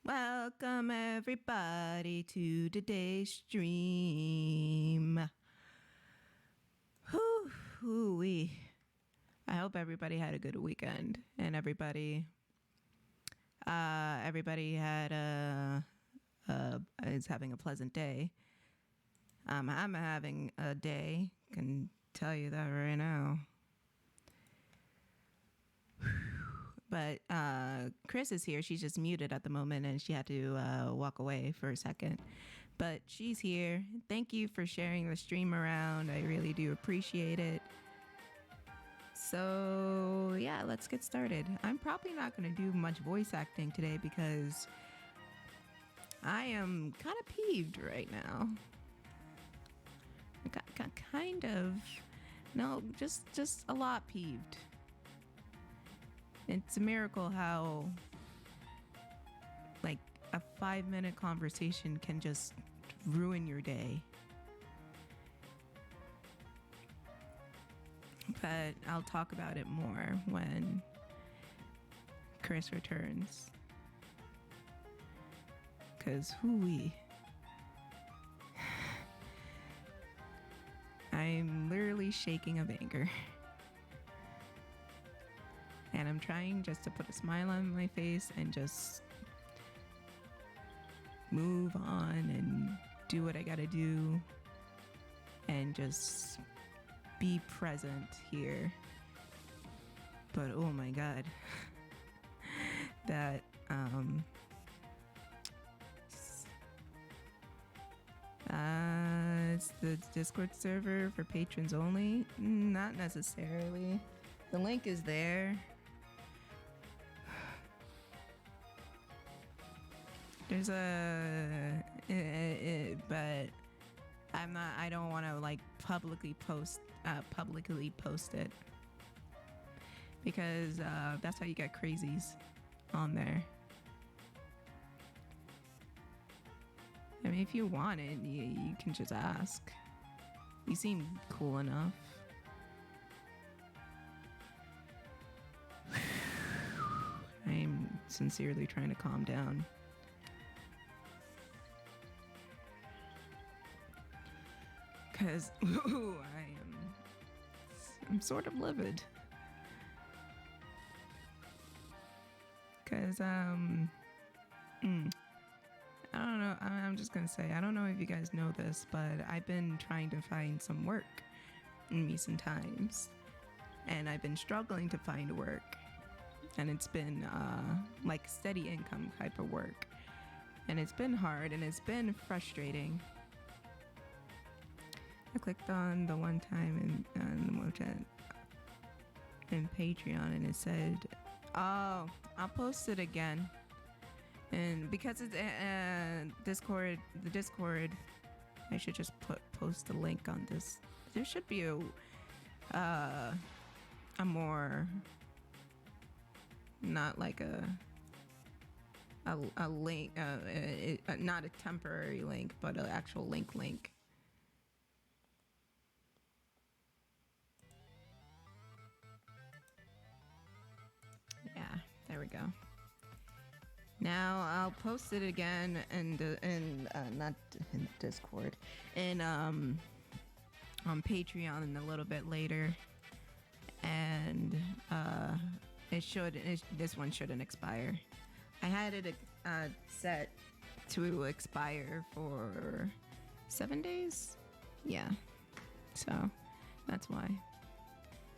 Welcome everybody to today's stream. Whoo-wee. I hope everybody had a good weekend and everybody had is having a pleasant day. I'm having a day, can tell you that right now. But Kris is here. She's just muted at the moment and she had to walk away for a second. But she's here. Thank you for sharing the stream around. I really do appreciate it. So yeah, let's get started. I'm probably not going to do much voice acting today because I am kind of peeved right now. Kind of. No, just a lot peeved. It's a miracle how like a 5-minute conversation can just ruin your day. But I'll talk about it more when Kris returns. 'Cause hooey. I'm literally shaking of anger. And I'm trying just to put a smile on my face and just move on and do what I gotta do and just be present here. But oh my god, that it's the Discord server for patrons only. Not necessarily. The link is there. There's but I don't want to like publicly post it because that's how you get crazies on there. I mean, if you want it, you can just ask. You seem cool enough. I'm sincerely trying to calm down. Because I'm sort of livid. Because I don't know, I'm just gonna say, I don't know if you guys know this, but I've been trying to find some work in recent times, and I've been struggling to find work, and it's been like steady income type of work, and it's been hard and it's been frustrating. I clicked on the one time in Patreon and it said, oh, I'll post it again. And because it's Discord, I should just post the link on this. There should be a more, not like a link, not a temporary link, but an actual link. Yeah, there we go. Now I'll post it again in not in Discord, and on Patreon a little bit later, and this one shouldn't expire. I had it set to expire for 7 days. Yeah, so that's why.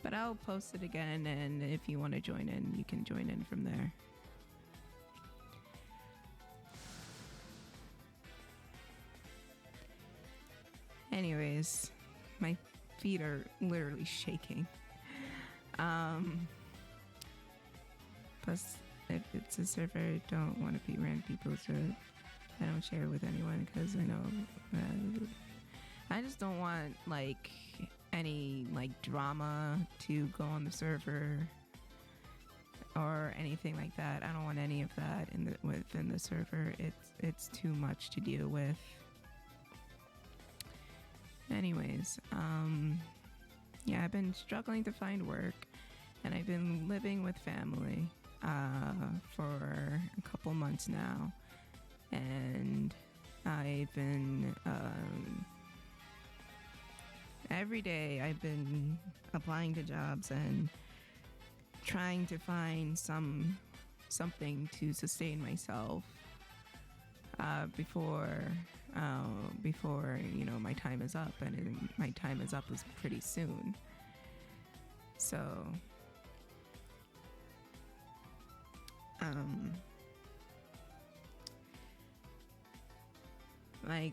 But I'll post it again, and if you want to join in, you can join in from there. Anyways, my feet are literally shaking. Plus, if it's a server, I don't want to be random people, so I don't share it with anyone because I know I just don't want like any like drama to go on the server or anything like that. I don't want any of that within the server. It's too much to deal with. Anyways, yeah, I've been struggling to find work, and I've been living with family for a couple months now. And I've been every day I've been applying to jobs and trying to find something to sustain myself before my time is up, and my time is up is pretty soon. So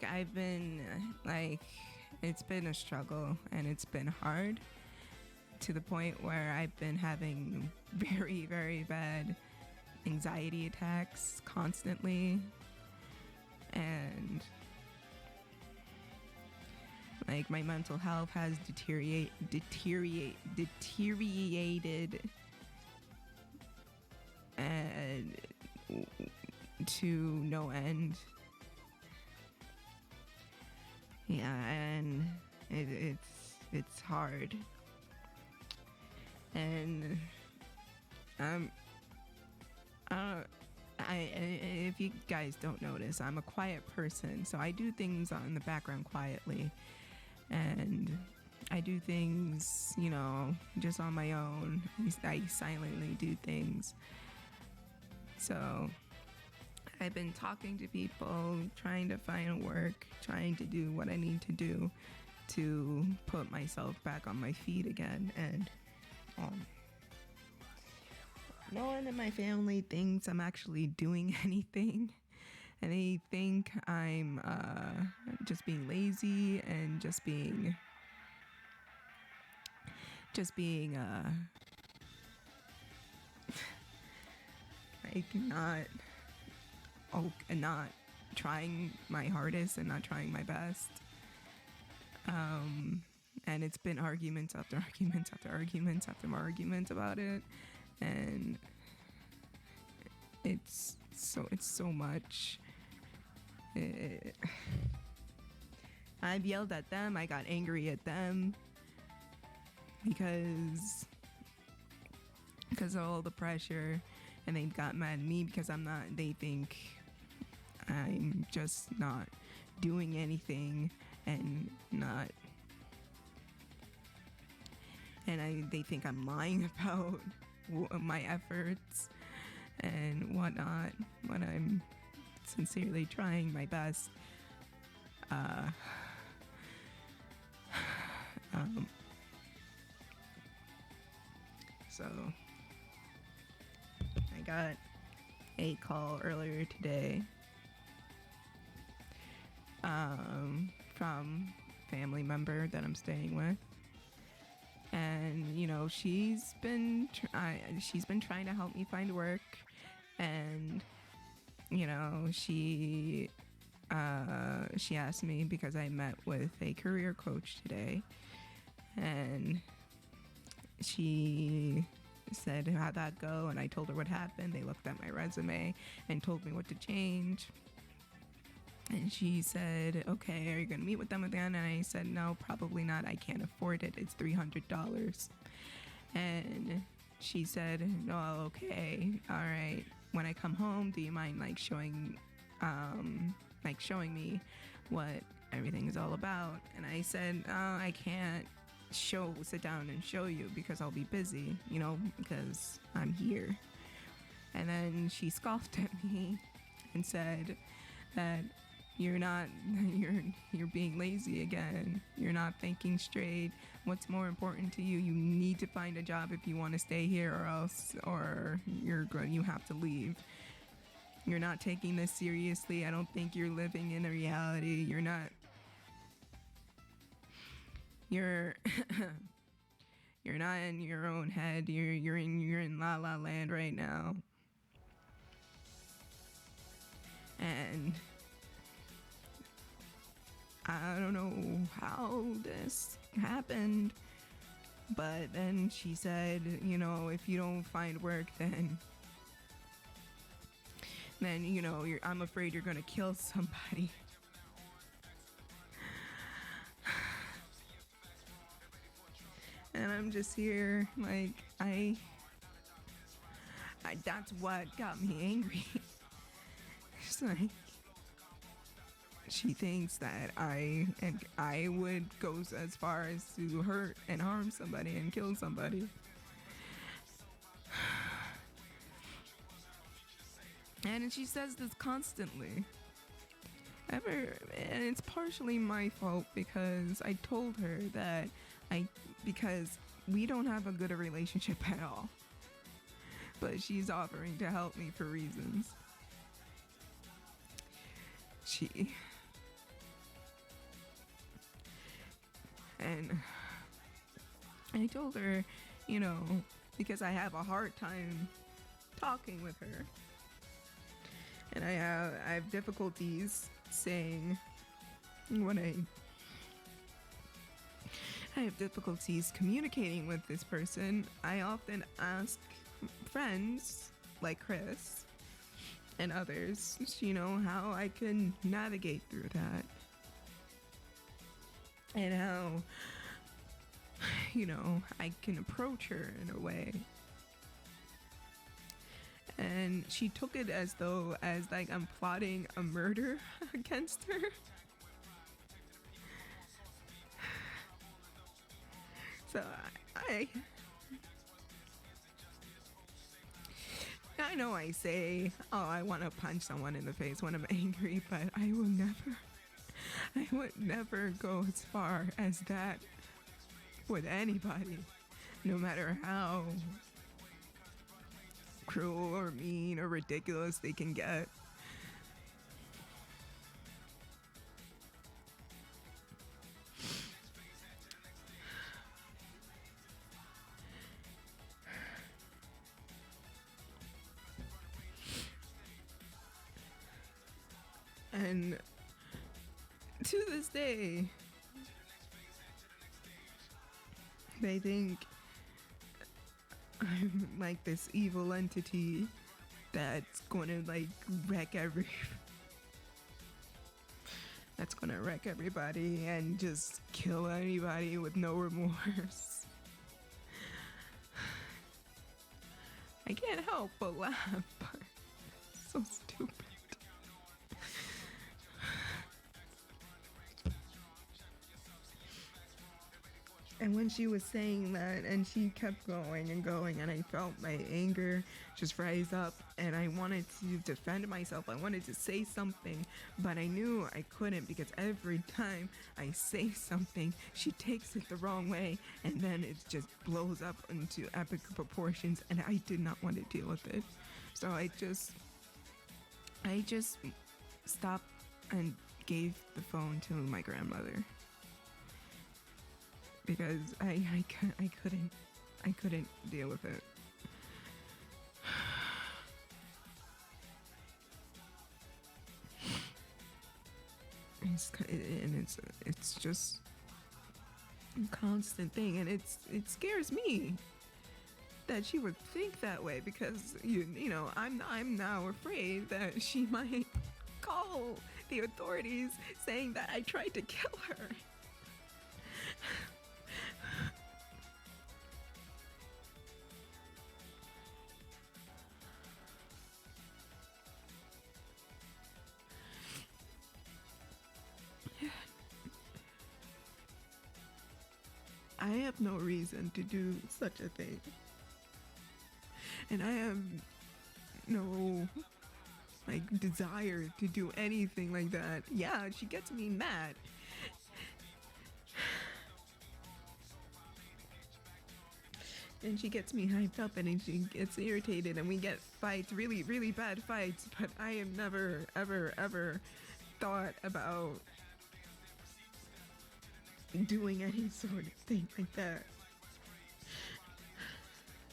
I've been it's been a struggle, and it's been hard to the point where I've been having very, very bad anxiety attacks constantly, and my mental health has deteriorated and to no end. Yeah, and it's hard, and if you guys don't notice, I'm a quiet person, so I do things in the background quietly, and I do things, just on my own. I silently do things. So I've been talking to people, trying to find work, trying to do what I need to do to put myself back on my feet again. And no one in my family thinks I'm actually doing anything, and they think I'm just being lazy and just being not trying my hardest and not trying my best. And it's been arguments after arguments after arguments after arguments about it, and it's so much. I've yelled at them. I got angry at them because of all the pressure, and they got mad at me because they think I'm just not doing anything they think I'm lying about my efforts and whatnot, when I'm sincerely trying my best. So I got a call earlier today from a family member that I'm staying with, and she's been trying to help me find work, and she asked me, because I met with a career coach today, and she said, how'd that go? And I told her what happened. They looked at my resume and told me what to change. And she said, okay, are you going to meet with them again? And I said, no, probably not. I can't afford it. It's $300. And she said, no, okay, all right. When I come home, do you mind showing me what everything is all about? And I said, oh, I can't sit down and show you because I'll be busy, because I'm here. And then she scoffed at me and said that you're being lazy again. You're not thinking straight. What's more important to you? You need to find a job if you want to stay here, or you have to leave. You're not taking this seriously. I don't think you're living in a reality. You're not in your own head. You're in La La Land right now. And I don't know how this happened, but then she said, if you don't find work, then I'm afraid you're gonna kill somebody. And I'm just here, that's what got me angry. It's like, she thinks that I would go as far as to hurt and harm somebody and kill somebody. And she says this constantly. And it's partially my fault because I told her that because we don't have a good relationship at all. But she's offering to help me for reasons. And I told her, because I have a hard time talking with her. And I have difficulties saying what I have difficulties communicating with this person. I often ask friends like Kris and others, how I can navigate through that. And how, I can approach her in a way. And she took it as like I'm plotting a murder against her. So I know I say, I want to punch someone in the face when I'm angry, but I would never go as far as that with anybody, no matter how cruel or mean or ridiculous they can get. And to this day, they think I'm like this evil entity that's gonna wreck everybody and just kill anybody with no remorse. I can't help but laugh, but it's so stupid. And when she was saying that, and she kept going and going, and I felt my anger just rise up, and I wanted to defend myself. I wanted to say something, but I knew I couldn't, because every time I say something, she takes it the wrong way, and then it just blows up into epic proportions, and I did not want to deal with it. So I just stopped and gave the phone to my grandmother. Because I couldn't deal with it. It's just a constant thing, and it scares me that she would think that way, because I'm now afraid that she might call the authorities saying that I tried to kill her. I have no reason to do such a thing. And I have no desire to do anything like that. Yeah, she gets me mad. And she gets me hyped up, and she gets irritated, and we get fights, really, really bad fights, but I have never, ever, ever thought about doing any sort of thing like that.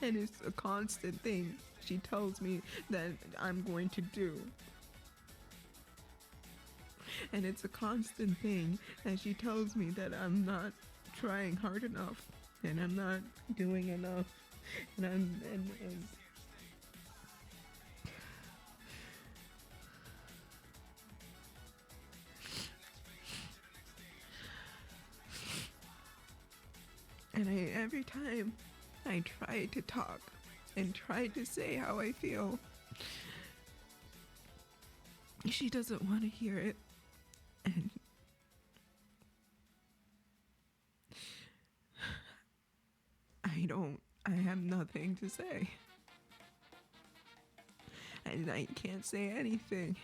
And it's a constant thing she tells me that I'm going to do. And it's a constant thing that she tells me that I'm not trying hard enough, and I'm not doing enough, and every time I try to talk and try to say how I feel, she doesn't want to hear it, and I have nothing to say. And I can't say anything.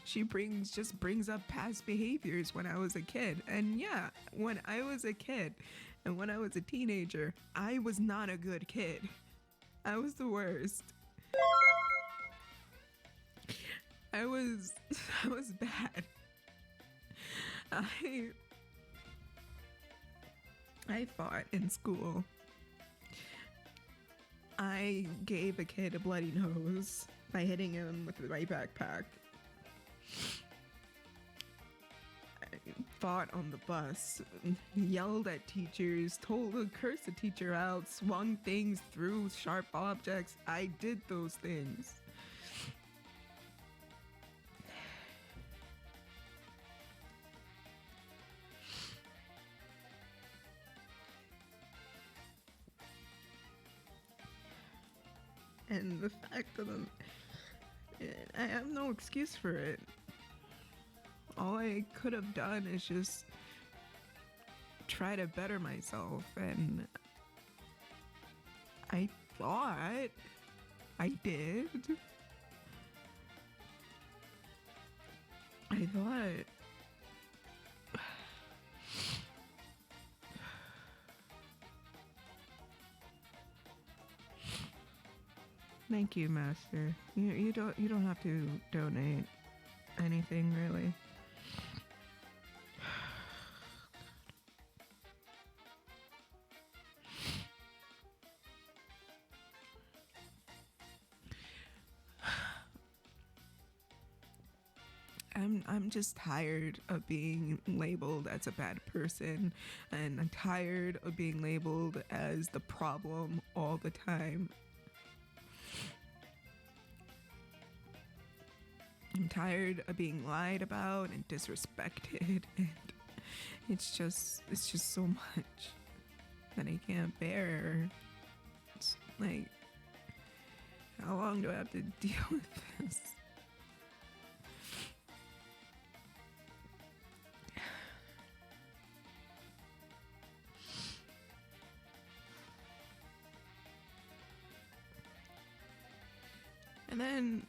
She just brings up past behaviors when I was a kid. And yeah, when I was a kid and when I was a teenager, I was not a good kid. I was the worst. I was bad. I fought in school. I gave a kid a bloody nose by hitting him with my backpack. I fought on the bus, yelled at teachers, cursed the teacher out, swung things through sharp objects. I did those things. And the fact that I have no excuse for it. All I could have done is just try to better myself, and I thought I did. I thought. Thank you, Master. You don't have to donate anything, really. I'm just tired of being labeled as a bad person, and I'm tired of being labeled as the problem all the time. I'm tired of being lied about and disrespected, and it's just so much that I can't bear. It's like, how long do I have to deal with this? And then,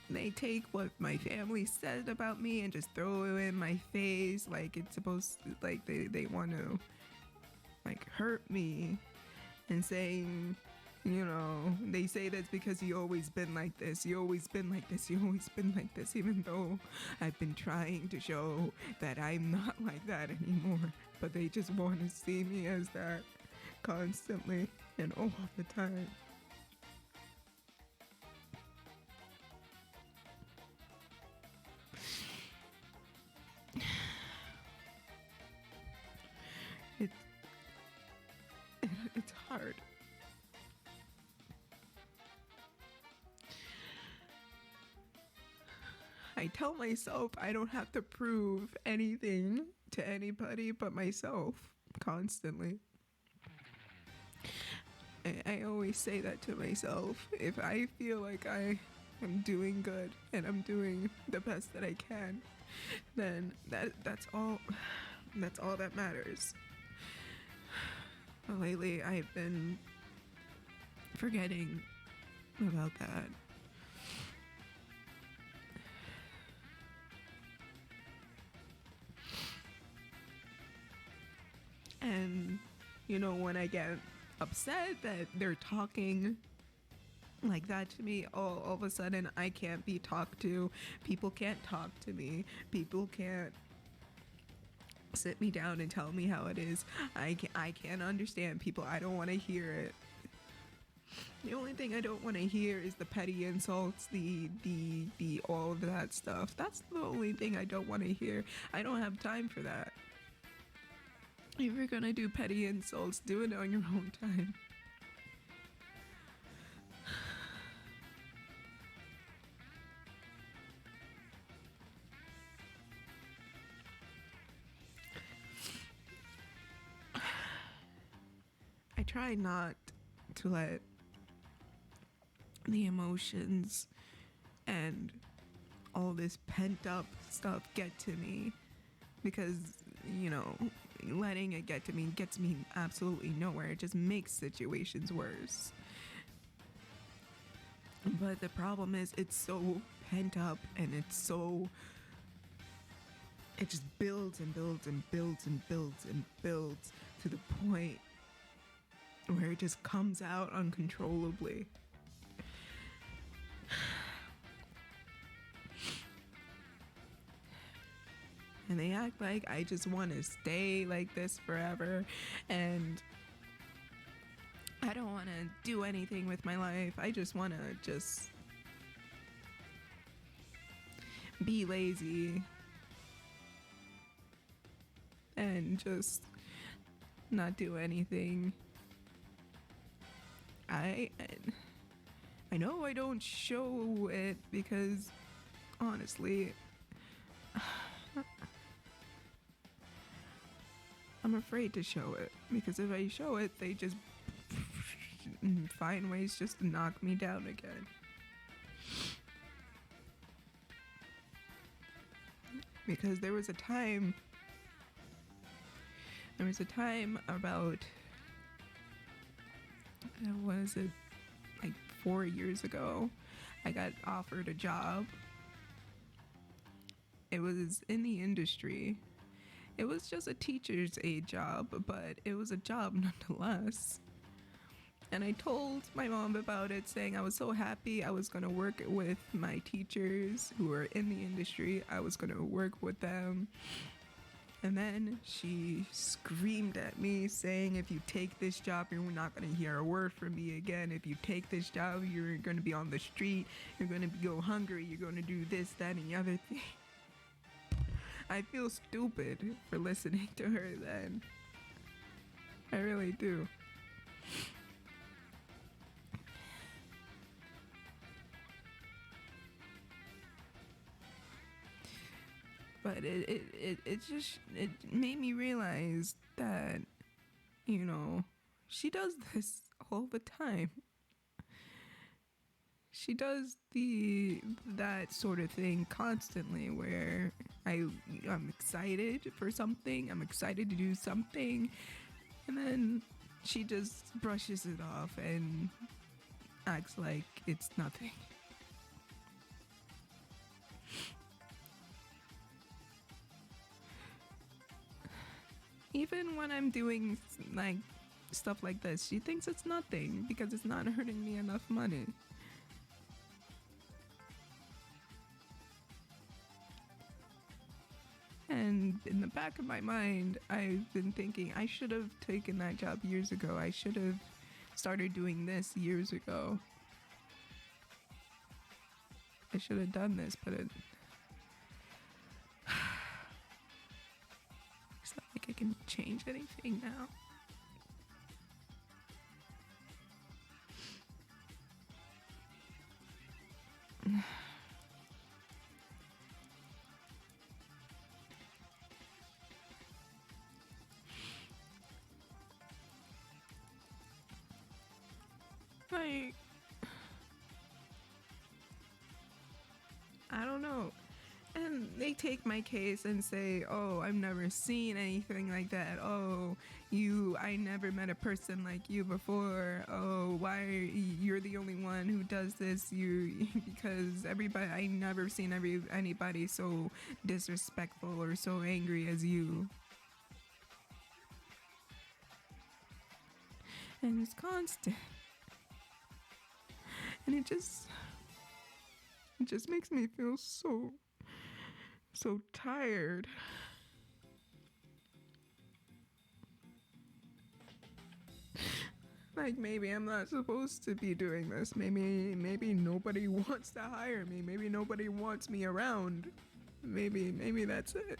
they take what my family said about me and just throw it in my face like it's supposed to, like they want to like hurt me, and saying, they say that's because you always been like this, you always been like this, you always been like this, even though I've been trying to show that I'm not like that anymore, but they just want to see me as that constantly and all the time. It's hard. I tell myself I don't have to prove anything to anybody but myself constantly. I always say that to myself. If I feel like I am doing good and I'm doing the best that I can, then that's all that matters. But lately I've been forgetting about that. And when I get upset that they're talking like that to me, all of a sudden I can't be talked to. People can't talk to me. People can't sit me down and tell me how it is. I can't understand people. I don't want to hear it. The only thing I don't want to hear is the petty insults, the all of that stuff. That's the only thing I don't want to hear. I don't have time for that. If you're gonna do petty insults, do it on your own time. I try not to let the emotions and all this pent up stuff get to me, because letting it get to me gets me absolutely nowhere. It just makes situations worse. But the problem is, it's so pent up, and it just builds and builds and builds and builds and builds to the point where it just comes out uncontrollably. And they act like I just want to stay like this forever, and I don't want to do anything with my life. I just want to just be lazy and just not do anything. I know I don't show it because honestly, I'm afraid to show it, because if I show it, they just find ways just to knock me down again. Because there was a time about, was it like 4 years ago, I got offered a job. It was in the industry. It was just a teacher's aide job, but it was a job nonetheless. And I told my mom about it, saying I was so happy I was going to work with my teachers who were in the industry. I was going to work with them. And then she screamed at me, saying, if you take this job, you're not going to hear a word from me again. If you take this job, you're going to be on the street. You're going to go hungry. You're going to do this, that, and the other thing. I feel stupid for listening to her then. I really do. But it just made me realize that, you know, she does this all the time. She does that sort of thing constantly, where I'm excited for something, I'm excited to do something, and then she just brushes it off and acts like it's nothing. Even when I'm doing like stuff like this, she thinks it's nothing because it's not earning me enough money. And in the back of my mind, I've been thinking I should have taken that job years ago. I should have started doing this years ago. I should have done this, but it's not like I can change anything now. Like, I don't know. And they take my case and say, oh, I've never seen anything like that. Oh, I never met a person like you before. Oh, you're the only one who does this? Because I never seen anybody so disrespectful or so angry as you. And it's constant. And it just makes me feel so tired. Like, maybe I'm not supposed to be doing this. Maybe nobody wants to hire me. Maybe nobody wants me around. Maybe that's it.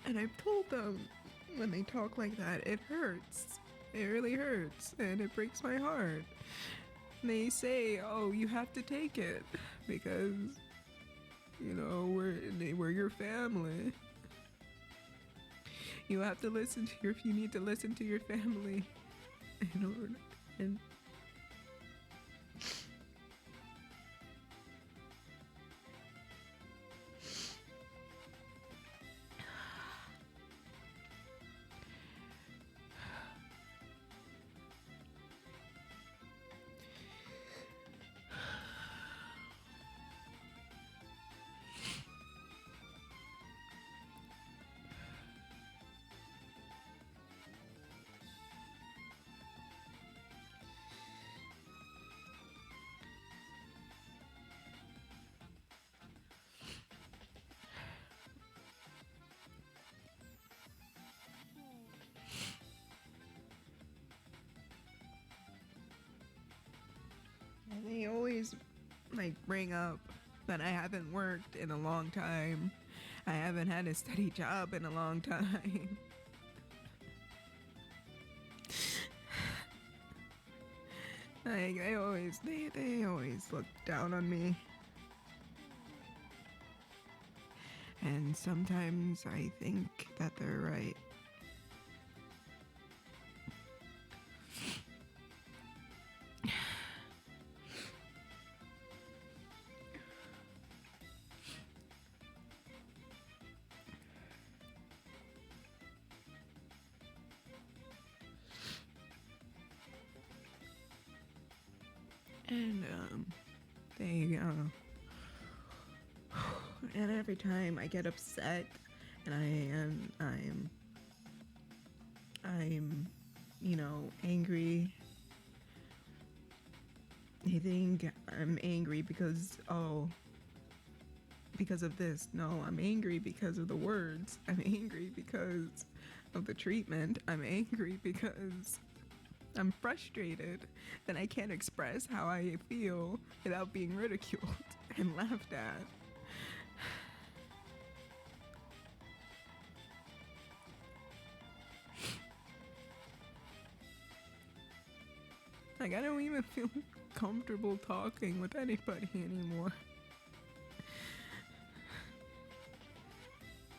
And I've told them, when they talk like that, it hurts. It really hurts, and it breaks my heart. They say, oh, you have to take it because, you know, we're your family. You have to listen to you need to listen to your family in order. And they always like bring up that I haven't worked in a long time. I haven't had a steady job in a long time. Like they always look down on me. And sometimes I think that they're right. And and every time I get upset and I'm angry, they think I'm angry because of this. No, I'm angry because of the words. I'm angry because of the treatment. I'm angry because I'm frustrated that I can't express how I feel without being ridiculed and laughed at. Like, I don't even feel comfortable talking with anybody anymore.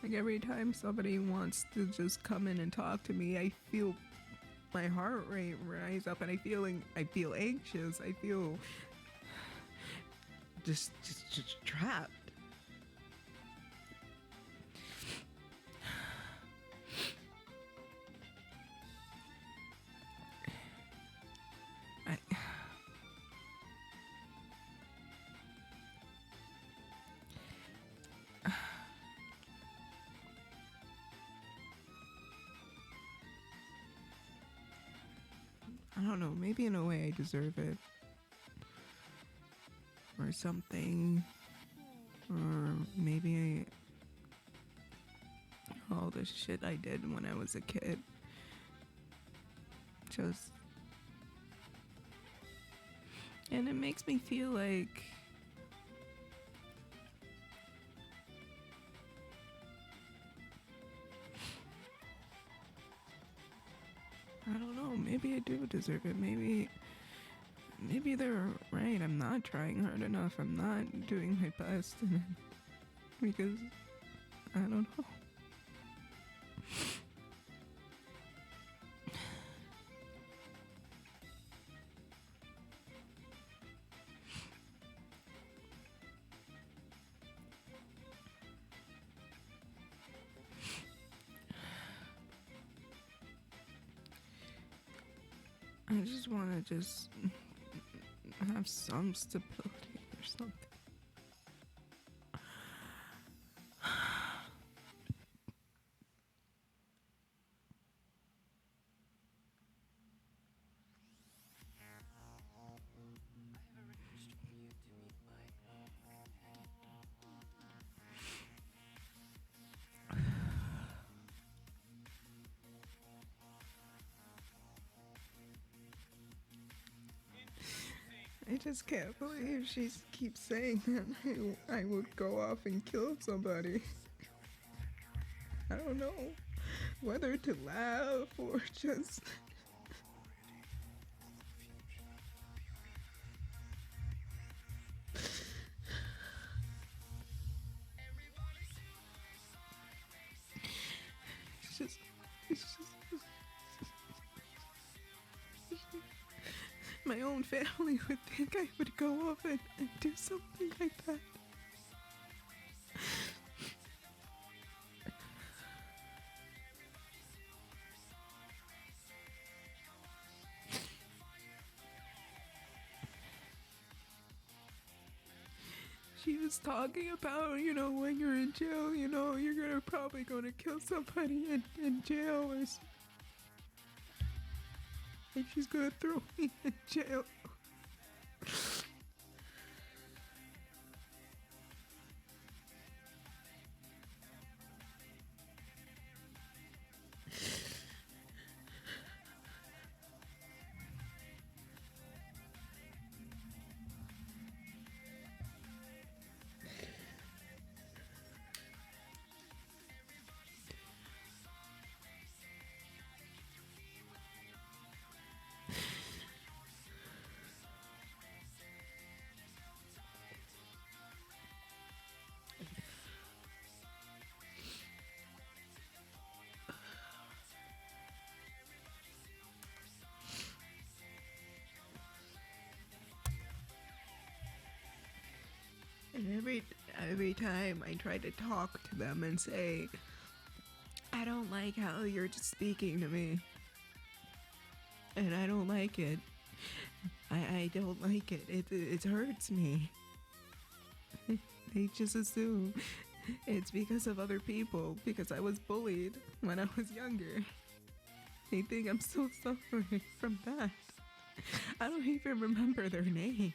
Like, every time somebody wants to just come in and talk to me, I feel my heart rate rise up and I feel anxious. I feel just trapped. I don't know, maybe in a way I deserve it. Or something. Or maybe all the shit I did when I was a kid. And it makes me feel like I don't know, maybe I do deserve it. Maybe they're right. I'm not trying hard enough. I'm not doing my best. Because I don't know. I just want to have some stability or something. I just can't believe she keeps saying that I would go off and kill somebody. I don't know whether to laugh or just... It's just, my own family would think I would go off and do something like that. She was talking about, when you're in jail, you're probably gonna kill somebody in jail, and she's gonna throw me in jail. And every time I try to talk to them and say, I don't like how you're just speaking to me, and I don't like it. I don't like it. It hurts me. They just assume it's because of other people, because I was bullied when I was younger. They think I'm still suffering from that. I don't even remember their names.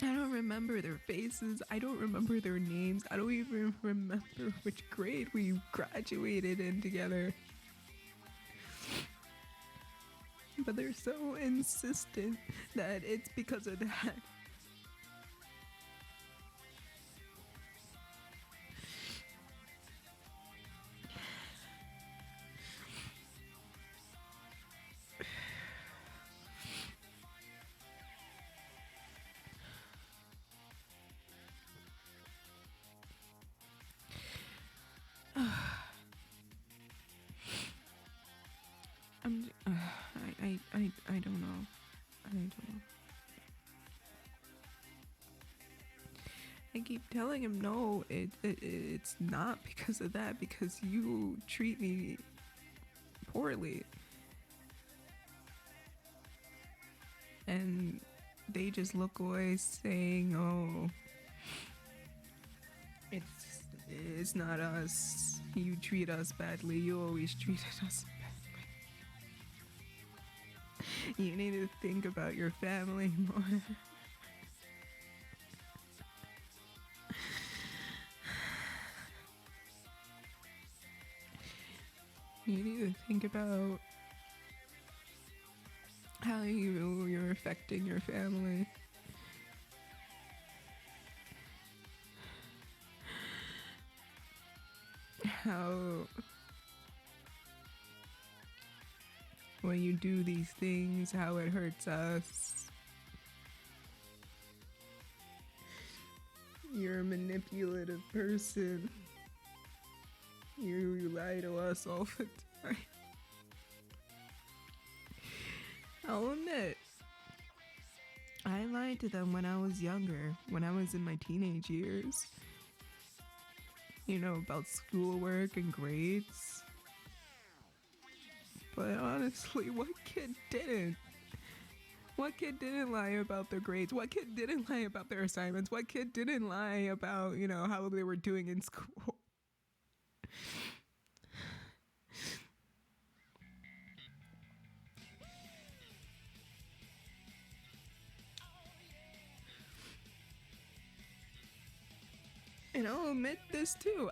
I don't remember their faces. I don't remember their names. I don't even remember which grade we graduated in together. But they're so insistent that it's because of that. I don't know. I don't know. I keep telling him, no, it's not because of that, because you treat me poorly. And they just look away saying, oh, it's not us. You treat us badly. You always treated us badly. You need to think about your family more. You need to think about how you're affecting your family. How when you do these things, how it hurts us. You're a manipulative person. You lie to us all the time. I'll admit, I lied to them when I was younger, when I was in my teenage years. About schoolwork and grades. But honestly, what kid didn't? What kid didn't lie about their grades? What kid didn't lie about their assignments? What kid didn't lie about, how they were doing in school? And I'll admit this too.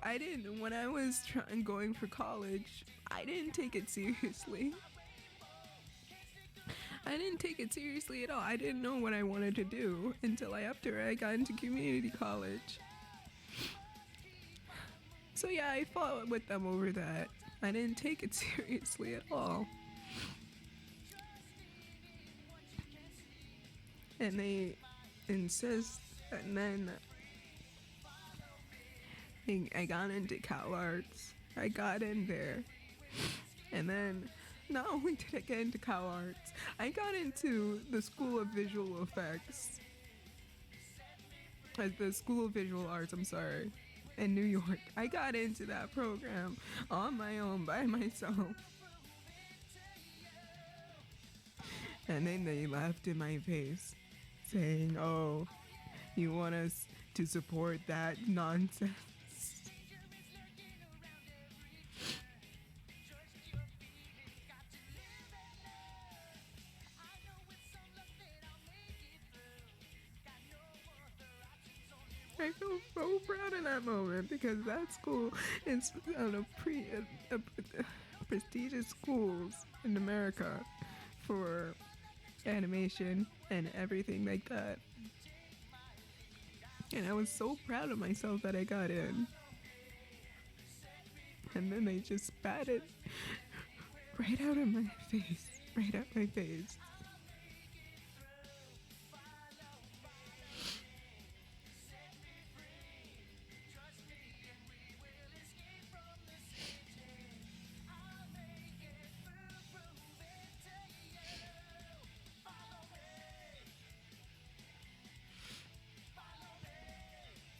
When I was going for college, I didn't take it seriously. I didn't take it seriously at all. I didn't know what I wanted to do until after I got into community college. So yeah, I fought with them over that. I didn't take it seriously at all. And they insist, and then I got into Cal Arts. I got in there. And then not only did I get into Cal Arts, I got into the School of Visual Effects. The School of Visual Arts, I'm sorry, in New York. I got into that program on my own by myself. And then they laughed in my face, saying, "Oh, you want us to support that nonsense?" I feel so proud in that moment because that school is one of prestigious schools in America for animation and everything like that. And I was so proud of myself that I got in. And then they just spat it right out of my face. Right out my face.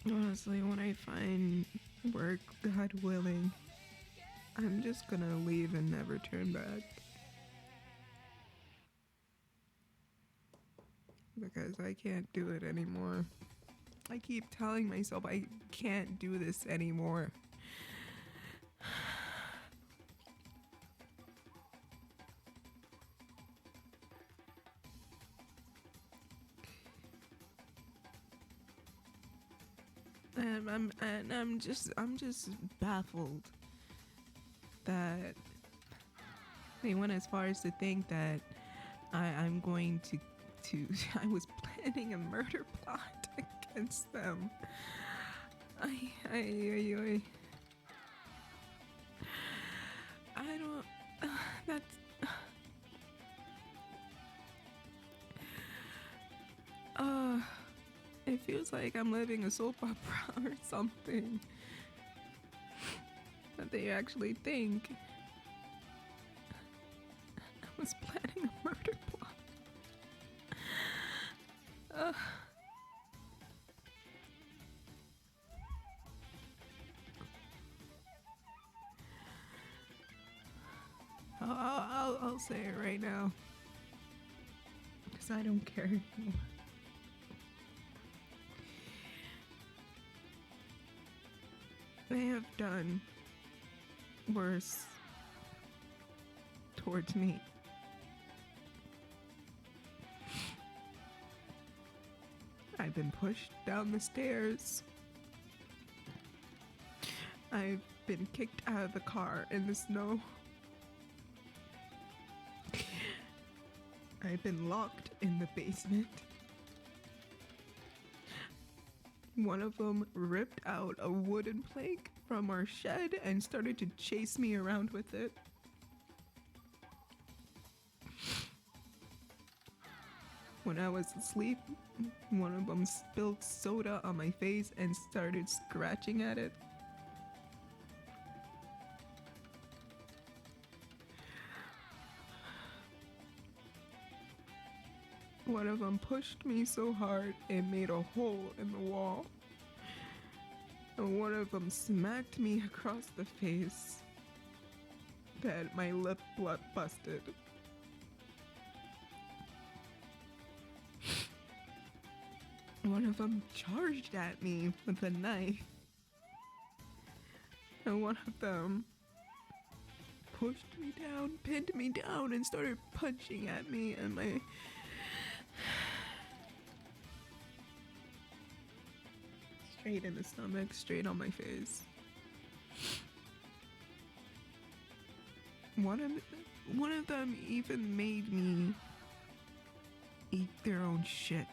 Honestly, when I find work, God willing, I'm just gonna leave and never turn back. Because I can't do it anymore. I keep telling myself I can't do this anymore. I'm just baffled that they went as far as to think that I'm going to I was planning a murder plot against them. I don't. That's. It feels like I'm living a soap opera or something. That they actually think I was planning a murder plot. I'll say it right now. Because I don't care anymore. They have done worse towards me. I've been pushed down the stairs. I've been kicked out of the car in the snow. I've been locked in the basement. One of them ripped out a wooden plank from our shed and started to chase me around with it. When I was asleep, one of them spilled soda on my face and started scratching at it. One of them pushed me so hard it made a hole in the wall. And one of them smacked me across the face that my lip busted. One of them charged at me with a knife. And one of them pushed me down, pinned me down, and started punching at me and my... straight in the stomach, straight on my face. One of them even made me eat their own shit.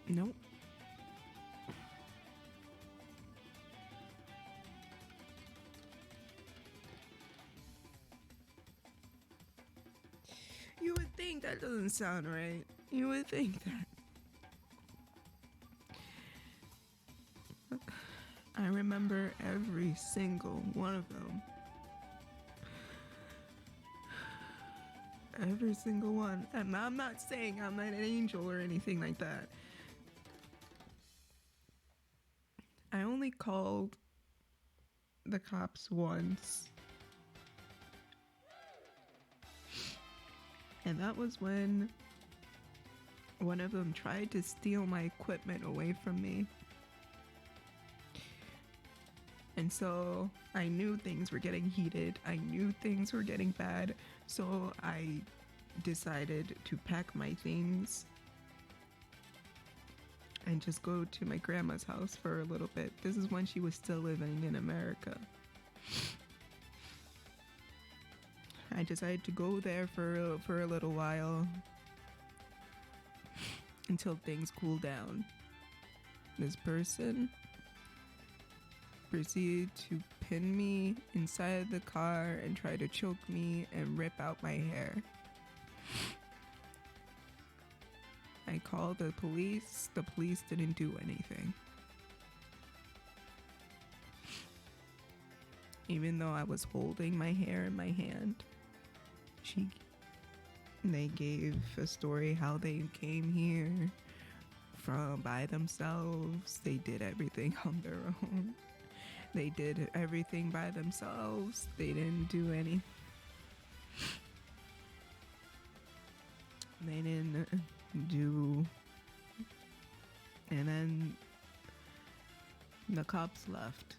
Nope. think that doesn't sound right. You would think that. I remember every single one of them. Every single one. And I'm not saying I'm not an angel or anything like that. I only called the cops once. And that was when one of them tried to steal my equipment away from me. And so I knew things were getting heated. I knew things were getting bad. So I decided to pack my things and just go to my grandma's house for a little bit. This is when she was still living in America. I decided to go there for a little while until things cool down. This person proceeded to pin me inside the car and try to choke me and rip out my hair. I called the police. The police didn't do anything. Even though I was holding my hair in my hand, they gave a story how they came here from by themselves. They did everything on their own. They did everything by themselves. They didn't do any. They didn't do. And then the cops left.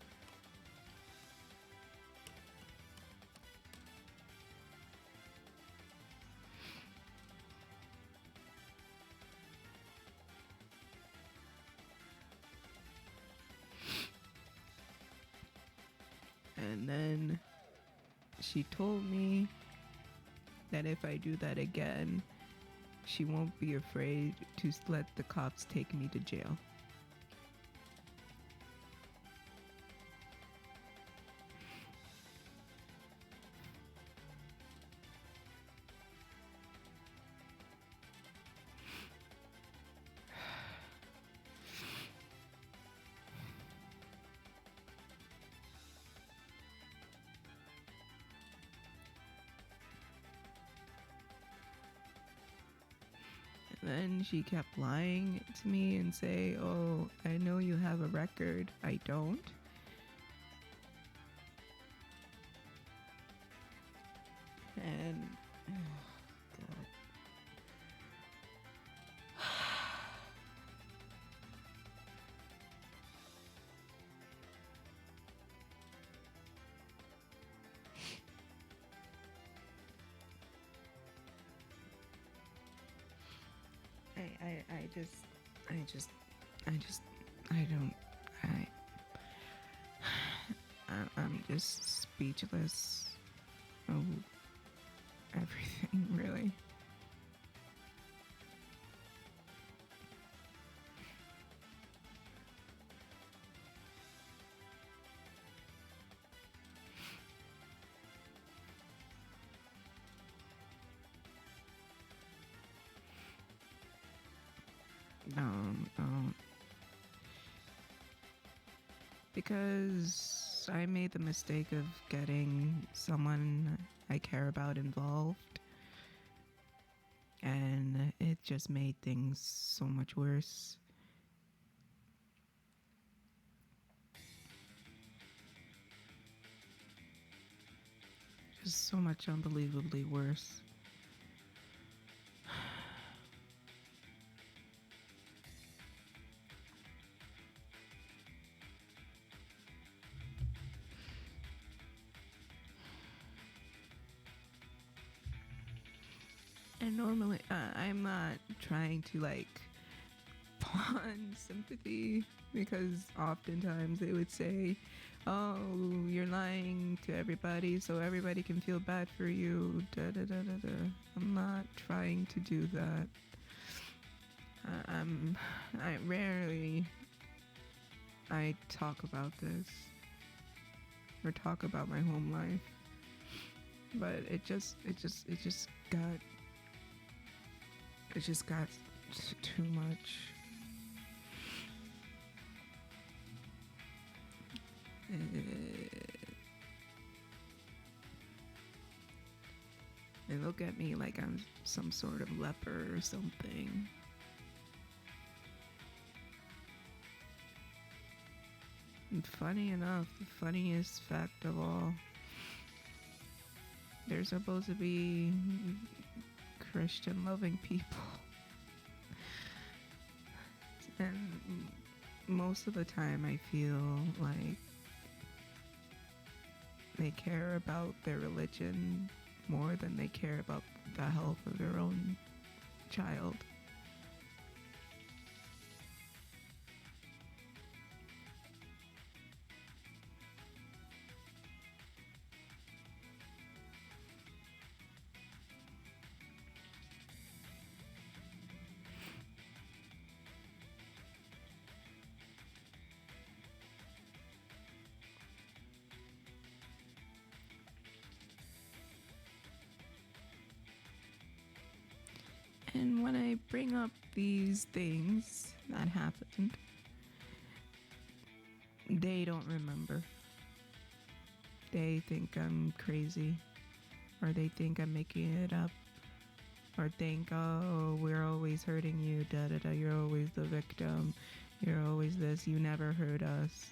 And then she told me that if I do that again, she won't be afraid to let the cops take me to jail. Then she kept lying to me and say, "Oh, I know you have a record." I don't. And oh God. I'm just speechless of everything, really. Because I made the mistake of getting someone I care about involved, and it just made things so much worse. Just so much unbelievably worse. And normally, I'm not trying to like pawn sympathy, because oftentimes they would say, "Oh, you're lying to everybody so everybody can feel bad for you." Da da da da da. I'm not trying to do that. I rarely talk about this or talk about my home life, but it just got it just got too much. They look at me like I'm some sort of leper or something. And funny enough, the funniest fact of all, they're supposed to be Christian loving people. And most of the time I feel like they care about their religion more than they care about the health of their own child. And when I bring up these things that happened, they don't remember. They think I'm crazy, or they think I'm making it up, or think, oh, we're always hurting you, da da da, you're always the victim, you're always this, you never hurt us.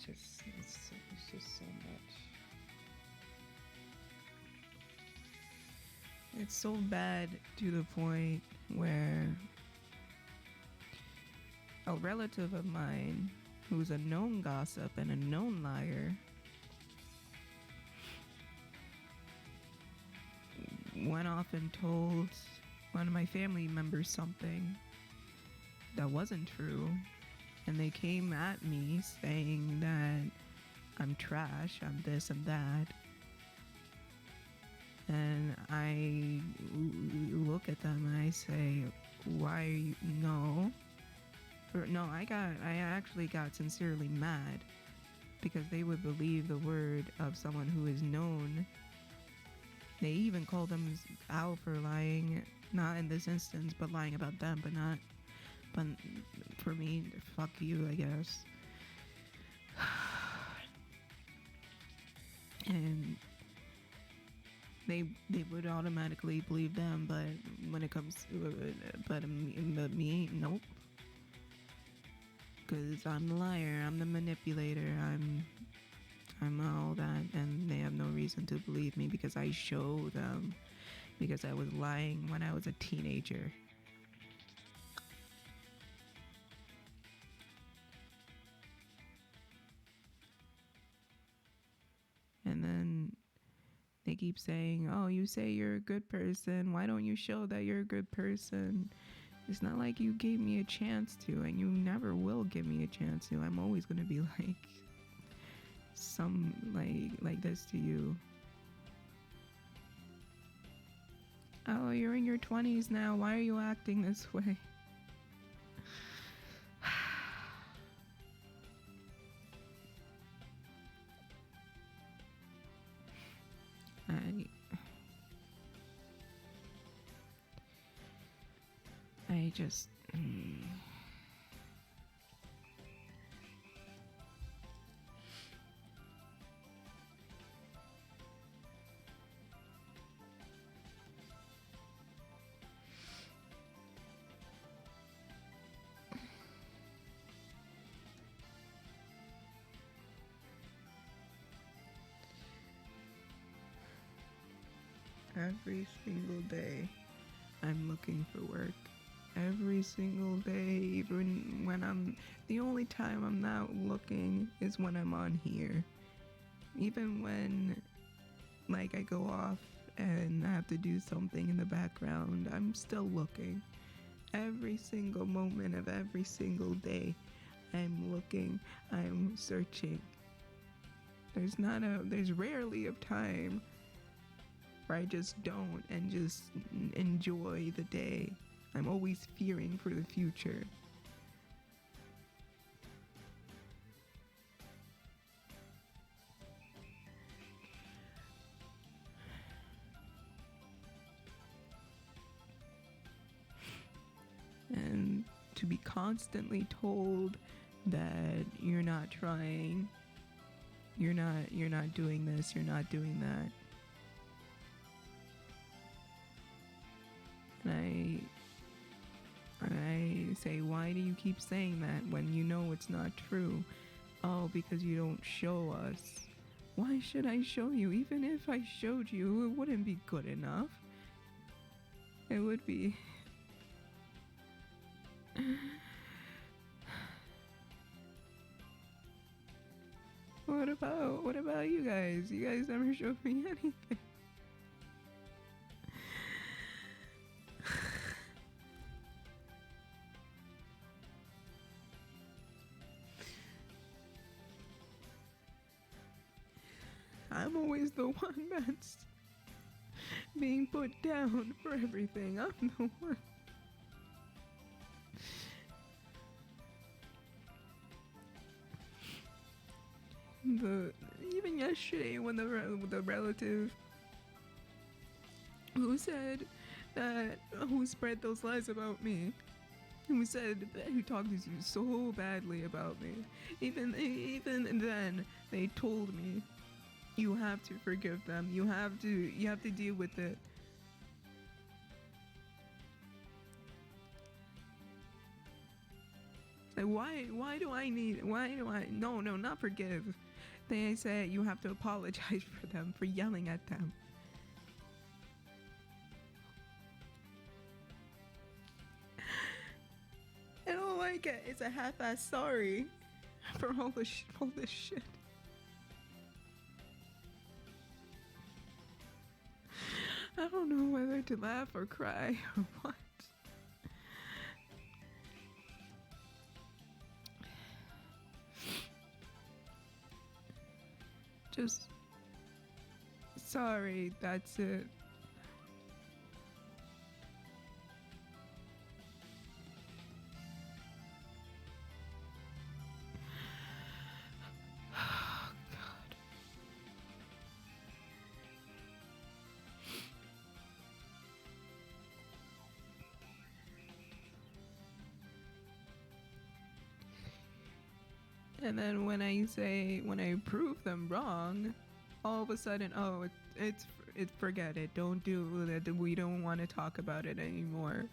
It's just so much. It's so bad to the point where a relative of mine, who's a known gossip and a known liar, went off and told one of my family members something that wasn't true. And they came at me saying that I'm trash, I'm this and that. And I look at them and I say, why are you, no. I actually got sincerely mad because they would believe the word of someone who is known. They even called them out for lying, not in this instance, but lying about them, but for me, fuck you, I guess. And they would automatically believe them, but when it comes but me, nope. Because I'm the liar, I'm the manipulator, I'm all that, and they have no reason to believe me because I show them, because I was lying when I was a teenager. And then they keep saying, oh, you say you're a good person. Why don't you show that you're a good person? It's not like you gave me a chance to, and you never will give me a chance to. I'm always going to be like like this to you. Oh, you're in your 20s now. Why are you acting this way? I just every single day I'm looking for work. Every single day, even when the only time I'm not looking is when I'm on here. Even when, like, I go off and I have to do something in the background, I'm still looking. Every single moment of every single day, I'm looking, I'm searching. There's rarely a time where I just don't and just enjoy the day. I'm always fearing for the future. And to be constantly told that you're not trying, you're not doing this, you're not doing that. And I say, why do you keep saying that when you know it's not true? Oh, because you don't show us. Why should I show you? Even if I showed you, it wouldn't be good enough. It would be... What about you guys? You guys never showed me anything. I'm always the one that's being put down for everything. I'm the one. Even yesterday when the relative who spread those lies about me, who talked to you so badly about me, even then they told me, you have to forgive them. You have to deal with it. Like why do I no, not forgive. They say you have to apologize for them, for yelling at them. I don't like it. It's a half-ass sorry for all this shit. I don't know whether to laugh or cry or what. Just sorry, that's it. And then when I prove them wrong, all of a sudden, oh, it's forget it. Don't do that. We don't want to talk about it anymore.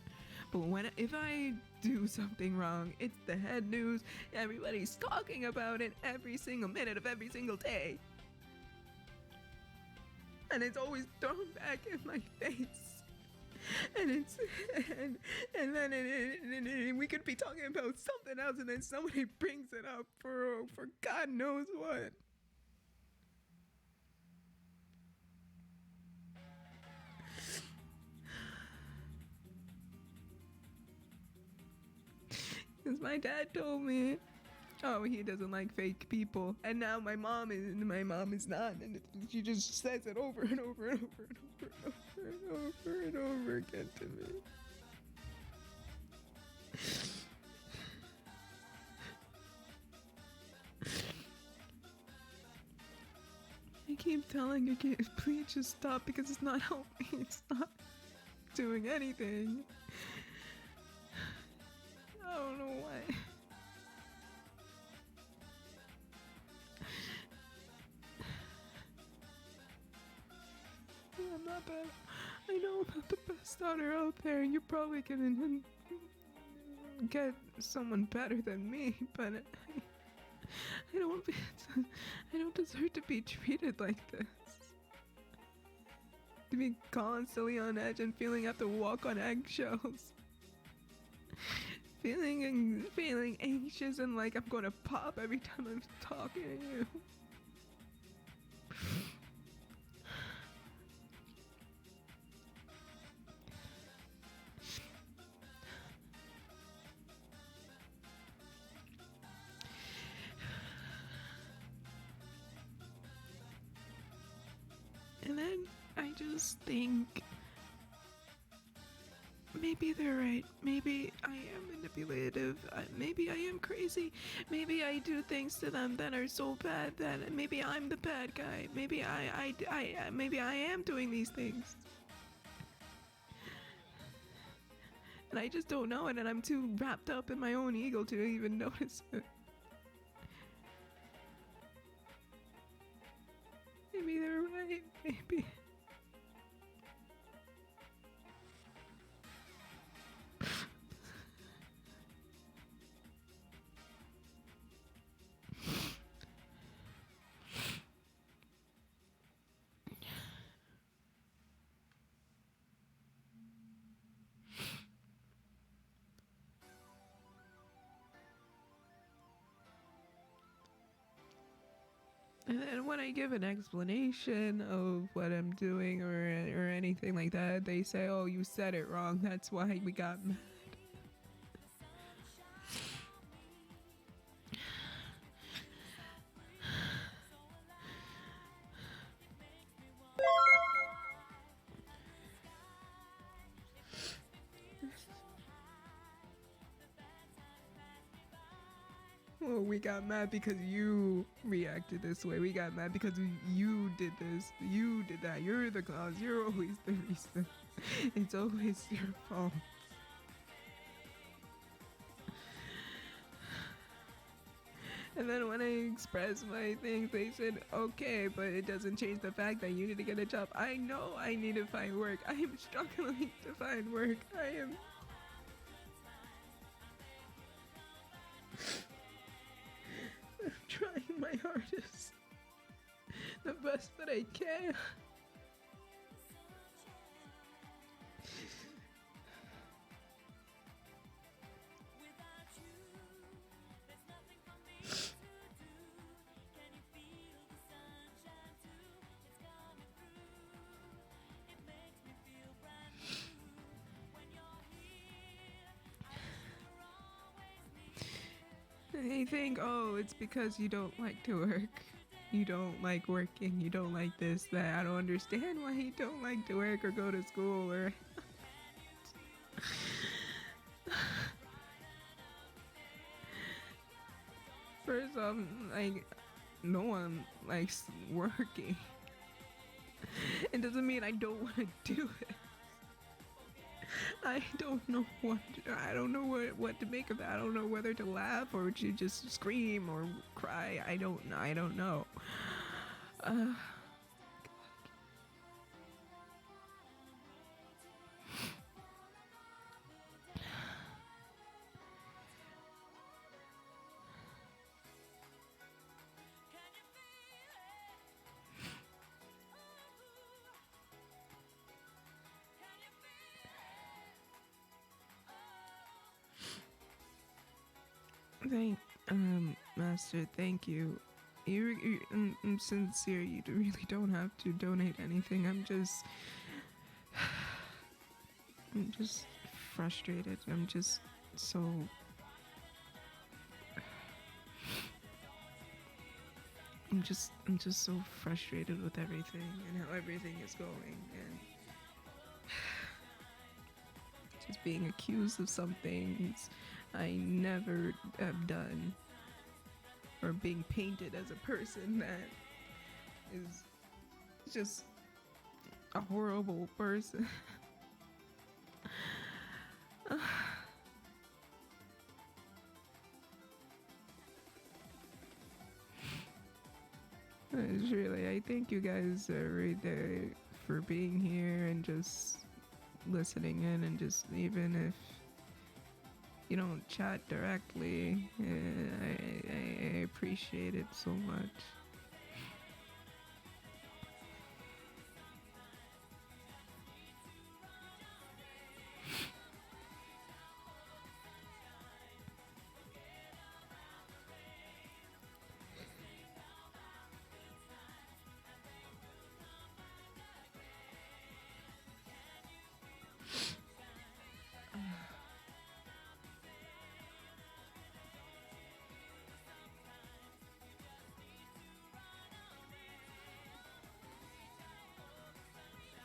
But if I do something wrong, it's the head news. Everybody's talking about it every single minute of every single day. And it's always thrown back in my face. And then we could be talking about something else, and then somebody brings it up for God knows what. Because my dad told me, oh, he doesn't like fake people, and now my mom is not, and she just says it over and over and over and over and over and over again to me. I keep telling you, please just stop, because it's not helping. It's not doing anything. I don't know why. I'm not bad. I know I'm not the best daughter out there, and you're probably gonna get someone better than me, but I don't deserve to be treated like this. To be constantly on edge and feeling I have to walk on eggshells. Feeling anxious and like I'm gonna pop every time I'm talking to you. And then I just think maybe they're right. Maybe I am manipulative. Maybe I am crazy. Maybe I do things to them that are so bad that maybe I'm the bad guy. Maybe maybe I am doing these things. And I just don't know it, and I'm too wrapped up in my own ego to even notice it. Maybe they're right. Maybe. And then when I give an explanation of what I'm doing or anything like that, they say, "Oh, you said it wrong. That's why we got mad." Oh, we got mad because you reacted this way. We got mad because you did this. You did that. You're the cause. You're always the reason. It's always your fault. And then when I expressed my things, they said, "Okay, but it doesn't change the fact that you need to get a job." I know I need to find work. I am struggling to find work. I am... I'm trying my hardest. The best that I can. They think, "Oh, it's because you don't like to work. You don't like working. You don't like this, that." I don't understand why you don't like to work or go to school or... First off, like, no one likes working. It doesn't mean I don't want to do it. I don't know I don't know what to make of that. I don't know whether to laugh or to just scream or cry. I don't know. Master, thank you. I'm sincere. You really don't have to donate anything. I'm just frustrated. I'm just so... I'm just so frustrated with everything and how everything is going, and just being accused of some things I never have done, or being painted as a person that is just a horrible person. It's really, I thank you guys right there for being here and just listening in, and just even if you don't chat directly, I appreciate it so much.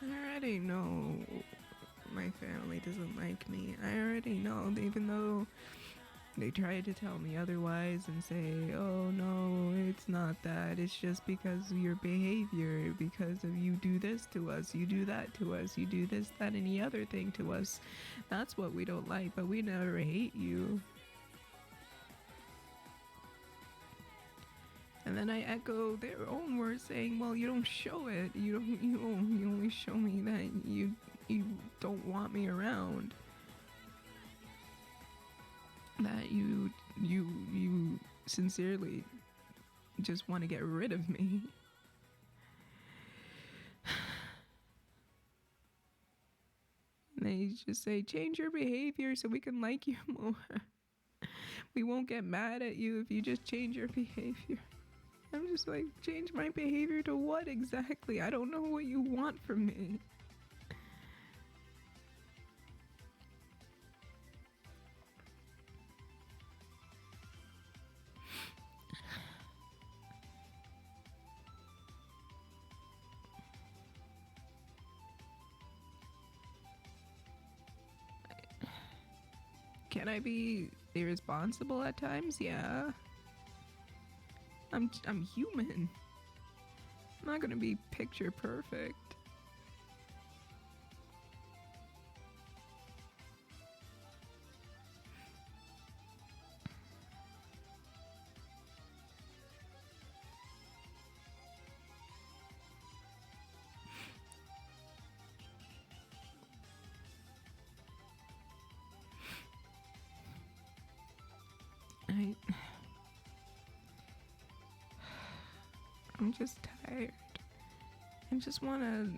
I already know my family doesn't like me. I already know, even though they try to tell me otherwise and say, oh no, it's not that. It's just because of your behavior, because of you do this to us, you do that to us, you do this, that, and the other thing to us. That's what we don't like, but we never hate you. And then I echo their own words saying, well, you don't show it. You only show me that you don't want me around. That you sincerely just want to get rid of me. And they just say, change your behavior so we can like you more. We won't get mad at you if you just change your behavior. I'm just like, change my behavior to what exactly? I don't know what you want from me. Can I be irresponsible at times? Yeah. I'm human. I'm not gonna be picture perfect. I'm just tired. I just want to,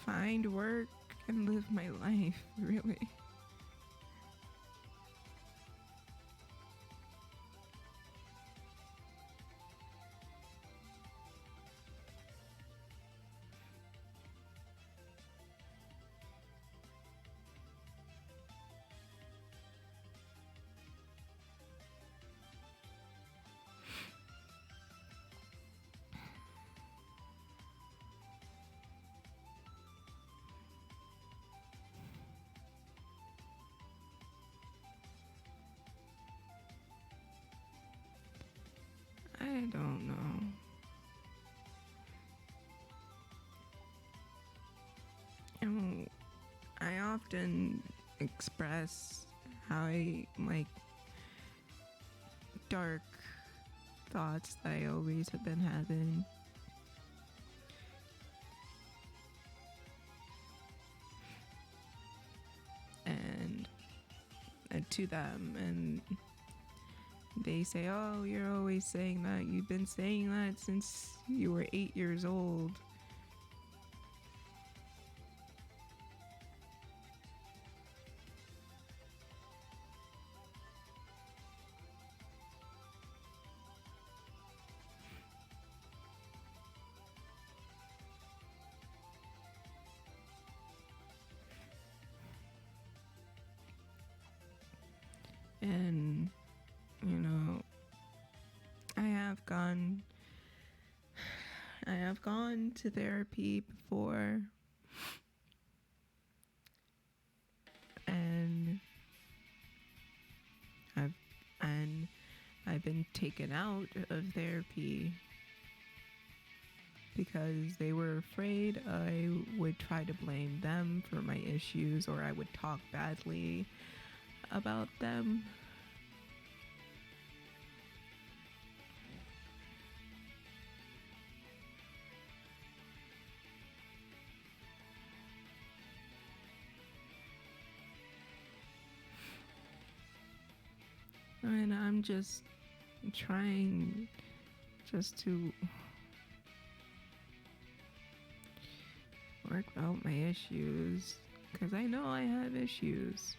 find work and live my life, really. I don't know. I often express how I like dark thoughts that I always have been having. And to them, and they say, oh, you're always saying that. You've been saying that since you were 8 years old. And, I have gone to therapy before, and I've been taken out of therapy because they were afraid I would try to blame them for my issues, or I would talk badly about them. And I'm just trying just to work out my issues, because I know I have issues.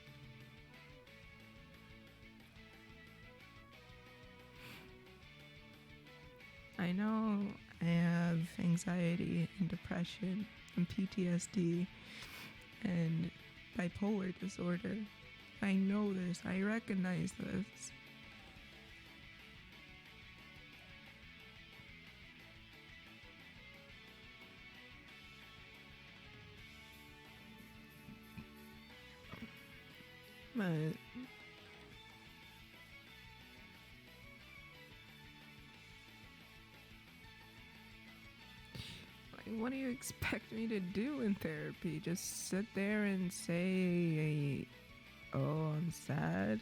I know I have anxiety and depression and PTSD and bipolar disorder. I know this. I recognize this. But like, what do you expect me to do in therapy? Just sit there and say, oh, I'm sad?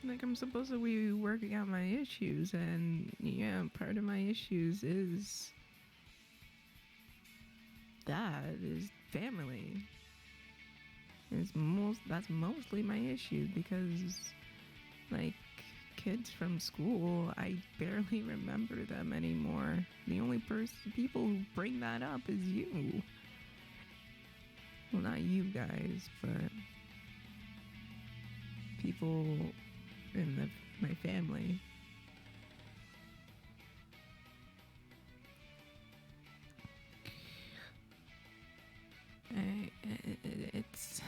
Like, I'm supposed to be working out my issues, and yeah, part of my issues is family. That's mostly my issue, because like kids from school, I barely remember them anymore. The only people who bring that up is you. Well, not you guys, but people in my family. It's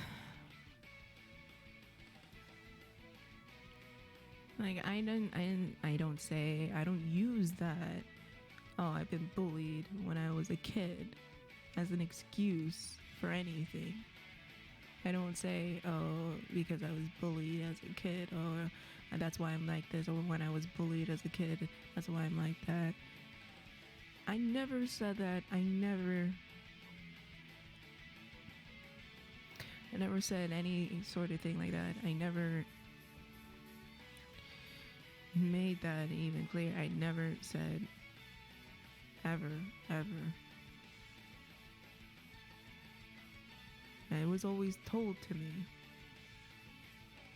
like I don't use that, oh, I've been bullied when I was a kid, as an excuse for anything. I don't say, oh, because I was bullied as a kid, or that's why I'm like this, or when I was bullied as a kid, that's why I'm like that. I never said that. I never said any sort of thing like that. I never made that even clear. I never said ever. And it was always told to me.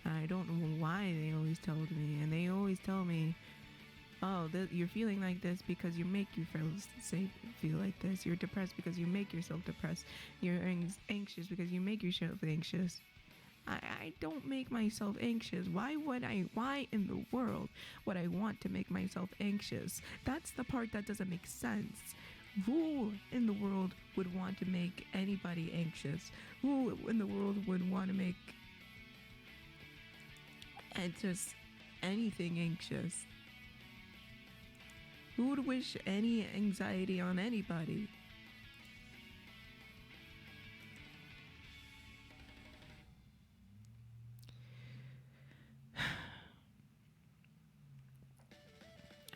I don't know why they always told me. And they always tell me, oh, you're feeling like this because you make you feel like this. You're depressed because you make yourself depressed. You're anxious because you make yourself anxious. I don't make myself anxious. Why in the world would I want to make myself anxious? That's the part that doesn't make sense. Who in the world would want to make anybody anxious? Who in the world would want to make just anything anxious? Who would wish any anxiety on anybody?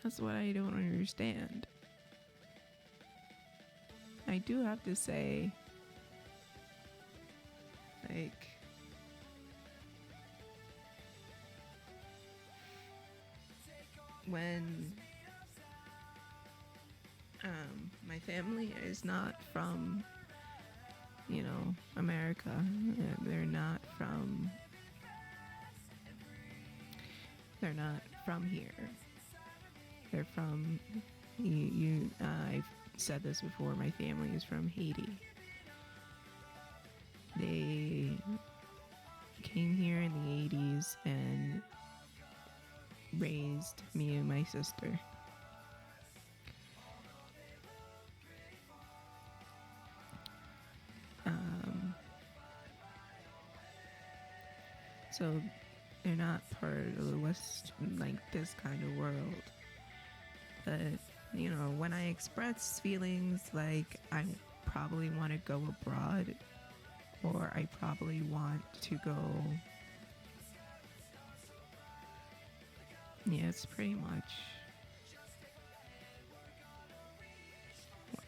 That's what I don't understand. I do have to say, like, when my family is not from, America. They're not from here. They're from, I've said this before, my family is from Haiti. They came here in the 80s and raised me and my sister. So they're not part of the West, like this kind of world. But, when I express feelings like I probably want to go abroad, or I probably want to go, yeah, it's pretty much,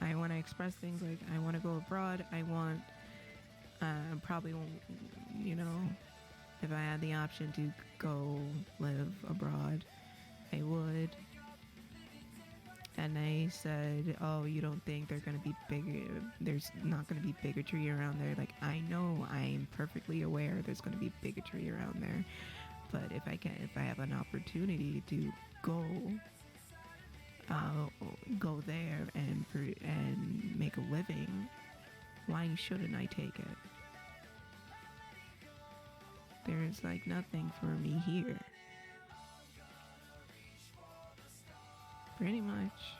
I want to express things like I want to go abroad. I want, probably, if I had the option to go live abroad, I would. And they said, oh, you don't think they're going to be there's not going to be bigotry around there. Like, I know, I'm perfectly aware there's going to be bigotry around there. But if I have an opportunity to go there and make a living, why shouldn't I take it? There's like nothing for me here. Pretty much.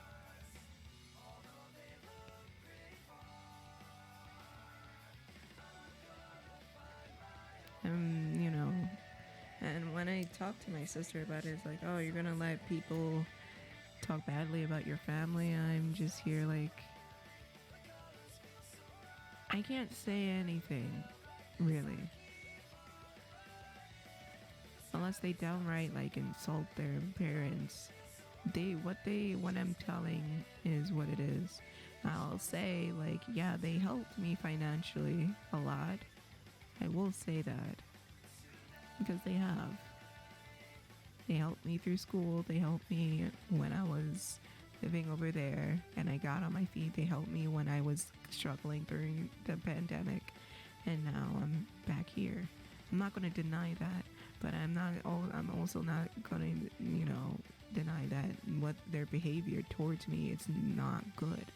And when I talk to my sister about it, it's like, oh, you're gonna let people talk badly about your family. I'm just here like, I can't say anything, really, unless they downright like insult their parents. What I'm telling is what it is. I'll say like, yeah, they helped me financially a lot. I will say that because they have. They helped me through school. They helped me when I was living over there and I got on my feet. They helped me when I was struggling during the pandemic, and now I'm back here. I'm not going to deny that, but I'm also not going to, deny that what their behavior towards me is not good.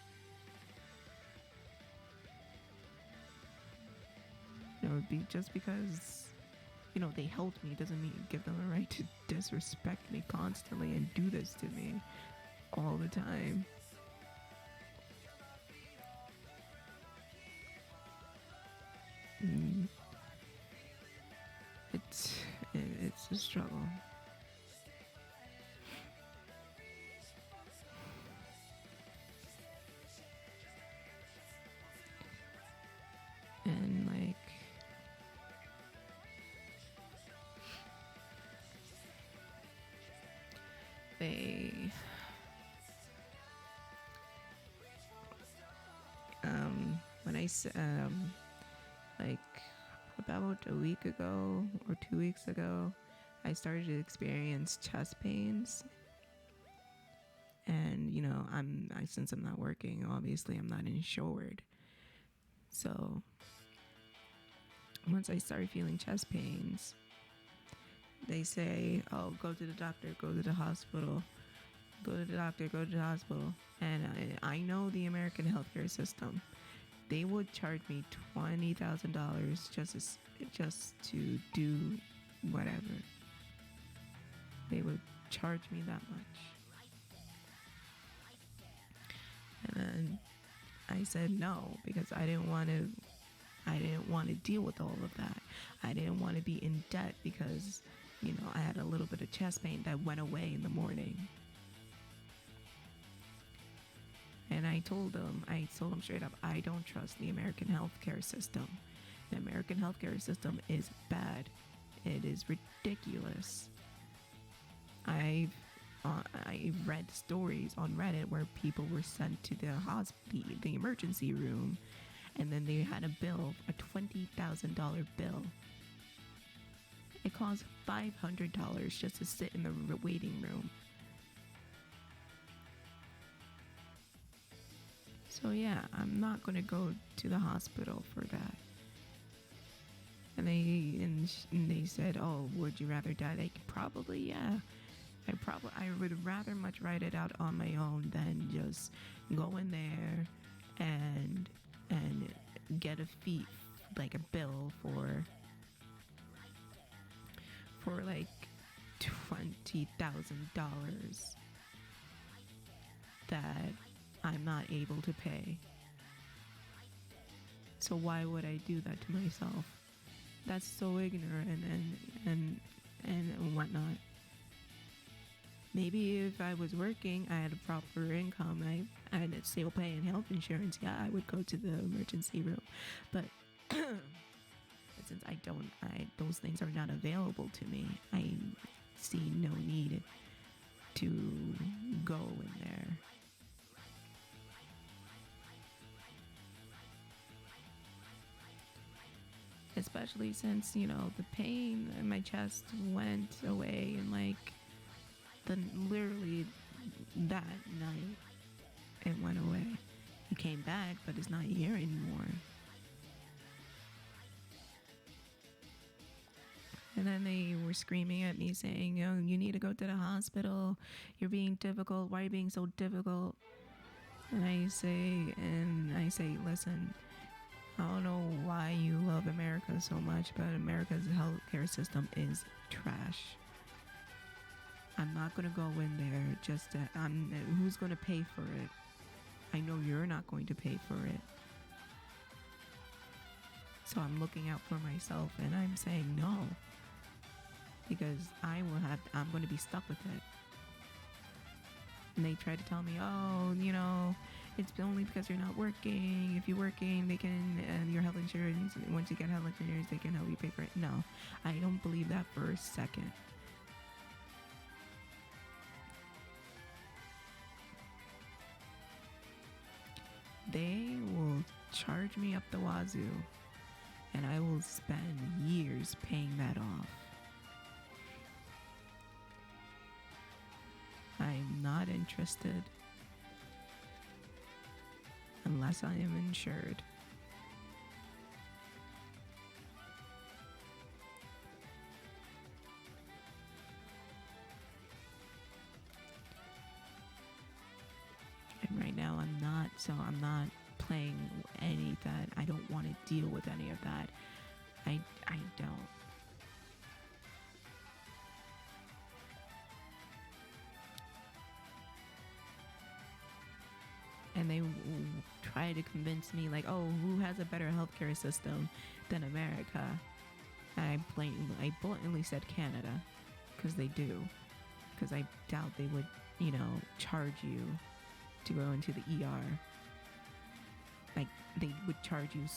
Just because they helped me doesn't mean give them a right to disrespect me constantly and do this to me all the time. It's a struggle. And like they when I like about a week ago or 2 weeks ago, I started to experience chest pains. And since I'm not working, obviously I'm not insured. So once I started feeling chest pains, they say, oh, go to the doctor, go to the hospital, go to the doctor, go to the hospital. And I know the American healthcare system. They would charge me $20,000 just to do whatever. They would charge me that much. And then I said no, because I didn't want to deal with all of that. I didn't want to be in debt because, I had a little bit of chest pain that went away in the morning. And I told them straight up, I don't trust the American healthcare system. The American healthcare system is bad. It is ridiculous. I've read stories on Reddit where people were sent to the emergency room, and then they had a $20,000 bill. It cost $500 just to sit in the waiting room. So yeah, I'm not gonna go to the hospital for that. And they said, oh, would you rather die? Like, probably, yeah. I would rather much write it out on my own than just go in there and get a fee, like a bill for like $20,000 that I'm not able to pay. So why would I do that to myself? That's so ignorant and whatnot. Maybe if I was working, I had a proper income, I had a stable pay and health insurance, yeah, I would go to the emergency room. But since those things are not available to me, I see no need to go in there. Especially since, the pain in my chest went away and literally that night it went away. It came back, but it's not here anymore. And then they were screaming at me saying, you need to go to the hospital. You're being difficult. Why are you being so difficult? And I say, listen, I don't know why you love America so much, but America's healthcare system is trash. I'm not going to go in there who's going to pay for it? I know you're not going to pay for it. So I'm looking out for myself and I'm saying no. Because I'm going to be stuck with it. And they try to tell me, oh, it's only because you're not working. If you're working, they can, your health insurance, once you get health insurance, they can help you pay for it. No, I don't believe that for a second. They will charge me up the wazoo, and I will spend years paying that off. I'm not interested unless I am insured. And right now I'm not playing any of that. I don't want to deal with any of that. I don't. And they try to convince me like, oh, who has a better healthcare system than America? And I blatantly said Canada, because they do. Because I doubt they would, charge you to go into the ER. Like, they would charge you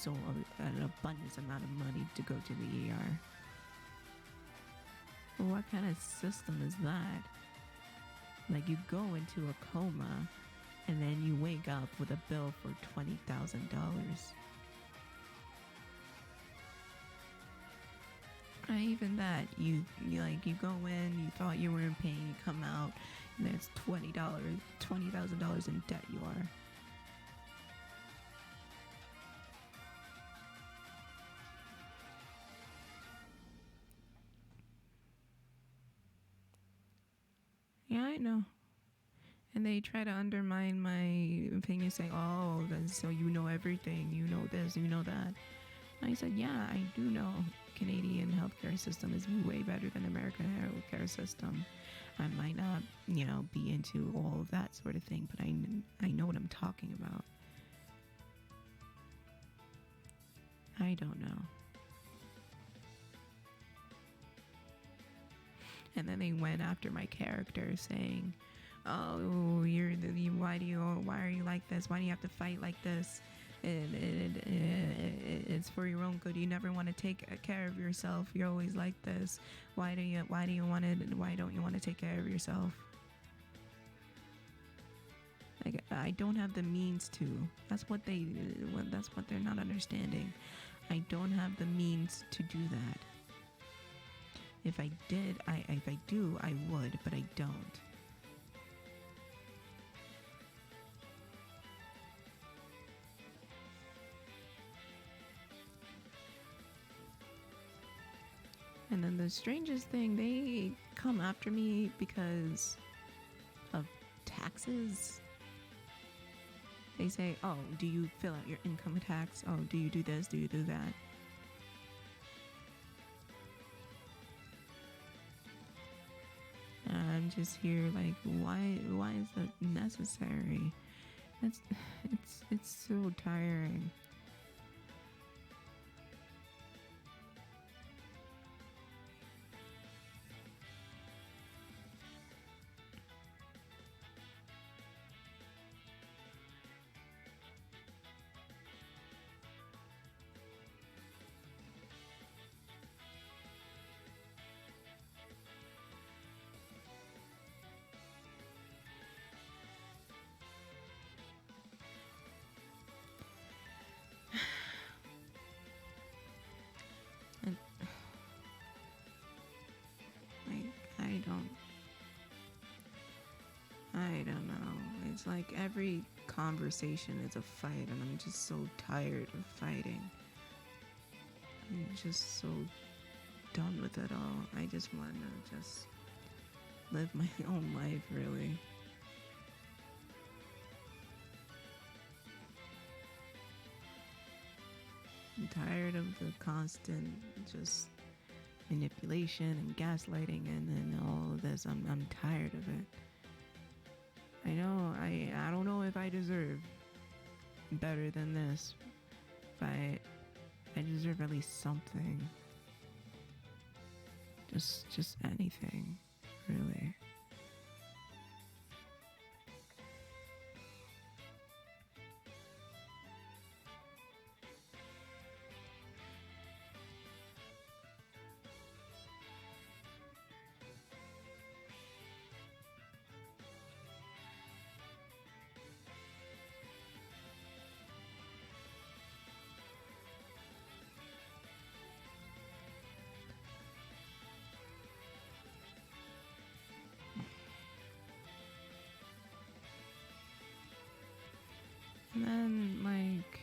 an abundance amount of money to go to the ER. Well, what kind of system is that? Like, you go into a coma, and then you wake up with a bill for $20,000. Even that, you go in, you thought you were in pain, you come out, and then it's $20,000 in debt you are. Yeah, I know. And they try to undermine my opinion, saying, oh, so you know everything, you know this, you know that. And I said, yeah, I do know Canadian healthcare system is way better than American healthcare system. I might not, be into all of that sort of thing, but I know what I'm talking about. I don't know. And then they went after my character, saying, oh, why are you like this? Why do you have to fight like this? It's for your own good. You never want to take care of yourself. You're always like this. Why don't you want to take care of yourself? Like, I don't have the means to. That's what they're not understanding. I don't have the means to do that. If I did, if I do, I would, but I don't. And then the strangest thing, they come after me because of taxes. They say, oh, do you fill out your income tax? Oh, do you do this? Do you do that? And I'm just here like, why is that necessary? It's so tiring. I don't know. It's like every conversation is a fight, and I'm just so tired of fighting. I'm just so done with it all. I just want to just live my own life, really. I'm tired of the constant just manipulation and gaslighting and all of this. I'm tired of it. I know, I don't know if I deserve better than this, but I deserve at least something. Just anything, really. And then, like,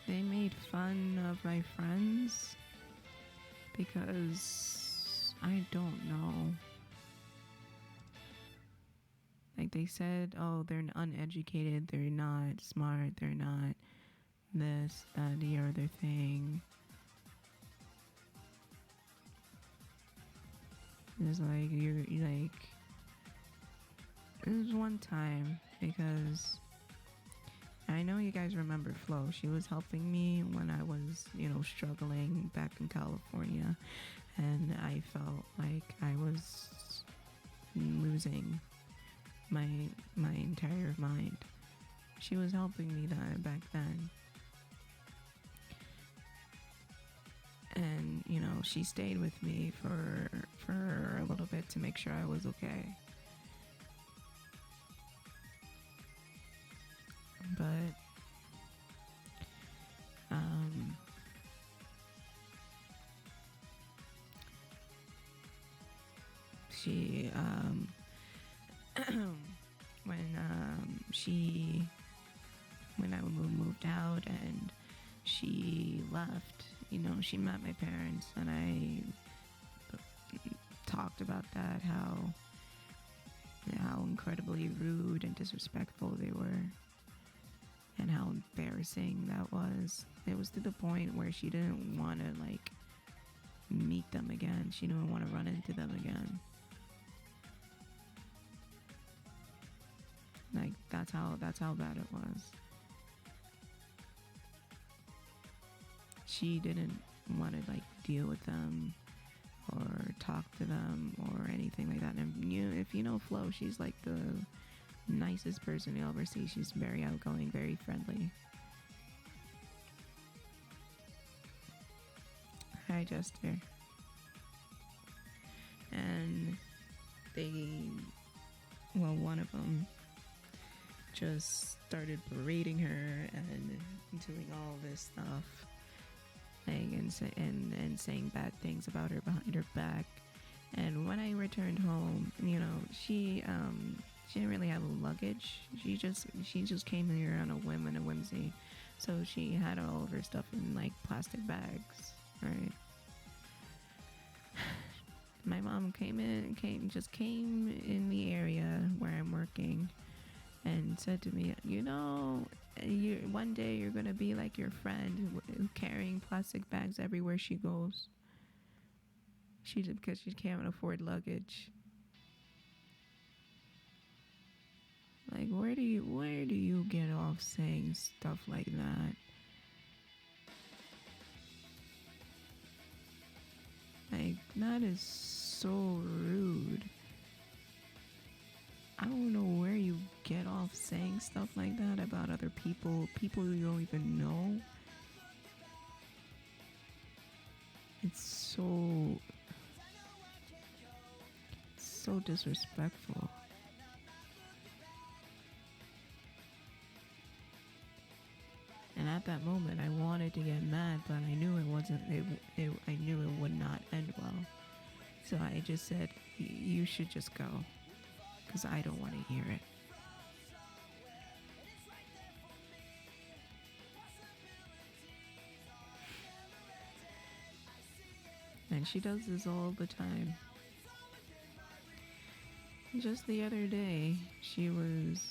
they made fun of my friends because I don't know. Like, they said, oh, they're uneducated, they're not smart, they're not this, that, the other thing. It's like, you're like, it was one time because I know you guys remember Flo. She was helping me when I was, struggling back in California, and I felt like I was losing my entire mind. She was helping me back then, and she stayed with me for a little bit to make sure I was okay. But she when I moved out and she left, she met my parents, and I talked about that, how incredibly rude and disrespectful they were, and how embarrassing that was. It was to the point where she didn't want to like meet them again. She didn't want to run into them again. Like, that's how bad it was. She didn't want to like deal with them or talk to them or anything like that. And if you know Flo, she's like the nicest person you'll ever see. She's very outgoing, very friendly. Hi, Jester. And one of them just started berating her and doing all this stuff, like, and saying bad things about her behind her back. And when I returned home, she didn't really have luggage. She just came here on a whim and a whimsy. So she had all of her stuff in like plastic bags, right? My mom came in the area where I'm working and said to me, one day you're gonna be like your friend carrying plastic bags everywhere she goes. Because she can't afford luggage. Like, where do you get off saying stuff like that? Like, that is so rude. I don't know where you get off saying stuff like that about other people you don't even know. It's so disrespectful. And at that moment, I wanted to get mad, but I knew it wasn't. I knew it would not end well. So I just said, "You should just go, because I don't want to hear it." And she does this all the time. Just the other day, she was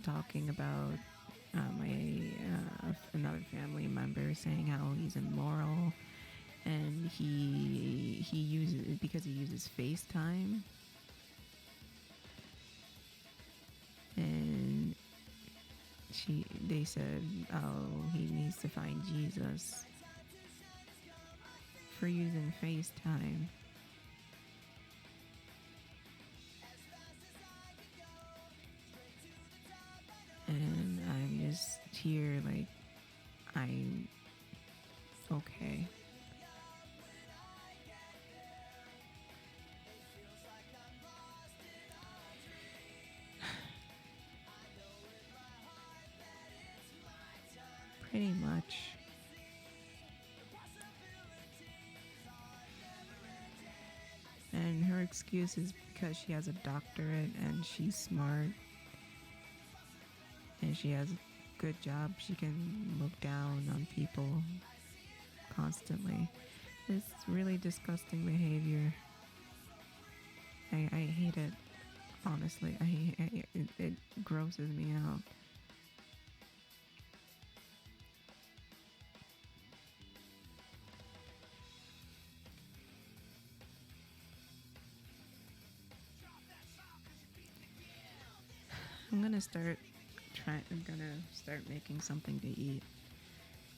talking about another family member, saying how he's immoral, and he uses FaceTime, and they said, oh, he needs to find Jesus for using FaceTime. And I'm just here like, I'm okay. Pretty much. And her excuse is because she has a doctorate and she's smart. and she has a good job. She can look down on people constantly. It's really disgusting behavior. I hate it. Honestly, I hate it. It grosses me out. I'm gonna start making something to eat.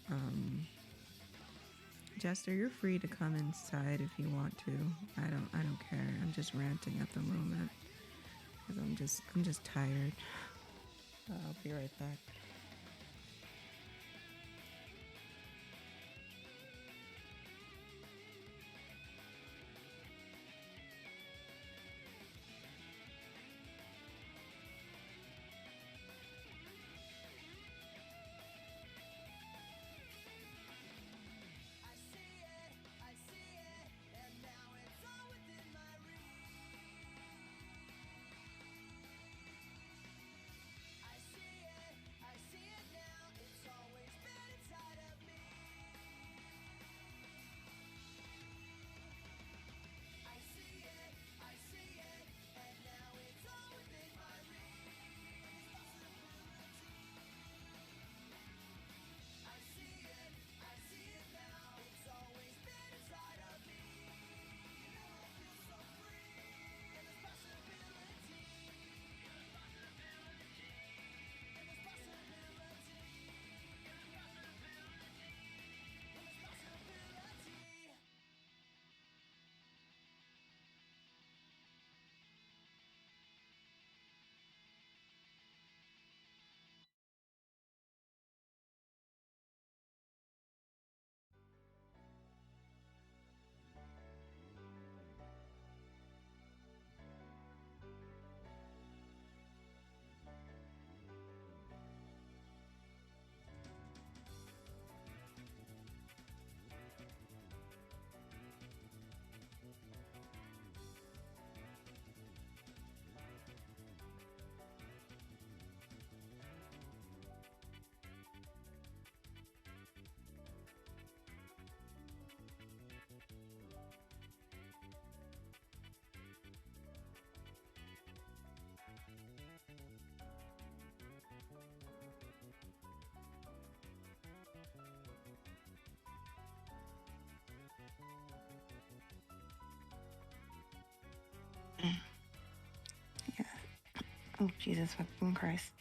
Um, Jester, you're free to come inside if you want to. I don't care. I'm just ranting at the moment because I'm just tired. I'll be right back. Yeah. Oh, Jesus fucking Christ.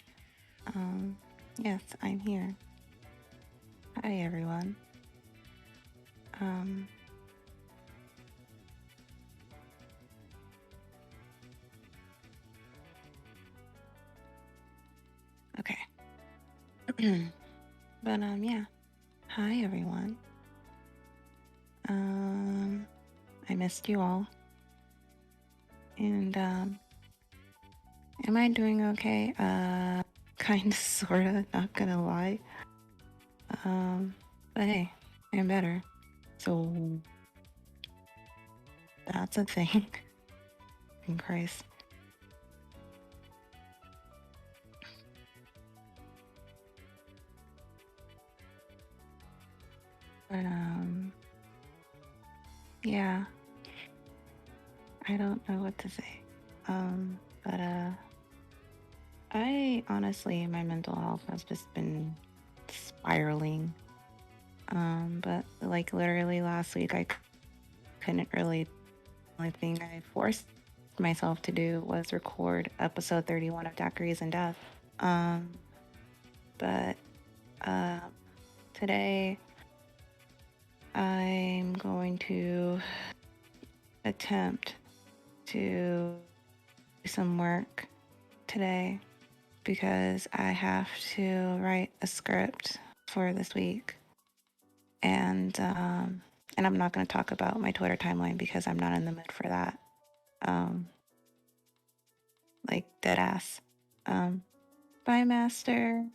Yes, I'm here. Hi, everyone. Um, okay. But, yeah. Hi, everyone. I missed you all. And, am I doing okay? Kinda, sorta, not gonna lie. But hey, I'm better. So, that's a thing. In Christ. But, yeah. I don't know what to say. But, I honestly, my mental health has just been spiraling. But like literally last week, I couldn't really. The only thing I forced myself to do was record episode 31 of Daiquiris and Death. But today I'm going to attempt to do some work today because I have to write a script for this week. And I'm not going to talk about my Twitter timeline because I'm not in the mood for that. Like dead ass. Bye, Master.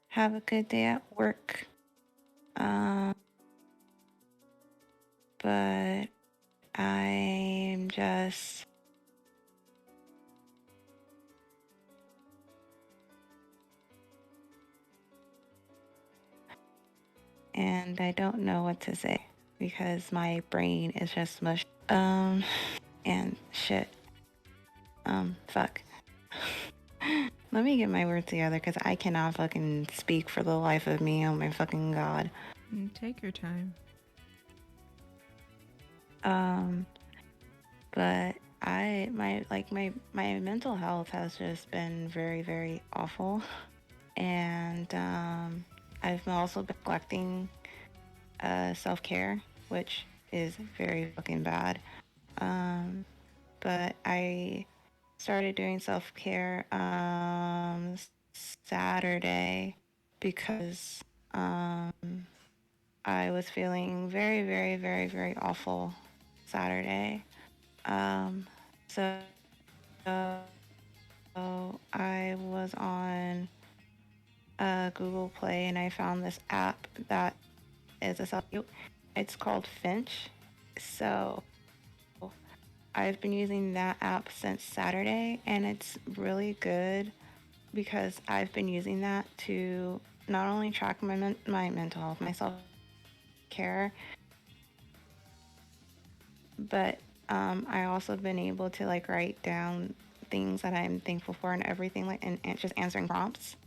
Have a good day at work. But I'm just. and I don't know what to say because my brain is just mush. And shit. Fuck. Let me get my words together because I cannot fucking speak for the life of me. Oh my fucking god. Take your time. Um, but my mental health has just been very, very awful. And I've also been neglecting self care, which is very fucking bad. But I started doing self care Saturday because I was feeling very, very, very, very awful Saturday. Um, so I was on Google Play and I found this app that is a self. It's called Finch. So I've been using that app since Saturday, and it's really good because I've been using that to not only track my mental health, my self care, but I also been able to like write down things that I'm thankful for and everything, like and just answering prompts.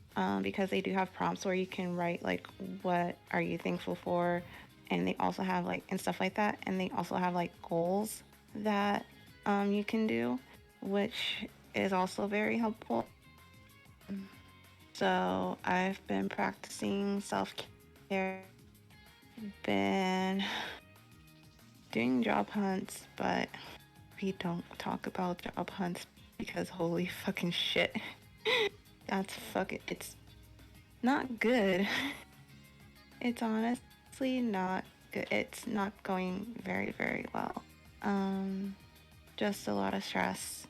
Because they do have prompts where you can write like what are you thankful for, and they also have like and stuff like that, and they also have like goals that you can do, which is also very helpful. So I've been practicing self care, been doing job hunts, but we don't talk about job hunts because holy fucking shit. That's fucking, it's not good. It's honestly not good. It's not going very, very well. Um, just a lot of stress.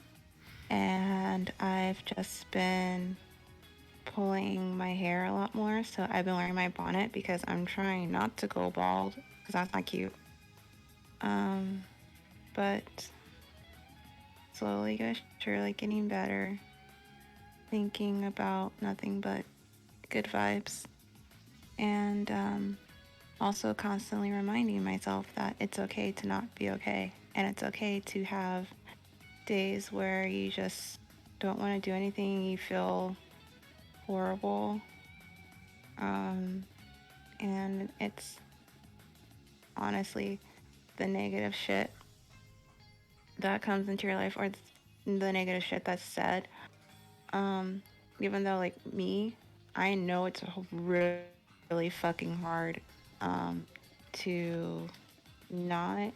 And I've just been pulling my hair a lot more. So I've been wearing my bonnet because I'm trying not to go bald because that's not cute. But slowly but surely getting better. Thinking about nothing but good vibes. And also constantly reminding myself that it's okay to not be okay. And it's okay to have days where you just don't want to do anything, you feel horrible. And it's honestly the negative shit that comes into your life or the negative shit that's said. Um, Even though, like me, I know it's really fucking hard to not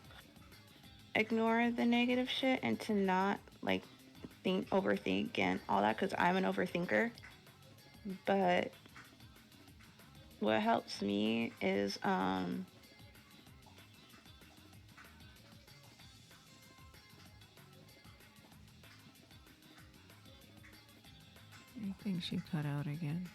ignore the negative shit and to not like overthink and all that because I'm an overthinker. But what helps me is I think she cut out again.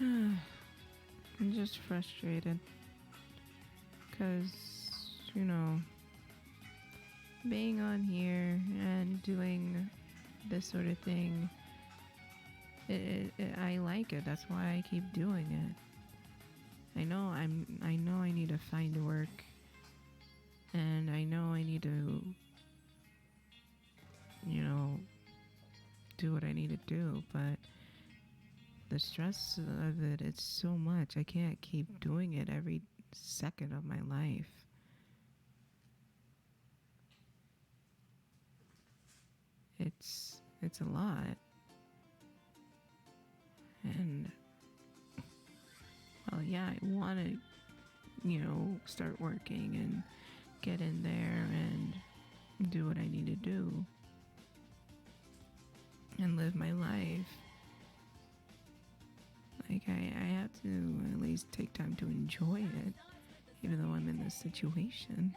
I'm just frustrated because, you know, being on here and doing this sort of thing, I like it. That's why I keep doing it. I know I need to find work, and I know I need to, you know, do what I need to do, but the stress of it, it's so much. I can't keep doing it every second of my life. It's a lot. And well, yeah, I want to, start working and get in there and do what I need to do and live my life. Like, I have to at least take time to enjoy it, even though I'm in this situation.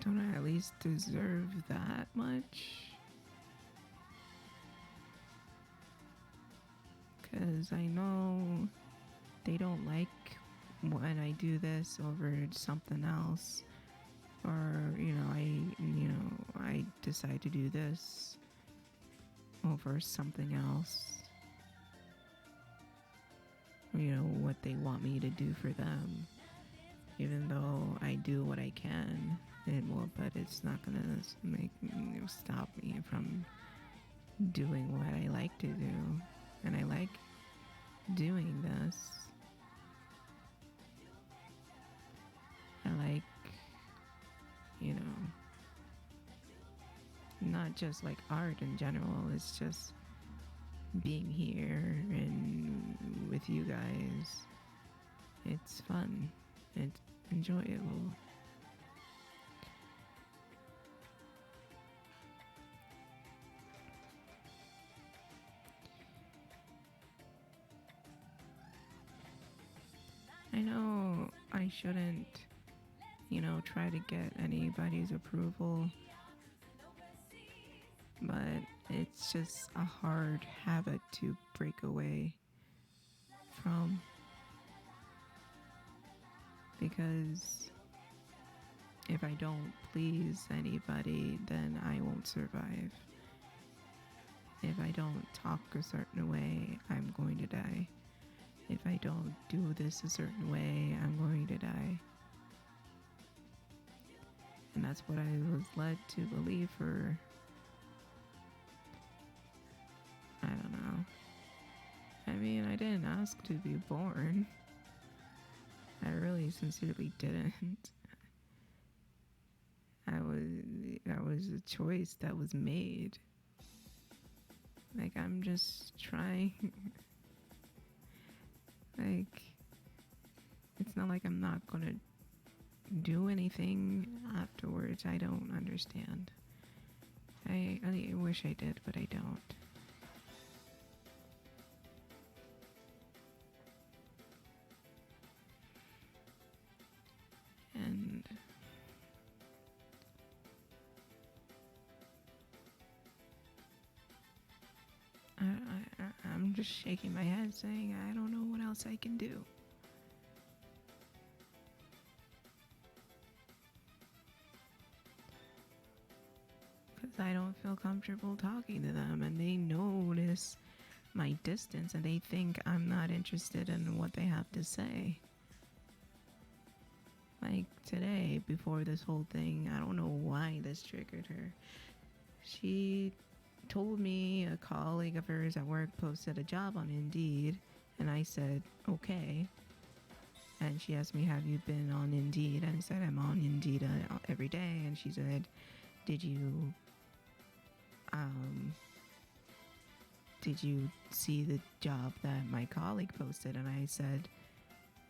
don't I at least deserve that much? Because I know they don't like when I do this over something else, or I decide to do this over something else. What they want me to do for them, even though I do what I can. But it's not gonna stop me from doing what I like to do, and I like doing this. I like, not just like art in general. It's just being here and with you guys. It's fun. It's enjoyable. I know I shouldn't, try to get anybody's approval, but it's just a hard habit to break away from, because if I don't please anybody, then I won't survive. If I don't talk a certain way, I'm going to die. If I don't do this a certain way, I'm going to die. And that's what I was led to believe for, I don't know. I mean, I didn't ask to be born. I really sincerely didn't. That was a choice that was made. Like, I'm just trying. Like, it's not like I'm not gonna do anything afterwards. I don't understand. I wish I did, but I don't. And I'm just shaking my head saying I don't know what else I can do. Because I don't feel comfortable talking to them, and they notice my distance and they think I'm not interested in what they have to say. Like today, before this whole thing, I don't know why this triggered her. She told me a colleague of hers at work posted a job on Indeed, and I said, okay. And she asked me, have you been on Indeed? And I said, I'm on Indeed every day. And she said, did you see the job that my colleague posted? And I said,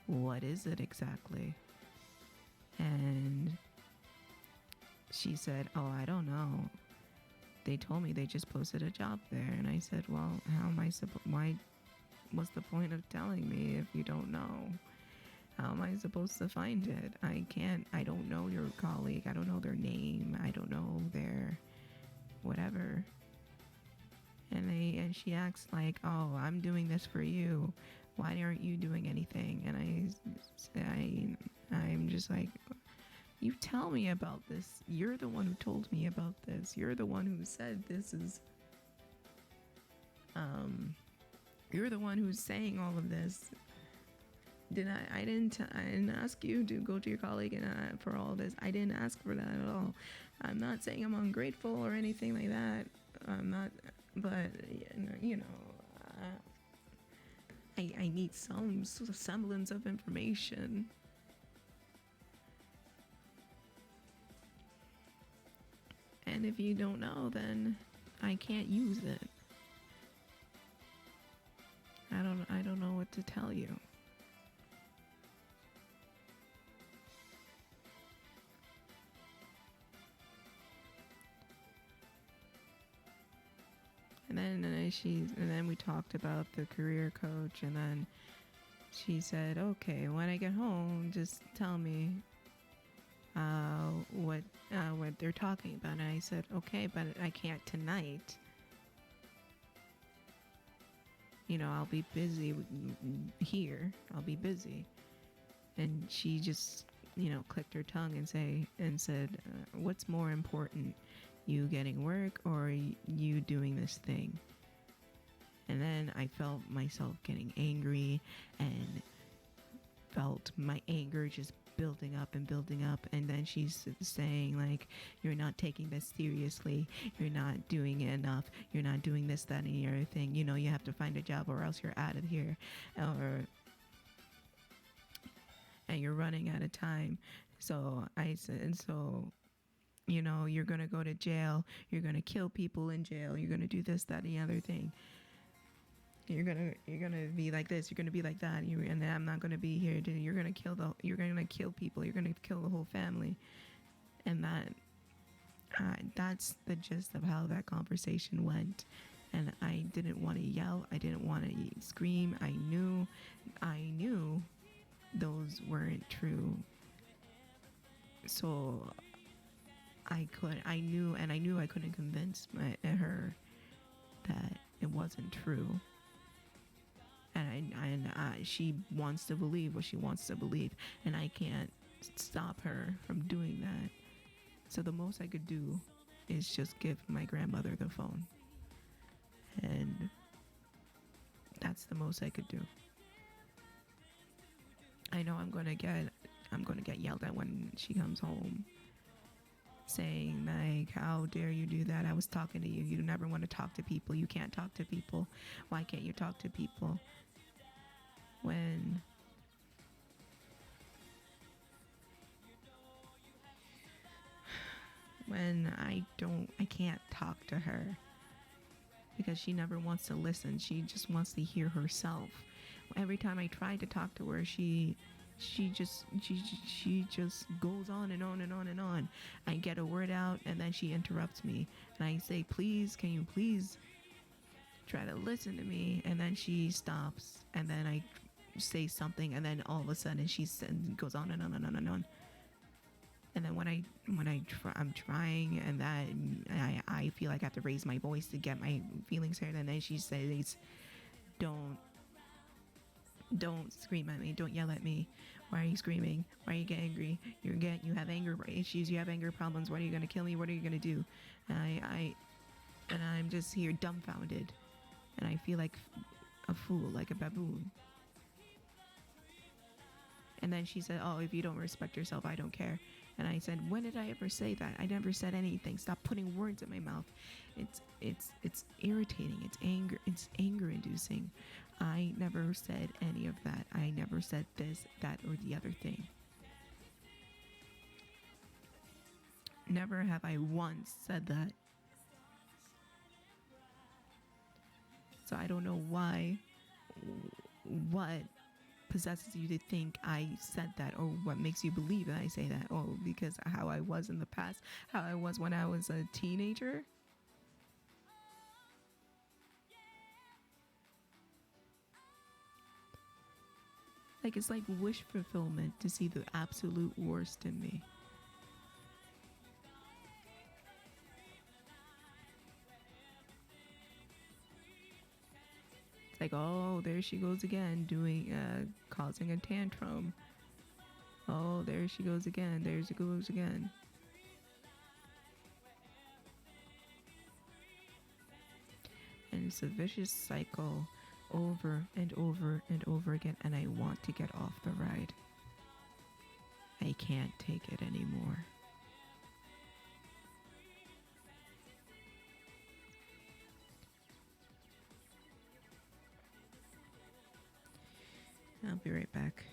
what is it exactly? And she said, oh, I don't know. They told me they just posted a job there. And I said, well, how am I what's the point of telling me if you don't know? How am I supposed to find it? I don't know your colleague. I don't know their name. I don't know their whatever. And she acts like, oh, I'm doing this for you. Why aren't you doing anything? And I'm just like, you tell me about this. You're the one who told me about this. You're the one who said this is, you're the one who's saying all of this. I didn't ask you to go to your colleague and for all this. I didn't ask for that at all. I'm not saying I'm ungrateful or anything like that. I'm not, but I need some sort of semblance of information. And if you don't know, then I can't use it. I don't know what to tell you. And then we talked about the career coach, and then she said, okay, when I get home, just tell me what they're talking about. And I said, okay, but I can't tonight. I'll be busy here. I'll be busy. And she just, clicked her tongue and said, what's more important, you getting work or you doing this thing? And then I felt myself getting angry and felt my anger just building up and building up. And then she's saying, like, you're not taking this seriously, you're not doing it enough, you're not doing this, that, and the other thing, you have to find a job or else you're out of here, and you're running out of time. So I said, you're gonna go to jail, you're gonna kill people in jail, you're gonna do this, that, and the other thing. You're gonna be like this. You're gonna be like that. And I'm not gonna be here. You're gonna kill people. You're gonna kill the whole family. And that's the gist of how that conversation went. And I didn't want to yell. I didn't want to scream. I knew those weren't true. So I knew I couldn't convince her that it wasn't true. And she wants to believe what she wants to believe, and I can't stop her from doing that. So the most I could do is just give my grandmother the phone, and that's the most I could do. I know I'm gonna get yelled at when she comes home, saying like, how dare you do that? I was talking to you. You never want to talk to people. You can't talk to people. Why can't you talk to people? When I can't talk to her because she never wants to listen. She just wants to hear herself. Every time I try to talk to her, she just goes on and on and on and on. I get a word out and then she interrupts me, and I say, please, can you please try to listen to me? And then she stops, and then I say something, and then all of a sudden she goes on and on and on and on. And then when I'm trying, and that I feel like I have to raise my voice to get my feelings heard, and then she says, don't scream at me, don't yell at me. Why are you screaming? Why are you getting angry? You have anger issues, you have anger problems. What are you gonna kill me? What are you gonna do? And I'm just here dumbfounded, and I feel like a fool, like a baboon. And then she said, oh, if you don't respect yourself, I don't care. And I said, when did I ever say that? I never said anything. Stop putting words in my mouth. It's irritating. It's anger inducing. I never said any of that. I never said this, that, or the other thing. Never have I once said that. So I don't know what possesses you to think I said that, or what makes you believe that I say that. Oh, because how I was in the past, how I was when I was a teenager. Like, it's like wish fulfillment to see the absolute worst in me. Like, oh, there she goes again, causing a tantrum. Oh, there she goes again. There she goes again. And it's a vicious cycle over and over and over again, and I want to get off the ride. I can't take it anymore. I'll be right back.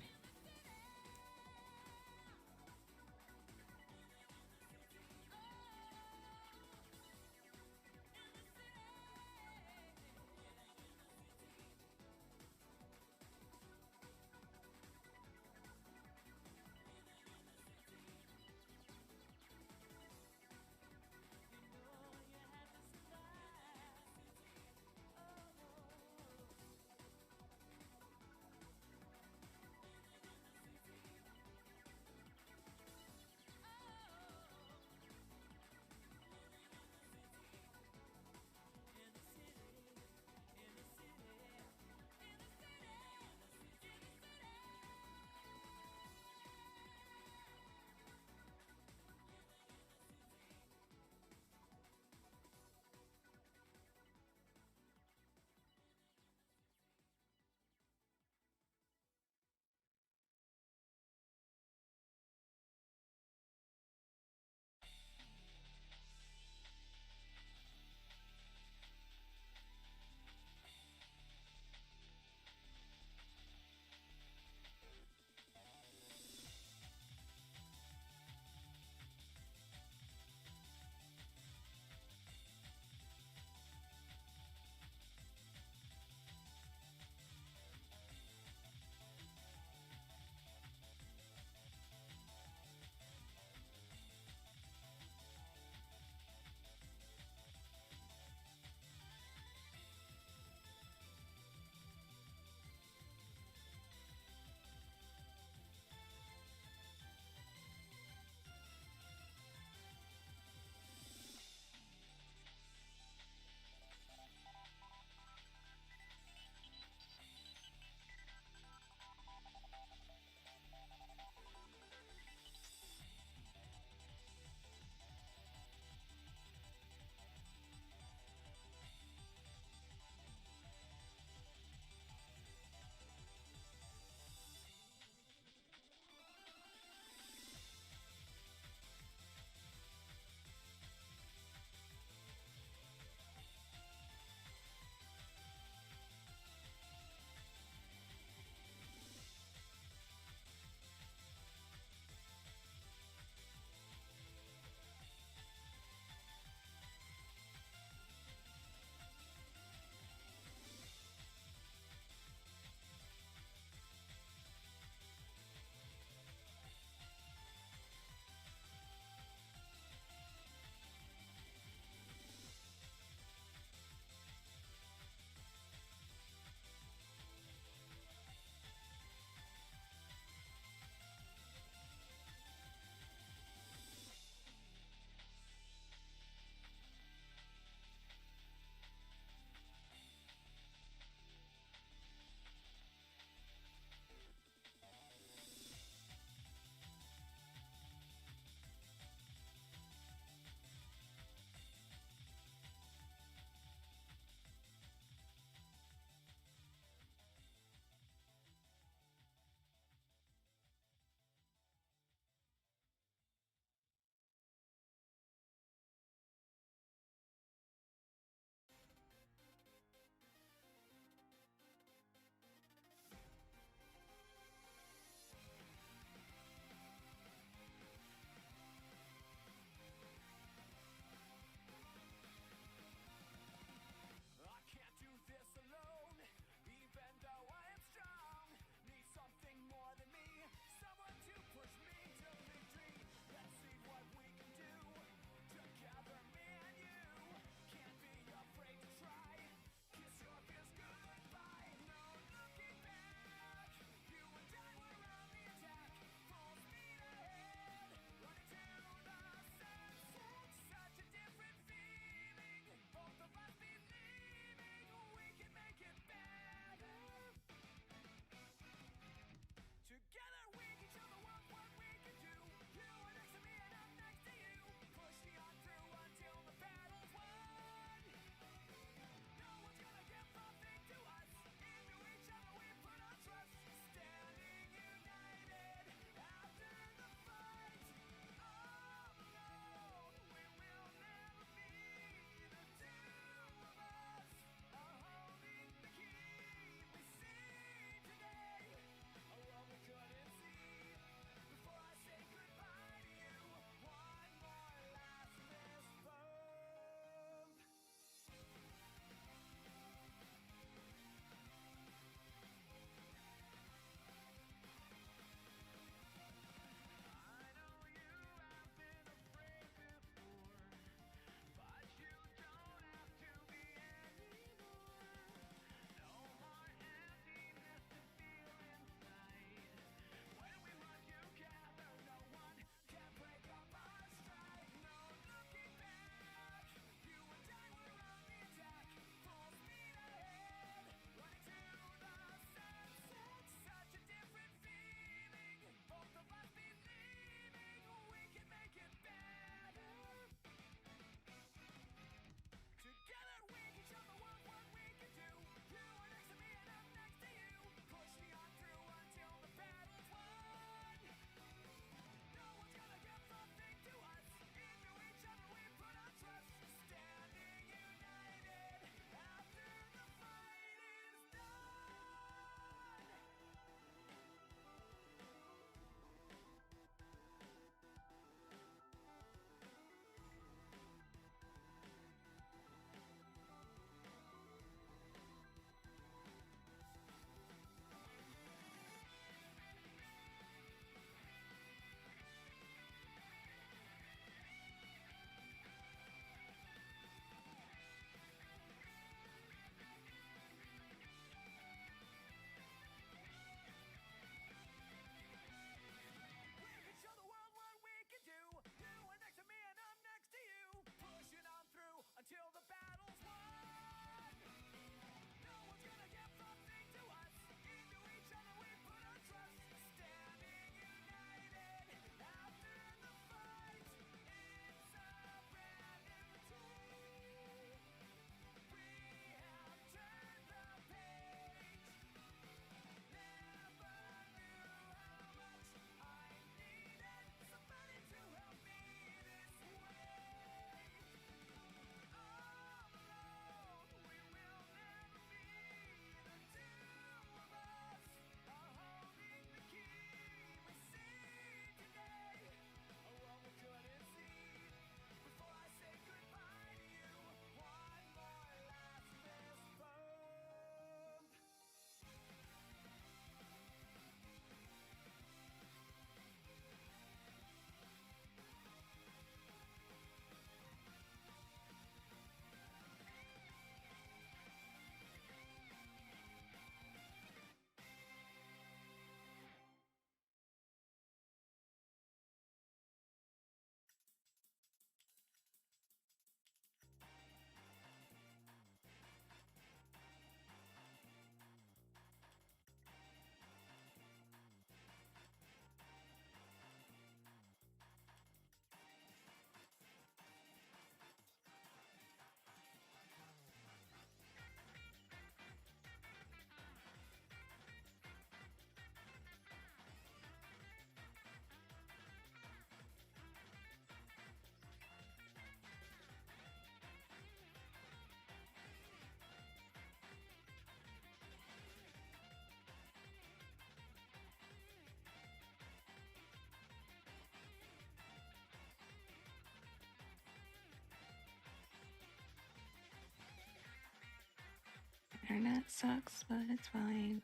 internet sucks, but it's fine.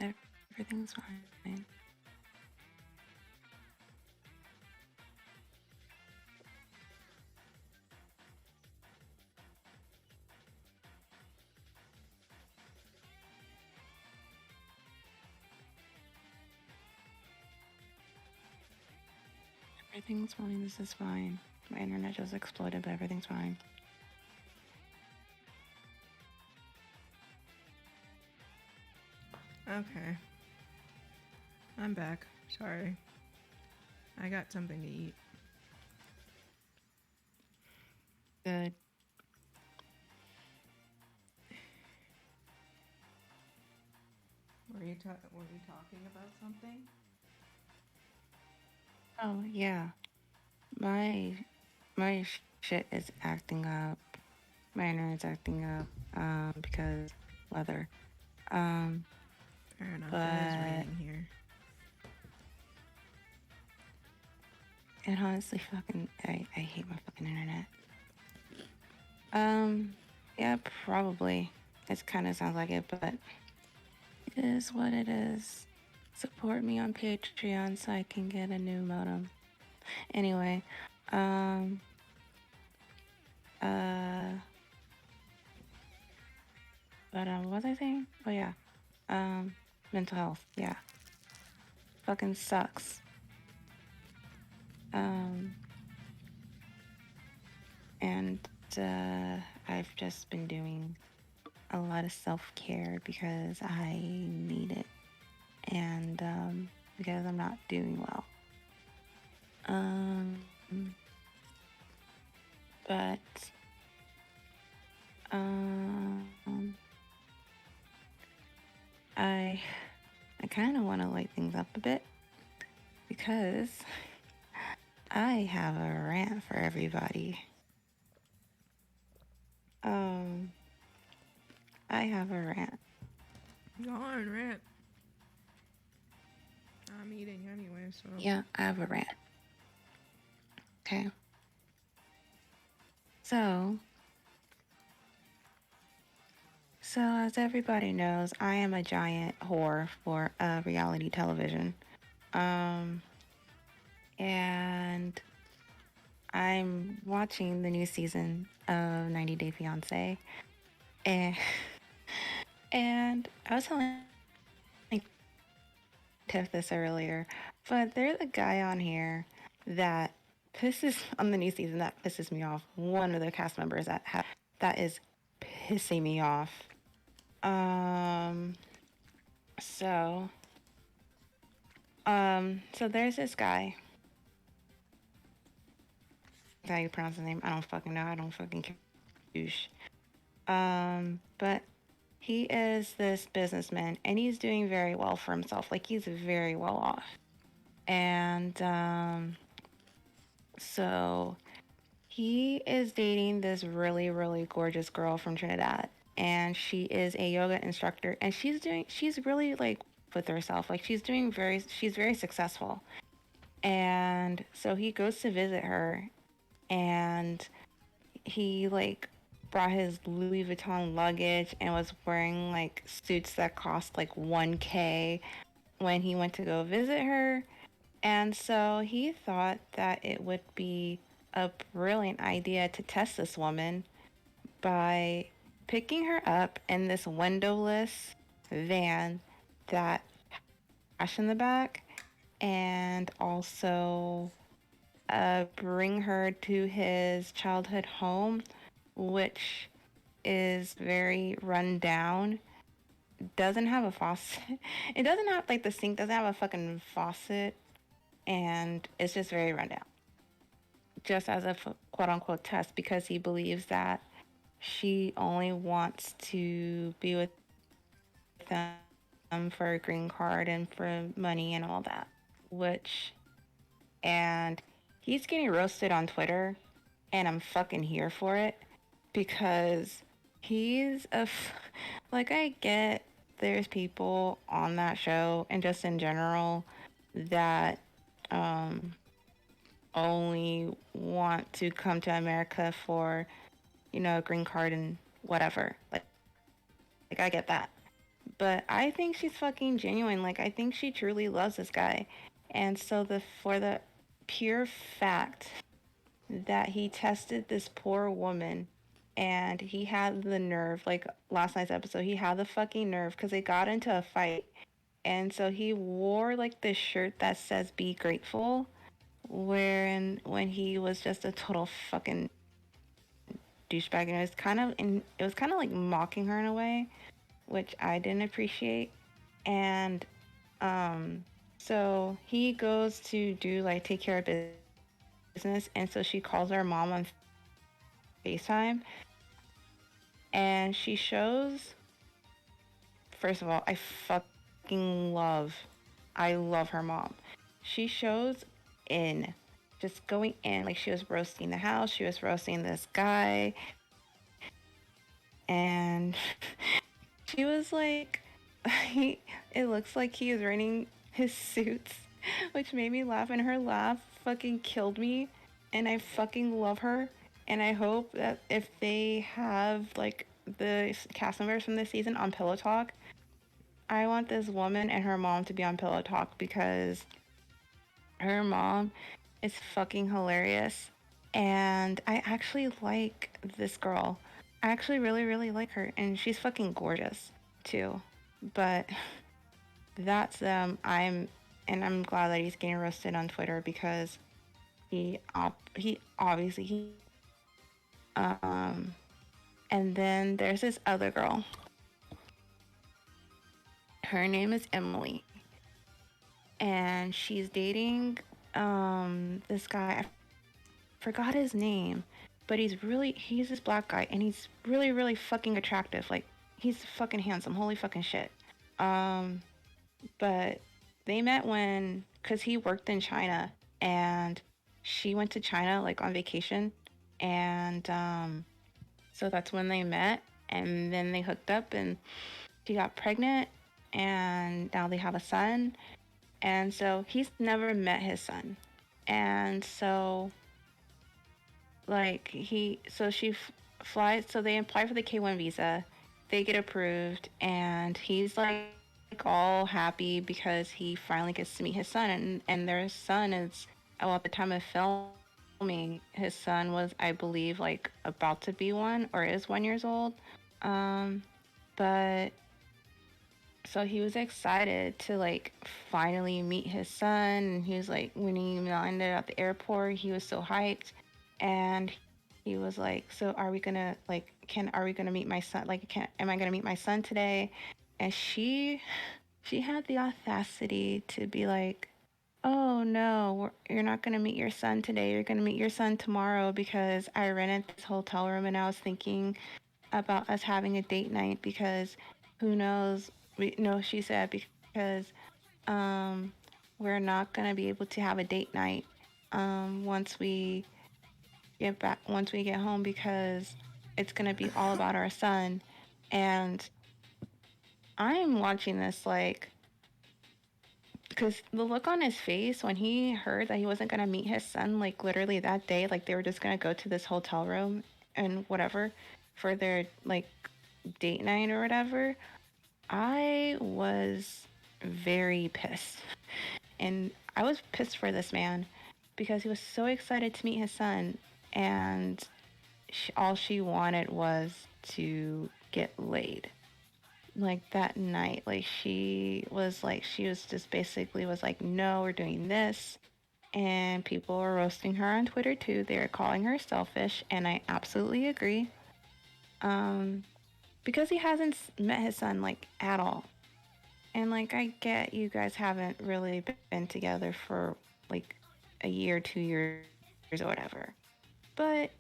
Everything's fine. Everything's fine. This is fine. My internet just exploded, but everything's fine. Okay. I'm back. Sorry. I got something to eat. Good. Were you talking about something? Oh yeah. My shit is acting up. My internet's acting up. Because weather. Fair enough. But It is raining here. it honestly I hate my fucking internet. Yeah, probably. It kind of sounds like it, but it is what it is. Support me on Patreon so I can get a new modem. Anyway, what was I saying? Oh yeah, mental health. Yeah, fucking sucks. And I've just been doing a lot of self-care because I need it, and because I'm not doing well. But I kind of want to light things up a bit because I have a rant for everybody. I have a rant. Go on, rant. I'm eating anyway, so. Yeah, I have a rant. Okay. So as everybody knows, I am a giant whore for reality television. And I'm watching the new season of 90 Day Fiancé. And I was telling Tiff this earlier, but there's a guy on here that on the new season that pisses me off. One of the cast members that is pissing me off. So there's this guy. How you pronounce his name? I don't fucking know. I don't fucking care. But he is this businessman, and he's doing very well for himself. Like, he's very well off. And so he is dating this really, really gorgeous girl from Trinidad, and she is a yoga instructor, and she's really like with herself. Like, she's very successful. And so he goes to visit her, and he like brought his Louis Vuitton luggage and was wearing like suits that cost like 1K when he went to go visit her. And so he thought that it would be a brilliant idea to test this woman by picking her up in this windowless van that cash in the back, and also bring her to his childhood home, which is very run down. Doesn't have a faucet. It doesn't have, like, the sink doesn't have a fucking faucet, and it's just very run down. Just as a quote unquote test, because he believes that she only wants to be with them for a green card and for money and all that. And he's getting roasted on Twitter, and I'm fucking here for it, because like, I get there's people on that show and just in general that only want to come to America for, a green card and whatever. Like, Like, I get that. But I think she's fucking genuine. Like, I think she truly loves this guy. And so for the pure fact that he tested this poor woman and he had the nerve, like last night's episode, he had the fucking nerve because they got into a fight. And so he wore like this shirt that says be grateful, wherein when he was just a total fucking douchebag, and it was kind of like mocking her in a way, which I didn't appreciate. And so he goes to do like take care of business, and so she calls her mom on FaceTime, and she shows. First of all, I love her mom. She shows in, just going in, like she was roasting the house, she was roasting this guy, and she was like, it looks like he is running his suits, which made me laugh, and her laugh fucking killed me, and I fucking love her, and I hope that if they have like the cast members from this season on Pillow Talk, I want this woman and her mom to be on Pillow Talk because her mom is fucking hilarious. And I actually like this girl. I actually really, really like her. And she's fucking gorgeous too. But that's I'm glad that he's getting roasted on Twitter because he obviously he and then there's this other girl. Her name is Emily. And she's dating this guy. I forgot his name, but he's this black guy, and he's really, really fucking attractive. Like, he's fucking handsome. Holy fucking shit. But they met cause he worked in China, and she went to China like on vacation, and so that's when they met, and then they hooked up, and she got pregnant, and now they have a son. And so he's never met his son. And so, like, she flies, so they apply for the K1 visa. They get approved, and he's like all happy because he finally gets to meet his son. And their son is, well, at the time of filming, his son was, I believe, like about to be one or is 1 year old. But so he was excited to like finally meet his son, and he was like, when he landed at the airport, he was so hyped, and he was like, so are we gonna like are we gonna meet my son, like am I gonna meet my son today? And she had the audacity to be like, oh no, you're not gonna meet your son today, you're gonna meet your son tomorrow, because I rented this hotel room and I was thinking about us having a date night, because who knows, she said, because we're not going to be able to have a date night once we get home, because it's going to be all about our son. And I'm watching this like, because the look on his face when he heard that he wasn't going to meet his son, like literally that day, like they were just going to go to this hotel room and whatever for their like date night or whatever, I was very pissed. And I was pissed for this man because he was so excited to meet his son, and all she wanted was to get laid. Like that night, like she was just basically was like, no, we're doing this. And people were roasting her on Twitter too. They were calling her selfish, and I absolutely agree. Because he hasn't met his son like at all. And like I get you guys haven't really been together for like a year, 2 years or whatever. But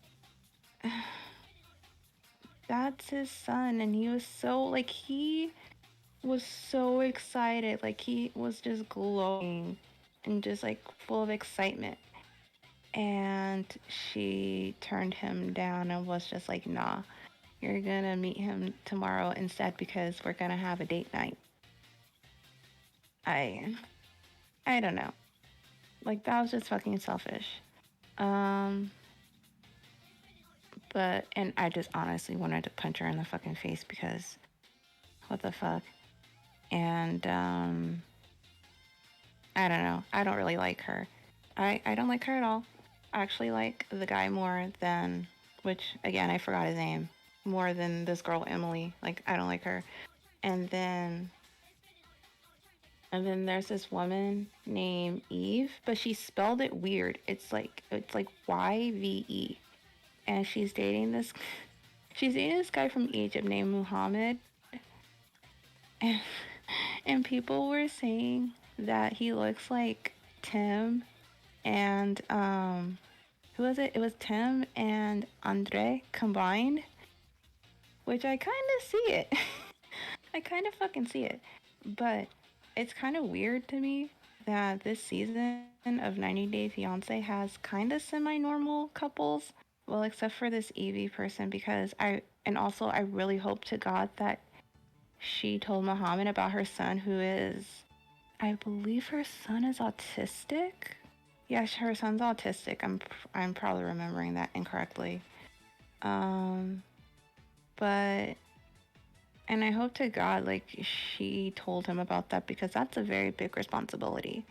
that's his son, and he was so excited. Like he was just glowing and just like full of excitement. And she turned him down and was just like, nah, you're gonna meet him tomorrow instead because we're gonna have a date night. I don't know. Like that was just fucking selfish. But and I just honestly wanted to punch her in the fucking face because what the fuck? And I don't know. I don't really like her. I don't like her at all. I actually like the guy more than, which again, I forgot his name, more than this girl, Emily. Like, I don't like her. And then, and then there's this woman named Eve, but she spelled it weird. It's like YVE. And she's dating this guy from Egypt named Muhammad. And, and people were saying that he looks like Tim and who was it? It was Tim and Andre combined, which I kind of see it. I kind of fucking see it. But it's kind of weird to me that this season of 90 Day Fiancé has kind of semi-normal couples. Well, except for this Evie person, because I really hope to God that she told Muhammad about her son, who is, I believe her son is autistic. Yes, her son's autistic. I'm probably remembering that incorrectly. Um, but and I hope to God like she told him about that, because that's a very big responsibility.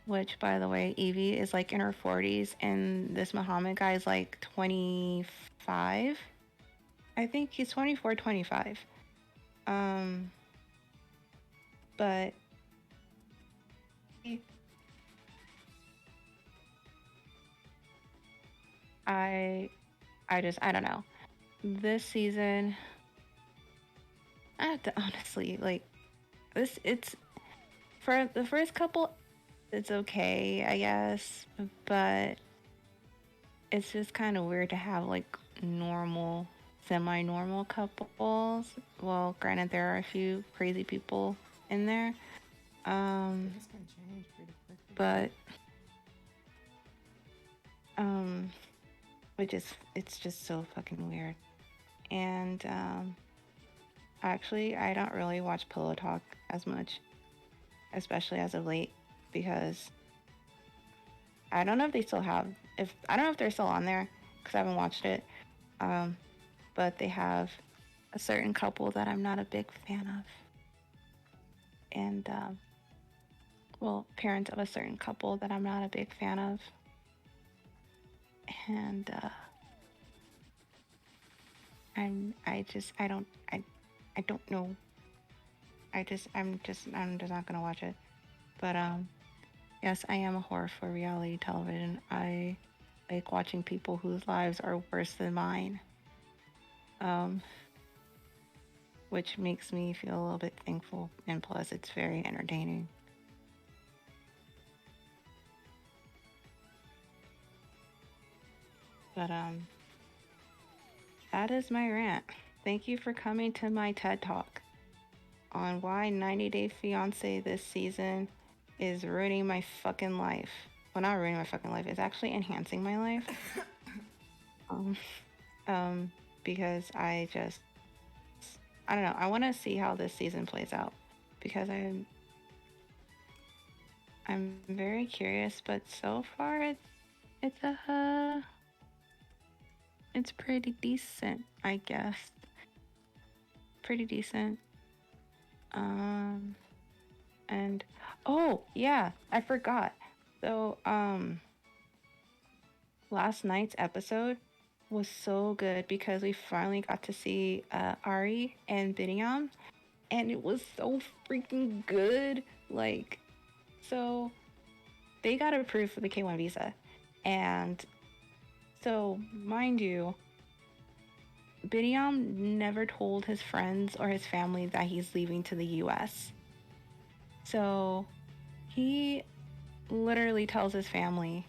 Which, by the way, Evie is like in her 40s, and this Muhammad guy is like 25. I think he's 24, 25. Um, but I I don't know. This season, I have to honestly like this. It's for the first couple. It's okay, I guess, but it's just kind of weird to have like normal, semi-normal couples. Well, granted, there are a few crazy people in there, um, This can change pretty quickly. but um, which is it's just so fucking weird. And actually, I don't really watch Pillow Talk as much, especially as of late, because I don't know if they still have. If I don't know if they're still on there because I haven't watched it. Um, but they have a certain couple that I'm not a big fan of, and well, parents of a certain couple that I'm not a big fan of, and I don't know. I'm just not gonna watch it. But yes, I am a whore for reality television. I like watching people whose lives are worse than mine. Um, which makes me feel a little bit thankful, and plus it's very entertaining. But that is my rant. Thank you for coming to my TED Talk on why 90 Day Fiancé this season is ruining my fucking life. Well, not ruining my fucking life, it's actually enhancing my life. Um, because I don't know. I want to see how this season plays out, because I'm very curious. But so far, it's a it's pretty decent, I guess. Pretty decent. Um, and oh yeah, I forgot. So last night's episode was so good because we finally got to see Ari and Binyam, and it was so freaking good. Like, so they got approved for the K1 visa, and so mind you, Binyam never told his friends or his family that he's leaving to the US. So he literally tells his family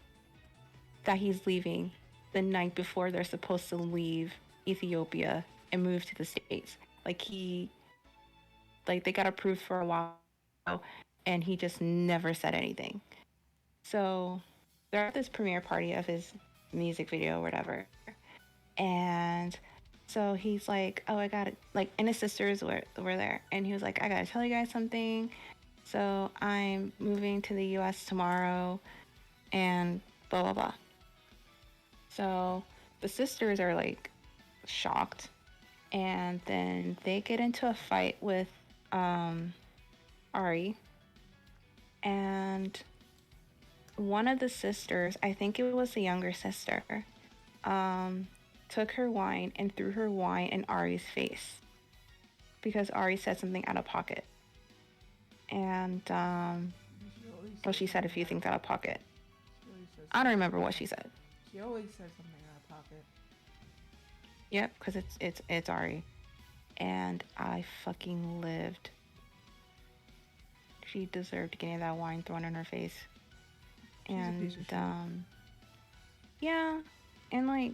that he's leaving the night before they're supposed to leave Ethiopia and move to the States. Like like they got approved for a while, and he just never said anything. So they're at this premiere party of his music video or whatever. And so he's like, oh, I got it. Like, and his sisters were there. And he was like, I got to tell you guys something. So I'm moving to the US tomorrow, and blah, blah, blah. So the sisters are like shocked. And then they get into a fight with um, Ari, and one of the sisters, I think it was the younger sister, um, took her wine and threw her wine in Ari's face because Ari said something out of pocket. And, She always well, says she said a something few out of things out of pocket. She always says I don't something. remember what she said. She always says something out of pocket. Yep, because it's Ari. And I fucking lived. She deserved getting that wine thrown in her face. She's a And piece of shit. yeah, and like,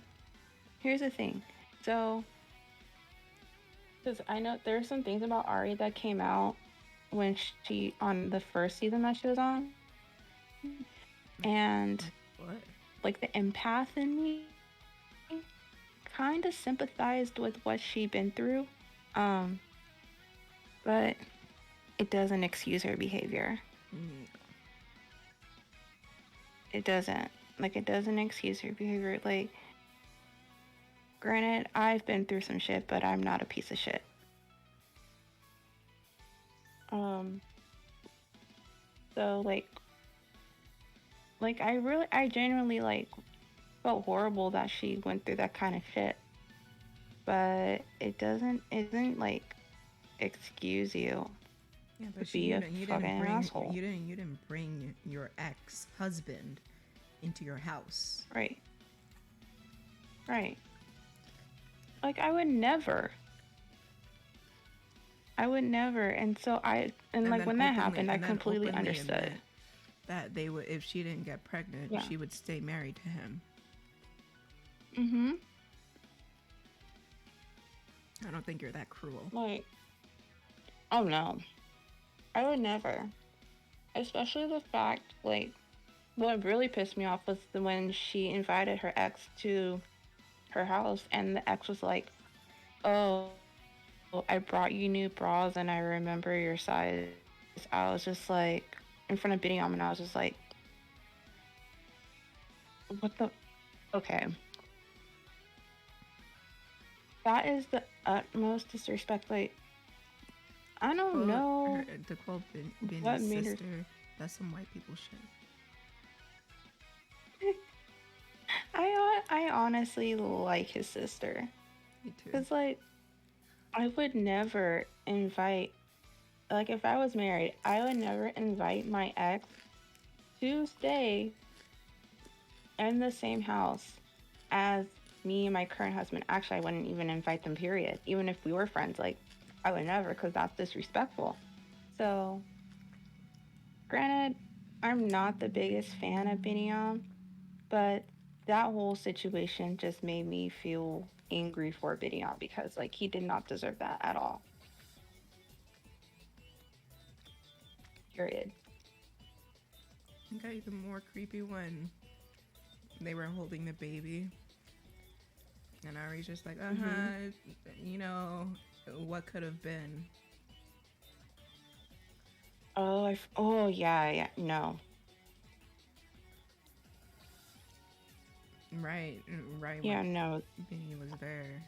here's the thing. So, because I know there's some things about Ari that came out when she on the first season that she was on, and What? like the empath in me kind of sympathized with what she'd been through, um, but it doesn't excuse her behavior. Mm. It doesn't. Like, it doesn't excuse her behavior. Like, granted, I've been through some shit, but I'm not a piece of shit. Um, so like I genuinely like felt horrible that she went through that kind of shit. But it doesn't like excuse you Yeah, to but be a fucking asshole. you didn't bring your ex husband into your house. Right. Right. Like I would never. I would never. And so And like then when that happened, I and then completely openly understood. admit that they would, if she didn't get pregnant, Yeah. she would stay married to him. Mm-hmm. I don't think you're that cruel. Like, oh no. I would never. Especially the fact, like, what really pissed me off was when she invited her ex to her house and the ex was like, "Oh, I brought you new bras and I remember your size." I was just like, in front of Binyam, and I was just like, what the? Okay. That is the utmost disrespect. Like, I don't know To quote what Vinny's made her. sister, that's some white people shit. I honestly like his sister. Me too. Because, like, I would never invite, like, if I was married, I would never invite my ex to stay in the same house as me and my current husband. Actually, I wouldn't even invite them, period. Even if we were friends, like, I would never, because that's disrespectful. So, granted, I'm not the biggest fan of Binyam, but that whole situation just made me feel angry for Binyam because, like, he did not deserve that at all. Period. It got even more creepy when they were holding the baby. And Ari's just like, Mm-hmm. you know, what could have been. Oh, oh yeah, yeah. No. Right, right when Yeah, no. Vinny was there.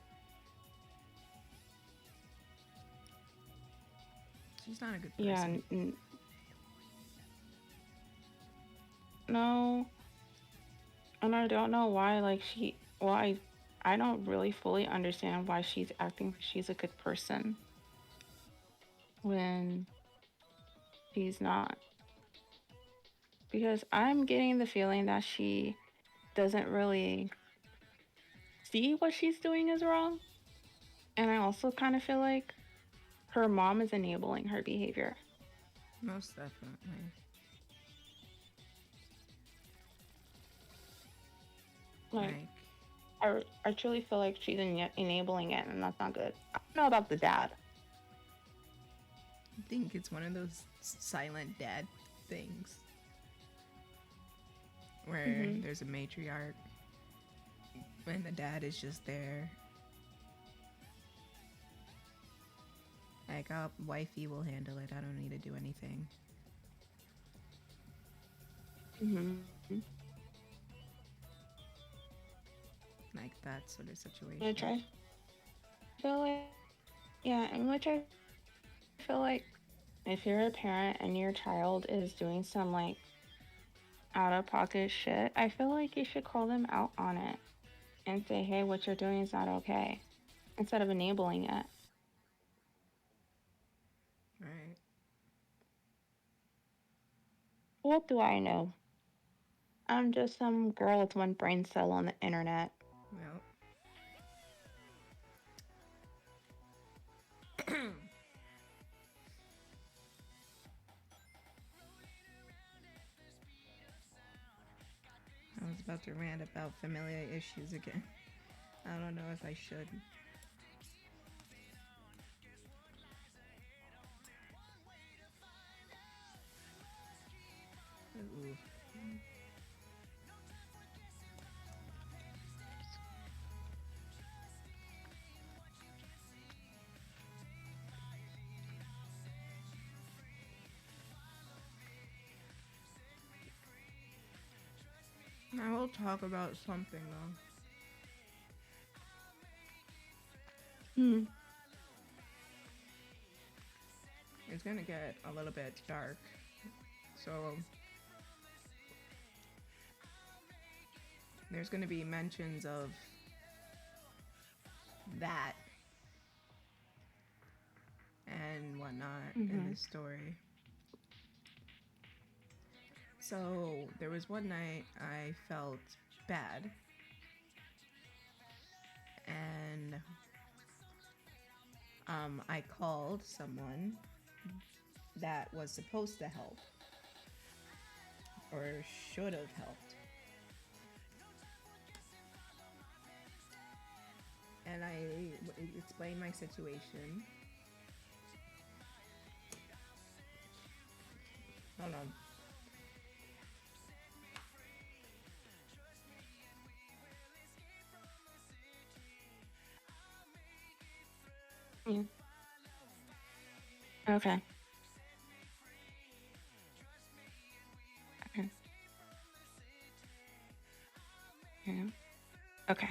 She's not a good Yeah, person. no. And I don't know why, like, I don't really fully understand why she's acting like she's a good person when she's not. Because I'm getting the feeling that she doesn't really see what she's doing is wrong. And I also kind of feel like her mom is enabling her behavior. Most definitely. Like, Like, I truly feel like she's enabling it, and that's not good. I don't know about the dad. I think it's one of those silent dad things where Mm-hmm. there's a matriarch and the dad is just there. Like, oh, wifey will handle it. I don't need to do anything. Mm-hmm. Like that sort of situation. Which I feel like, yeah, and which I feel like if you're a parent and your child is doing some like out of pocket shit, I feel like you should call them out on it and say, hey, what you're doing is not okay, instead of enabling it. Right. What do I know? I'm just some girl with one brain cell on the internet. Well. I was about to rant about familiar issues again. I don't know if I should. Ooh. I will talk about something though. Hmm. It's gonna get a little bit dark, so there's gonna be mentions of that and whatnot in this story. So there was one night I felt bad, and I called someone that was supposed to help or should have helped, and I explained my situation. Hold on. Yeah. Okay. Okay. Yeah. Okay.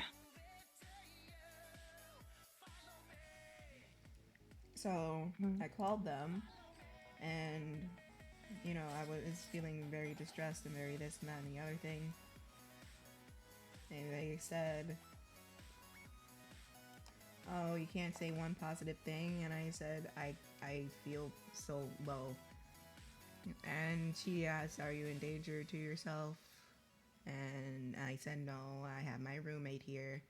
So I called them, and you know, I was feeling very distressed and very this and that and the other thing. And they said, oh, you can't say one positive thing. And I said, I feel so low. And she asked, are you in danger to yourself? And I said, no, I have my roommate here.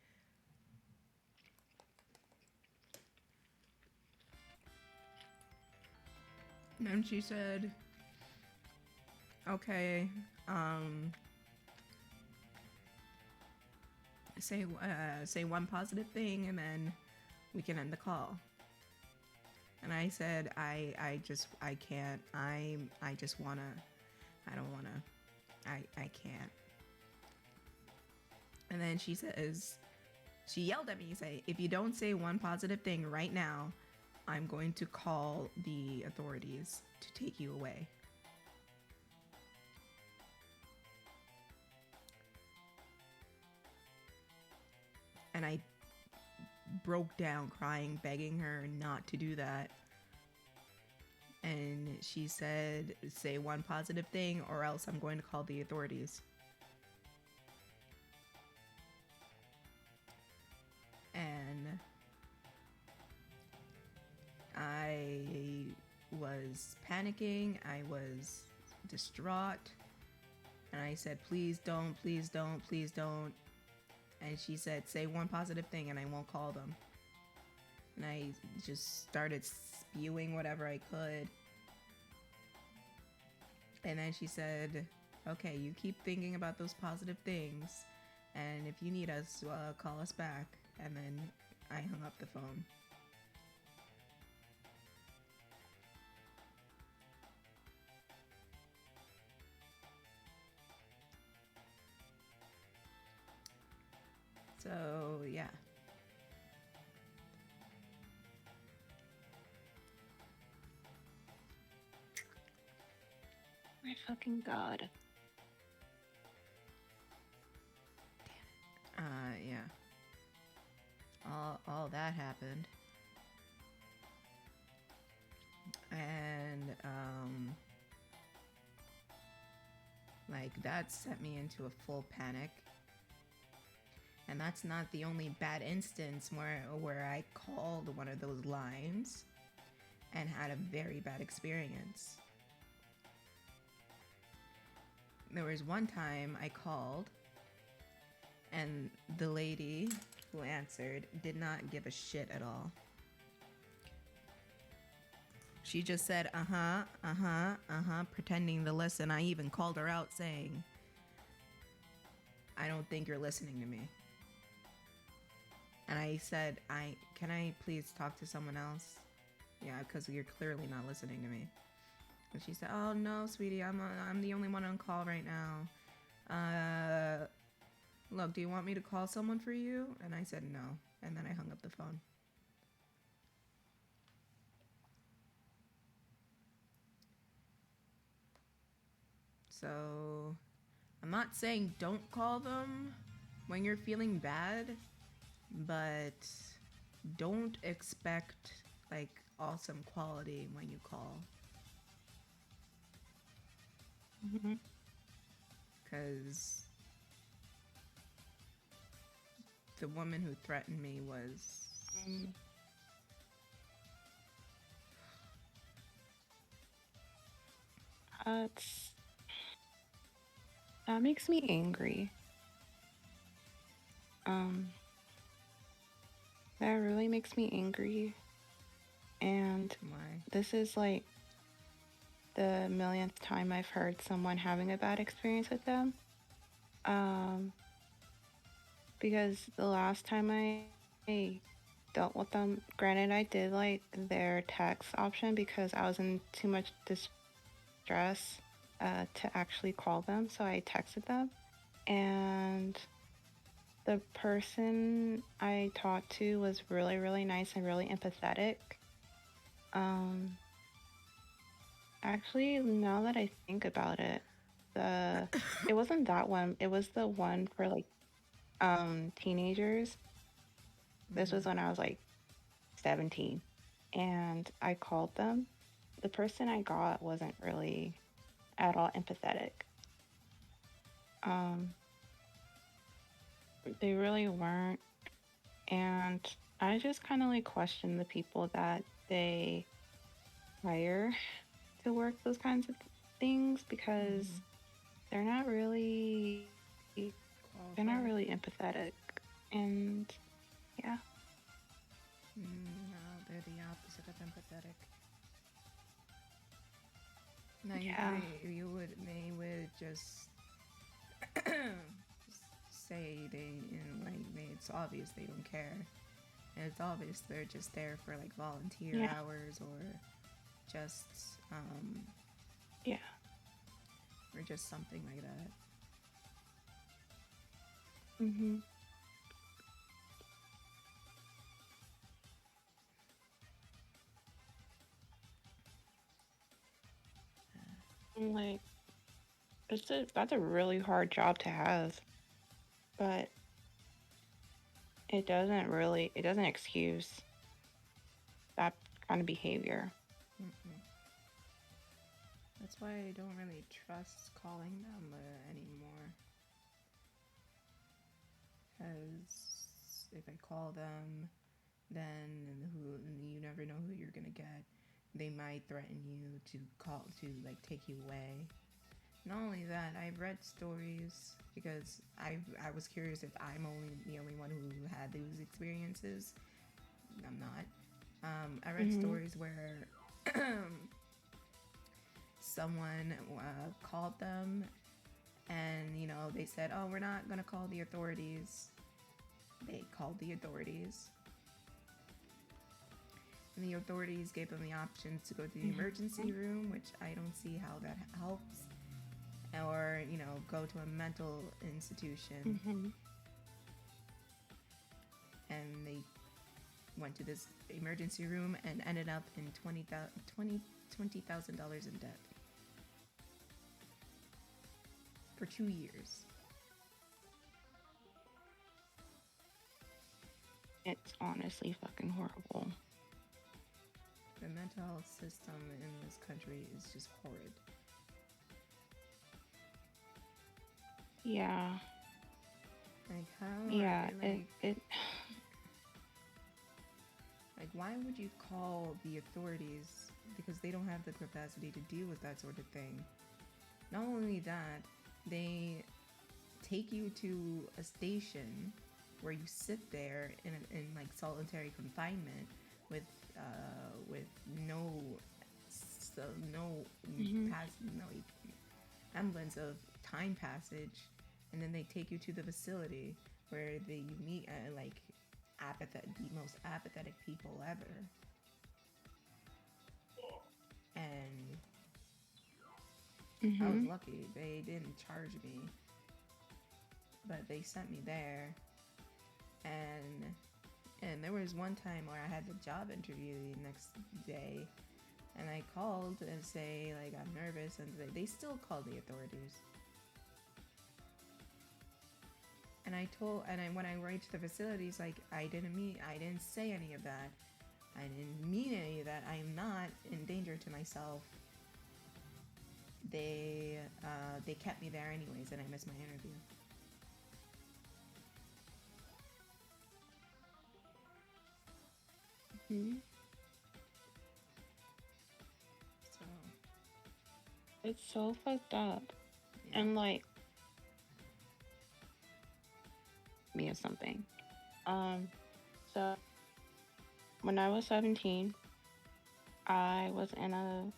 And she said, okay, say one positive thing and then we can end the call. And I said, I can't. I just wanna. I don't wanna. I can't. And then she says, she yelled at me, say, if you don't say one positive thing right now, I'm going to call the authorities to take you away. And I broke down crying, begging her not to do that. And she said, say one positive thing or else I'm going to call the authorities. And I was panicking. I was distraught. And I said, please don't, please don't, please don't. And she said, say one positive thing and I won't call them. And I just started spewing whatever I could. And then she said, okay, you keep thinking about those positive things. And if you need us, call us back. And then I hung up the phone. So, yeah. My fucking god. Yeah. All that happened. And like that sent me into a full panic. And that's not the only bad instance where I called one of those lines and had a very bad experience. There was one time I called and the lady who answered did not give a shit at all. She just said, pretending to listen. I even called her out saying, I don't think you're listening to me. And I said, can I please talk to someone else? Yeah, because you're clearly not listening to me. And she said, oh no, sweetie, I'm the only one on call right now. Look, do you want me to call someone for you? And I said no. And then I hung up the phone. So I'm not saying don't call them when you're feeling bad, but don't expect like awesome quality when you call. Because the woman who threatened me was that makes me angry. That really makes me angry. And why? This is like the millionth time I've heard someone having a bad experience with them. Because the last time I dealt with them, granted I did like their text option because I was in too much distress to actually call them, so I texted them. And the person I talked to was really, really nice and really empathetic. Actually, now that I think about it, it wasn't that one. It was the one for like teenagers. This was when I was like 17, and I called them. The person I got wasn't really at all empathetic. They really weren't, and I just kind of like question the people that they hire to work those kinds of things because they're not really empathetic, and yeah. No, they're the opposite of empathetic. No, Yeah. they would just say it's obvious they don't care. And it's obvious they're just there for like volunteer hours or just or just something like that. Like that's a really hard job to have, but it doesn't excuse that kind of behavior. That's why I don't really trust calling them anymore. Because if I call them, then you never know who you're gonna get. They might threaten you to like take you away. Not only that, I've read stories because I was curious if I'm the only one who had those experiences. I'm not. I read stories where someone called them and they said, oh, we're not gonna call the authorities. They called the authorities and the authorities gave them the option to go to the emergency room, which I don't see how that helps, or go to a mental institution. And they went to this emergency room and ended up in $20,000 in debt for 2 years. It's honestly fucking horrible. The mental health system in this country is just horrid. Yeah. Like how are Yeah. they It it like why would you call the authorities because they don't have the capacity to deal with that sort of thing? Not only that, they take you to a station where you sit there in like solitary confinement with with no so no mhm. pass no semblance of time passage, and then they take you to the facility where they you meet like the most apathetic people ever, and I was Mhm. lucky they didn't charge me, but they sent me there, and there was one time where I had the job interview the next day, and I called and say like I'm nervous, and they still called the authorities. And I told, and I when I reached the facilities, like I didn't say any of that. I didn't mean any of that. I am not in danger to myself. They kept me there anyways, and I missed my interview. Mhm. So It's so fucked up. yeah. And like me of something. Um. So when I was 17, I was in a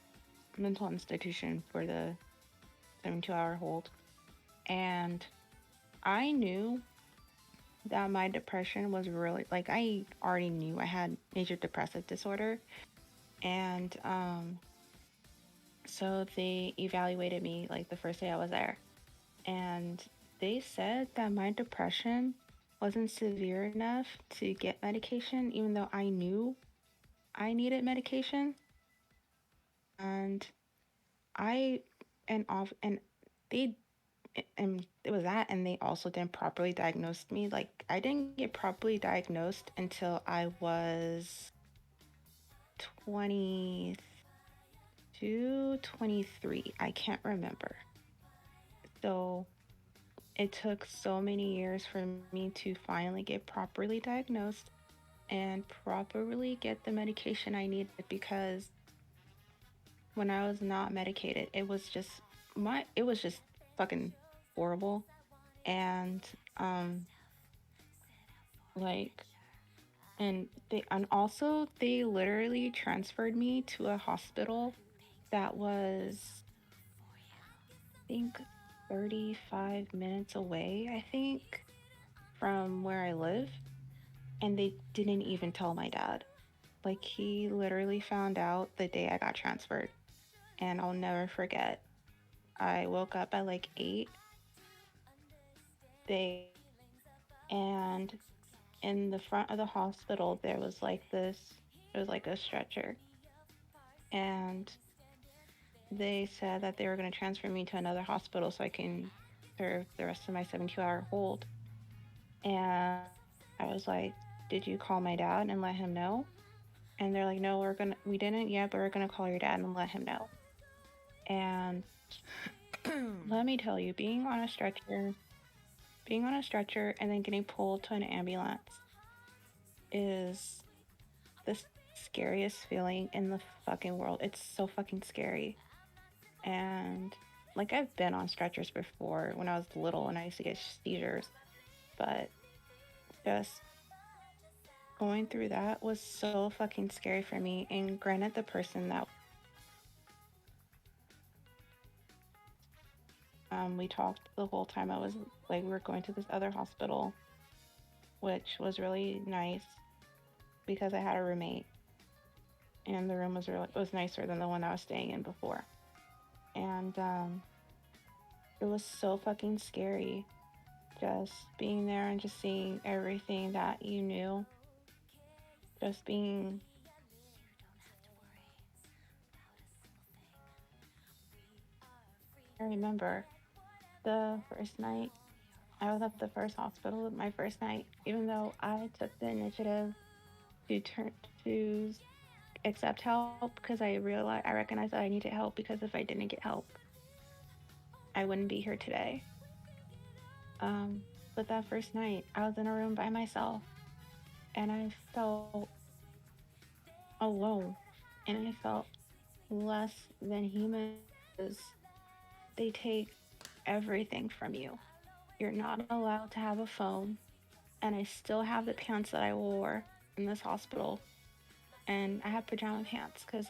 mental institution for the 72-hour hold, and I knew that my depression was really like I already knew I had major depressive disorder, and so they evaluated me like the first day I was there, and they said that my depression wasn't severe enough to get medication, even though I knew I needed medication, and I and they and it was that, and they also didn't properly diagnose me. Like I didn't get properly diagnosed until I was 22, 23. I can't remember. So it took so many years for me to finally get properly diagnosed and properly get the medication I needed, because when I was not medicated, it was just fucking horrible. And um like and also they literally transferred me to a hospital that was, I think, 35 minutes away, I think, from where I live, and they didn't even tell my dad. Like he literally found out the day I got transferred. And I'll never forget. I woke up at like 8. They and in the front of the hospital there was like a stretcher, and they said that they were going to transfer me to another hospital so I can serve the rest of my 72-hour hold. And I was like, "Did you call my dad and let him know?" And they're like, "No, we didn't yet, but we're going to call your dad and let him know." And let me tell you, being on a stretcher and then getting pulled to an ambulance is the scariest feeling in the fucking world. It's so fucking scary. And like I've been on stretchers before when I was little and I used to get seizures, but just going through that was so fucking scary for me. And granted, the person that we talked the whole time I was like we were going to this other hospital, which was really nice because I had a roommate, and the room was nicer than the one I was staying in before. And it was so fucking scary just being there and just seeing everything that you knew, just being. I remember the first night I was at the first hospital, my first night, even though I took the initiative to turn to accept help because I recognize that I needed help, because if I didn't get help, I wouldn't be here today. But that first night, I was in a room by myself and I felt alone, and I felt less than human because they take everything from you. You're not allowed to have a phone, and I still have the pants that I wore in this hospital, and I have pajama pants because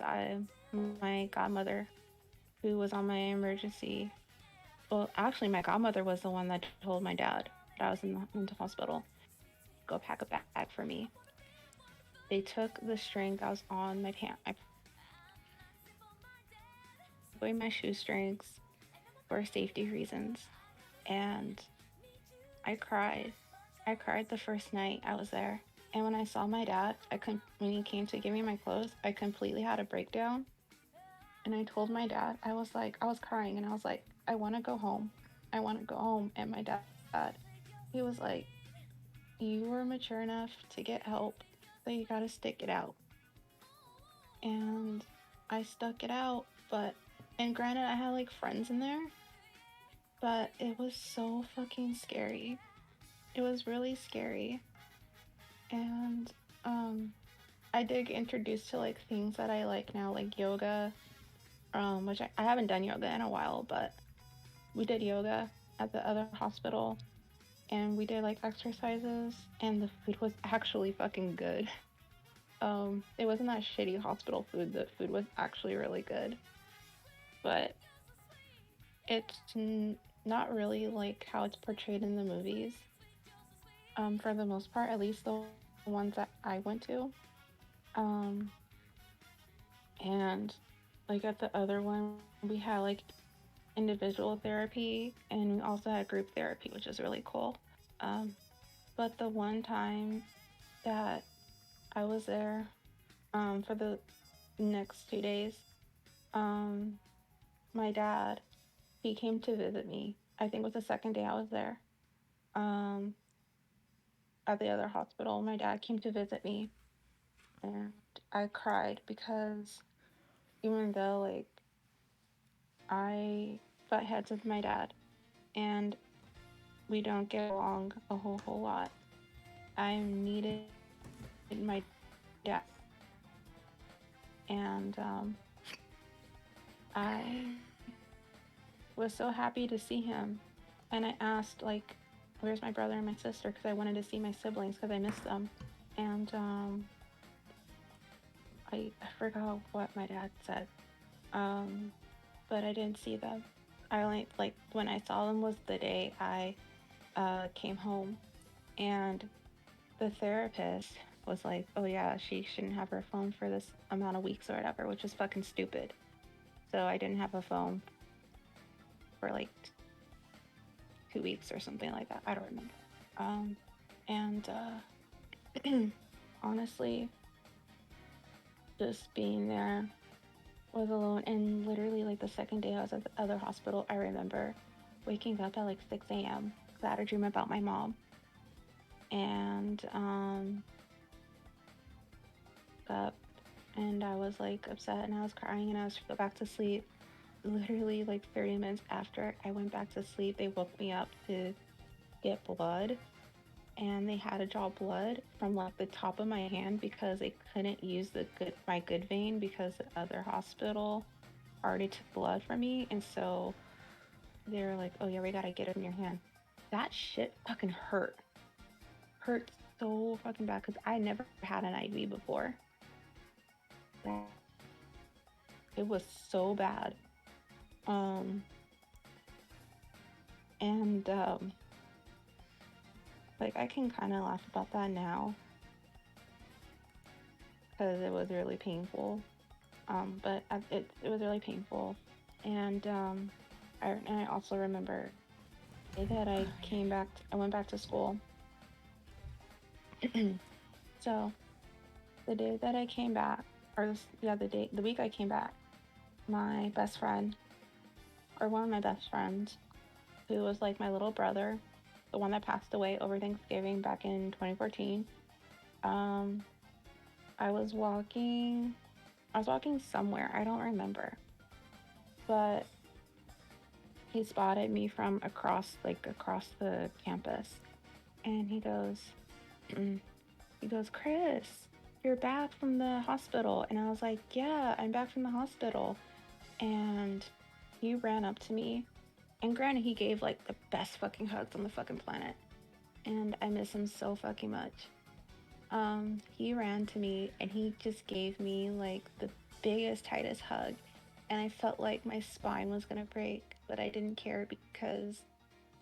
my godmother, who was on my emergency, well, actually, my godmother was the one that told my dad that I was in the hospital, go pack a bag for me. They took the string that was on my pant, away my shoestrings for safety reasons, and I cried. I cried the first night I was there. And when I saw my dad, when he came to give me my clothes, I completely had a breakdown. And I told my dad, I was crying, and I was like, I want to go home. I want to go home. And my dad, he was like, you were mature enough to get help, so you got to stick it out. And I stuck it out, and granted, I had like friends in there, but it was so fucking scary. It was really scary. And I did get introduced to like things that I like now, like yoga, which I haven't done yoga in a while, but we did yoga at the other hospital, and we did like exercises, and the food was actually fucking good. It wasn't that shitty hospital food. The food was actually really good, but not really like how it's portrayed in the movies. For the most part, at least the ones that I went to. Um, and like at the other one, we had like individual therapy, and we also had group therapy, which is really cool. Um, but the one time that I was there, for the next 2 days, um, my dad, he came to visit me. I think it was the second day I was there. Um, at the other hospital, my dad came to visit me, and I cried because even though like I butt heads with my dad and we don't get along a whole lot, I needed my dad, and I was so happy to see him, and I asked like, where's my brother and my sister, because I wanted to see my siblings because I missed them. And I forgot what my dad said, um, but I didn't see them. I only, like, when I saw them was the day I came home, and the therapist was like, oh yeah, she shouldn't have her phone for this amount of weeks or whatever, which is fucking stupid. So I didn't have a phone for like 2 weeks or something like that. I don't remember. And honestly, just being there was alone. And literally, like the second day I was at the other hospital, I remember waking up at like 6 a.m. because I had a dream about my mom. And up, and I was like upset, and I was crying, and I was to go back to sleep. Literally, like 30 minutes after I went back to sleep, they woke me up to get blood, and they had to draw blood from like the top of my hand because they couldn't use my good vein because the other hospital already took blood from me, and so they were like, "Oh yeah, we gotta get it in your hand." That shit fucking hurt so fucking bad because I never had an IV before. It was so bad. Um, and like I can kind of laugh about that now because it was really painful. But it was really painful, and I also remember the day that I went back to school. So the day that I came back, the week I came back, my best friend, or one of my best friends, who was like my little brother, the one that passed away over Thanksgiving back in 2014. I was walking I was walking somewhere, I don't remember, but he spotted me from across the campus, and mm, he goes, Kris, you're back from the hospital. And I was like, yeah, I'm back from the hospital. And he ran up to me. And granted, he gave like the best fucking hugs on the fucking planet. And I miss him so fucking much. He ran to me and he just gave me like the biggest, tightest hug. And I felt like my spine was gonna break, but I didn't care because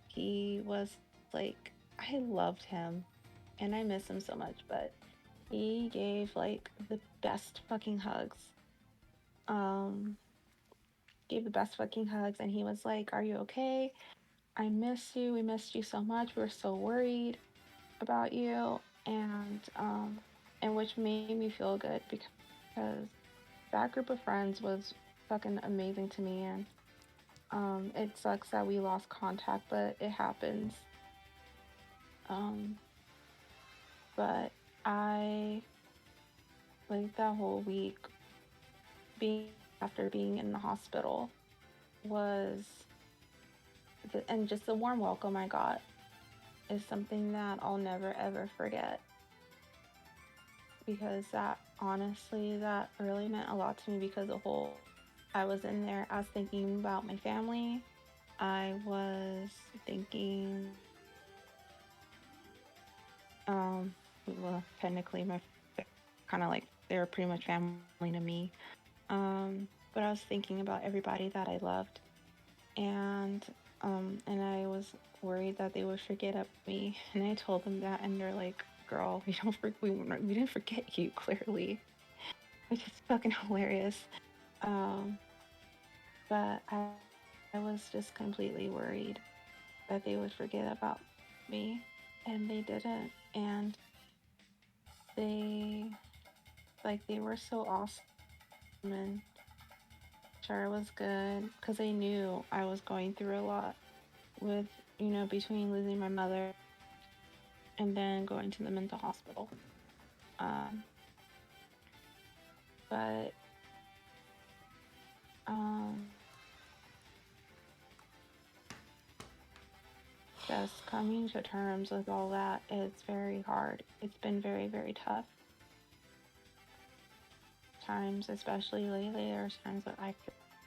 he was like, I loved him and I miss him so much, but he gave like the best fucking hugs. Um, gave the best fucking hugs, and he was like, "Are you okay? I miss you. We missed you so much. We were so worried about you," and which made me feel good because that group of friends was fucking amazing to me, and it sucks that we lost contact, but it happens. Um, but I like that whole week being after being in the hospital was and just the warm welcome I got is something that I'll never ever forget because that honestly that really meant a lot to me because the whole I was in there, I was thinking about my family. I was thinking um well technically my kind of like they were pretty much family to me. But I was thinking about everybody that I loved and and I was worried that they would forget up me, and I told them that, and they're like, "Girl, we didn't forget you clearly," which is fucking hilarious. Um, but I was just completely worried that they would forget about me, and they didn't, and they they were so awesome, and sure was good because they knew I was going through a lot with between losing my mother and then going to the mental hospital. Um, but um, just coming to terms with all that, it's very hard. It's been very, very tough times, especially lately. There's times that I've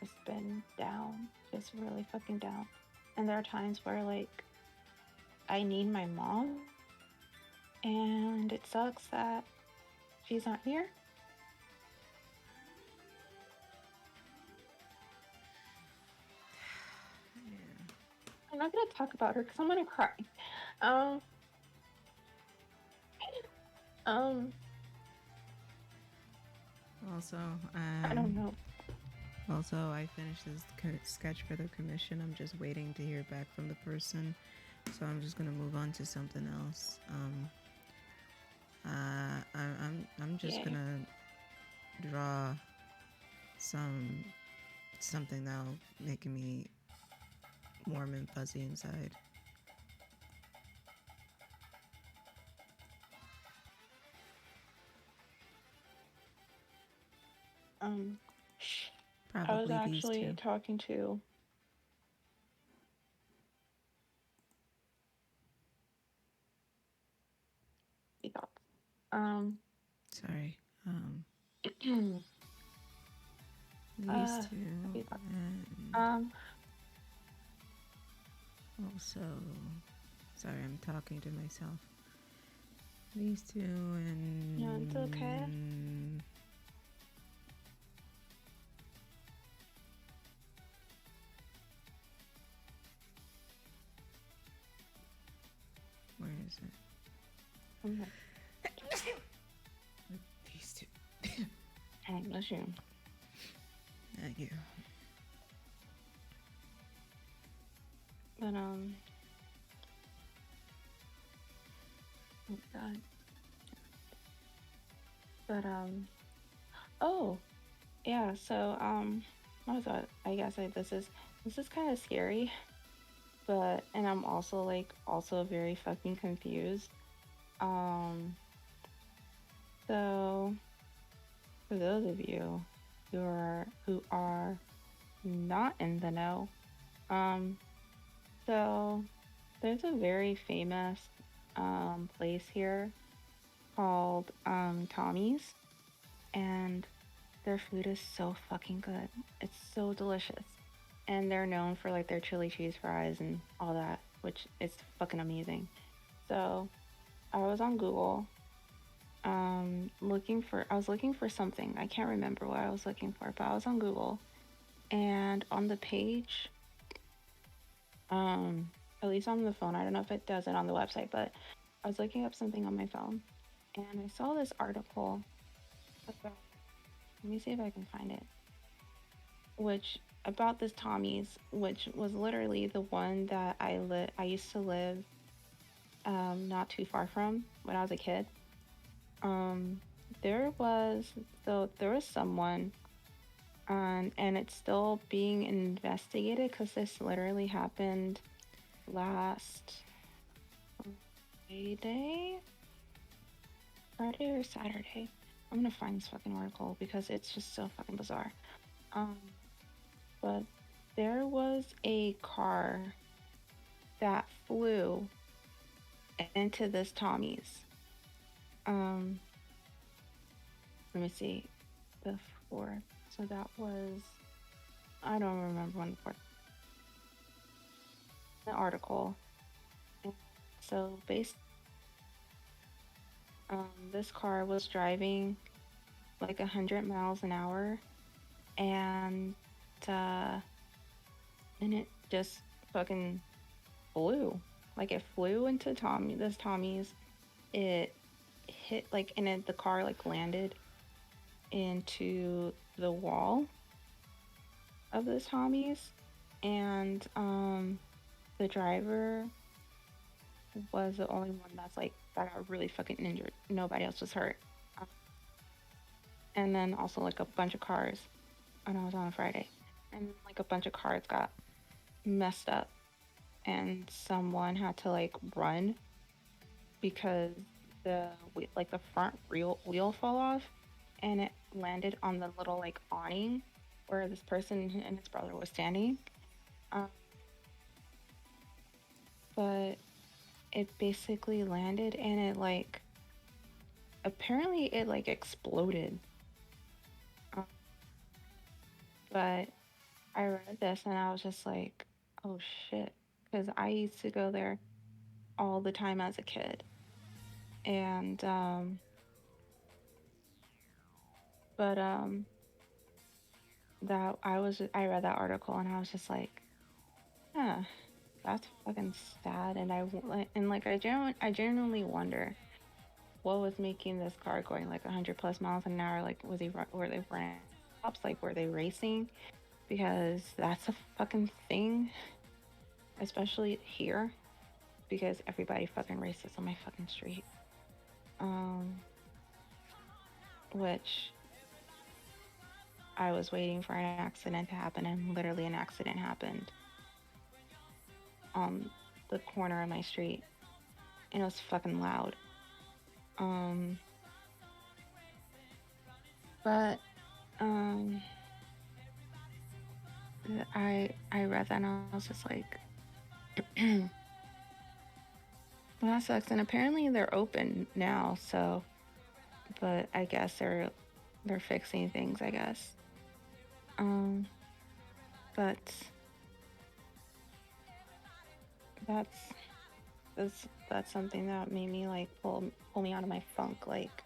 just been down, just really fucking down. And there are times where like I need my mom, and it sucks that she's not here. Yeah. I'm not gonna talk about her because I'm gonna cry. Um, um, Also, I don't know. I finished this sketch for the commission. I'm just waiting to hear back from the person, so I'm just gonna move on to something else. I'm just Yeah. gonna draw something that'll make me warm and fuzzy inside. Um, I was Probably these actually two. talking to the docs. Um, Sorry. uh, These two, happy docs. and Um, also, sorry, I'm talking to myself. These two, no, it's okay. and where is it? Okay. These two. Bless you. Thank you. But oh God. But oh yeah. So what was that? I guess this is kind of scary, but and I'm also also very fucking confused. Um, so for those of you who are not in the know. Um, so there's a very famous place here called Tommy's, and their food is so fucking good. It's so delicious. And they're known for like their chili cheese fries and all that, which is fucking amazing. So I was on Google looking for something. I can't remember what I was looking for, but I was on Google and on the page, um, at least on the phone, I don't know if it does it on the website, but I was looking up something on my phone and I saw this article about, let me see if I can find it, which about this Tommy's, which was literally the one that I used to live not too far from when I was a kid. Um, there was there was someone, and it's still being investigated because this literally happened last Friday, Friday or Saturday. I'm gonna find this fucking article because it's just so fucking bizarre. Um, but there was a car that flew into this Tommy's. Um, let me see, the fourth. So that was, I don't remember when the fourth, the article. And so based, this car was driving like 100 miles an hour, and uh, and it just fucking flew. Like it flew into Tommy's. It hit like, and the car like landed into the wall of this Tommy's, and the driver was the only one that got really fucking injured. Nobody else was hurt. Um, and then also like a bunch of cars, and I was on a Friday, and like a bunch of cars got messed up, and someone had to like run because the front wheel fell off, and it landed on the little like awning where this person and his brother was standing. Um, but it basically landed, and it like apparently it like exploded. Um, but I read this and I was just like, oh shit, because I used to go there all the time as a kid, and but that I read that article and I was just like, huh, that's fucking sad. And I genuinely wonder what was making this car going like 100 plus miles an hour. Like, were they running stops? Like, were they racing? Because that's a fucking thing, especially here, because everybody fucking races on my fucking street. Um, which I was waiting for an accident to happen, and literally an accident happened on the corner of my street, and it was fucking loud. Um, but um, I read that and I was just like, well, that sucks. And apparently they're open now, so, but I guess they're fixing things, I guess. Um, but that's that's something that made me like pull me out of my funk. Like,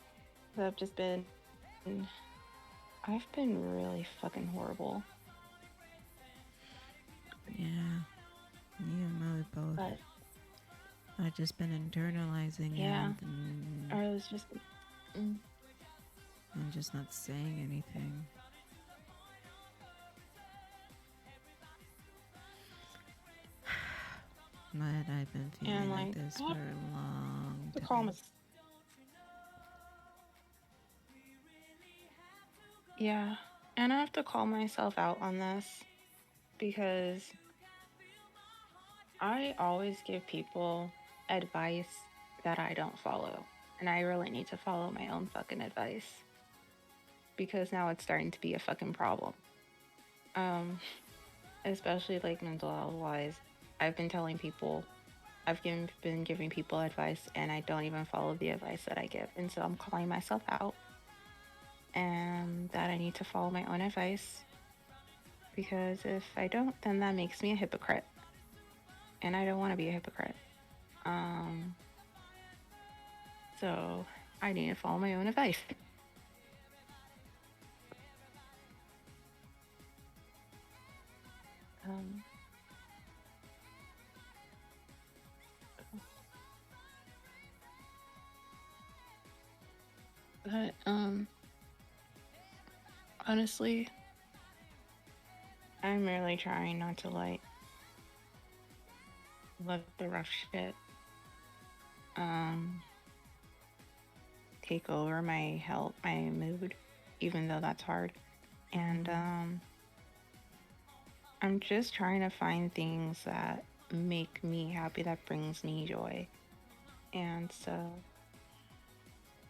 I've just been I've been really fucking horrible. Yeah, you and Molly both. But I've just been internalizing yeah, it and, I was just mm, and just not saying anything. But I've been feeling and like like this I for have a long to call time. my yeah, and I have to call myself out on this because I always give people advice that I don't follow, and I really need to follow my own fucking advice. because now it's starting to be a fucking problem. Um, Especially like mental health wise. I've been telling people, been giving people advice, and I don't even follow the advice that I give. And so I'm calling myself out and that I need to follow my own advice, because if I don't, then that makes me a hypocrite. And I don't want to be a hypocrite. Um, so I need to follow my own advice. Um, but honestly, I'm really trying not to like let the rough shit um take over my health, my mood, even though that's hard. And I'm just trying to find things that make me happy, that brings me joy. And so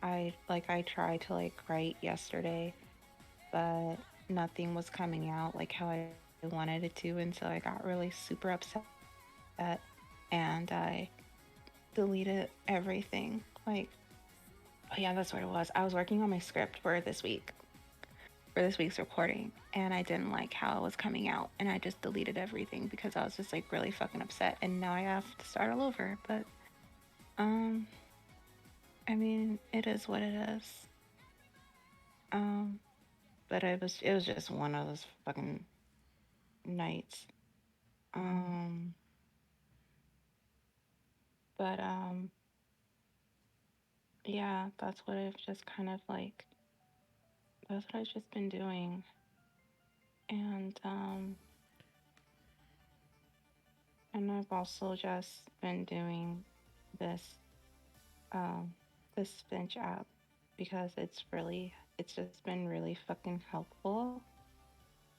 I tried to like write yesterday, but nothing was coming out like how I wanted it to, and so I got really super upset, and I deleted everything. Like, oh yeah, that's what it was. I was working on my script for this week's recording, and I didn't like how it was coming out, and I just deleted everything because I was just like really fucking upset, and now I have to start all over. But um I mean, it is what it is. Um but it was just one of those fucking nights. Um but yeah, that's what I've just been doing. And I've also just been doing this um this Finch app because it's just been really fucking helpful,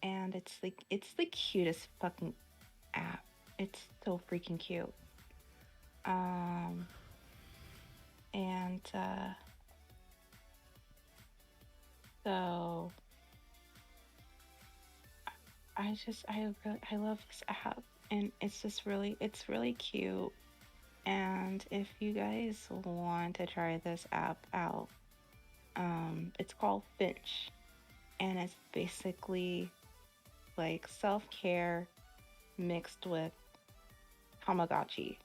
and it's the cutest fucking app. It's so freaking cute. Um and so I love this app, and it's really cute. And if you guys want to try this app out, it's called Finch, and it's basically like self-care mixed with Tamagotchi.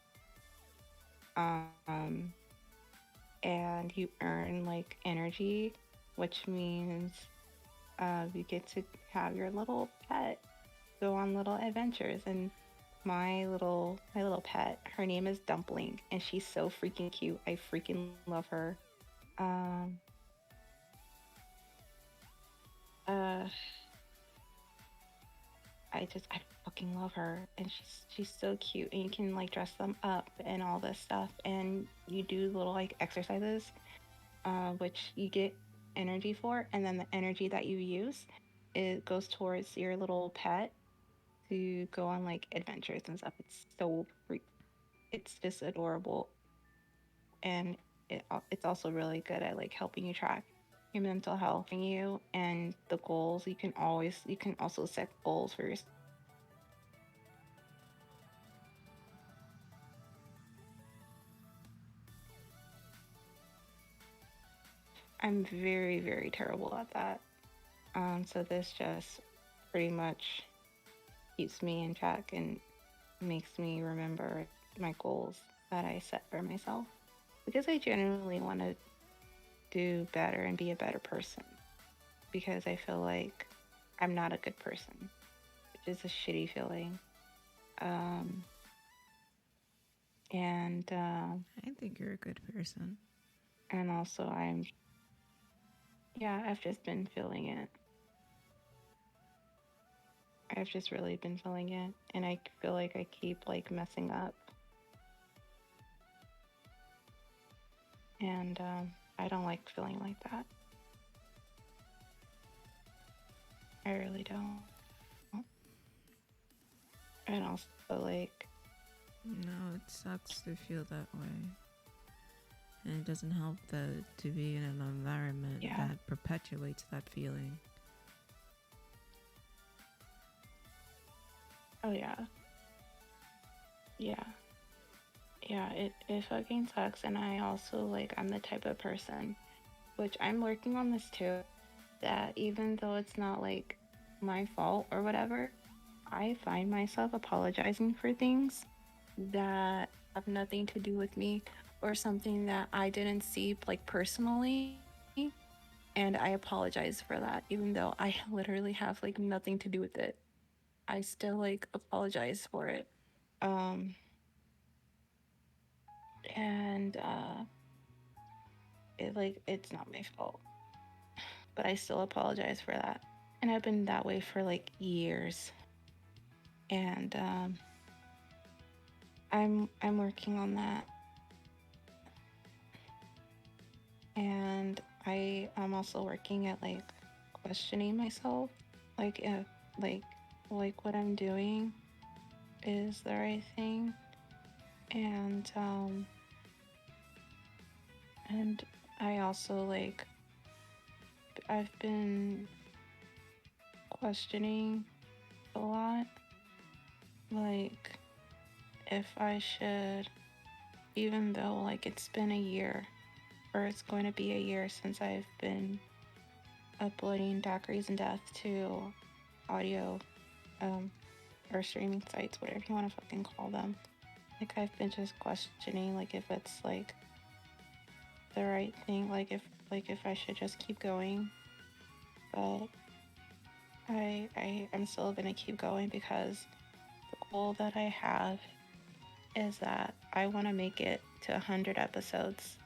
Um, and you earn like energy, which means you get to have your little pet go on little adventures. And my little pet, her name is Dumpling, and she's so freaking cute. I freaking love her. Um, uh, I fucking love her, and she's so cute. And you can like dress them up and all this stuff, and you do little like exercises, which you get energy for, and then the energy that you use, it goes towards your little pet to go on like adventures and stuff. It's just adorable, and it's also really good at like helping you track your mental health and you and the goals. You can also set goals for yourself. I'm very terrible at that. So this just pretty much keeps me in check and makes me remember my goals that I set for myself, because I genuinely want to do better and be a better person, because I feel like I'm not a good person, which is a shitty feeling. Um, and I think you're a good person. and also yeah, I've just been feeling it. I've just really been feeling it, and I feel like I keep like messing up, and I don't like feeling like that. I really don't. And also like No, it sucks to feel that way. And it doesn't help to be in an environment Yeah. that perpetuates that feeling. Oh yeah. Yeah. Yeah, it fucking sucks. And I also, like, I'm the type of person, which I'm working on this too, that even though it's not like my fault or whatever, I find myself apologizing for things that have nothing to do with me, or something that I didn't see like personally, and I apologize for that even though I literally have like nothing to do with it. I still like apologize for it. Um and it's not my fault, but I still apologize for that. And I've been that way for like years. And I'm working on that. And I'm also working at like questioning myself, like if like what I'm doing is the right thing. And and I also like I've been questioning a lot, like if I should, even though like it's been a year, or it's going to be a year since I've been uploading Daiquiris and Death to audio, um or streaming sites, whatever you want to fucking call them. Like I've been just questioning like if it's like the right thing, like if I should just keep going. But I'm still gonna keep going because the goal that I have is that I want to make it to 100 episodes,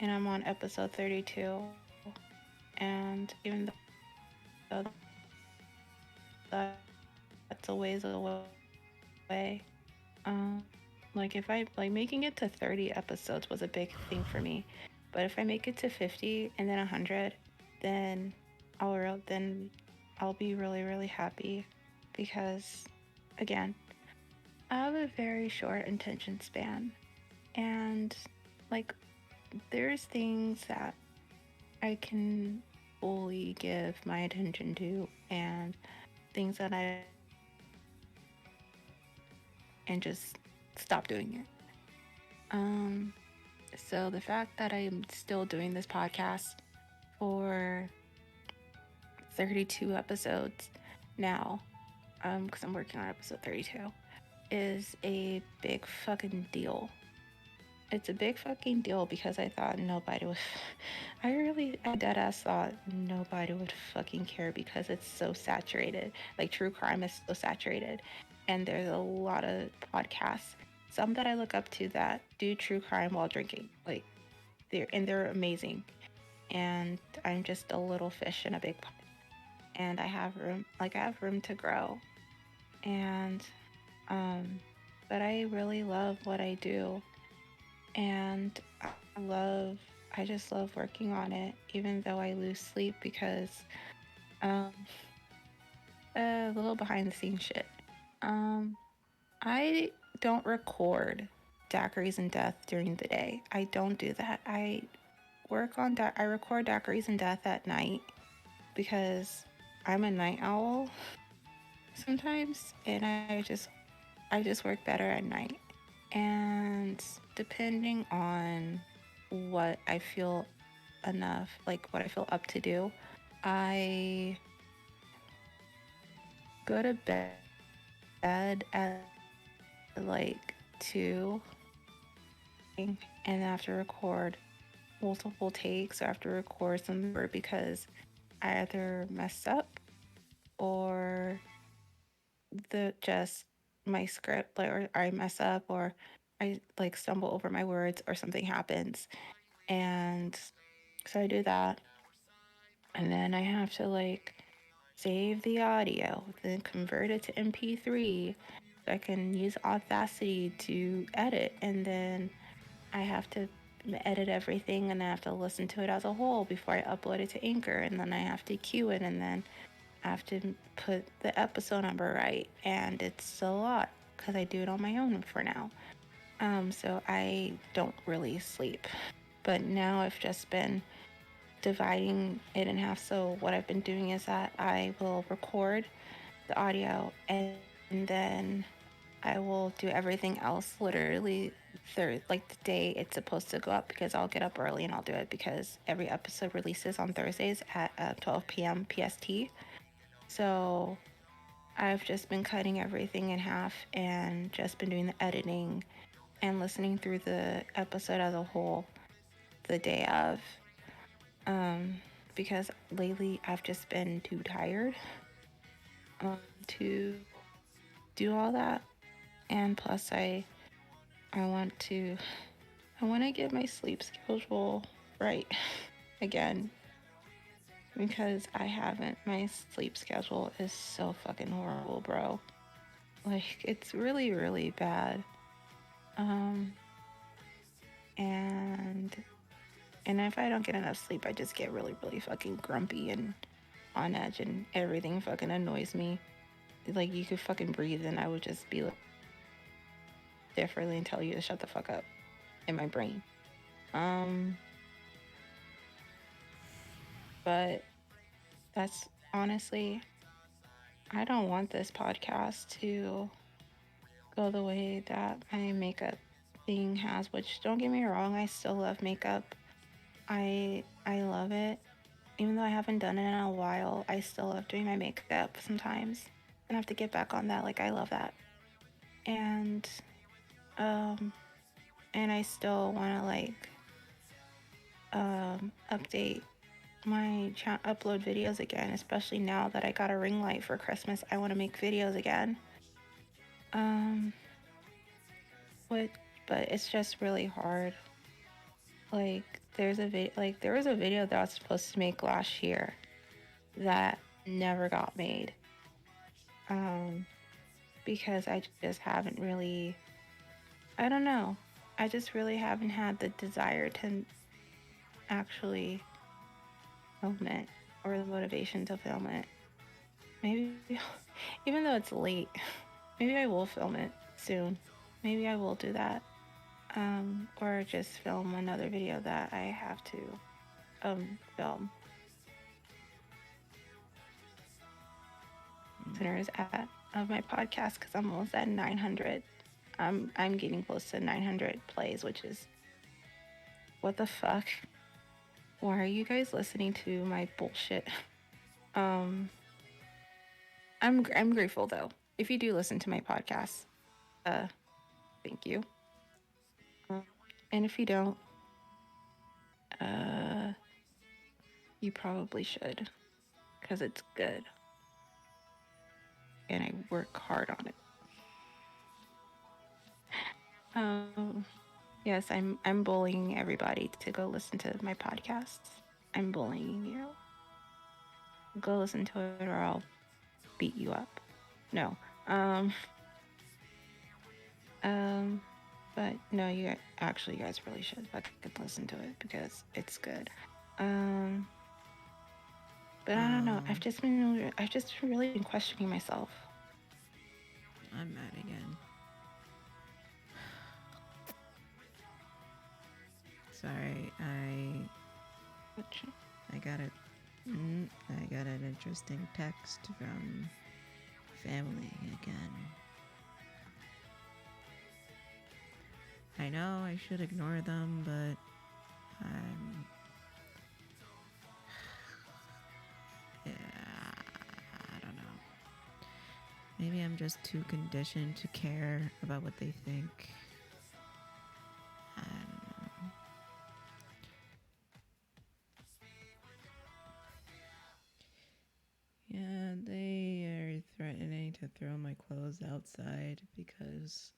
and I'm on episode 32. And even though that's a ways away, like if I like making it to 30 episodes was a big thing for me. But if I make it to 50 and then 100, then then I'll be really really happy, because again, I have a very short attention span, and like there's things that I can fully give my attention to, and things that I don't, and just stop doing it. Um, so the fact that I'm still doing this podcast for 32 episodes now, because I'm working on episode 32, is a big fucking deal. It's a big fucking deal because I thought nobody would. I dead ass thought nobody would fucking care because it's so saturated. Like true crime is so saturated, and there's a lot of podcasts. Some that I look up to that do true crime while drinking. Like they're amazing. And I'm just a little fish in a big pot. And I have room to grow. And um, but I really love what I do, and I just love working on it, even though I lose sleep because um, a little behind the scenes shit. Um, I don't record daiquiris and death during the day. I don't do that. I record daiquiris and death at night because I'm a night owl sometimes, and I just work better at night. And depending on what I feel like what I feel up to do, I go to bed at like 2, and I have to record multiple takes, or I have to record some more because I either mess up, or the just my script, like, or I mess up, or I like stumble over my words, or something happens. And so I do that, and then I have to like save the audio, then convert it to MP3 so I can use Audacity to edit, and then I have to edit everything, and I have to listen to it as a whole before I upload it to Anchor, and then I have to cue it, and then I have to put the episode number right, and it's a lot because I do it on my own for now. So I don't really sleep, but now I've just been dividing it in half. So what I've been doing is that I will record the audio and then I will do everything else literally like the day it's supposed to go up, because I'll get up early and I'll do it because every episode releases on Thursdays at 12 p.m. PST. So I've just been cutting everything in half and just been doing the editing and listening through the episode as a whole the day of. Because lately I've just been too tired to do all that. And plus I want to get my sleep schedule right again, because I haven't. My sleep schedule is so fucking horrible, bro. Like, it's really, really bad. And if I don't get enough sleep, I just get really, really fucking grumpy and on edge, and everything fucking annoys me. Like, you could fucking breathe and I would just be like differently and tell you to shut the fuck up in my brain. But that's honestly, I don't want this podcast to go the way that my makeup thing has, which, don't get me wrong, I still love makeup. I love it. Even though I haven't done it in a while, I still love doing my makeup sometimes. And I have to get back on that. Like, I love that. And I still want to like update my upload videos again, especially now that I got a ring light for Christmas. I want to make videos again. But it's just really hard. Like, there was a video that I was supposed to make last year that never got made. Because I just haven't really, I don't know. I just really haven't had the desire to actually film it, or the motivation to film it. Maybe, even though it's late, maybe I will film it soon. Maybe I will do that. Or just film another video that I have to film. Listeners of my podcast, because I'm almost at 900. I'm getting close to 900 plays, which is, what the fuck? Why are you guys listening to my bullshit? I'm grateful though. If you do listen to my podcast, thank you. And if you don't, you probably should, because it's good. And I work hard on it. Yes, I'm bullying everybody to go listen to my podcasts. I'm bullying you. Go listen to it or I'll beat you up. No. But no, you guys really should fucking listen to it, because it's good. But I don't know. I've just really been questioning myself. I'm mad again. Sorry, I got an interesting text from family again. I know I should ignore them, but I don't know. Maybe I'm just too conditioned to care about what they think. I don't know. Yeah, they are threatening to throw my clothes outside because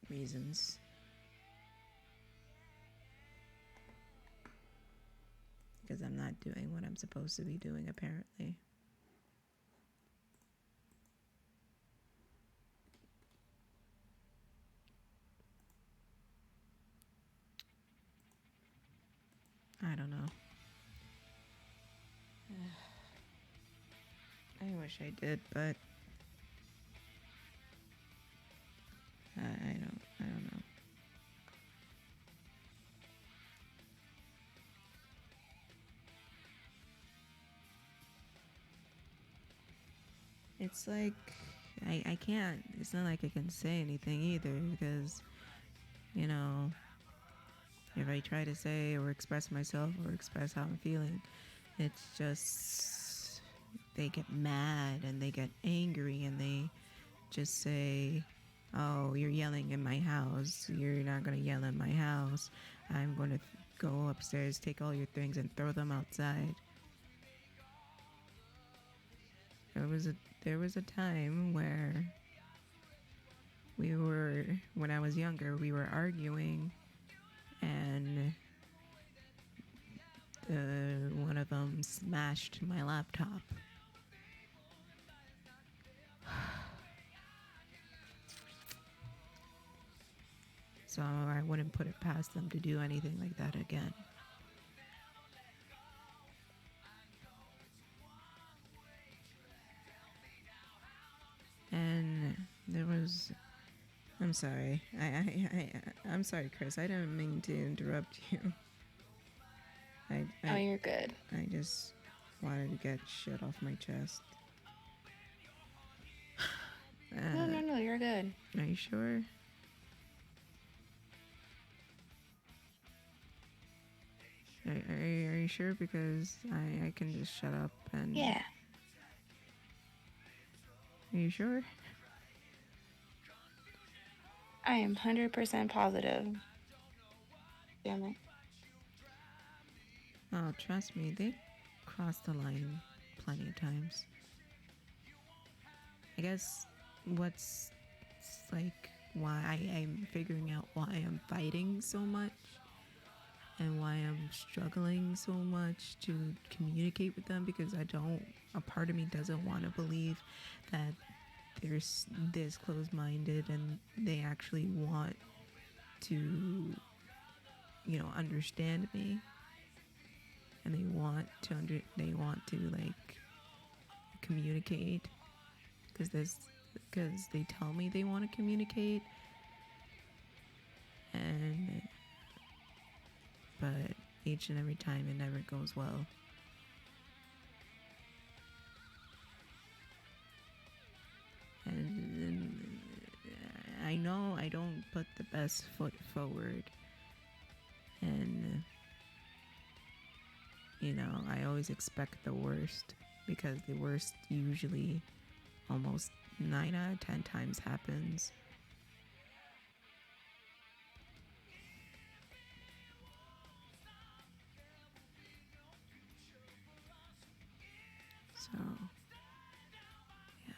reasons. Because I'm not doing what I'm supposed to be doing, apparently. I don't know. I wish I did, but I don't know. it's like I can't. It's not like I can say anything either because, you know, if I try to say or express myself or express how I'm feeling, it's just they get mad and they get angry and they just say, "Oh, you're yelling in my house. You're not going to yell in my house. I'm going to go upstairs, take all your things and throw them outside." There was a time where when I was younger, we were arguing and one of them smashed my laptop. So I wouldn't put it past them to do anything like that again. And there was, I'm sorry. I'm sorry, Kris. I didn't mean to interrupt you. Oh, you're good. I just wanted to get shit off my chest. No, you're good. Are you sure? Are you sure? Because I can just shut up and... Yeah. Are you sure? I am 100% positive. Damn it. Oh, trust me, they crossed the line plenty of times. I guess what's like why I'm figuring out why I'm fighting so much and why I'm struggling so much to communicate with them, because a part of me doesn't want to believe that they're this closed-minded and they actually want to, you know, understand me, and they want to like communicate because they tell me they want to communicate, but each and every time it never goes well. And I know I don't put the best foot forward, and you know, I always expect the worst, because the worst usually almost 9 out of 10 times happens. So, yeah.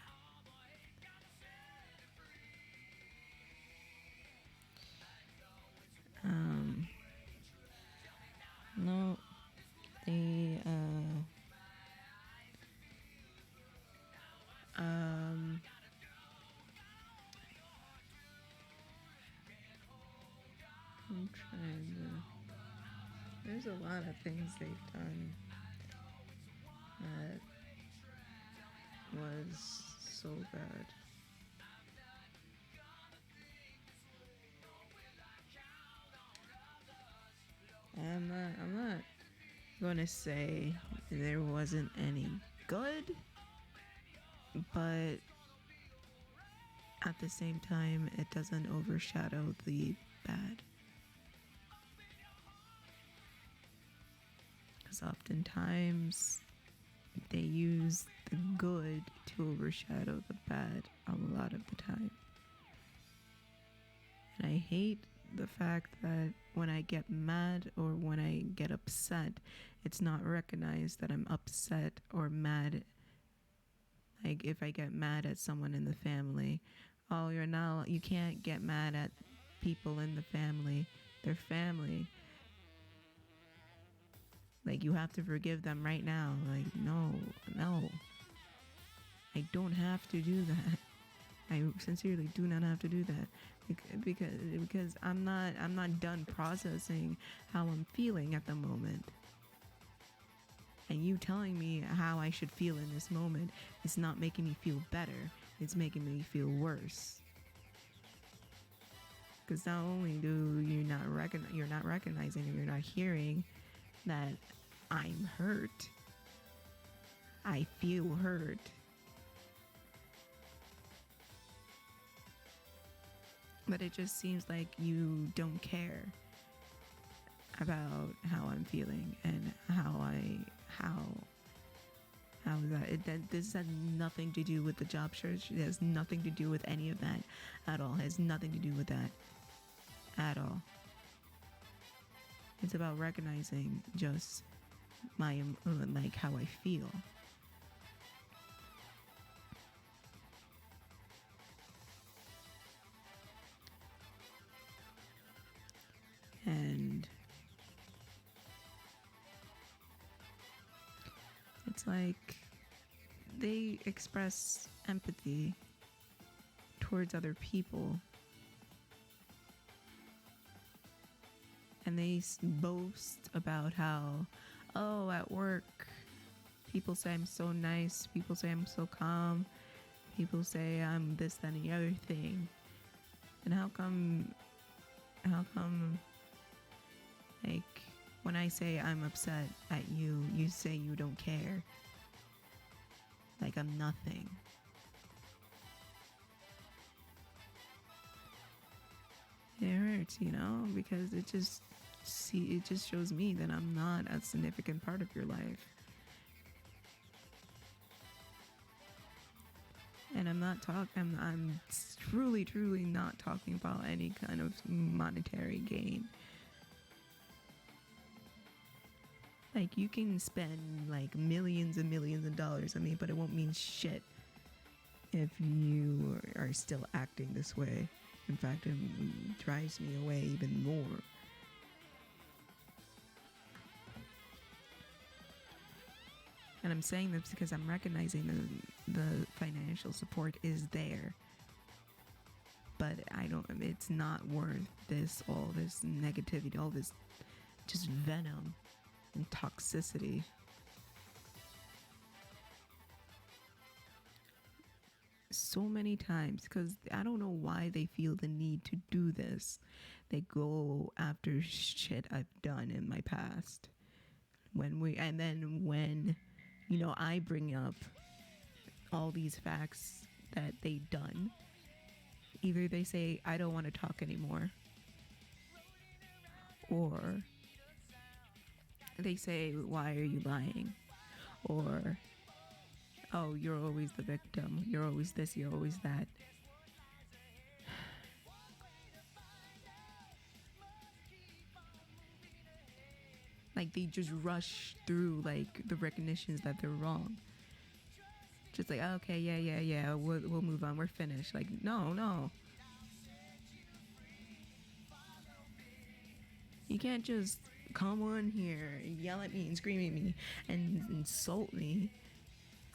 No, they, I'm trying to, there's a lot of things they've done that was so bad. I'm not gonna say there wasn't any good, but at the same time, it doesn't overshadow the bad. Because oftentimes they use the good to overshadow the bad a lot of the time. And I hate the fact that when I get mad or when I get upset, it's not recognized that I'm upset or mad. Like if I get mad at someone in the family, oh, you can't get mad at people in the family. They're family. Like, you have to forgive them right now. Like, no. I don't have to do that. I sincerely do not have to do that, because I'm not done processing how I'm feeling at the moment. And you telling me how I should feel in this moment is not making me feel better. It's making me feel worse. Because not only do you're not recognizing and you're not hearing that I'm hurt, I feel hurt, But it just seems like you don't care about how I'm feeling and how how is that? This has nothing to do with the job search. It has nothing to do with any of that at all. It has nothing to do with that at all. It's about recognizing just my like how I feel. And it's like they express empathy towards other people, and they boast about how, oh, at work people say I'm so nice, people say I'm so calm, people say I'm this, that, and the other thing. And how come like when I say I'm upset at you, you say you don't care, like I'm nothing. It hurts, you know, because it just shows me that I'm not a significant part of your life. And I'm truly not talking about any kind of monetary gain. Like, you can spend like millions and millions of dollars on me, but it won't mean shit if you are still acting this way. In fact, it drives me away even more. And I'm saying this because I'm recognizing the financial support is there. But it's not worth all this negativity, all this just venom and toxicity. So many times, because I don't know why they feel the need to do this. They go after shit I've done in my past. When I bring up all these facts that they've done, either they say I don't want to talk anymore, or they say, why are you lying? Or, oh, you're always the victim. You're always this, you're always that. Like, they just rush through, like, the recognitions that they're wrong. Just like, okay, yeah, we'll move on. We're finished. Like, no. You can't just come on here and yell at me and scream at me and insult me,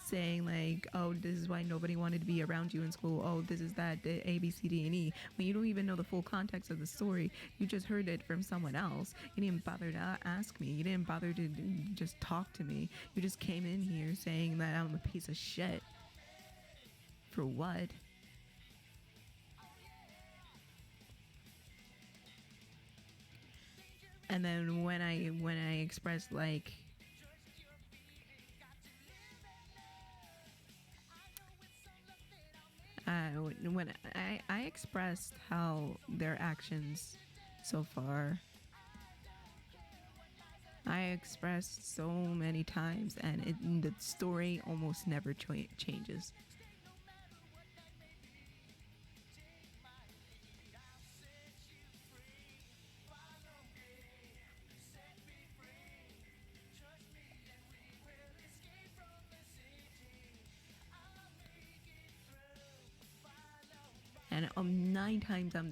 saying like, oh, this is why nobody wanted to be around you in school. Oh, this is that, the A, B, C, D, and E. When you don't even know the full context of the story. You just heard it from someone else. You didn't bother to ask me. You didn't bother to just talk to me. You just came in here saying that I'm a piece of shit. For what? And then when I expressed like, when I expressed how their actions so far, I expressed so many times, and the story almost never changes. And 9 times out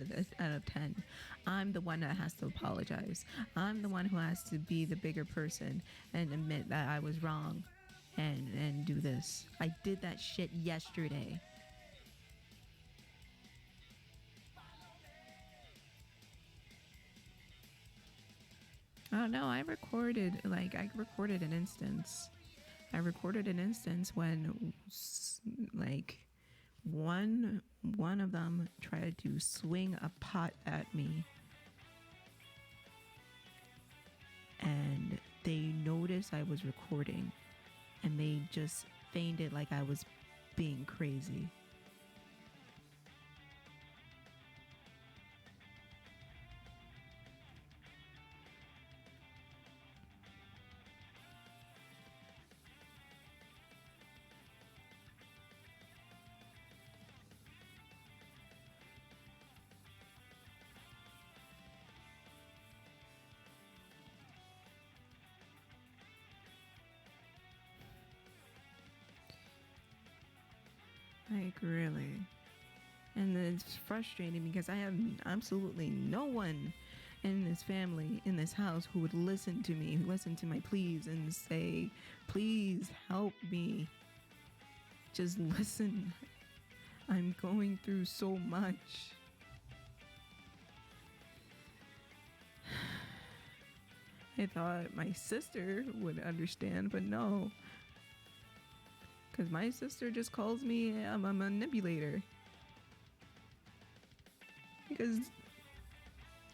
of 10, I'm the one that has to apologize. I'm the one who has to be the bigger person and admit that I was wrong and do this. I did that shit yesterday. I don't know. I recorded an instance. I recorded an instance when like one of them tried to swing a pot at me, and they noticed I was recording, and they just feigned it like I was being crazy. Like, really. And it's frustrating because I have absolutely no one in this family, in this house, who would listen to me, listen to my pleas and say, please help me. Just listen. I'm going through so much. I thought my sister would understand, but no. Because my sister just calls me a manipulator. Because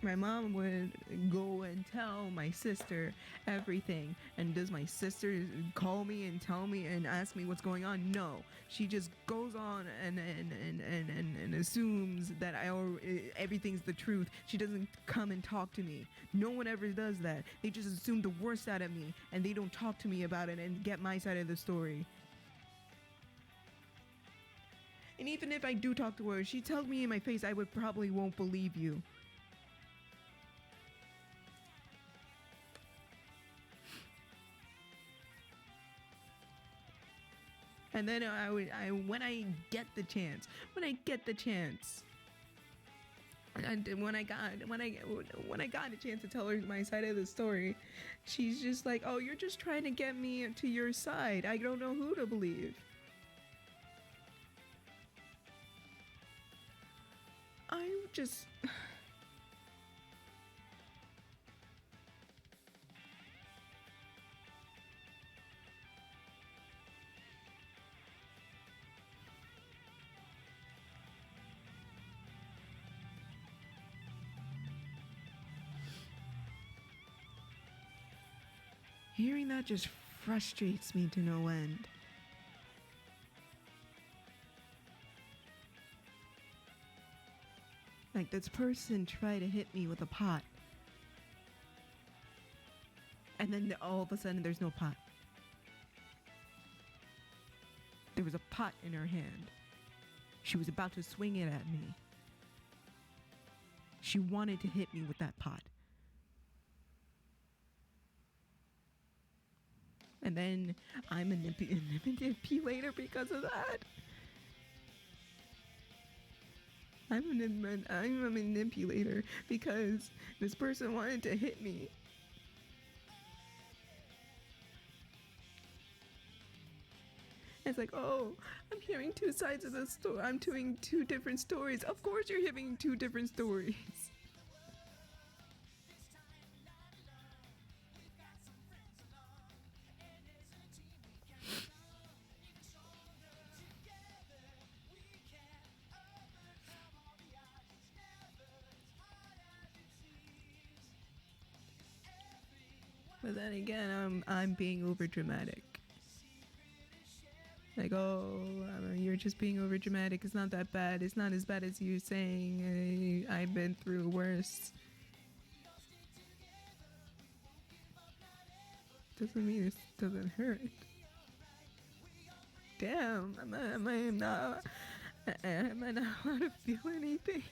my mom would go and tell my sister everything. And does my sister call me and tell me and ask me what's going on? No. She just goes on and assumes that everything's the truth. She doesn't come and talk to me. No one ever does that. They just assume the worst out of me and they don't talk to me about it and get my side of the story. And even if I do talk to her, she tells me in my face, I would probably won't believe you. And then when I get the chance, and when I got a chance to tell her my side of the story, she's just like, "Oh, you're just trying to get me to your side. I don't know who to believe." I just. Hearing that just frustrates me to no end. Like, this person tried to hit me with a pot. And then all of a sudden there's no pot. There was a pot in her hand. She was about to swing it at me. She wanted to hit me with that pot. And then I'm a manipulator because of that. I'm a manipulator because this person wanted to hit me. It's like, oh, I'm hearing two sides of the story. I'm doing two different stories. Of course you're hearing two different stories. But then again, I'm being over dramatic. Like, oh, you're just being over dramatic. It's not that bad. It's not as bad as you're saying. I've been through worse. Doesn't mean it doesn't hurt. Damn, am I not allowed to feel anything?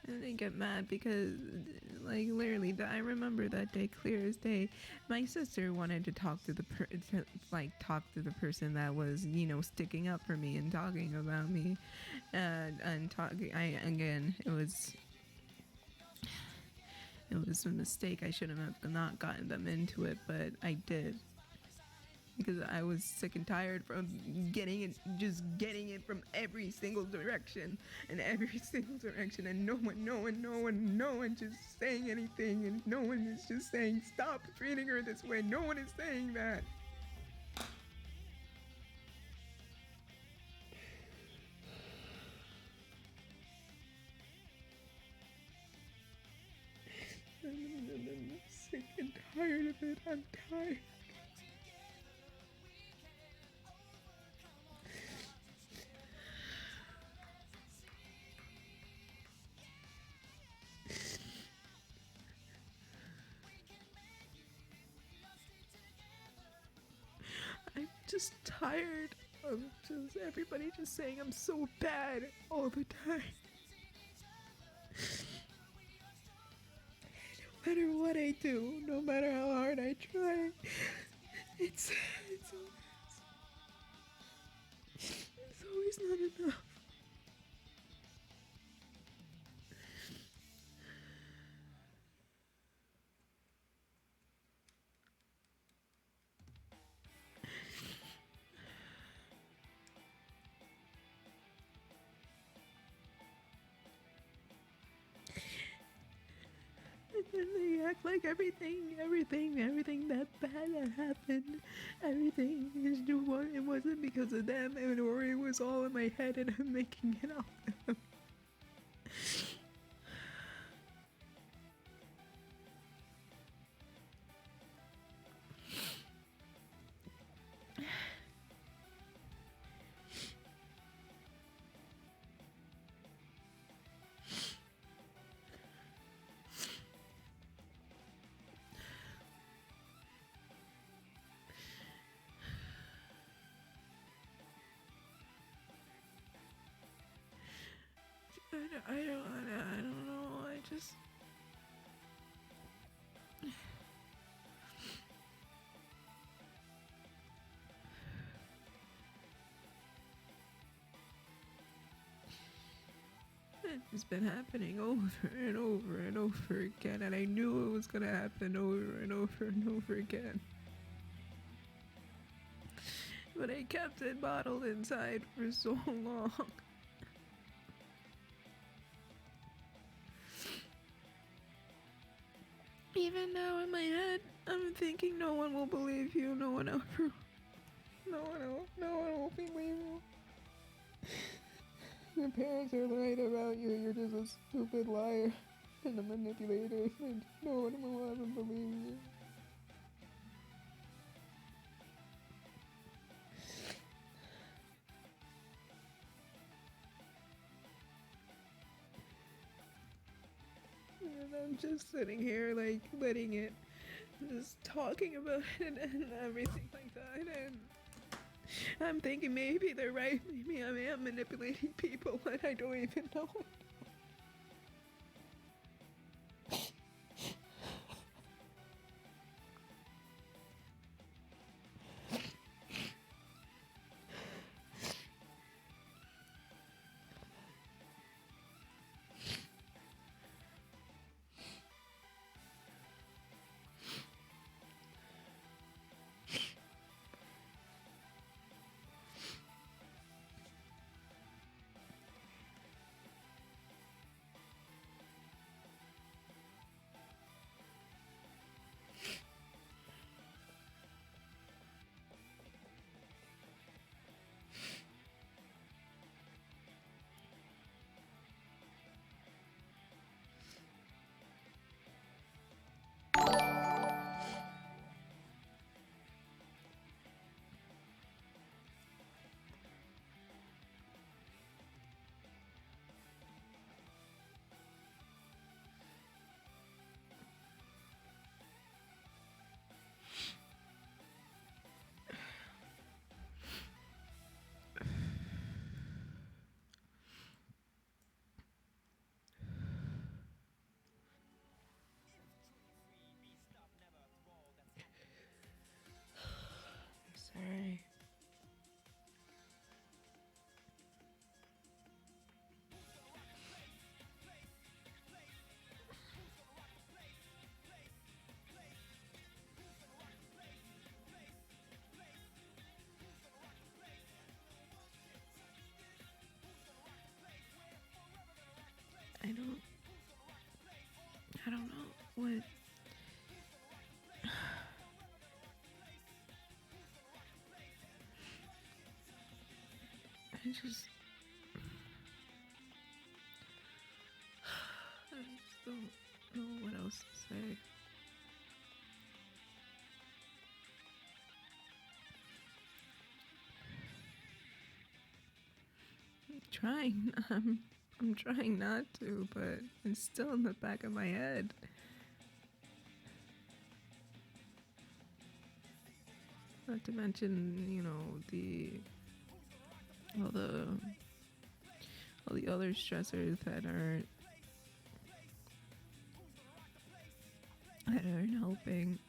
And they get mad because, like, literally, I remember that day clear as day. My sister wanted to talk to the person that was, sticking up for me and talking about me, and talking. It was a mistake. I shouldn't have not gotten them into it, but I did. Because I was sick and tired from getting it from every single direction, and no one just saying anything, and no one is just saying, stop treating her this way. No one is saying that. I'm sick and tired of it. I'm tired. just tired of just everybody just saying I'm so bad all the time. No matter what I do, no matter how hard I try, it's always not enough. And they act like everything that bad that happened, everything is it wasn't because of them, or it was all in my head and I'm making it out. I don't know. I just. It's been happening over and over and over again, and I knew it was gonna happen over and over and over again. But I kept it bottled inside for so long. Even now in my head, I'm thinking no one will believe you, no one will believe you. Your parents are right about you, you're just a stupid liar and a manipulator, and no one will ever believe you. And I'm just sitting here, like, letting it, just talking about it and everything like that, and I'm thinking maybe they're right, maybe I am manipulating people, and I don't even know it. Sorry. I don't know what. I just don't know what else to say. I'm trying not to, but it's still in the back of my head. Not to mention, you know, all the all the other stressors that aren't helping.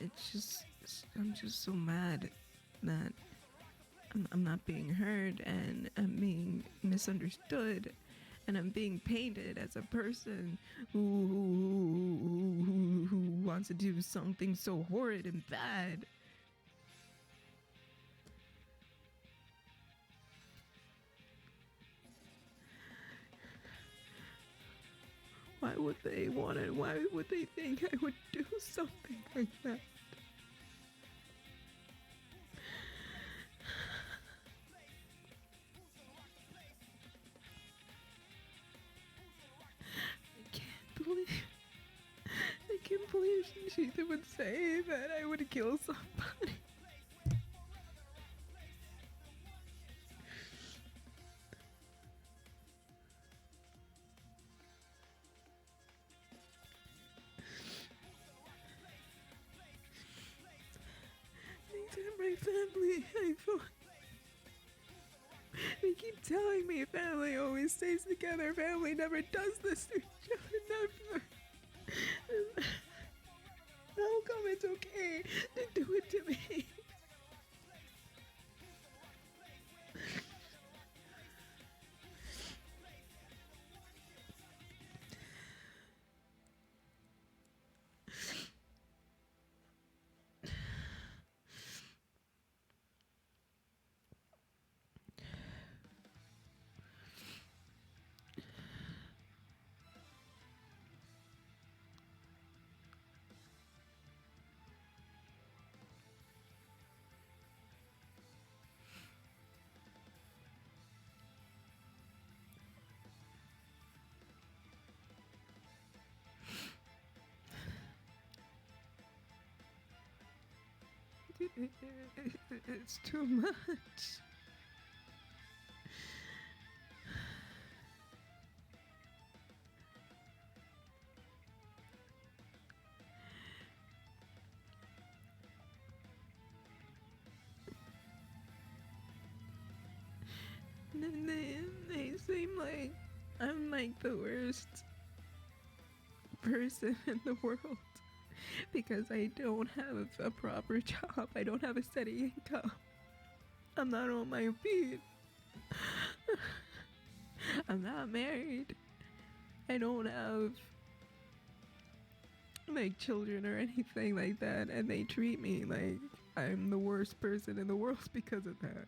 It's just, I'm just so mad that I'm not being heard, and I'm being misunderstood, and I'm being painted as a person who wants to do something so horrid and bad. Why would they want it? Why would they think I would do something like that? I can't believe she would say that I would kill somebody. My family, I thought. They keep telling me family always stays together. Family never does this to each other. Never. How come it's okay to do it to me? It's too much. And they seem like I'm like the worst person in the world. Because I don't have a proper job. I don't have a steady income. I'm not on my feet. I'm not married. I don't have like children or anything like that, and they treat me like I'm the worst person in the world because of that.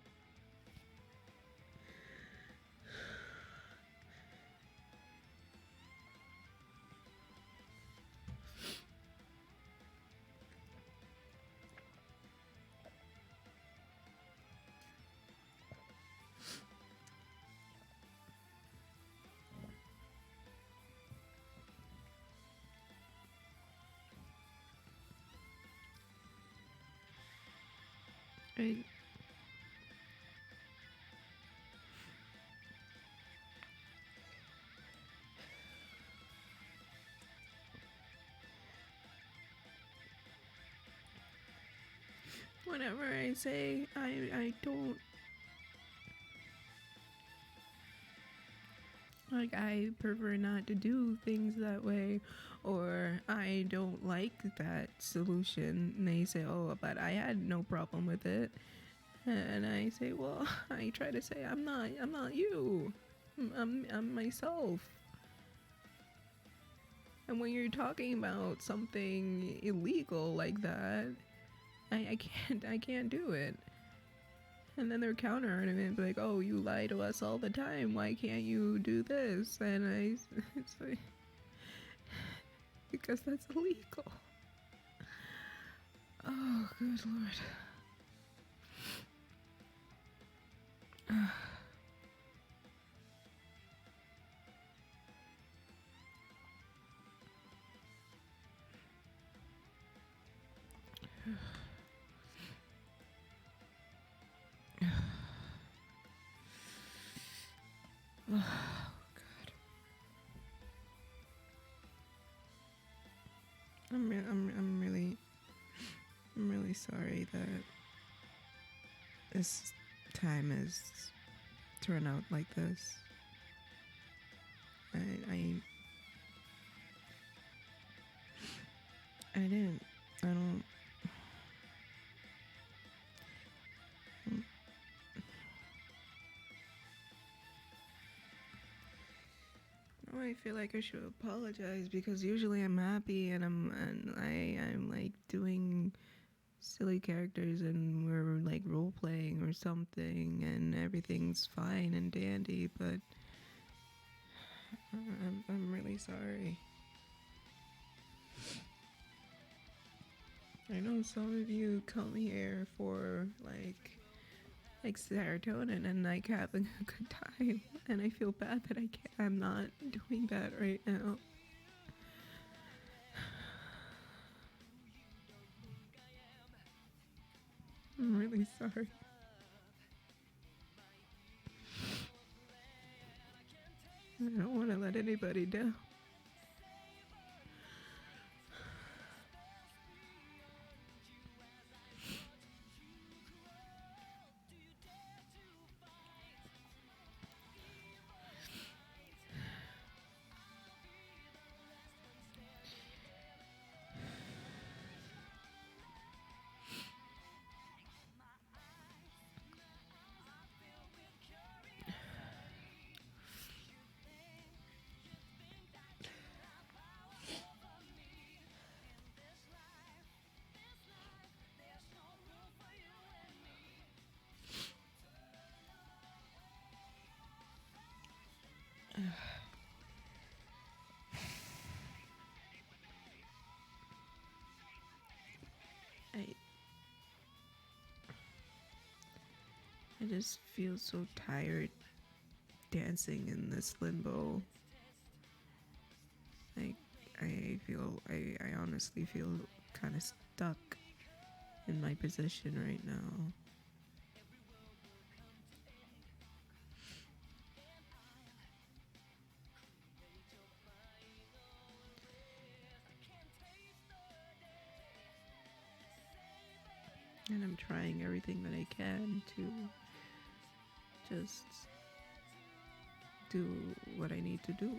I Whenever I say I don't like, I prefer not to do things that way, or I don't like that solution, and they say, oh, but I had no problem with it, and I say, well, I try to say I'm not you, I'm myself. And when you're talking about something illegal like that, I can't do it. And then they're counter argument, like, oh, you lie to us all the time. Why can't you do this? And it's like, because that's illegal. Oh, good Lord. Oh, God. I'm really sorry that this time has turned out like this. I I didn't. I don't. No, I feel like I should apologize because usually I'm happy and I'm like doing silly characters and we're like role playing or something and everything's fine and dandy, but I'm really sorry. I know some of you come here for like serotonin and like having a good time, and I feel bad that I'm not doing that right now. I'm really sorry. I don't want to let anybody down. I I just feel so tired dancing in this limbo. Like I honestly feel kind of stuck in my position right now. And I'm trying everything that I can to just do what I need to do.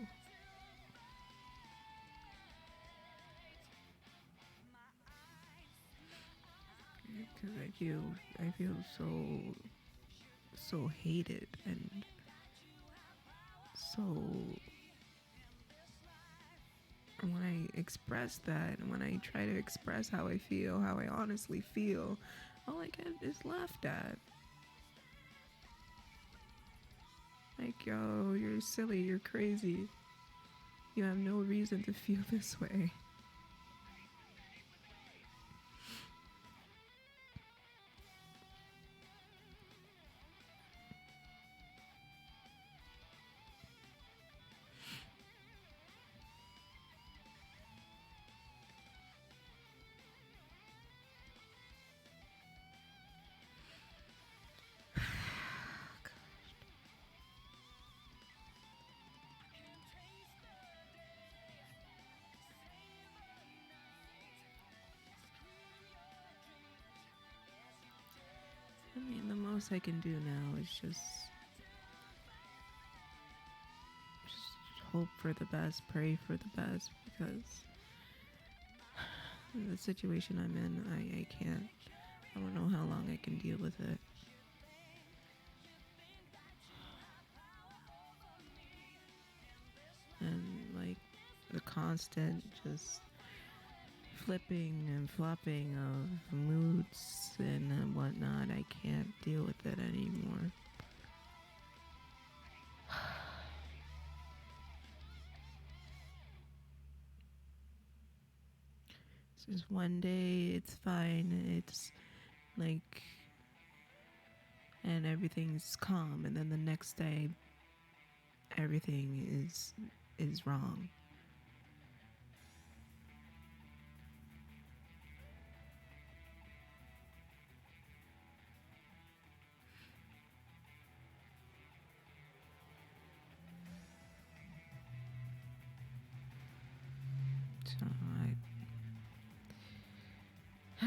Because I feel so hated and so when I express that and when I try to express how I feel, how I honestly feel, all I get is laughed at. Like, yo, you're silly, you're crazy. You have no reason to feel this way. I mean, the most I can do now is just hope for the best, pray for the best, because the situation I'm in, I can't, I don't know how long I can deal with it. And like the constant just flipping and flopping of moods and whatnot, I can't deal with it anymore. Just one day it's fine. It's like, and everything's calm, and then the next day everything is wrong. So I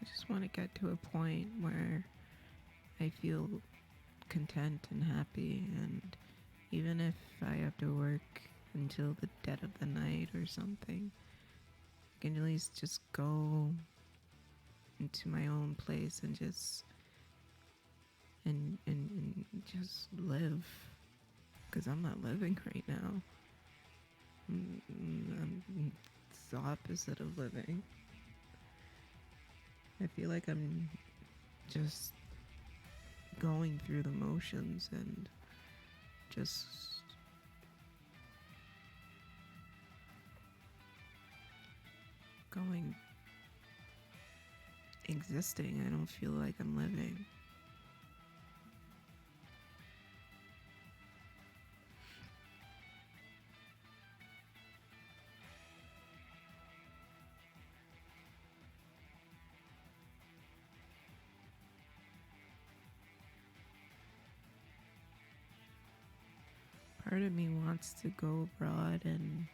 just want to get to a point where I feel content and happy, and even if I have to work until the dead of the night or something, I can at least just go into my own place and and just live, because I'm not living right now. It's the opposite of living. I feel like I'm just going through the motions and just going, existing. I don't feel like I'm living. Part of me wants to go abroad and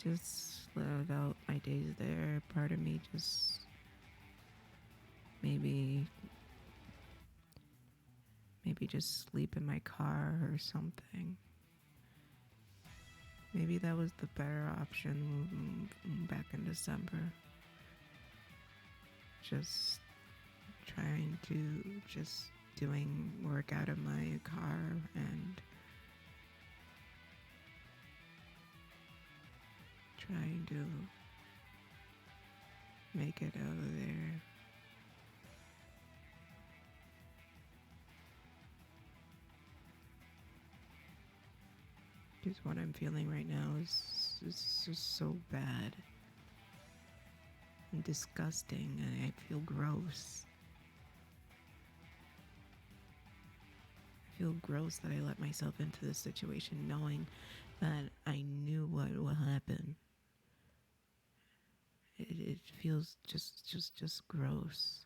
just live out my days there. Part of me just maybe just sleep in my car or something. Maybe that was the better option back in December. Just trying to just doing work out of my car and trying to make it out of there. Because what I'm feeling right now is just so bad and disgusting, and I feel gross. I feel gross that I let myself into this situation knowing that I knew what will happen. It feels just gross.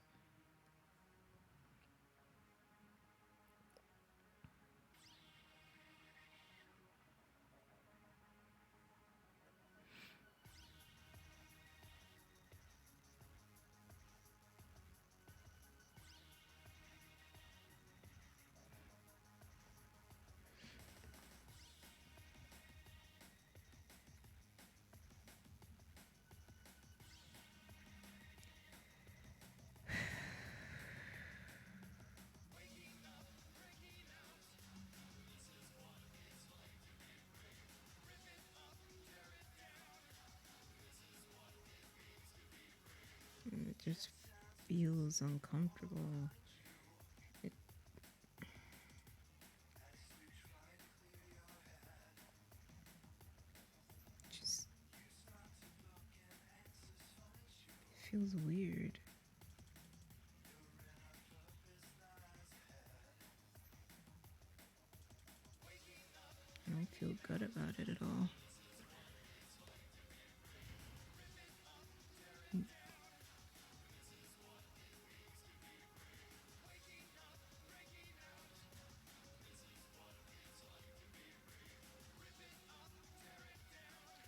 It just feels uncomfortable. It just feels weird. I don't feel good about it at all.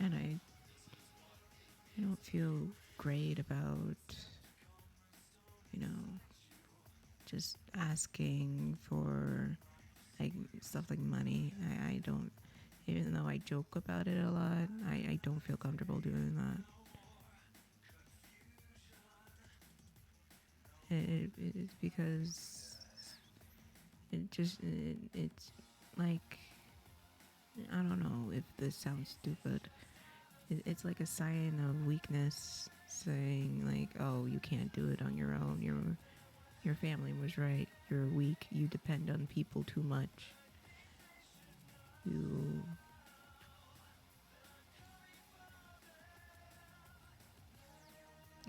And I don't feel great about, you know, just asking for like stuff like money. I don't, even though I joke about it a lot, I don't feel comfortable doing that. It's because it's like, I don't know if this sounds stupid. It's like a sign of weakness, saying like, oh, you can't do it on your own. Your family was right. You're weak. You depend on people too much. You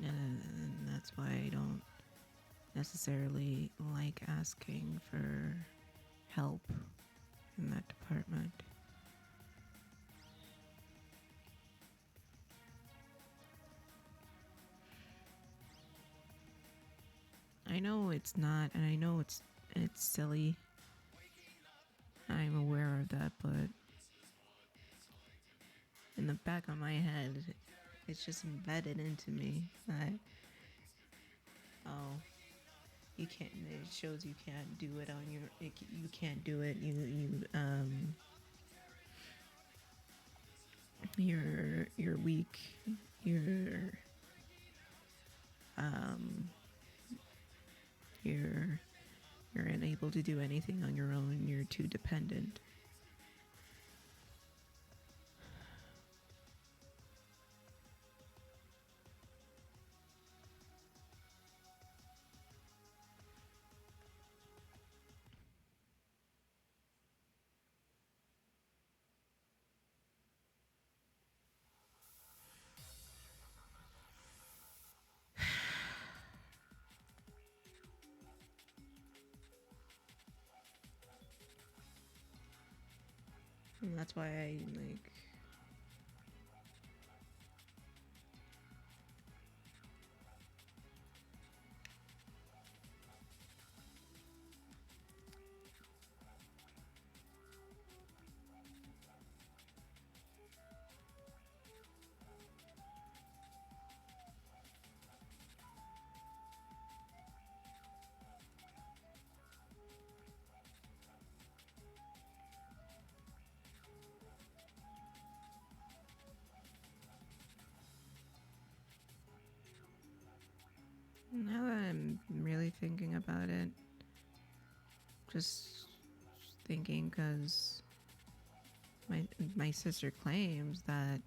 And that's why I don't necessarily like asking for help in that department. I know it's not, and I know it's silly. I'm aware of that, but in the back of my head, it's just embedded into me that, oh, you can't. It shows you can't do it on your. You can't do it. You're weak. You're um you're you're unable to do anything on your own. You're too dependent. And that's why I like. Now that I'm really thinking about it, just thinking because my sister claims that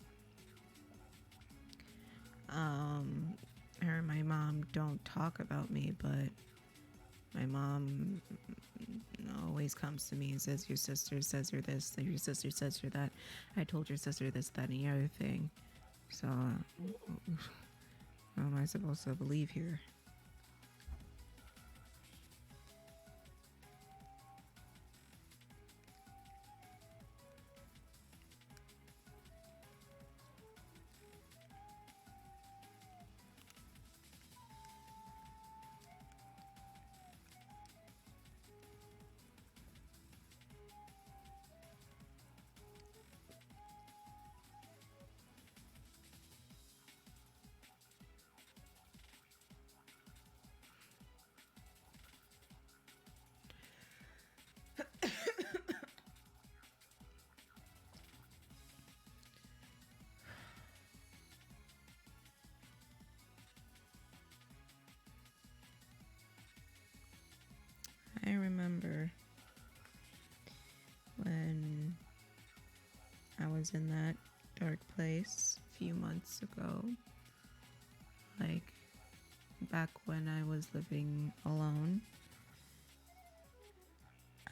her and my mom don't talk about me, but my mom always comes to me and says, your sister says you're this, your sister says you're that. I told your sister this, that, and the other thing. So, what am I supposed to believe here? I remember when I was in that dark place a few months ago, like back when I was living alone.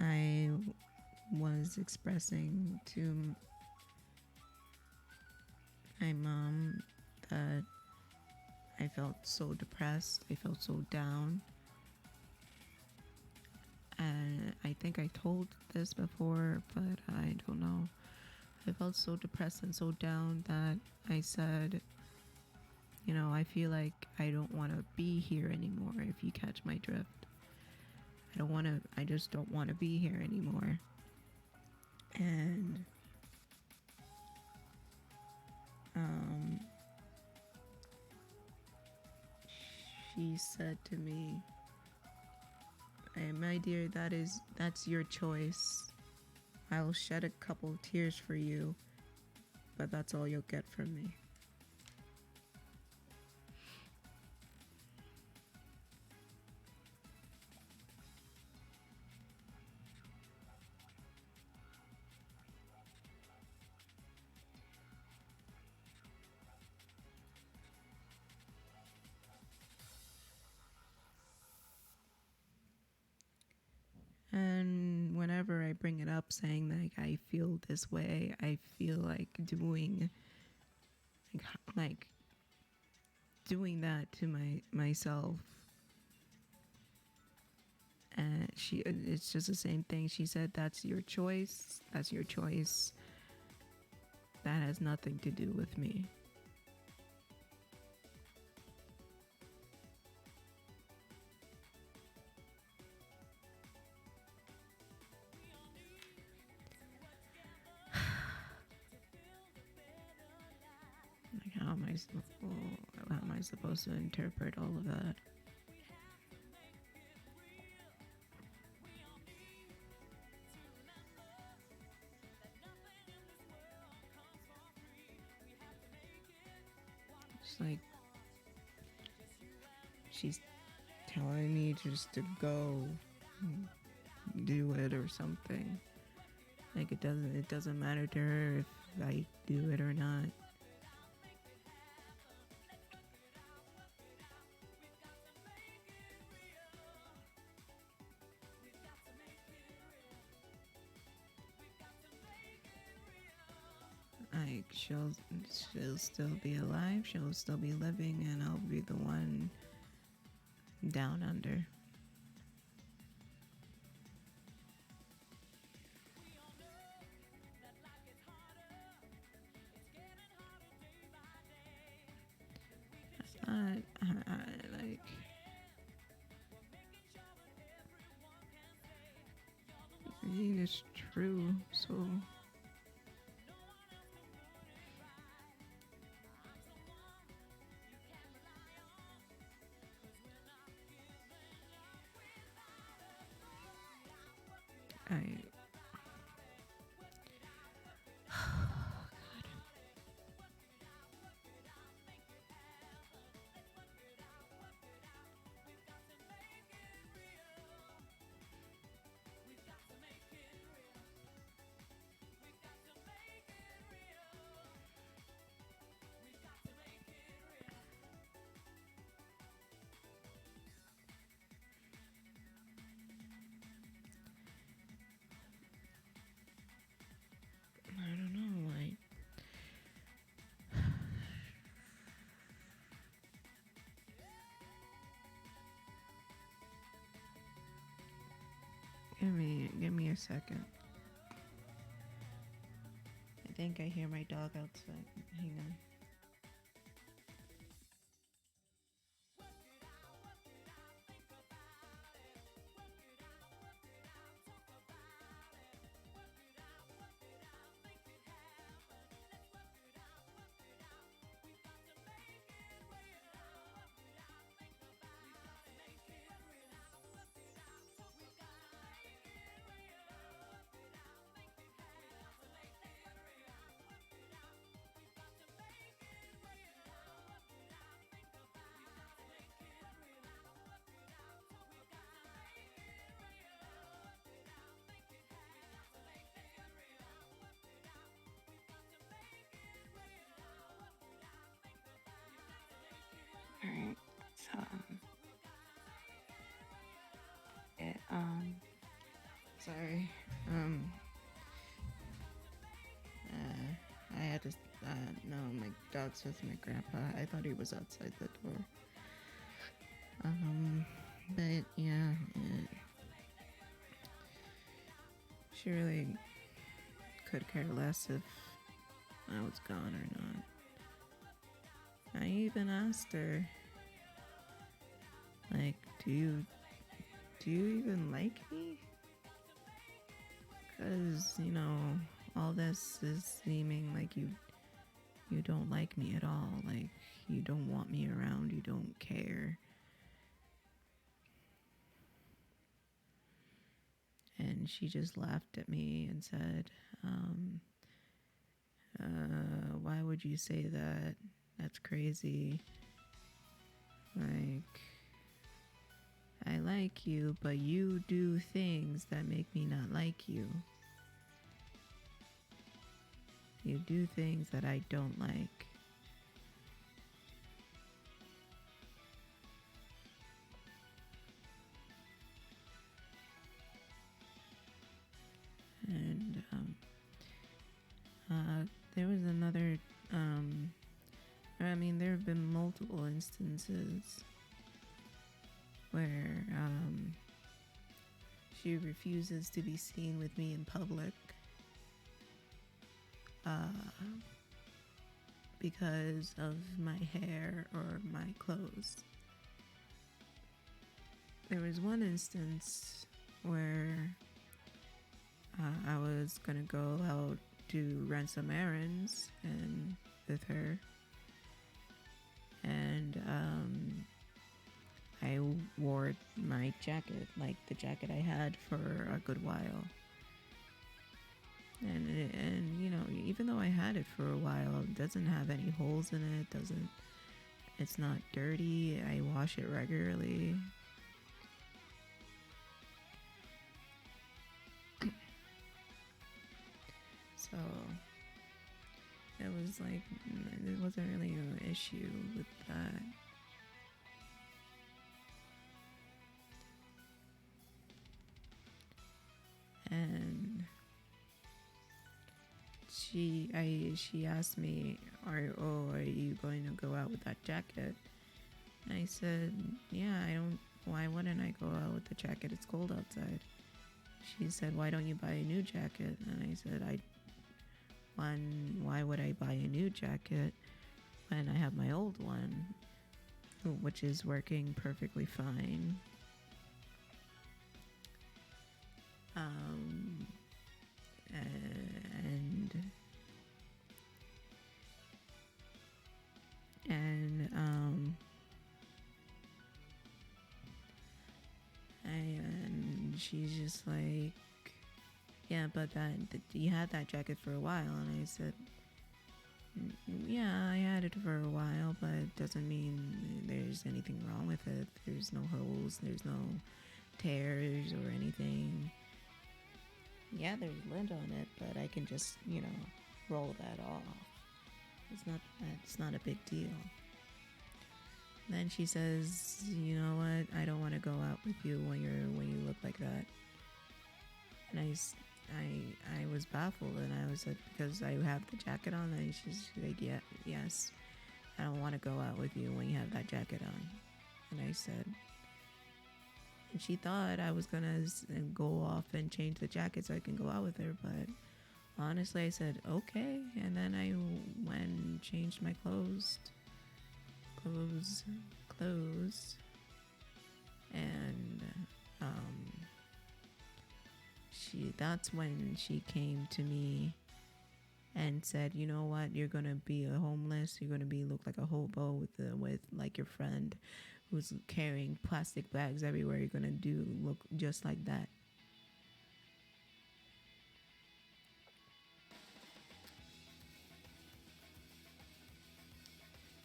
I was expressing to my mom that I felt so depressed, I felt so down. And I think I told this before, but I don't know. I felt so depressed and so down that I said, I feel like I don't want to be here anymore, if you catch my drift. I just don't want to be here anymore. And she said to me, hey, my dear, that's your choice. I'll shed a couple tears for you, but that's all you'll get from me. And whenever I bring it up saying like I feel this way, I feel like doing like doing that to myself. And it's just the same thing. She said, that's your choice. That's your choice. That has nothing to do with me. Like, how am I supposed to interpret all of that? It's like she's telling me just to go do it or something. Like it doesn't matter to her if I do it or not. Like she'll still be alive, she'll still be living, and I'll be the one down under. That's not like. I mean, it's true, so. I don't know, like. Give me a second. I think I hear my dog outside. Hang on. Alright, so sorry. I had to. No, my dog's with my grandpa. I thought he was outside the door. But yeah, she really could care less if I was gone or not. I even asked her, like, do you even like me? Because, you know, all this is seeming like you don't like me at all. Like, you don't want me around, you don't care. And she just laughed at me and said, why would you say that? That's crazy. Like, I like you, but you do things that make me not like you. You do things that I don't like. And there was another I mean, there have been multiple instances where she refuses to be seen with me in public because of my hair or my clothes. There was one instance where I was gonna go out to run some errands and with her, and I wore my jacket, like the jacket I had for a good while. And you know, even though I had it for a while, it doesn't have any holes in it. It's not dirty. I wash it regularly. So it was like, there wasn't really an issue with that. And she asked me, are you going to go out with that jacket? And I said, yeah, why wouldn't I go out with the jacket? It's cold outside. She said, why don't you buy a new jacket? And I said, why would I buy a new jacket when I have my old one, which is working perfectly fine? And she's just like, yeah, but you had that jacket for a while. And I said, yeah, I had it for a while, but it doesn't mean there's anything wrong with it. There's no holes, there's no tears or anything. Yeah, there's lint on it, but I can just, roll that off. It's not a big deal. Then she says, you know what, I don't want to go out with you when you look like that. And I was baffled, and I was like, because I have the jacket on, and she's like, yes, I don't want to go out with you when you have that jacket on. And I said, and she thought I was gonna go off and change the jacket so I can go out with her, but honestly, I said, okay. And then I went and changed my clothes. And that's when she came to me and said, you know what, you're gonna be a homeless, you're gonna look like a hobo with like your friend who's carrying plastic bags everywhere. You're gonna look just like that.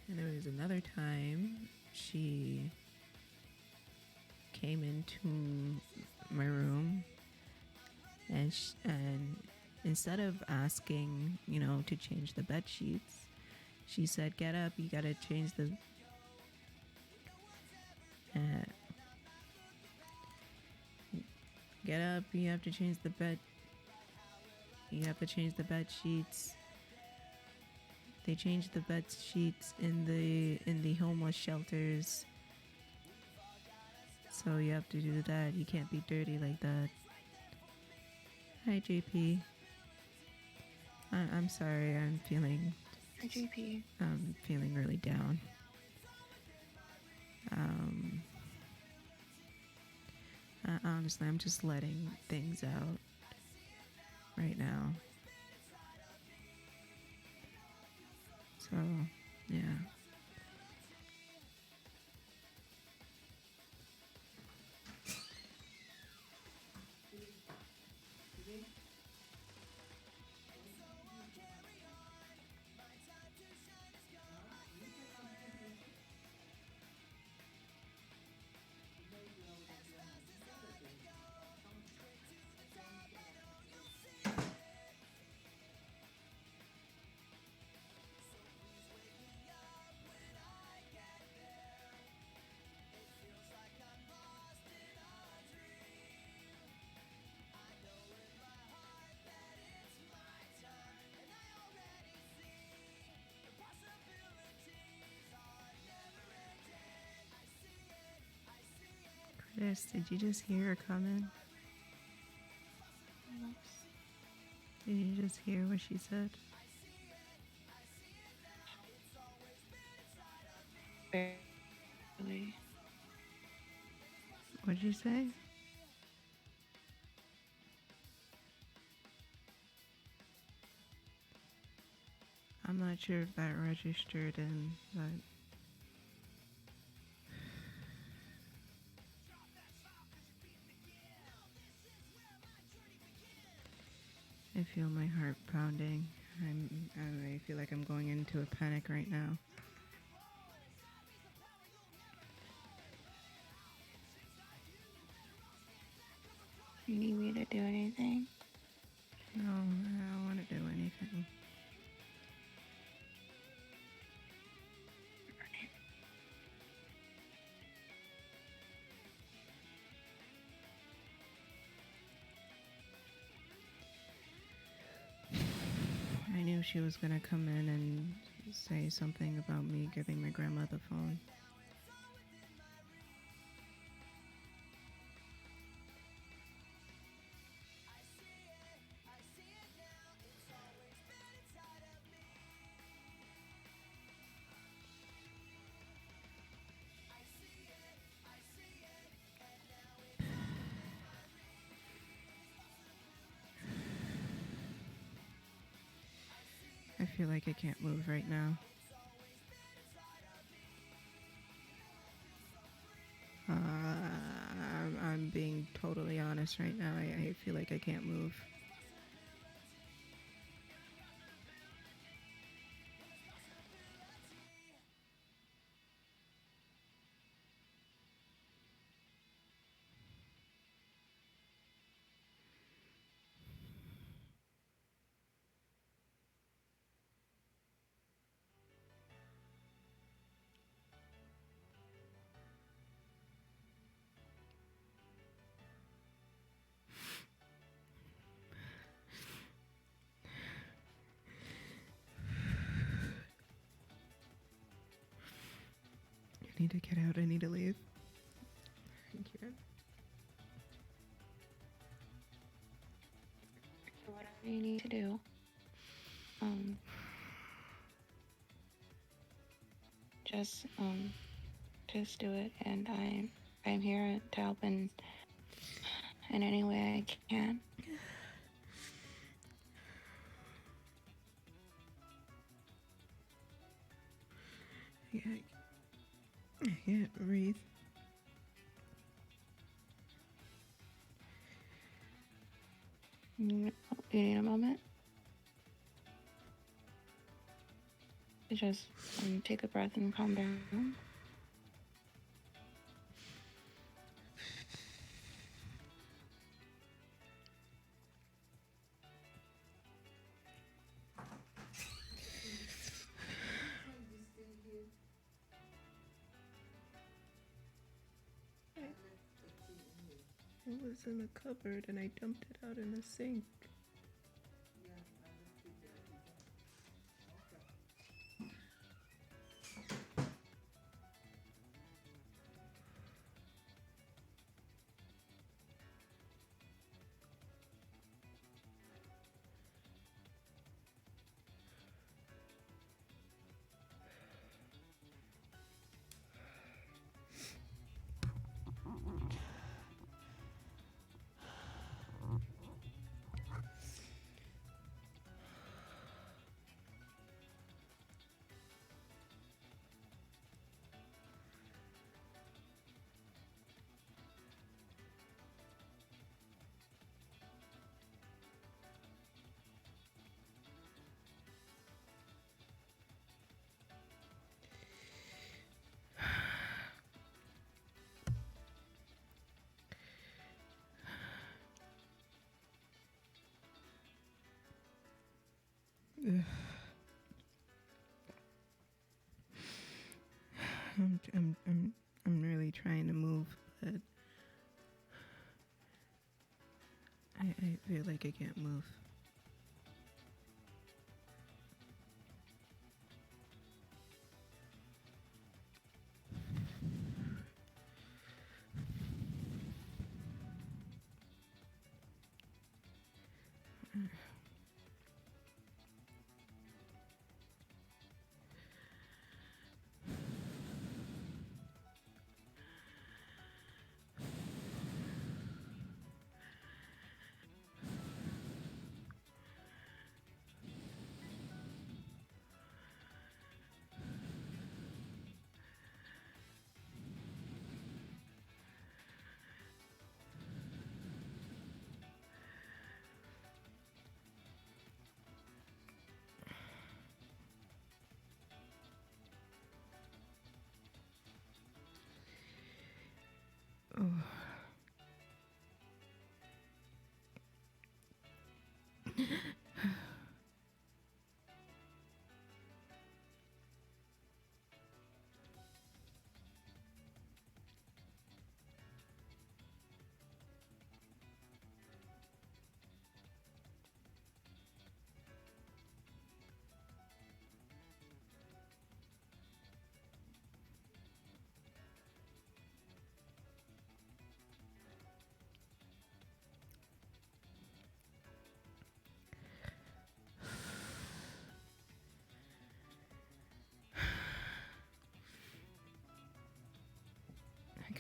And there was another time she came into my room, and instead of asking, to change the bed sheets, she said, "Get up, you gotta change the." Get up, you have to change the bed. You have to change the bed sheets. They changed the bed sheets in the homeless shelters. So you have to do that. You can't be dirty like that. Hi, JP. I'm sorry. I'm feeling. Hi, JP. I'm feeling really down. Honestly, I'm just letting things out right now. So, yeah. Kris, did you just hear her coming? Did you just hear what she said? Barely. What'd you say? I'm not sure if that registered in, but I feel my heart pounding. I feel like I'm going into a panic right now. You need me to do anything? No, I don't want to do anything. I knew she was gonna come in and say something about me giving my grandma the phone. I feel like I can't move right now. I'm being totally honest right now. I feel like I can't move. I need to get out. I need to leave. Thank you. Whatever you need to do. Just do it, and I'm here to help in any way I can. I can't breathe. You need a moment to just take a breath and calm down. It was in the cupboard and I dumped it out in the sink. I'm really trying to move, but I feel like I can't move.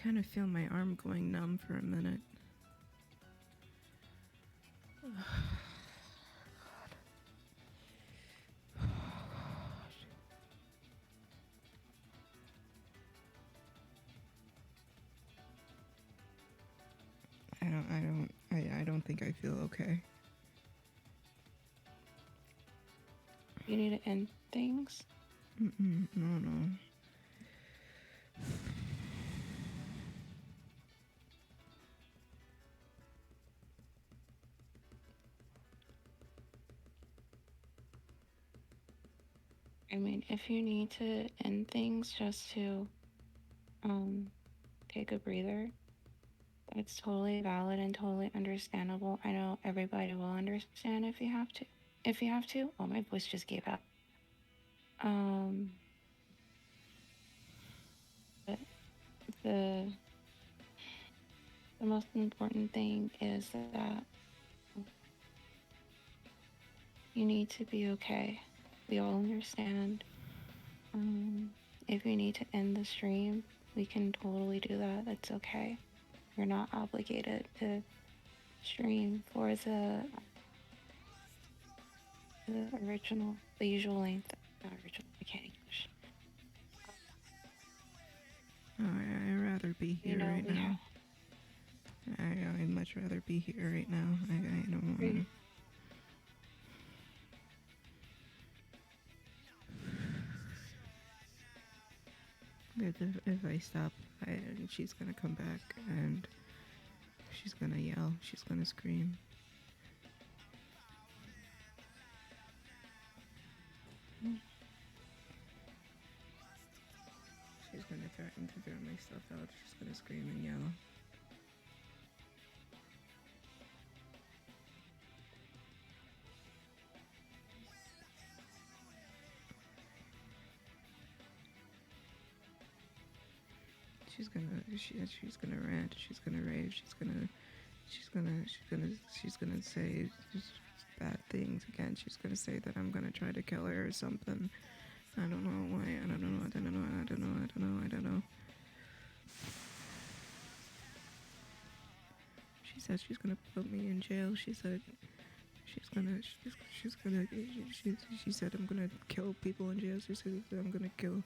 kind of feel my arm going numb for a minute. I don't think I feel okay. You need to end things? No. I mean, if you need to end things just to take a breather, that's totally valid and totally understandable. I know everybody will understand if you have to. If you have to. Oh, my voice just gave out. But the most important thing is that you need to be okay. We all understand. If you need to end the stream, we can totally do that. That's okay. You're not obligated to stream for the original, the usual length. Not original, I can't English. I'd rather be here right now. I'd much rather be here right now. I don't want to. If I stop, she's gonna come back and she's gonna yell. She's gonna scream. She's gonna threaten to throw my stuff out. She's gonna scream and yell. She's gonna rant. She's gonna rave. She's gonna say just bad things again. She's gonna say that I'm gonna try to kill her or something. I don't know why. I don't know. She said she's gonna put me in jail. She said she said I'm gonna kill people in jail. She said I'm gonna kill.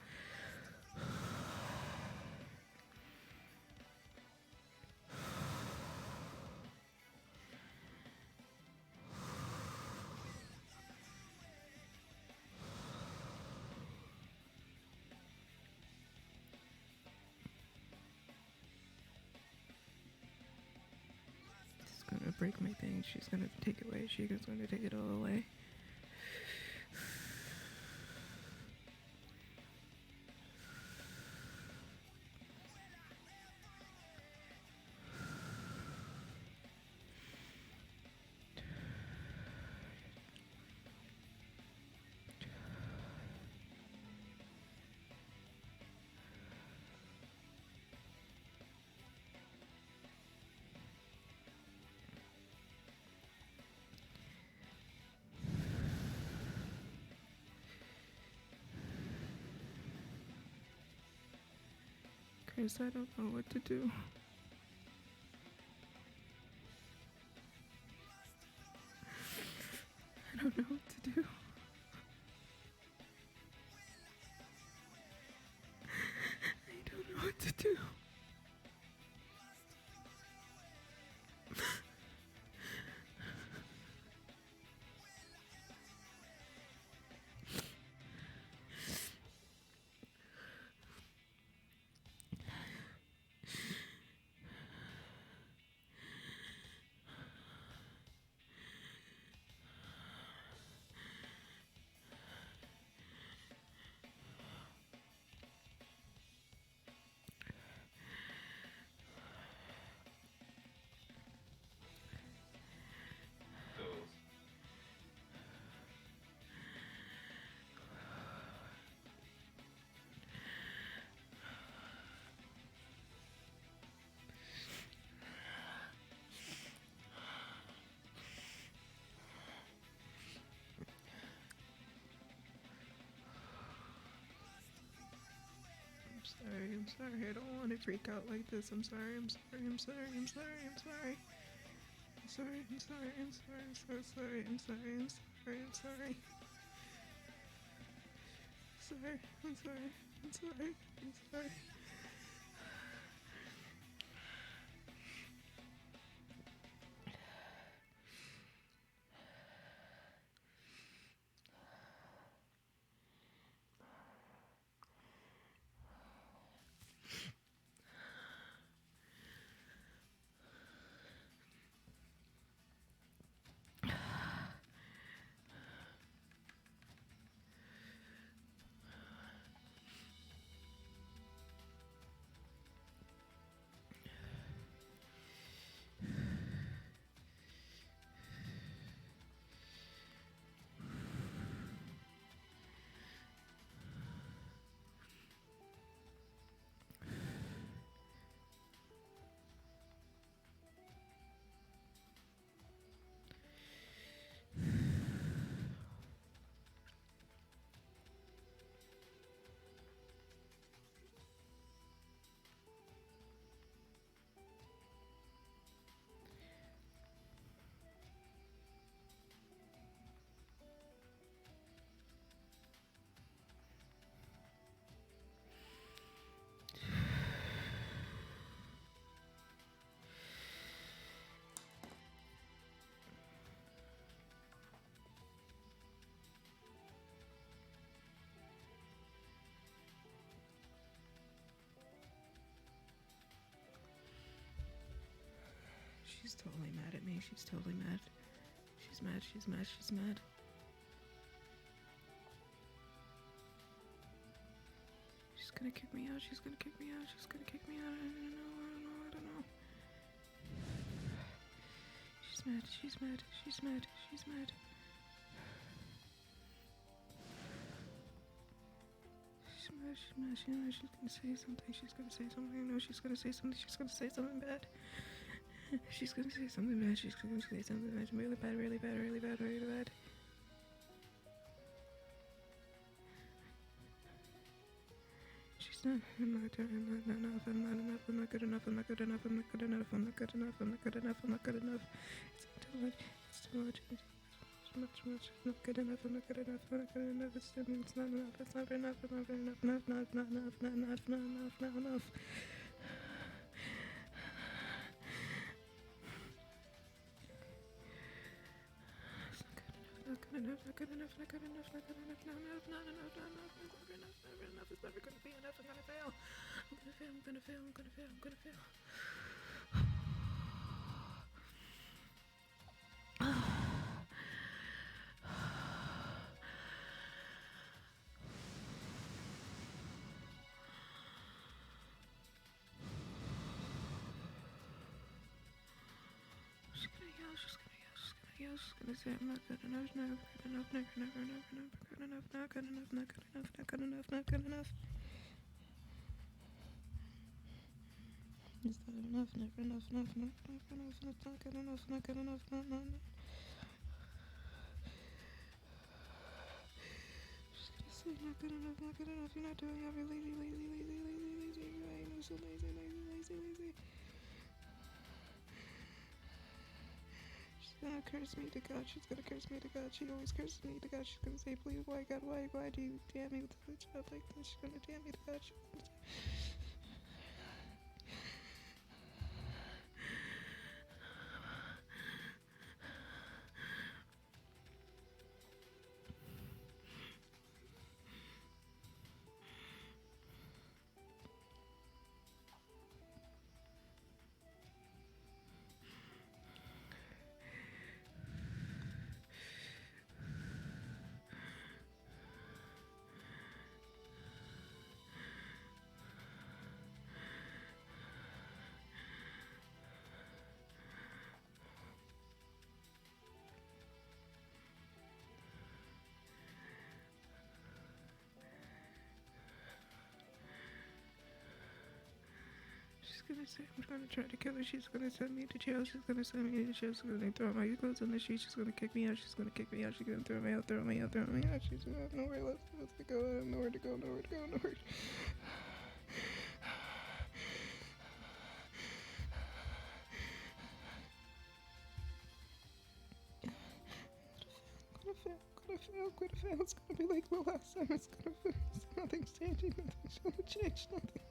Gonna break my thing. She's gonna take it away. She's gonna take it all away. Kris, I don't know what to do. I don't know what to do. I don't know what to do. I'm sorry. I don't want to freak out like this. I'm sorry. I'm sorry. I'm sorry. I'm sorry. I'm sorry. I'm sorry. I'm sorry. I'm sorry. I'm so sorry. I'm sorry. I'm sorry. I'm sorry. Sorry. I'm sorry. I'm sorry. I'm sorry. She's totally mad at me. She's totally mad. She's mad. She's mad. She's mad. She's gonna kick me out. She's gonna kick me out. She's gonna kick me out. I don't know. I don't know. I don't know. She's mad. She's mad. She's mad. She's mad. She's mad. She's mad. She's mad. She's gonna say something. She's gonna say something. No, she's gonna say something. She's gonna say something bad. She's gonna say something bad. She's gonna say something bad. Really bad. Really bad. Really bad. Really bad. She's not. I'm not enough. I'm not enough. I'm not good enough. I'm not good enough. I'm not good enough. I'm not good enough. I'm not good enough. I'm not good enough. It's too much. It's too much. It's much. I'm not good enough. I'm not good enough. I'm not good enough. It's not enough. It's not enough. It's not enough. Not enough. Not enough. Not enough. Not enough. Not enough. Not good enough, not good enough, not good enough, not good enough, not enough, not enough, not enough, never enough, never enough, it's never gonna be enough, I'm gonna fail. I'm gonna fail, I'm gonna fail, I'm gonna fail, I'm gonna fail. She's gonna yell, she's gonna yell, she's gonna yell, she's gonna say I'm not good enough, never good enough, never, never, never, never good enough, not good enough, not good enough, not good enough, not good enough. Is that enough? Never enough, enough, not enough, not good enough, not good enough, not. She's gonna say not good enough, not good enough, you're not doing it, you're lazy, lazy, lazy, lazy, lazy, I know so lazy, lazy, lazy, lazy. She's gonna curse me to God, she's gonna curse me to God, she always curses me to God, she's gonna say, please, why God, why do you damn me with a child like this? She's gonna damn me to God, she's gonna say, I'm gonna try to kill her. She's gonna send me to jail. She's gonna send me to jail. She's gonna throw my clothes on the street. She's gonna kick me out. She's gonna kick me out. She's gonna throw me out. Throw me out. She's gonna have nowhere left to go. Nowhere to go. gonna fail. I'm gonna fail. It's gonna be like the last time. It's gonna fail. Nothing's changing. Nothing's gonna change. Nothing.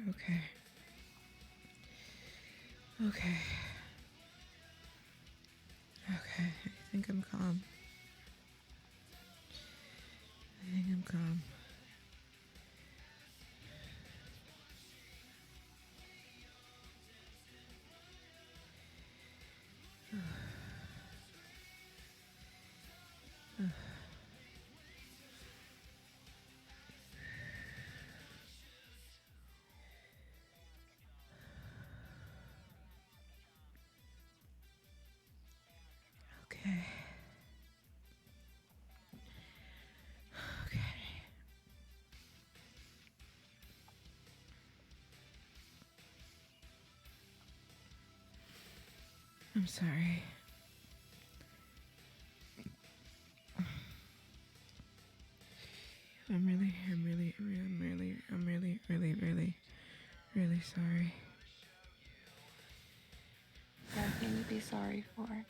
Okay. Okay. Okay. I think I'm calm. I think I'm calm. Okay. Okay. I'm sorry. I'm really sorry. Nothing to be sorry for.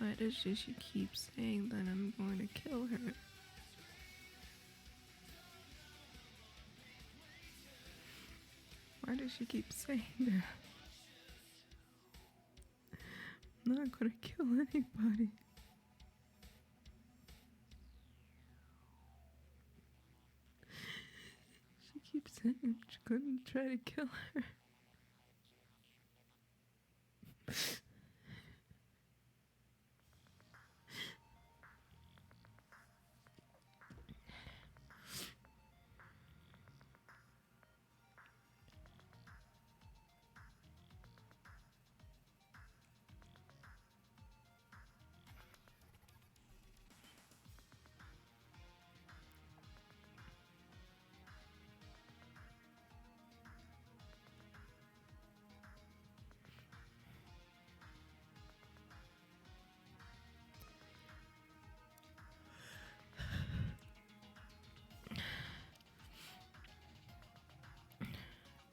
Why does she keep saying that I'm going to kill her? Why does she keep saying that? I'm not gonna kill anybody. She keeps saying I'm gonna try to kill her.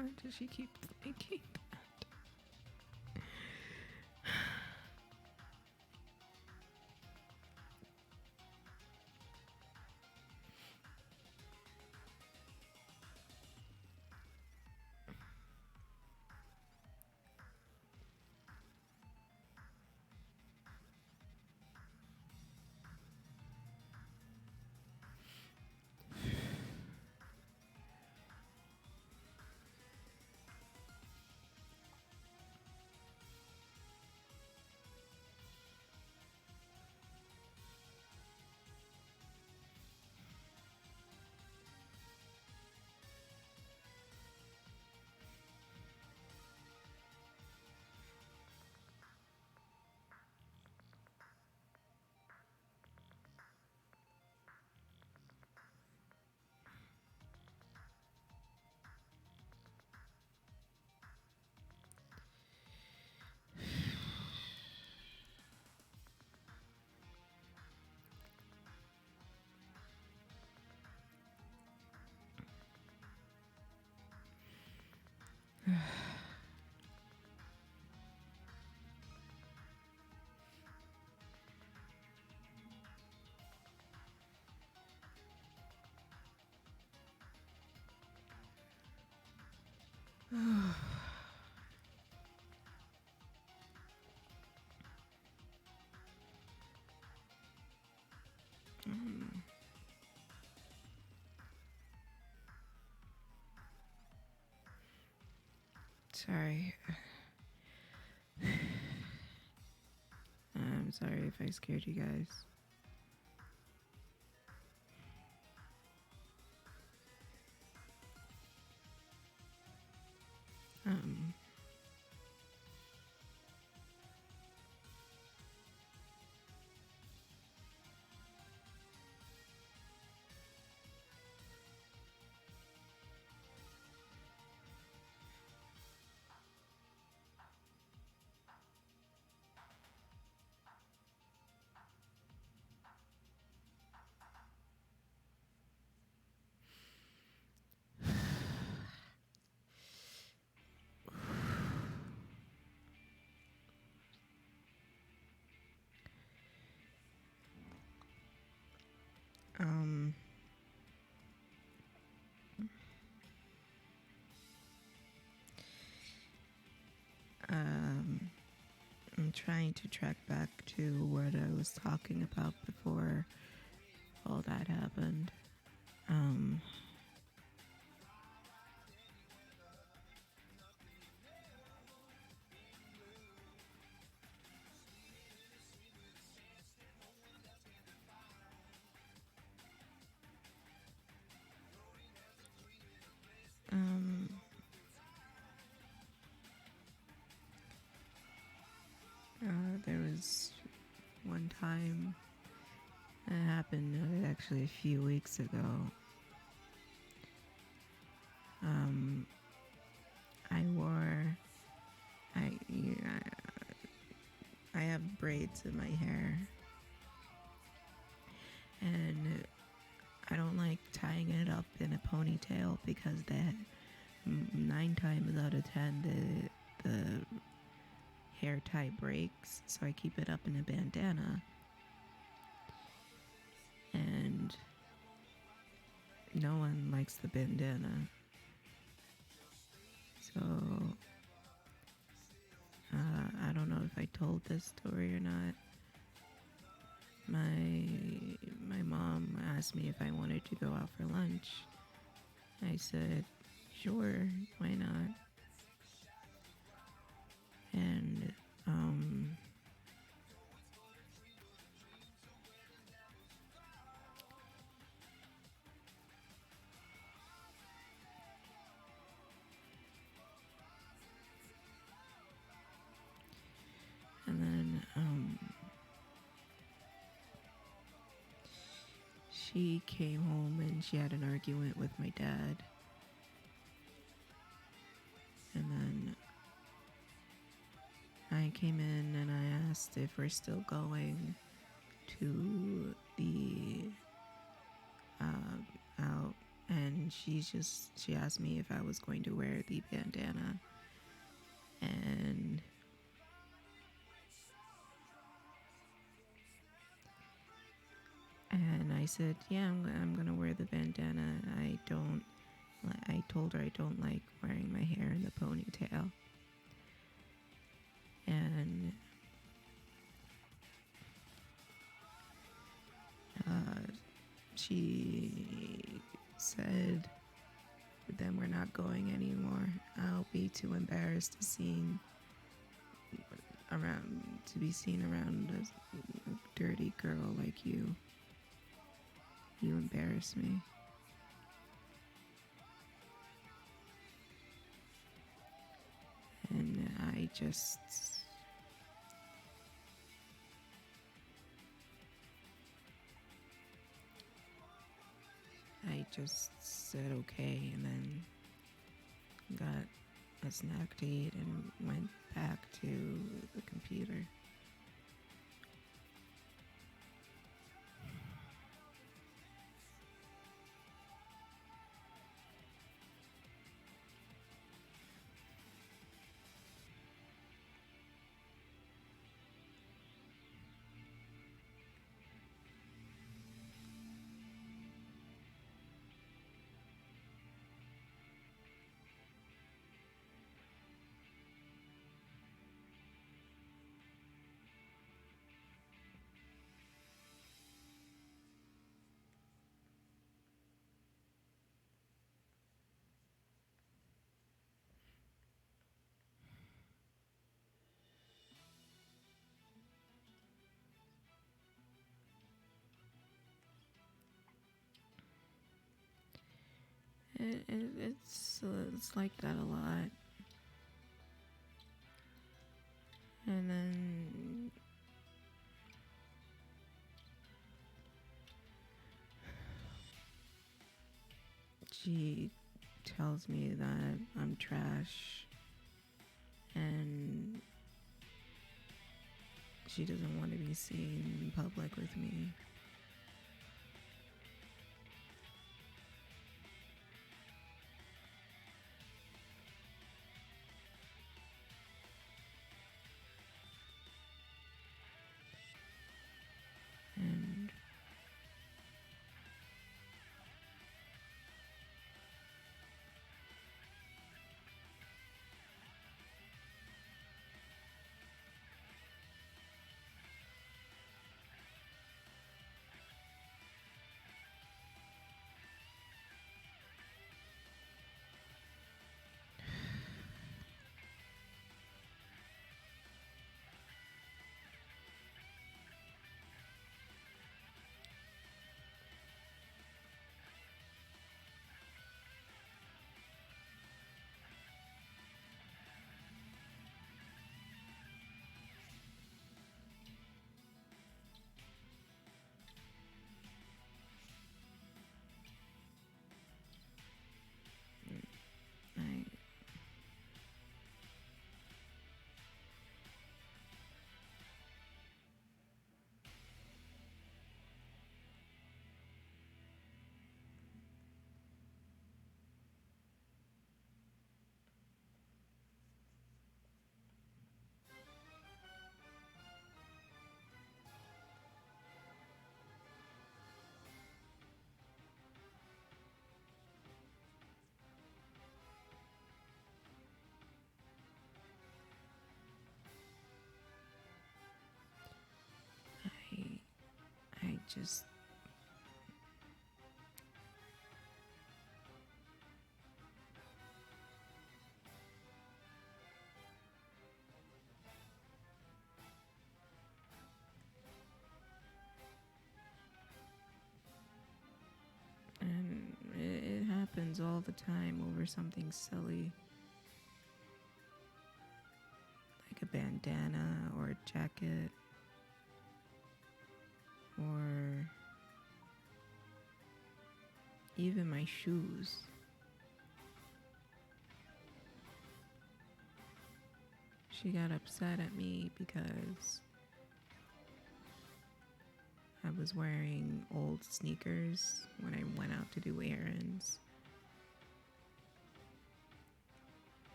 Why does she keep thinking that? Sorry. I'm sorry if I scared you guys. Um, um, I'm trying to track back to what I was talking about before all that happened. Um, um, there was one time that happened actually a few weeks ago. I wore, I, I have braids in my hair, and I don't like tying it up in a ponytail because that 9 times out of 10 the hair tie breaks, so I keep it up in a bandana. And no one likes the bandana. So I don't know if I told this story or not. My mom asked me if I wanted to go out for lunch. I said, sure, why not? And then she came home and she had an argument with my dad. And then I came in and I asked if we're still going to the out, and she asked me if I was going to wear the bandana, and I said, yeah, I'm gonna wear the bandana. I told her I don't like wearing my hair in the ponytail. And she said, then we're not going anymore. I'll be too embarrassed to be seen around a dirty girl like you. You embarrass me. And I just said okay, and then got a snack to eat and went back to the computer. It's like that a lot. And then she tells me that I'm trash, and she doesn't want to be seen in public with me. And just and it happens all the time over something silly like a bandana or a jacket or even my shoes. She got upset at me because I was wearing old sneakers when I went out to do errands.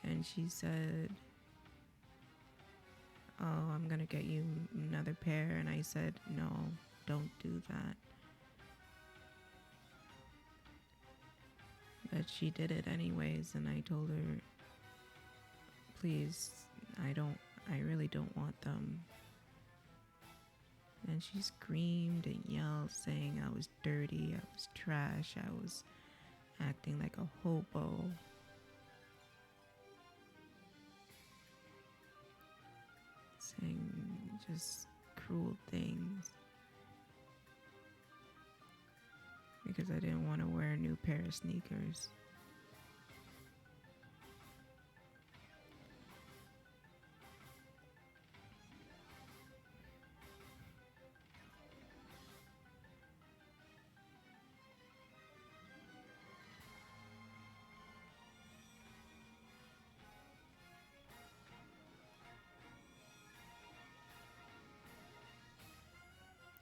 And she said, "Oh, I'm gonna get you another pair." And I said, "No, don't do that." But she did it anyways, and I told her, "Please, I really don't want them." And she screamed and yelled, saying I was dirty, I was trash, I was acting like a hobo. Saying just cruel things. Because I didn't want to wear a new pair of sneakers.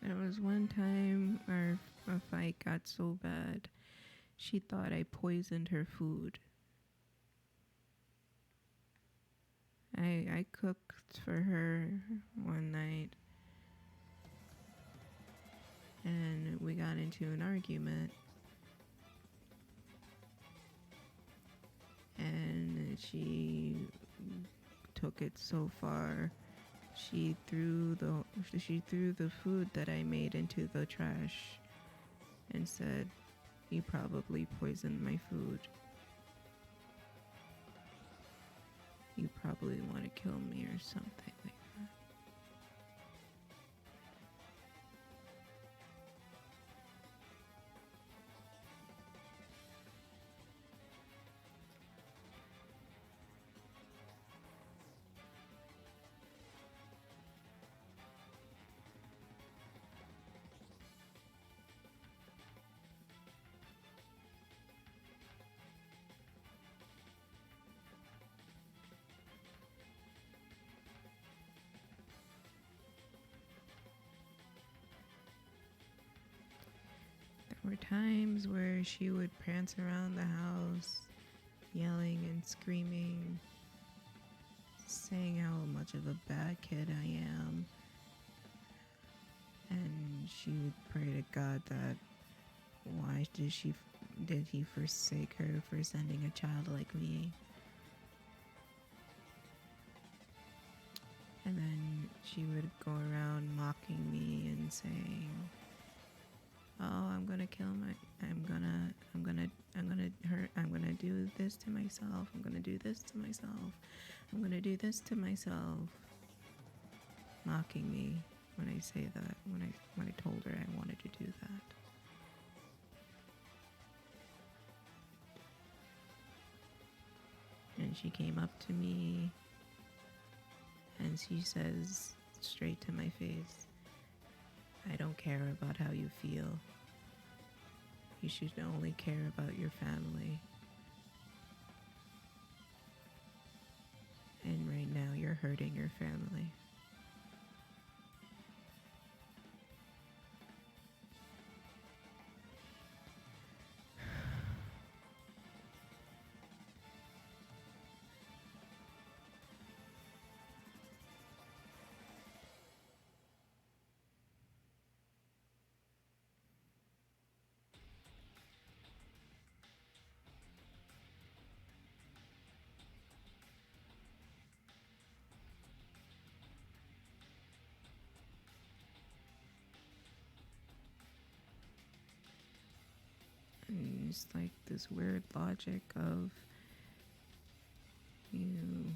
There was one time our fight got so bad, she thought I poisoned her food. I cooked for her one night and we got into an argument. And she took it so far. She threw the food that I made into the trash and said, "You probably poisoned my food. You probably want to kill me," or something like that. There were times where she would prance around the house, yelling and screaming, saying how much of a bad kid I am. And she would pray to God that why did he forsake her for sending a child like me? And then she would go around mocking me and saying, "Oh, I'm gonna do this to myself. I'm gonna do this to myself. I'm gonna do this to myself." Mocking me when I say that, when I told her I wanted to do that. And she came up to me and she says straight to my face, "I don't care about how you feel. You should only care about your family. And right now you're hurting your family." There's like this weird logic of you.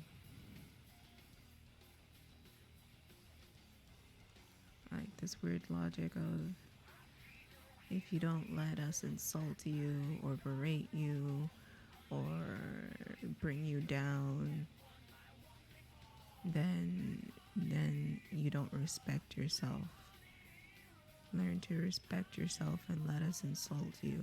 Like this weird logic of if you don't let us insult you or berate you or bring you down, then you don't respect yourself. Learn to respect yourself and let us insult you.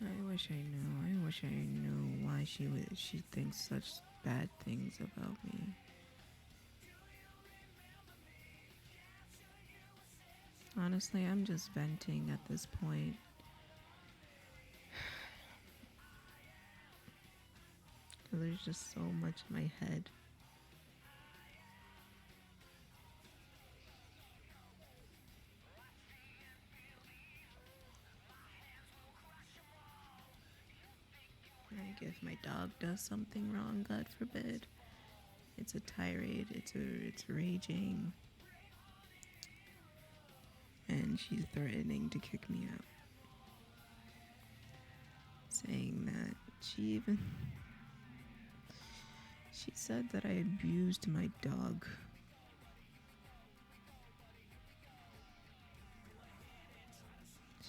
I wish I knew why she thinks such bad things about me. Honestly, I'm just venting at this point. There's just so much in my head. Like if my dog does something wrong, God forbid, it's a tirade, it's raging, and she's threatening to kick me out, saying that she said that I abused my dog.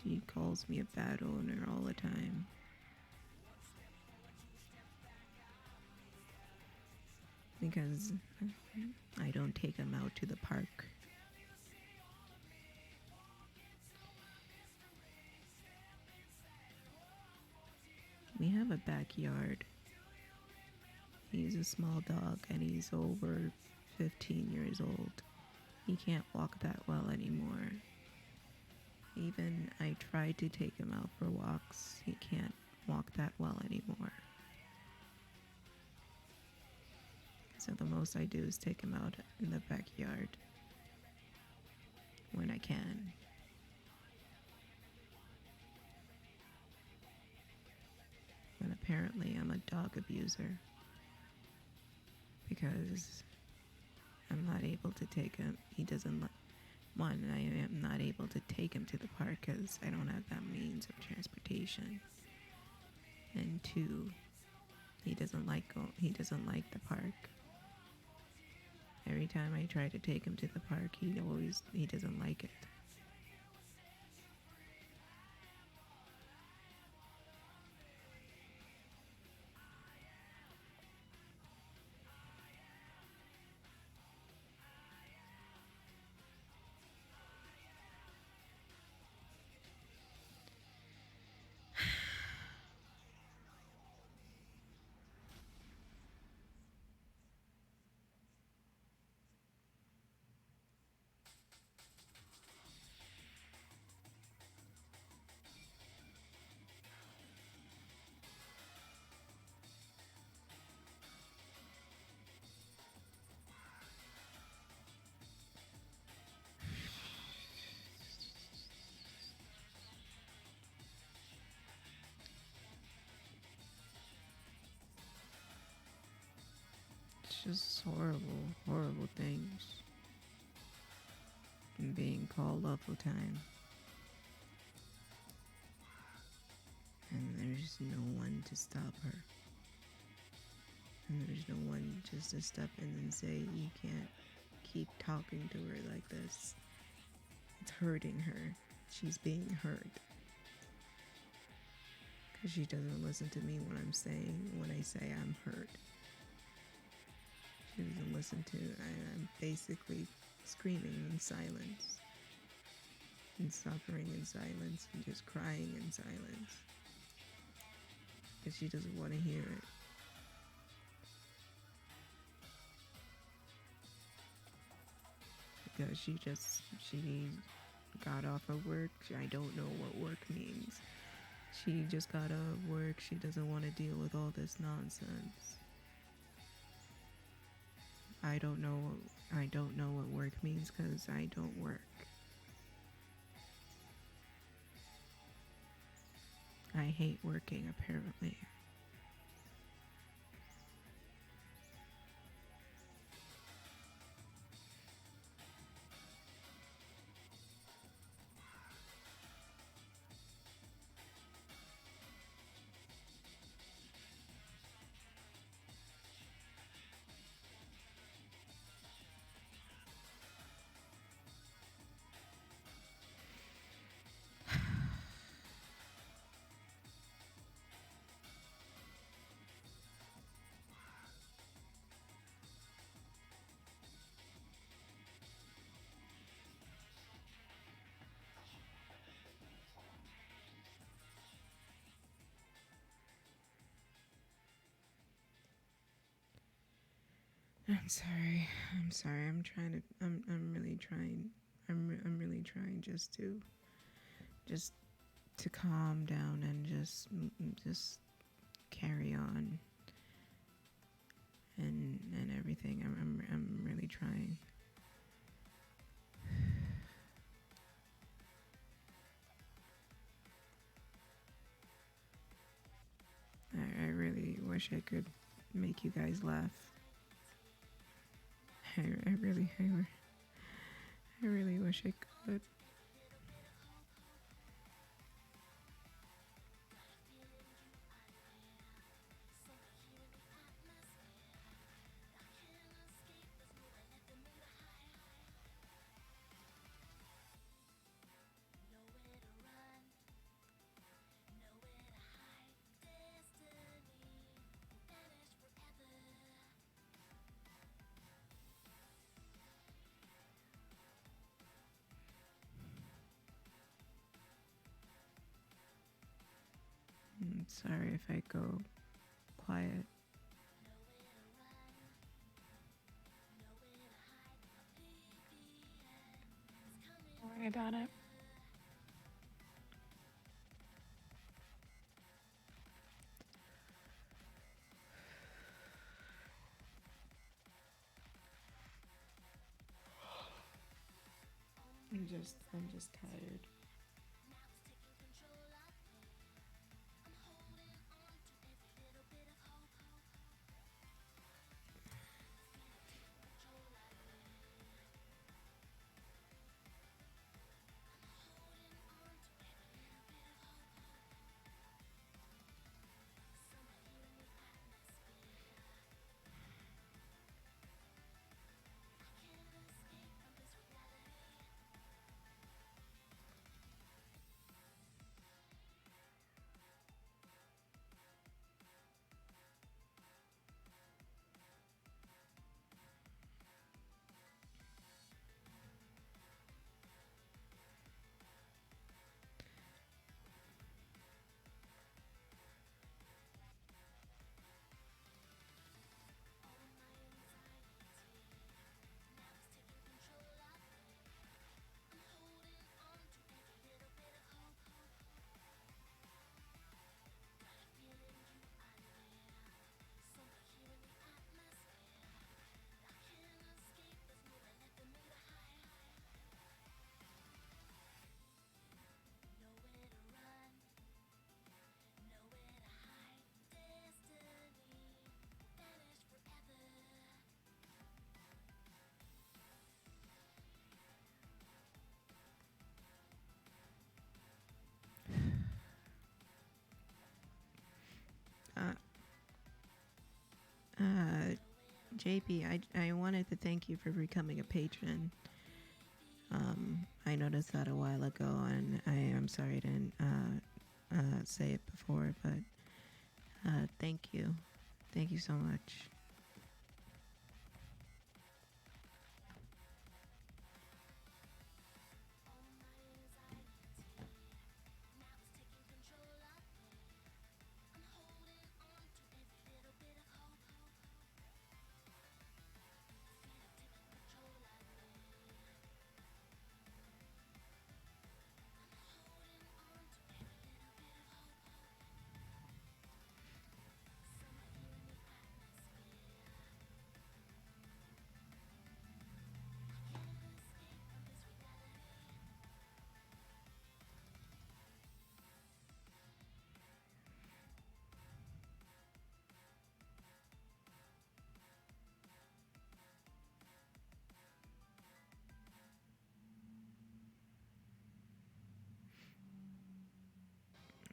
She calls me a bad owner all the time. Because I don't take him out to the park. We have a backyard. He's a small dog and he's over 15 years old. He can't walk that well anymore. Even I tried to take him out for walks. He can't walk that well anymore. So the most I do is take him out in the backyard when I can. But apparently I'm a dog abuser because I'm not able to take him. He doesn't like. One, I am not able to take him to the park because I don't have that means of transportation. And two, he doesn't like the park. Every time I try to take him to the park, he doesn't like it. It's just horrible things. And being called all the time. And there's no one to stop her. And there's no one just to step in and say, you can't keep talking to her like this. It's hurting her. She's being hurt. Because she doesn't listen to me when I'm saying, when I say I'm hurt. She doesn't listen to, I'm basically screaming in silence. And suffering in silence and just crying in silence. Because she doesn't want to hear it. Because she got off of work. I don't know what work means. She just got out of work. She doesn't want to deal with all this nonsense. I don't know. I don't know what work means because I don't work. I hate working, apparently. I'm sorry. I'm sorry. I'm trying to. I'm really trying. I'm really trying just to calm down and just carry on and everything. I'm really trying. I really wish I could make you guys laugh. I really wish I could. I'm sorry if I go quiet. Don't worry about it. I'm just tired. Uh, uh, JP, I wanted to thank you for becoming a patron. I noticed that a while ago, and I am sorry I didn't say it before, but thank you. Thank you so much.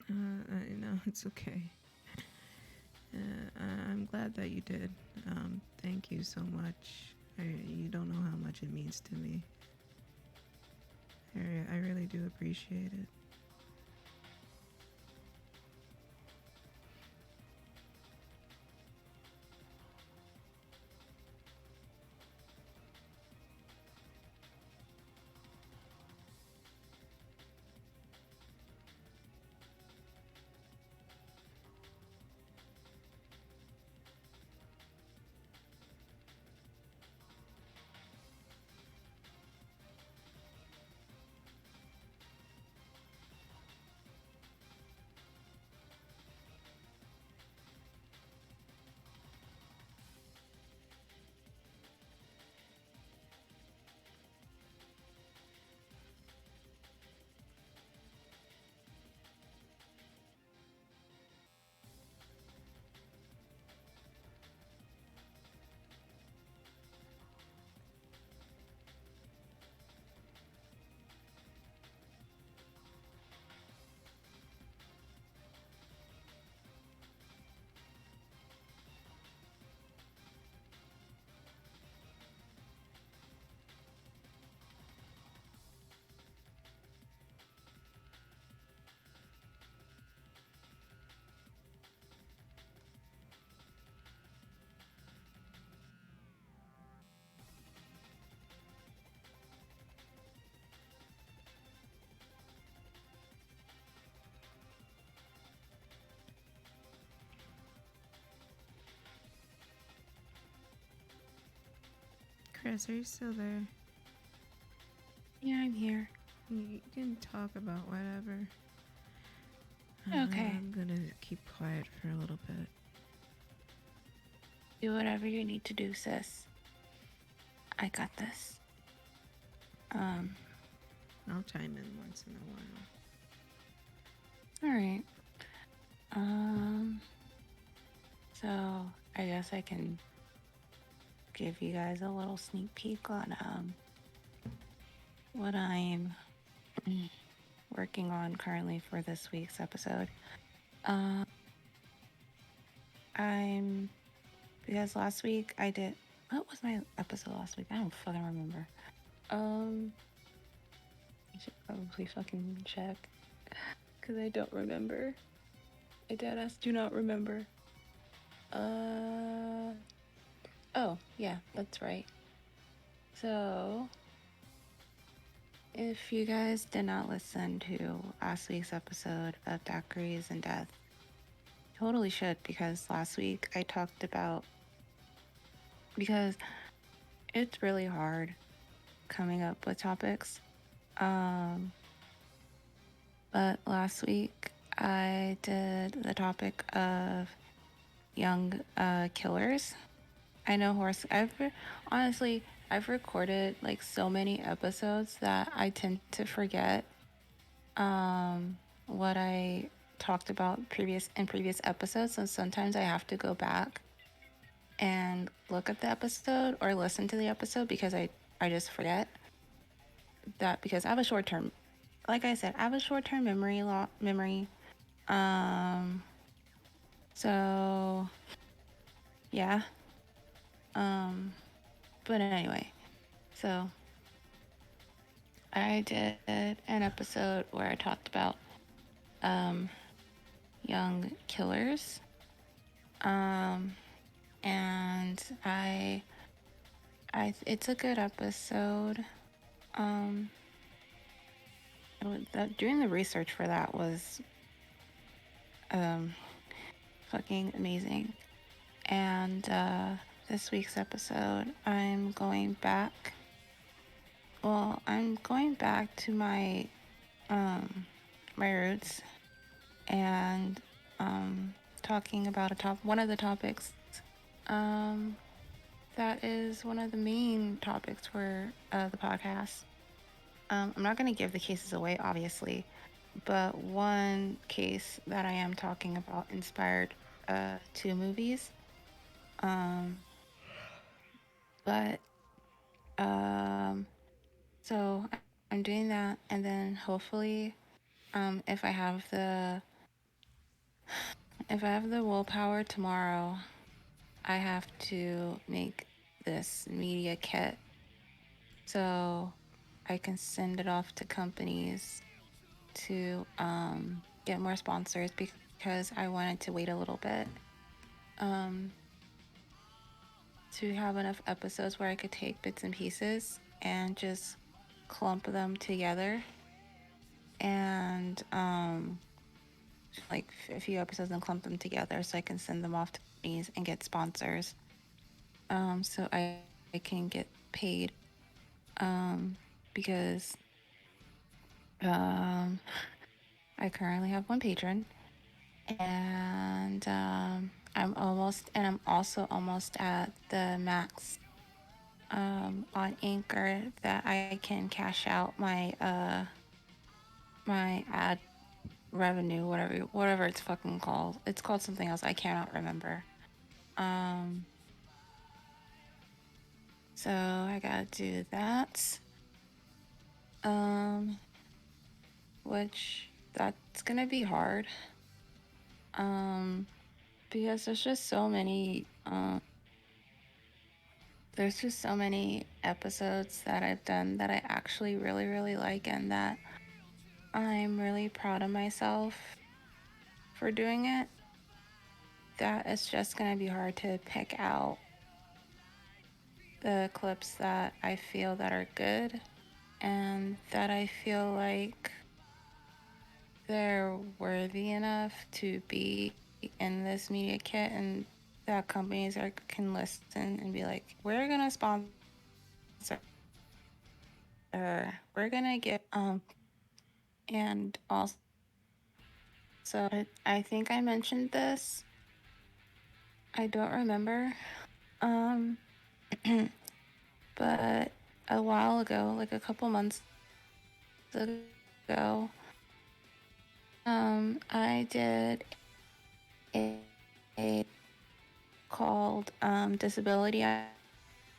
No, it's okay. I'm glad that you did. Thank you so much. You don't know how much it means to me. I really do appreciate it. Kris, are you still there? Yeah, I'm here. You can talk about whatever. Okay. I'm gonna keep quiet for a little bit. Do whatever you need to do, sis. I got this. I'll chime in once in a while. All right. So I guess I can give you guys a little sneak peek on what I'm working on currently for this week's episode. Because last week I did, what was my episode last week? I don't fucking remember. I should probably fucking check because I don't remember. I deadass do not remember. Oh yeah, that's right. So if you guys did not listen to last week's episode of Daiquiris and Death, totally should, because last week I talked about, because it's really hard coming up with topics. But last week I did the topic of young killers. I know I've recorded like so many episodes that I tend to forget what I talked about in previous episodes. So sometimes I have to go back and look at the episode or listen to the episode because I just forget that, because I have a short-term, like I said, I have a short-term memory. So yeah. But anyway, so I did an episode where I talked about young killers. And it's a good episode. Doing the research for that was fucking amazing. And this week's episode, I'm going back to my my roots and talking about one of the topics that is one of the main topics for the podcast. I'm not going to give the cases away, obviously, but one case that I am talking about inspired 2 movies. So I'm doing that, and then hopefully, if I have the If I have the willpower tomorrow, I have to make this media kit so I can send it off to companies to get more sponsors because I wanted to wait a little bit um, to have enough episodes where I could take bits and pieces and just clump them together and like a few episodes and clump them together so I can send them off to companies and get sponsors so I can get paid because um, I currently have one patron and I'm also almost at the max on Anchor that I can cash out my ad revenue, whatever it's fucking called. It's called something else. I cannot remember. Um, so I gotta do that. Um, which that's gonna be hard. Um, because there's just so many episodes that I've done that I actually really, really like and that I'm really proud of myself for doing it. That it's just gonna be hard to pick out the clips that I feel that are good and that I feel like they're worthy enough to be in this media kit and that companies can listen and be like, we're gonna sponsor we're gonna get and also I think I mentioned this. I don't remember. Um but a while ago, like a couple months ago, I did a, a called Disability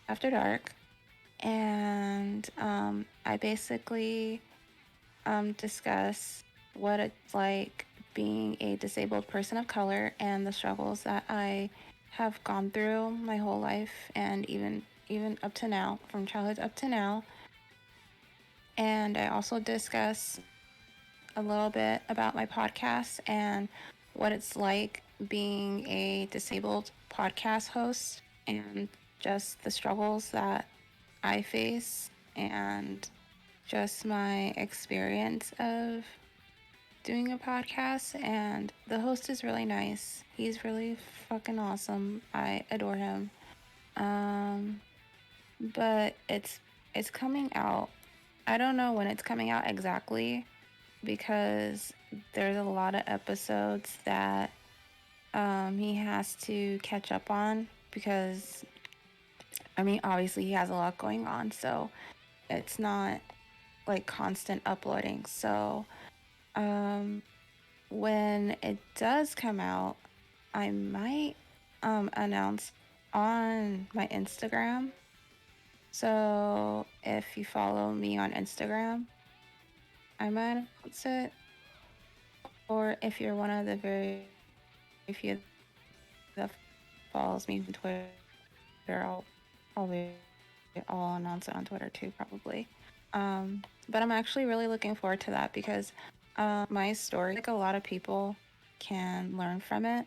After Dark, and I basically discuss what it's like being a disabled person of color and the struggles that I have gone through my whole life and even up to now, from childhood up to now. And I also discuss a little bit about my podcast and what it's like being a disabled podcast host and just the struggles that I face and just my experience of doing a podcast. And the host is really nice. He's really fucking awesome. I adore him. Um, but it's coming out. I don't know when it's coming out exactly because there's a lot of episodes that he has to catch up on because I mean obviously he has a lot going on, so it's not like constant uploading. So when it does come out, I might announce on my Instagram. So if you follow me on Instagram, I might announce it. Or if you're one of the very few that follows me on Twitter, probably I'll announce it on Twitter too, probably. But I'm actually really looking forward to that because my story, like a lot of people can learn from it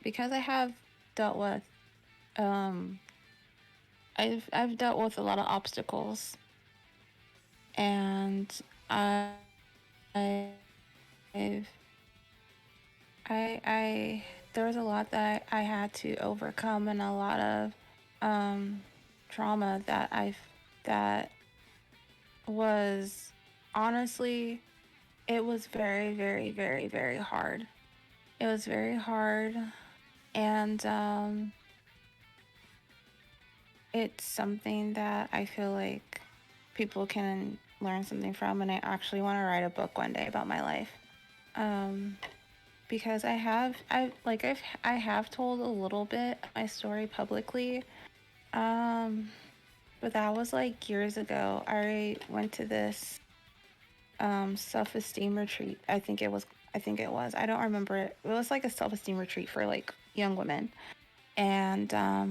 because I have dealt with um, I've dealt with a lot of obstacles and I I've I there was a lot that I had to overcome and a lot of trauma that was honestly it was very very very very hard. It was very hard and it's something that I feel like people can learn something from and I actually want to write a book one day about my life. Um because I have told a little bit of my story publicly. Um, but that was like years ago. I went to this self-esteem retreat. I think it was. I don't remember it. It was like a self-esteem retreat for like young women. And I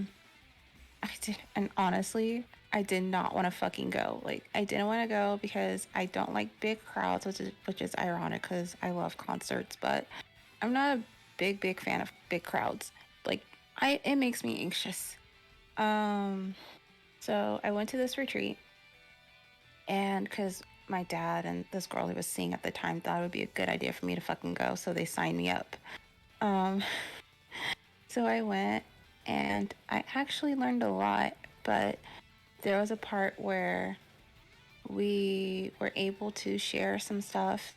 did, and honestly, I did not want to fucking go. Like, I didn't want to go because I don't like big crowds, which is ironic because I love concerts, but I'm not a big fan of big crowds. Like, it makes me anxious. Um, so I went to this retreat, and because my dad and this girl he was seeing at the time thought it would be a good idea for me to fucking go, so they signed me up. Um, so I went, and I actually learned a lot, but there was a part where we were able to share some stuff,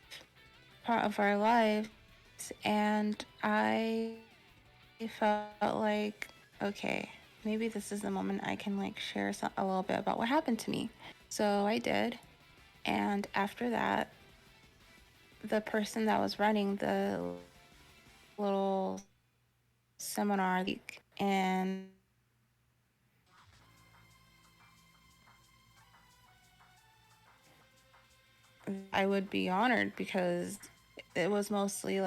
part of our lives, and I felt like, okay, maybe this is the moment I can like share a little bit about what happened to me. So I did, and after that, the person that was running the little seminar and I would be honored because it was mostly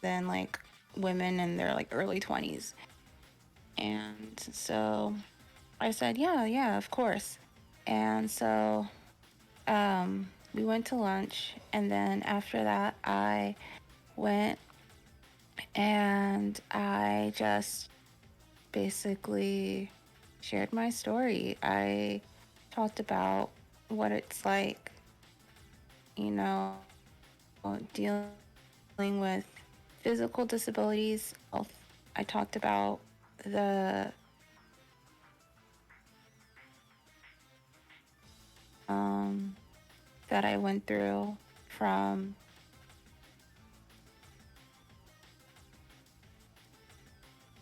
then like women in their like early 20s. And so I said, yeah, of course. And so we went to lunch. And then after that, I went and I just basically shared my story. I talked about what it's like, you know, dealing with physical disabilities. I talked about the that I went through from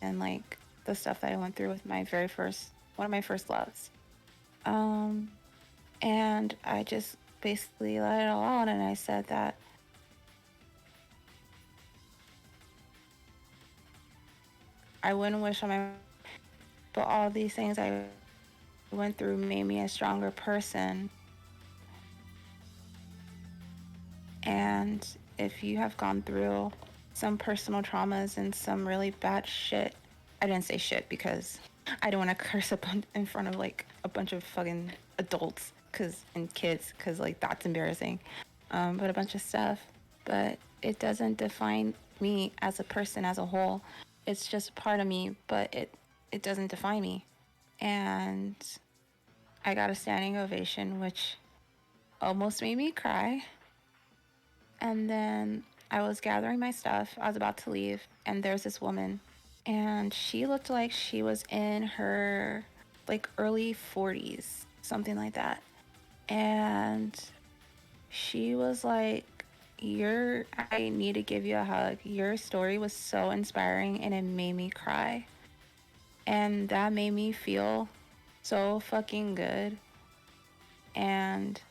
and like the stuff that I went through with one of my first loves. Um, and I just basically let it all out, and I said that I wouldn't wish on my, but all these things I went through made me a stronger person. And if you have gone through some personal traumas and some really bad shit, I didn't say shit because I don't want to curse in front of like a bunch of fucking adults and kids because like that's embarrassing. But a bunch of stuff. But it doesn't define me as a person as a whole. It's just part of me, but it doesn't define me. And I got a standing ovation, which almost made me cry. And then I was gathering my stuff. I was about to leave, and there's this woman, and she looked like she was in her like early 40s, something like that. And she was like, I need to give you a hug. Your story was so inspiring and it made me cry. And that made me feel so fucking good. And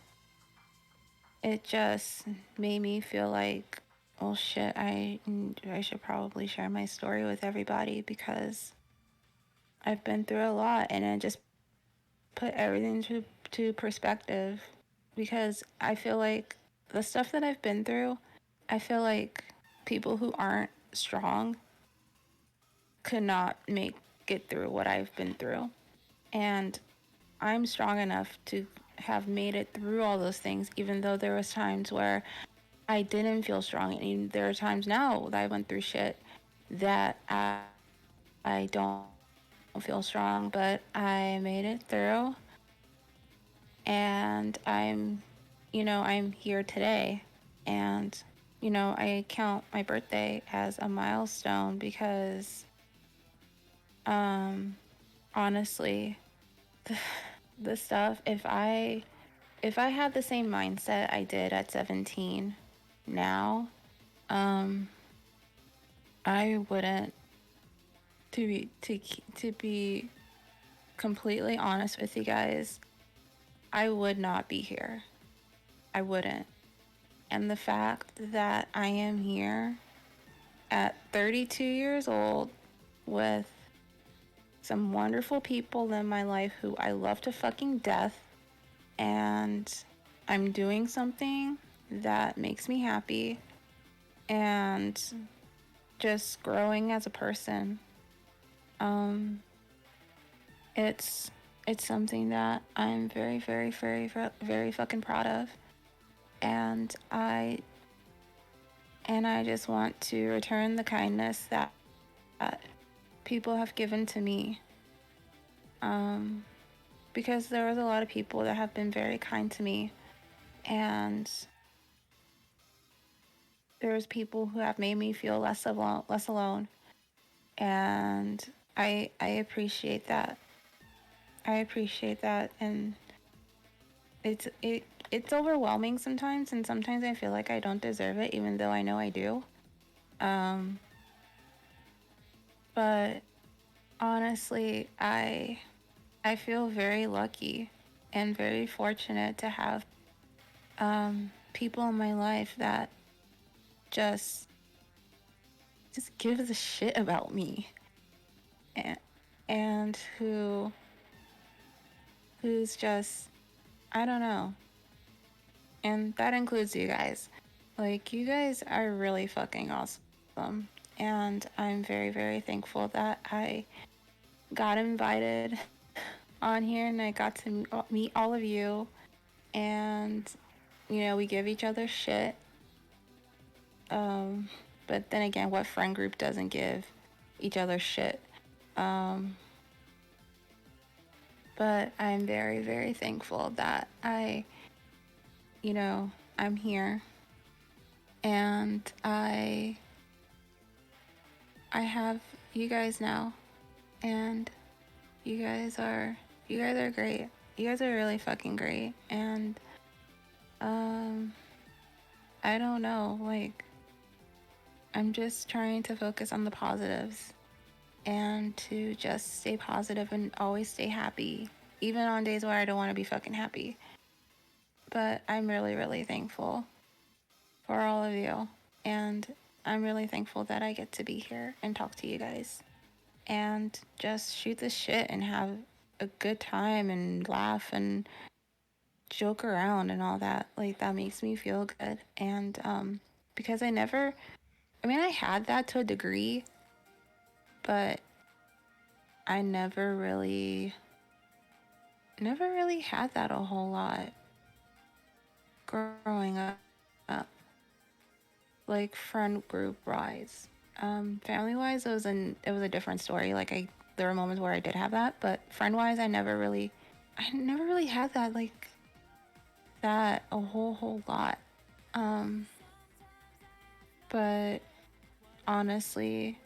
it just made me feel like, oh shit, I should probably share my story with everybody because I've been through a lot, and it just put everything to perspective. Because I feel like the stuff that I've been through, I feel like people who aren't strong could not make it through what I've been through. And I'm strong enough to have made it through all those things, even though there was times where I didn't feel strong. And there are times now that I went through shit that I don't feel strong, but I made it through. And I'm here today. And, I count my birthday as a milestone because, honestly, the stuff, if I had the same mindset I did at 17 now, I wouldn't, to be completely honest with you guys, I would not be here. I wouldn't. And the fact that I am here at 32 years old with some wonderful people in my life who I love to fucking death, and I'm doing something that makes me happy, and just growing as a person. Um, it's something that I'm very, very, very, very fucking proud of, and I just want to return the kindness that people have given to me. Because there was a lot of people that have been very kind to me, and there's people who have made me feel less alone, and I appreciate that. I appreciate that, and it's overwhelming sometimes, and sometimes I feel like I don't deserve it, even though I know I do. Um, but honestly, I feel very lucky and very fortunate to have people in my life that just gives a shit about me, and who's just, I don't know. And that includes you guys. Like, you guys are really fucking awesome. And I'm very, very thankful that I got invited on here and I got to meet all of you. And, you know, we give each other shit. But then again, what friend group doesn't give each other shit? But I'm very, very thankful that I'm here, and I have you guys now, and you guys are great. You guys are really fucking great, and I don't know, like, I'm just trying to focus on the positives and to just stay positive and always stay happy, even on days where I don't want to be fucking happy. But I'm really, really thankful for all of you. And I'm really thankful that I get to be here and talk to you guys and just shoot the shit and have a good time and laugh and joke around and all that. Like, that makes me feel good. And because I had that to a degree, but I never really had that a whole lot growing up. Like, friend group wise, family wise, it was a different story. Like, there were moments where I did have that, but friend wise, I never really had that, like, that a whole lot. But honestly,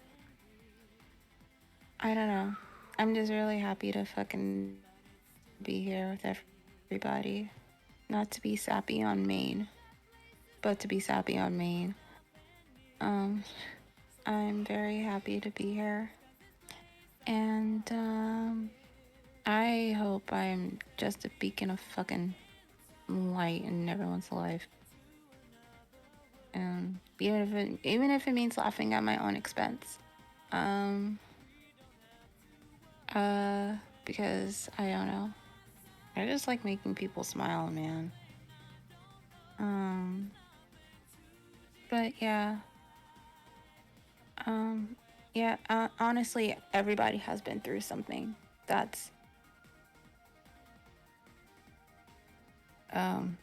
I don't know. I'm just really happy to fucking be here with everybody. Not to be sappy on Maine, but to be sappy on Maine. I'm very happy to be here. And I hope I'm just a beacon of fucking light in everyone's life. And even if it means laughing at my own expense. Because I don't know. I just like making people smile, man. But yeah. Honestly, everybody has been through something um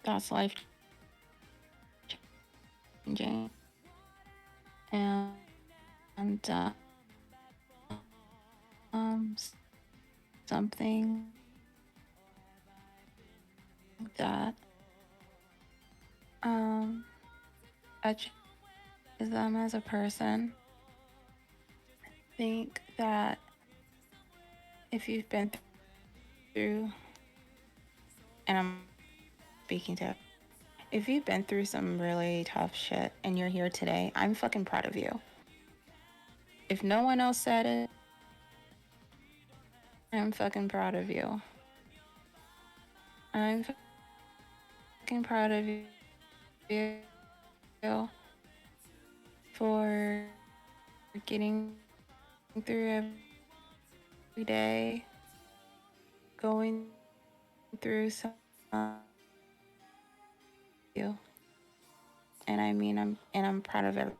that's life changing, and something that touches them as a person. I think that if you've been through, and I'm speaking to, if you've been through some really tough shit and you're here today, I'm fucking proud of you. If no one else said it, I'm fucking proud of you. I'm fucking proud of you for getting through every day, going through some you. And I mean, I'm proud of it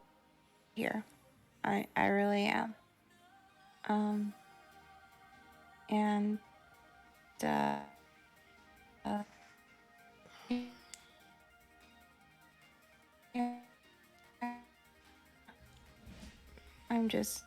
here. I really am. Um, and uh, uh, yeah, I'm just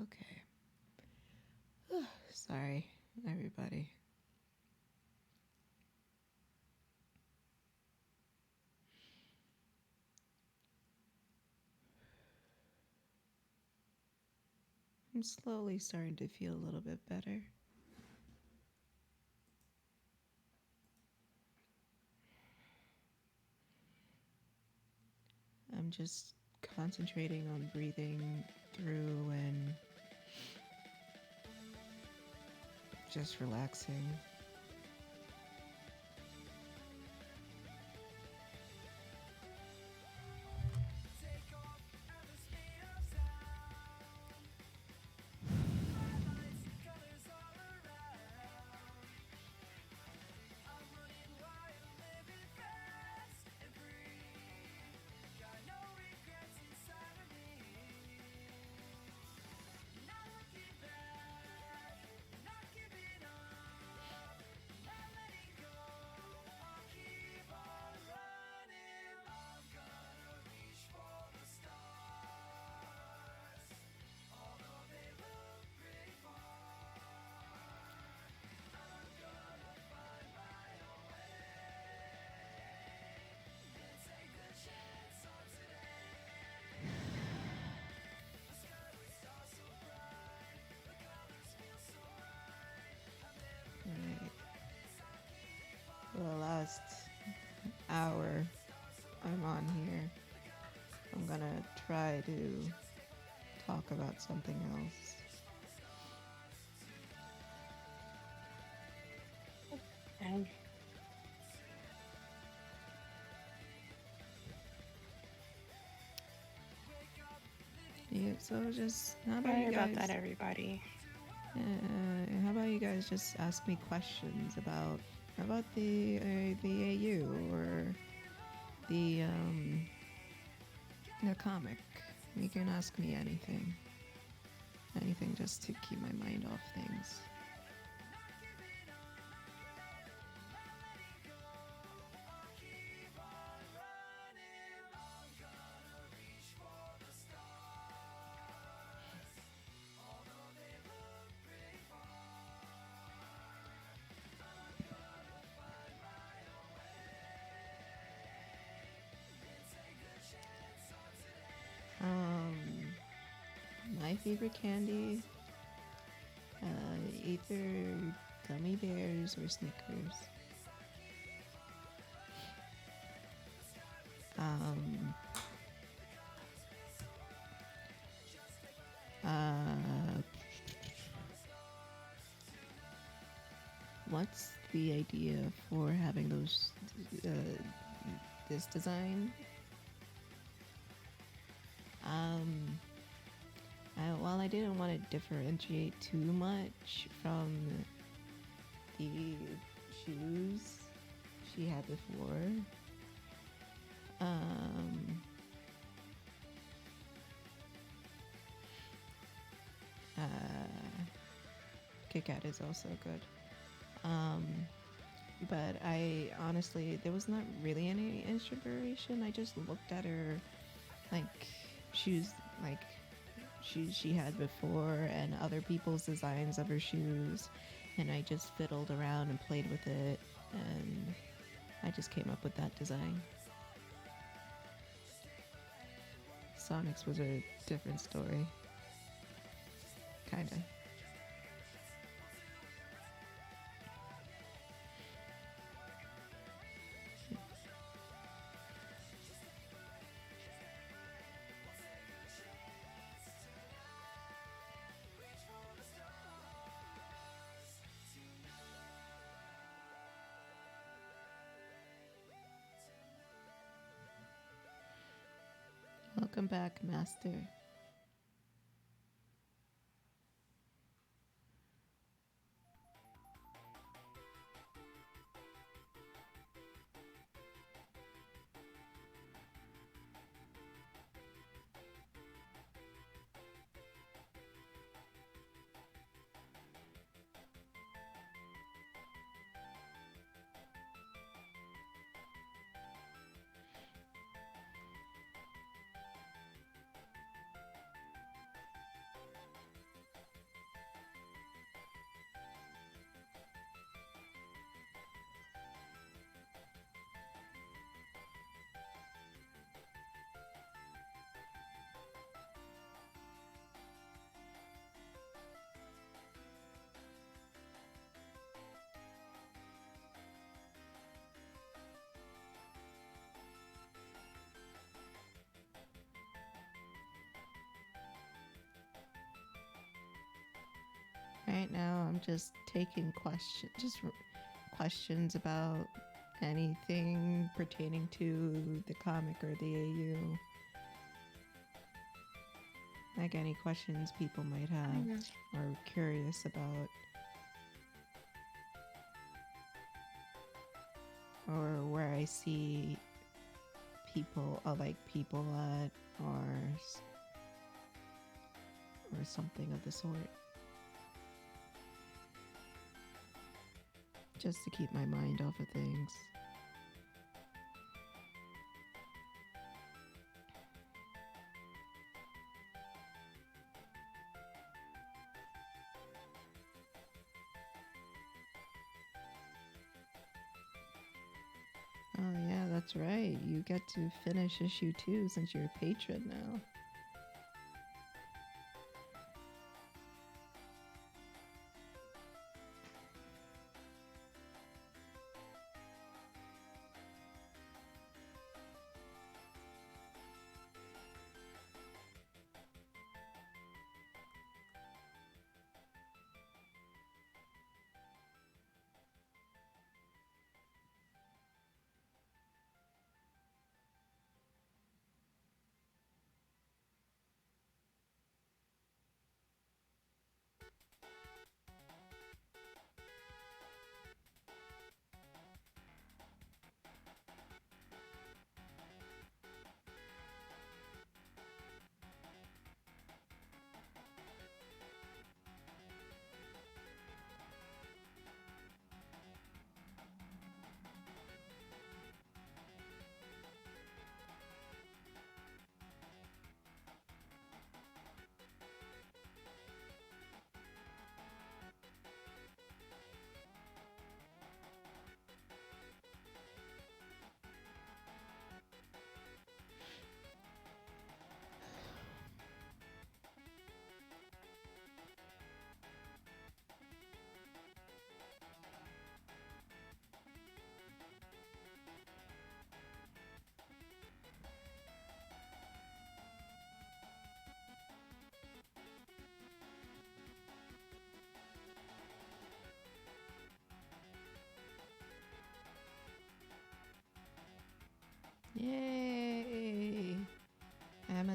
Okay. Sorry, everybody. I'm slowly starting to feel a little bit better. I'm just concentrating on breathing through and just relaxing. Alright. For the last hour I'm on here, I'm gonna try to talk about something else. and Yeah, so just how about sorry you about guys? that, everybody. How about you guys just ask me questions about the AU or the comic. You can ask me anything just to keep my mind off things. My favorite candy, either gummy bears or Snickers. Um, uh, what's the idea for having those uh, this design? Um, while I didn't want to differentiate too much from the shoes she had before, Kit Kat is also good. But I honestly, there was not really any inspiration. I just looked at her like shoes, like shoes she had before, and other people's designs of her shoes, and I just fiddled around and played with it, and I just came up with that design. Sonic's was a different story, kinda. Welcome back, Master. Right now, I'm just taking questions about anything pertaining to the comic or the AU. Like any questions people might have or curious about, or where I see people, like people at, or something of the sort. Just to keep my mind off of things. Oh yeah, that's right. You get to finish issue 2 since you're a patron now.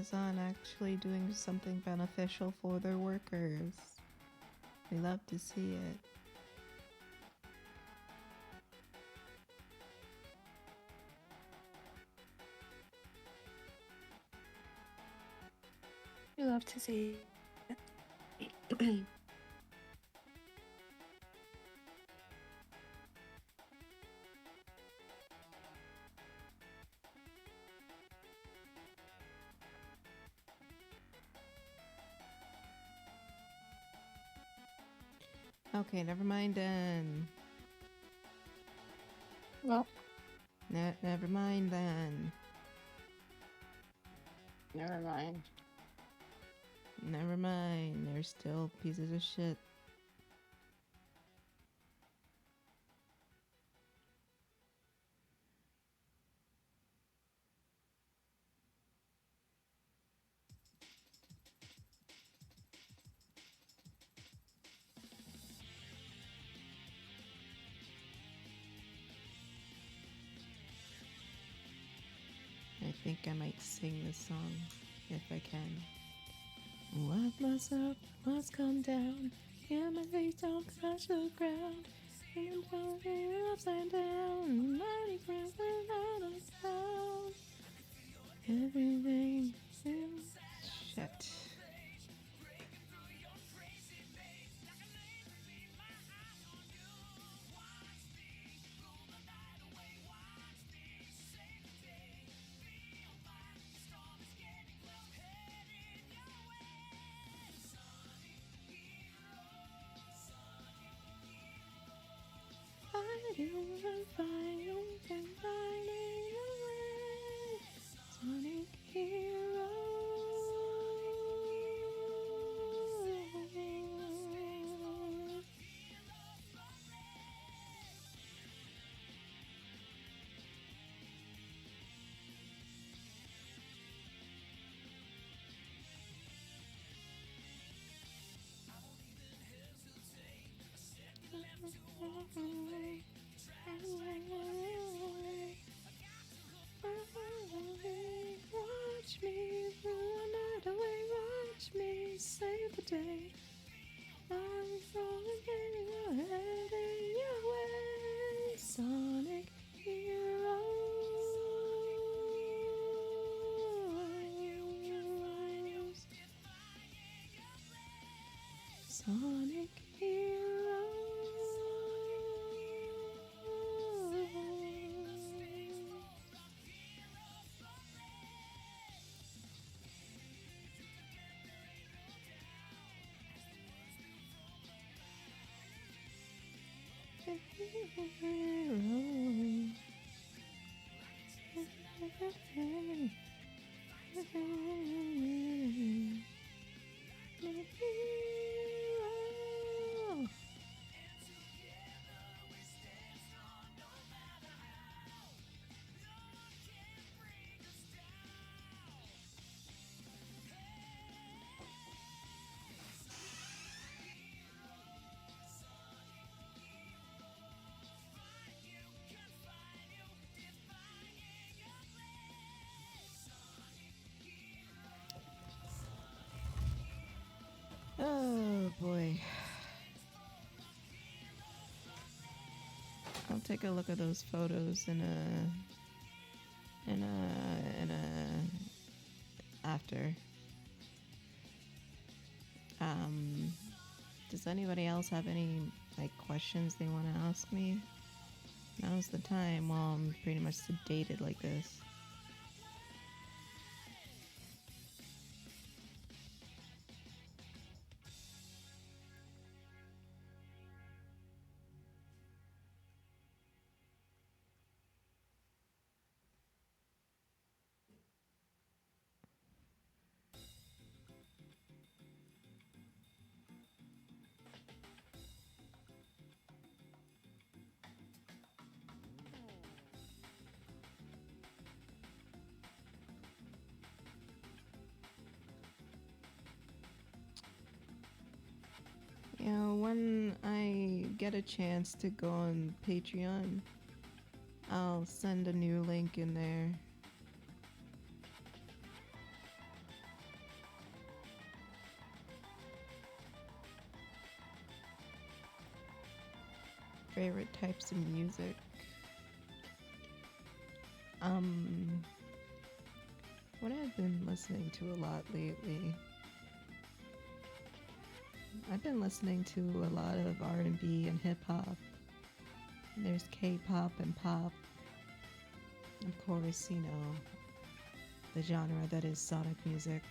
Amazon actually doing something beneficial for their workers. We love to see it. We love to see it. Okay, never mind then. Well, Never mind then. never mind. Never mind. They're still pieces of shit. I think I might sing this song if I can. Wipe myself, must come down. Yeah, my face don't touch the ground. I'm falling upside down. Mighty friends without a sound. Everything is shit. Sonic hero. Watch me run night away, watch me save the day. I'm falling in your head in your way, Sonic hero. Sonic hero. Oh boy. I'll take a look at those photos after. Does anybody else have any like questions they want to ask me? Now's the time while I'm pretty much sedated like this. Yeah, when I get a chance to go on Patreon, I'll send a new link in there. Favorite types of music. What I've been listening to a lot lately. I've been listening to a lot of R&B and hip hop. There's K-pop and pop. Of course, you know, the genre that is sonic music.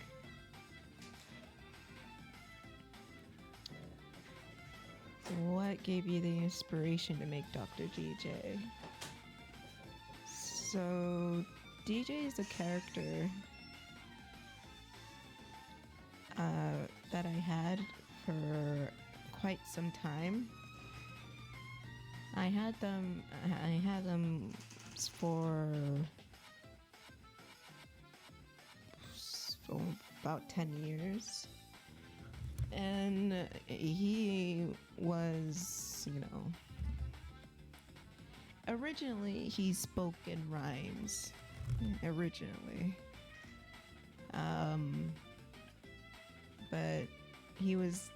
What gave you the inspiration to make Dr. DJ? So, DJ is a character that I had for quite some time. I had them for about 10 years. And he was, you know, originally he spoke in rhymes. Originally. But he was,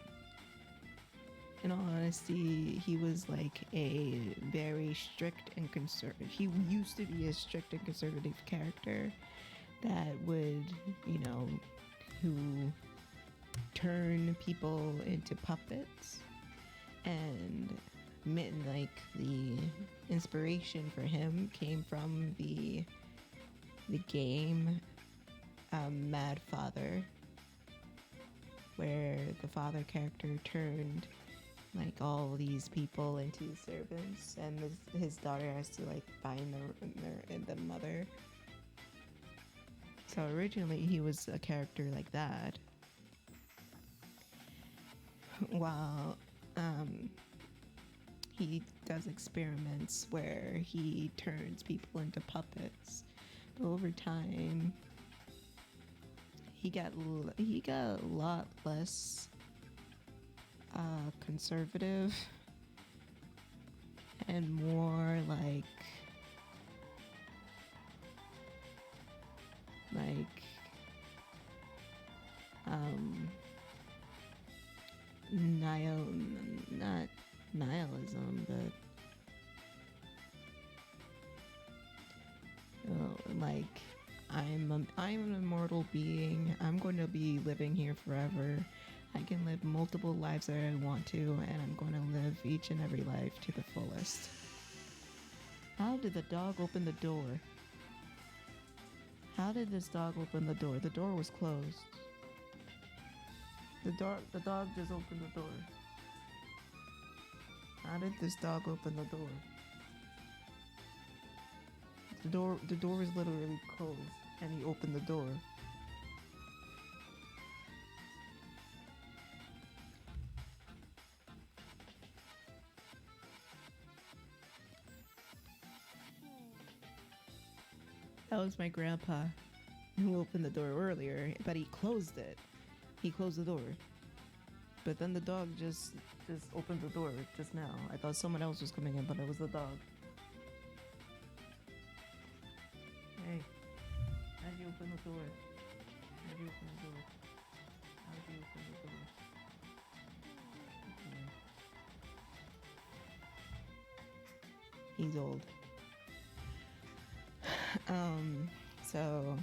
in all honesty, he was like a very strict and conservative. He used to be a strict and conservative character that would, you know, who turn people into puppets. And like the inspiration for him came from the game Mad Father, where the father character turned like all these people into servants, and his daughter has to like find the mother. So originally he was a character like that, while he does experiments where he turns people into puppets. But over time, he got a lot less conservative and more like not nihilism, but like I'm an immortal being. I'm going to be living here forever. I can live multiple lives that I want to, and I'm going to live each and every life to the fullest. How did the dog open the door? How did this dog open the door? The door was closed. The dog just opened the door. How did this dog open the door? The door was literally closed, and he opened the door. That was my grandpa who opened the door earlier, but he closed it. He closed the door. But then the dog just opened the door just now. I thought someone else was coming in, but it was the dog. Hey, how'd you open the door? How'd you open the door? How'd you open the door? Okay. He's old. So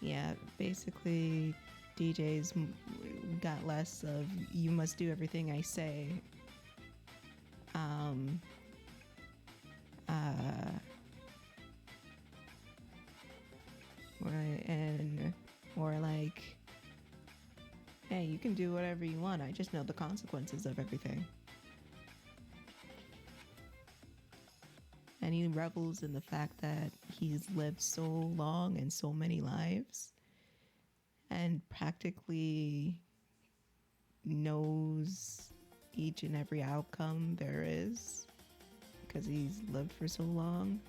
yeah, basically DJs got less of you must do everything I say. And or like, hey, you can do whatever you want. I just know the consequences of everything. And he revels in the fact that he's lived so long and so many lives and practically knows each and every outcome there is because he's lived for so long.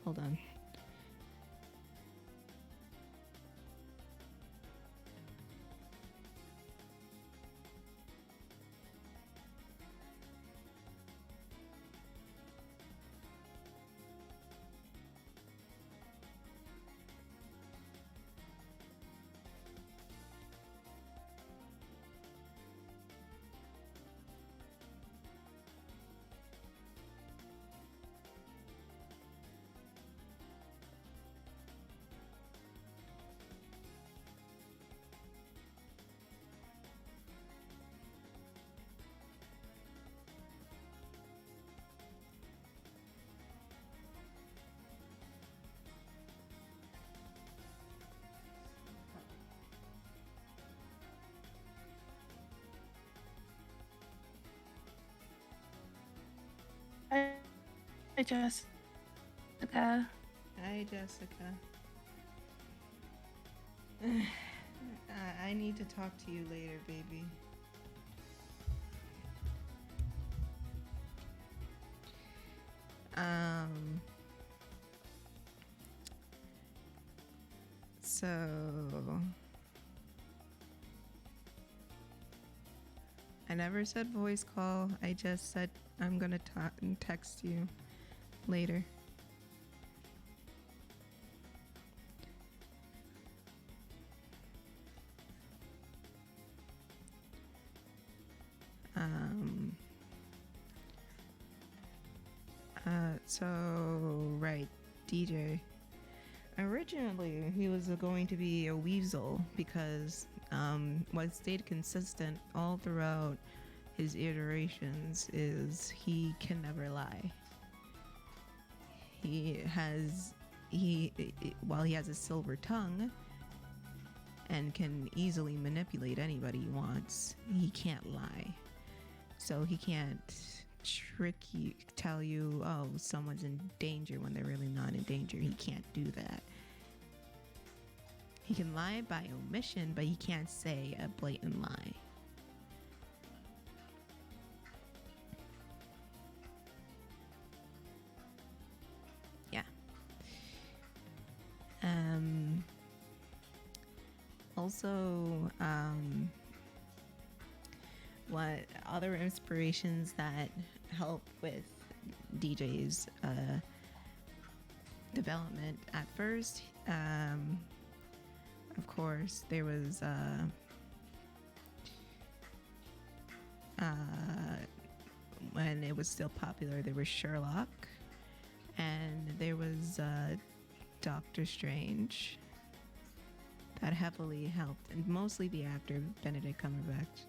Hold on. Hi, Jessica. Hi, Jessica. I need to talk to you later, baby. So I never said voice call. I just said I'm gonna talk and text you later. So right, DJ. Originally, he was going to be a weasel because what stayed consistent all throughout his iterations is he can never lie. While he has a silver tongue and can easily manipulate anybody he wants, he can't lie. So he can't trick you, tell you, oh, someone's in danger when they're really not in danger. He can't do that. He can lie by omission, but he can't say a blatant lie. Yeah. Also, what other inspirations that help with DJ's development at first, of course, there was when it was still popular, there was Sherlock, and there was Doctor Strange. That heavily helped, and mostly the actor Benedict Cumberbatch,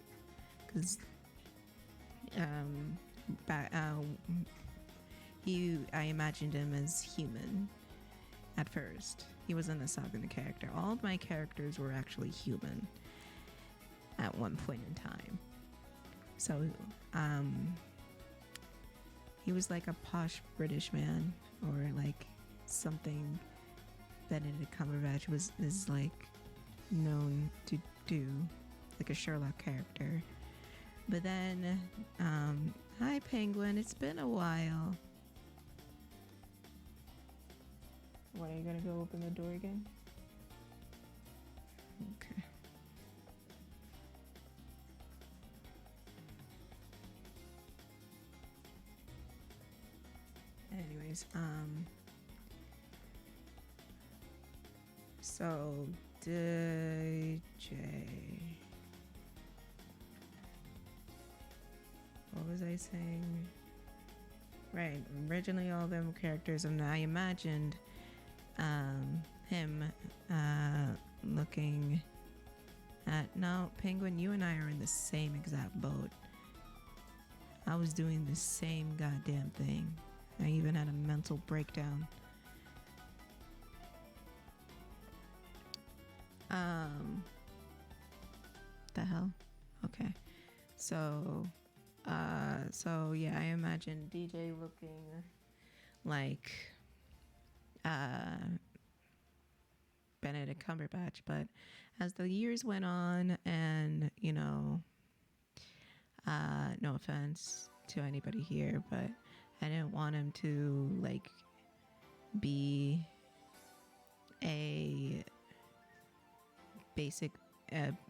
because I imagined him as human at first. He wasn't a Sagan character. All of my characters were actually human at one point in time. So he was like a posh British man, or like something Benedict Cumberbatch is like known to do, like a Sherlock character. But then, hi Penguin, it's been a while. What, are you gonna go open the door again? Okay. Anyways, so DJ. What was I saying? Right, originally all them characters, and I imagined him looking at, no, Penguin, you and I are in the same exact boat. I was doing the same goddamn thing. I even had a mental breakdown. The hell? Okay. So yeah, I imagine DJ looking like Benedict Cumberbatch, but as the years went on, and you know, no offense to anybody here, but I didn't want him to like be a basic,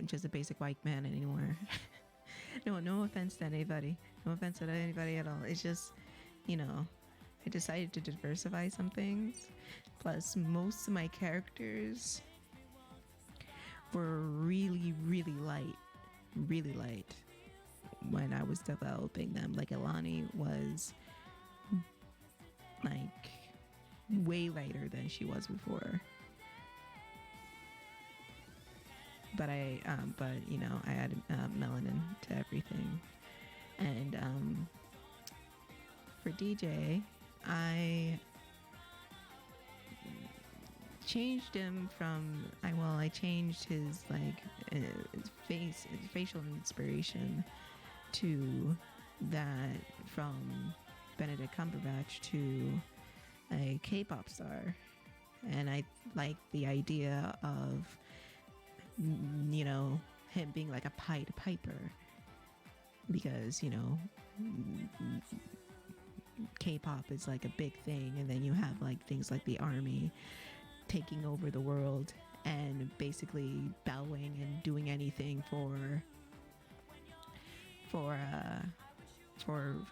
just a basic white man anymore. No offense to anybody. No offense to anybody at all. It's just, you know, I decided to diversify some things. Plus, most of my characters were really, really light. Really light when I was developing them. Like, Alani was, like, way lighter than she was before. But you know, I added melanin to everything. And for DJ, I changed him from, I changed his like facial inspiration to that from Benedict Cumberbatch to a K-pop star, and I like the idea of him being like a Pied Piper, because K-pop is like a big thing, and then you have like things like the army taking over the world and basically bowing and doing anything for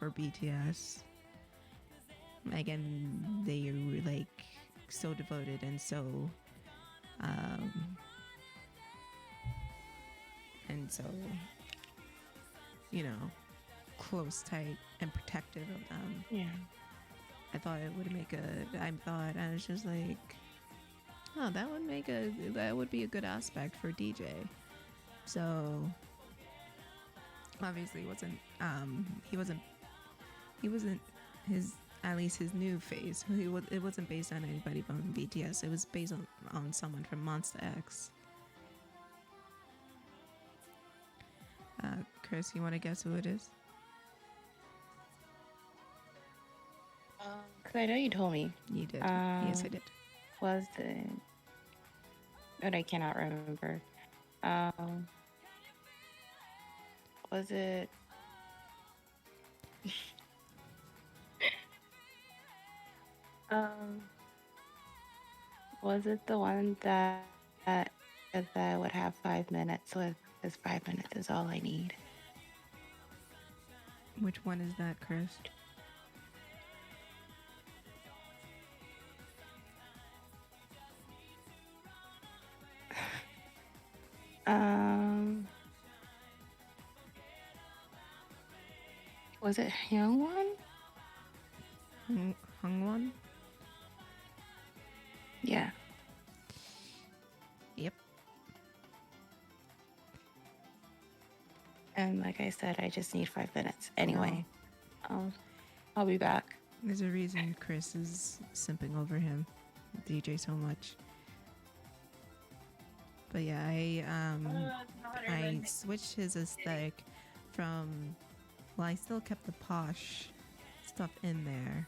BTS. Again, they are like so devoted and so close, tight, and protective of them. Yeah. I thought it would make I was just like, oh, that would be a good aspect for DJ. So obviously he wasn't his, at least his new phase. It wasn't based on anybody from BTS. It was based on someone from Monsta X. Kris, you want to guess who it is? Because I know you told me. You did. Yes, I did. Was it? But I cannot remember. Was it? Was it the one that I would have 5 minutes with? Because 5 minutes is all I need. Which one is that, Kris? Was it Hyungwon? Hungwon? Yeah. Yep. And like I said, I just need 5 minutes. Anyway, I'll be back. There's a reason Kris is simping over him, DJ, so much. But yeah, I switched his aesthetic from, well, I still kept the posh stuff in there,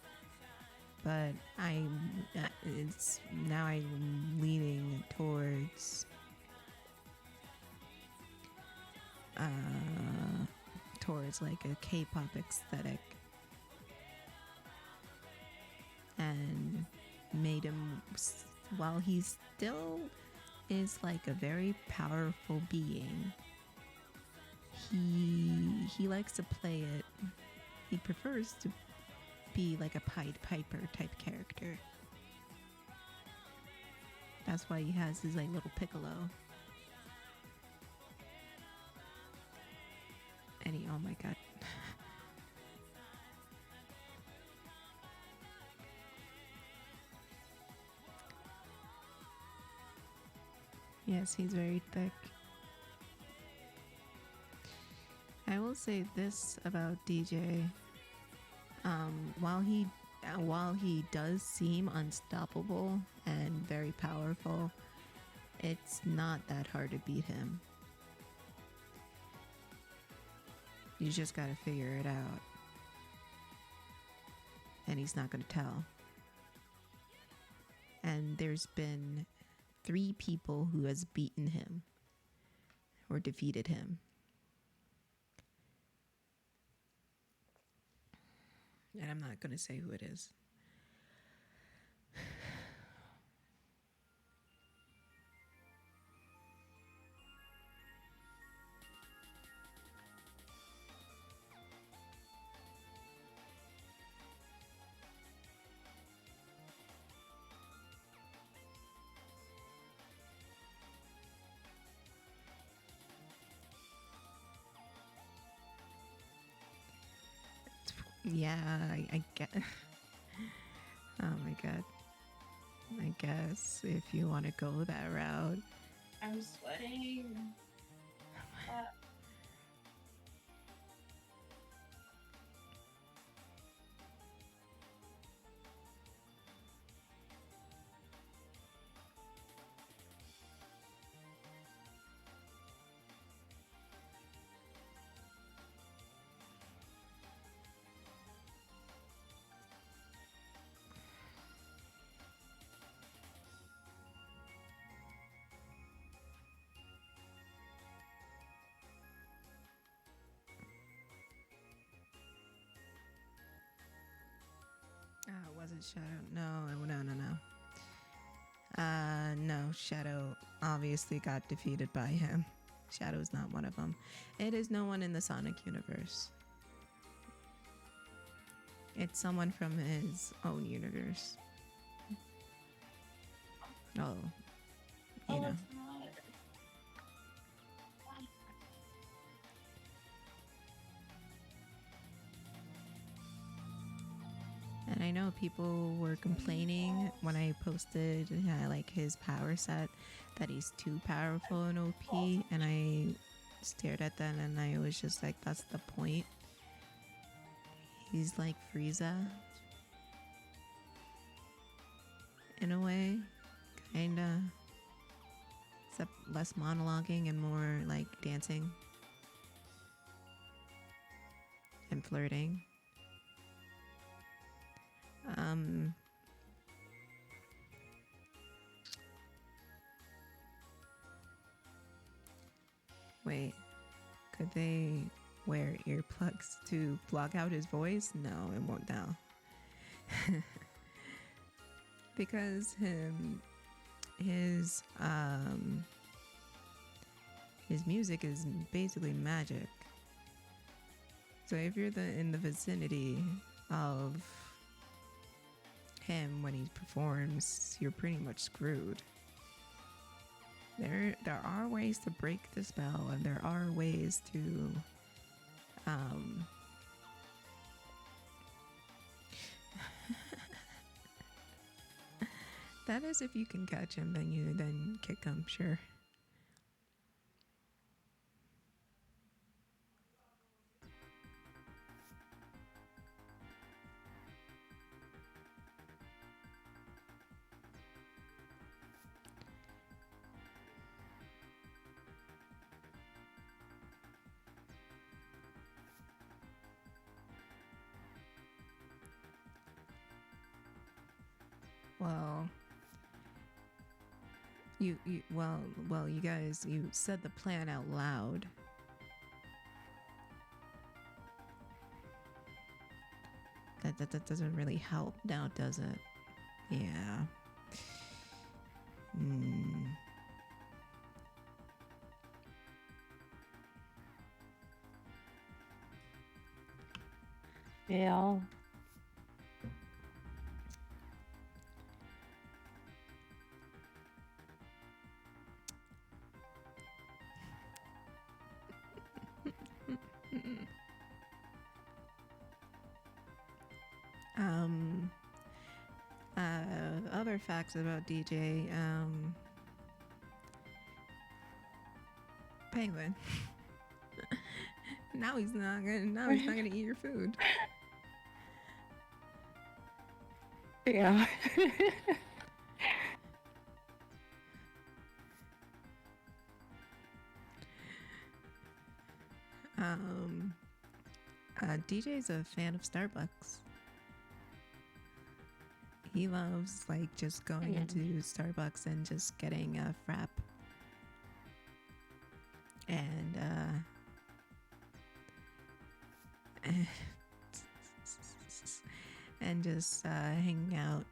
but I'm leaning towards like a K-pop aesthetic, and made him, while he still is like a very powerful being, he likes to play it. He prefers to be like a Pied Piper type character. That's why he has his like little piccolo. And oh my god. Yes, he's very thick. I will say this about DJ. While he does seem unstoppable and very powerful, it's not that hard to beat him. You just gotta figure it out. And he's not gonna tell. And there's been 3 people who has beaten him or defeated him. And I'm not going to say who it is. Yeah, I get. Oh my god. I guess if you want to go that route. I'm sweating. Was it Shadow? No, no, no, no. No, Shadow obviously got defeated by him. Shadow's not one of them. It is no one in the Sonic universe. It's someone from his own universe. Oh, you know. It's not. And I know people were complaining when I posted like his power set that he's too powerful in OP, and I stared at that and I was just like, that's the point. He's like Frieza in a way, kinda, except less monologuing and more like dancing and flirting. Wait, could they wear earplugs to block out his voice? No, it won't now. Because his music is basically magic. So if you're in the vicinity of him when he performs, you're pretty much screwed. There are ways to break the spell, and there are ways to that is if you can catch him, then kick him, sure. Well, you guys, you said the plan out loud. That doesn't really help now, does it? Yeah. Yeah. Other facts about DJ, Penguin. Now he's not gonna eat your food. Yeah. DJ's a fan of Starbucks. He loves like just going into Starbucks and just getting a frap. And and just hanging out.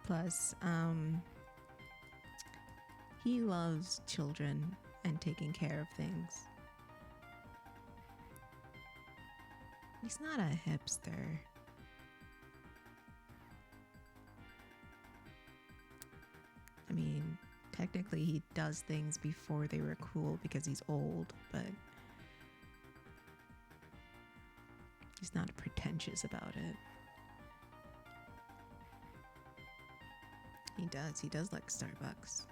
Plus, he loves children and taking care of things. He's not a hipster. I mean, technically he does things before they were cool because he's old, but he's not pretentious about it. He does like Starbucks.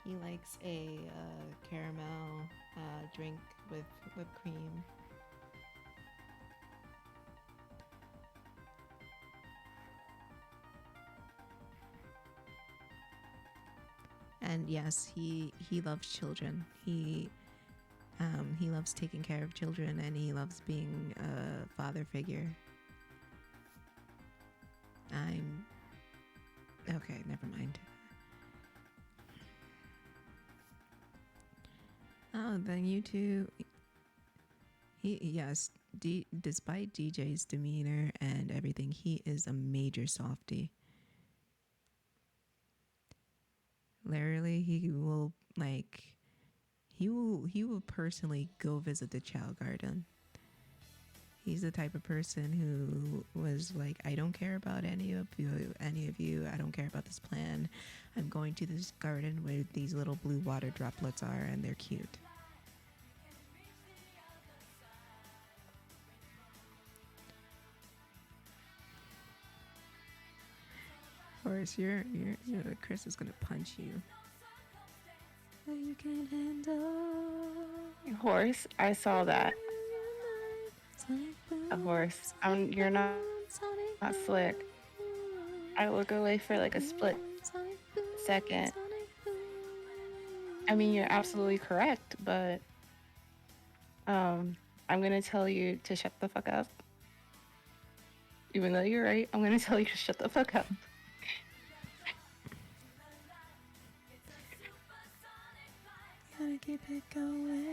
He likes a caramel drink with whipped cream. And yes, he loves children. He loves taking care of children, and he loves being a father figure. Okay, never mind. Oh, then you two. Yes. Despite DJ's demeanor and everything, he is a major softie. Literally, he will personally go visit the child garden. He's the type of person who was like, I don't care about any of you. I don't care about this plan. I'm going to this garden where these little blue water droplets are, and they're cute. Of course, Kris is gonna punch you. So you can handle. Horse, I saw that. A horse. You're not slick. I look away for like a split second. I mean, you're absolutely correct, but I'm gonna tell you to shut the fuck up. Even though you're right, I'm gonna tell you to shut the fuck up. Gotta keep it going.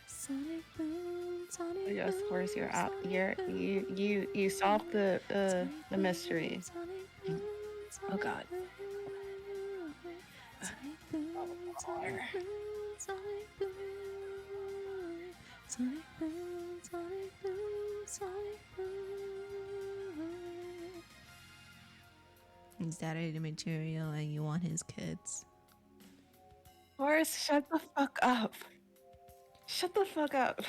Sonic boom, sonic boom. Yes, horse, you're out. You solved the mystery. Oh God. He's daddy material and you want his kids. Horse, shut the fuck up. Shut the fuck up.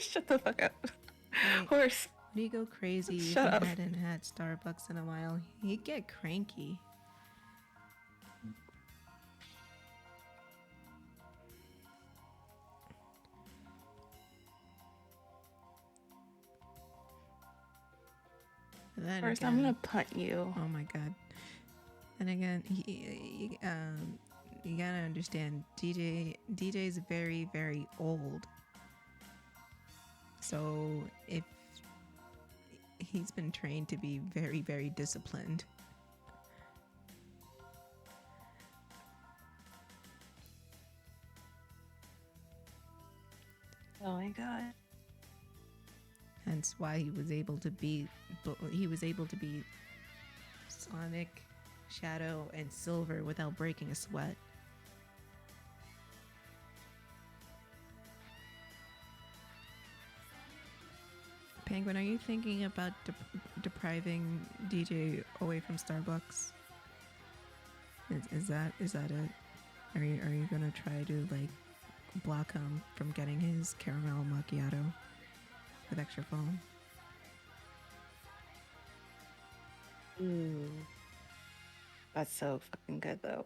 Shut the fuck up. Wait, Horse. when you go crazy, Shut if up. you hadn't had Starbucks in a while, he'd get cranky. Then Horse, again, I'm gonna punt you. oh my god. And again, you gotta understand, DJ's very, very old. So if he's been trained to be very, very disciplined. Oh my God. Hence why he was able to be Sonic, Shadow, and Silver without breaking a sweat. Penguin, are you thinking about depriving DJ away from Starbucks? Is that it? Are you gonna try to like block him from getting his caramel macchiato with extra foam? Ooh. That's so fucking good though.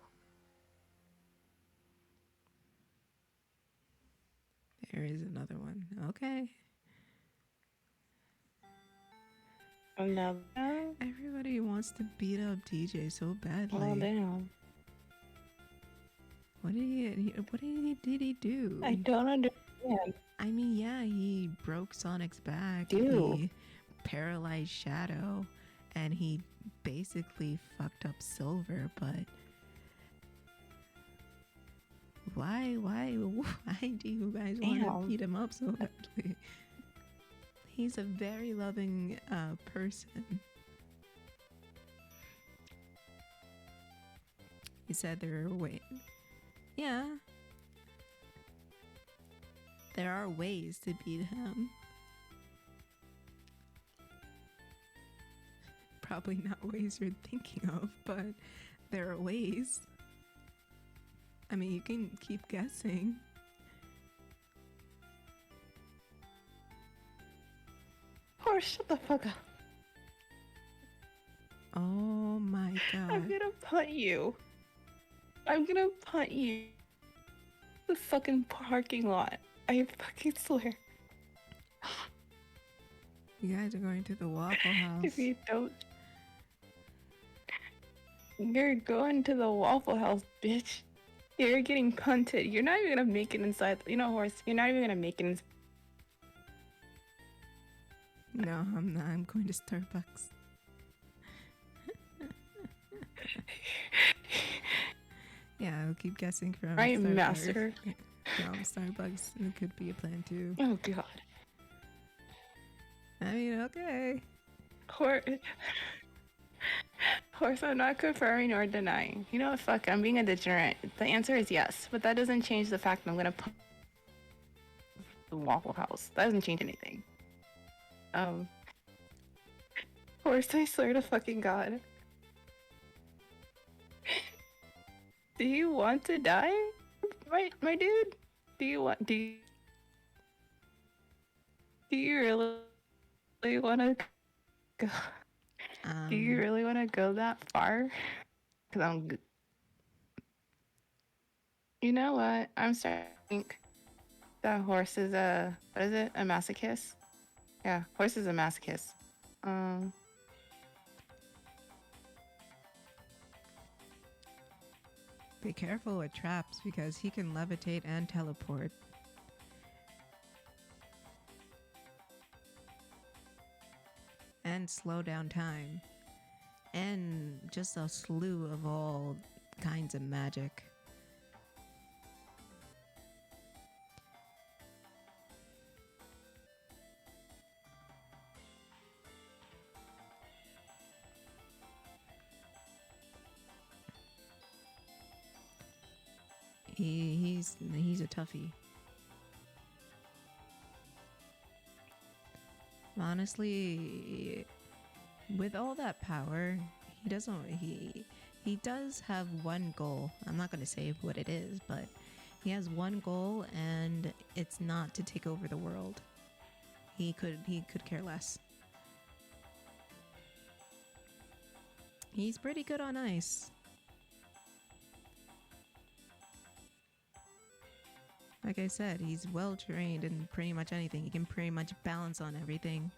There is another one. Okay. Another? Everybody wants to beat up DJ so badly. Oh damn. What did he do? I don't understand. I mean, yeah, he broke Sonic's back. Dude. He paralyzed Shadow, and he basically fucked up Silver. But why do you guys want to beat him up so badly? He's a very loving person. He said there are ways. Yeah. There are ways to beat him. Probably not ways you're thinking of, but there are ways. I mean, you can keep guessing. Horse, shut the fuck up. Oh my god. I'm gonna punt you. I'm gonna punt you. The fucking parking lot. I fucking swear. You guys are going to the Waffle House. If you don't. You're going to the Waffle House, bitch. You're getting punted. You're not even gonna make it inside. You know, Horse, you're not even gonna make it inside. No, I'm not. I'm going to Starbucks. Yeah, I'll keep guessing from Right, Starbucks. master? From Starbucks. It could be a plan too. Oh god. I mean, okay. Horse, horse, I'm not confirming or denying. You know what? Fuck, I'm being a degenerate. The answer is yes, but that doesn't change the fact that I'm gonna put the Waffle House. That doesn't change anything. Um, Horse, I swear to fucking God. Do you want to die, my dude? Do you really want to go? Do you really want to go that far? Cause you know what? I'm starting to think that horse is what is it? A masochist? Yeah, horse is a masochist. Um, Be careful with traps because he can levitate and teleport. And slow down time. And just a slew of all kinds of magic. He's a toughie. Honestly, with all that power, he does have one goal. I'm not going to say what it is, but he has one goal, and it's not to take over the world. He could care less. He's pretty good on ice. Like I said, he's well trained in pretty much anything. He can pretty much balance on everything.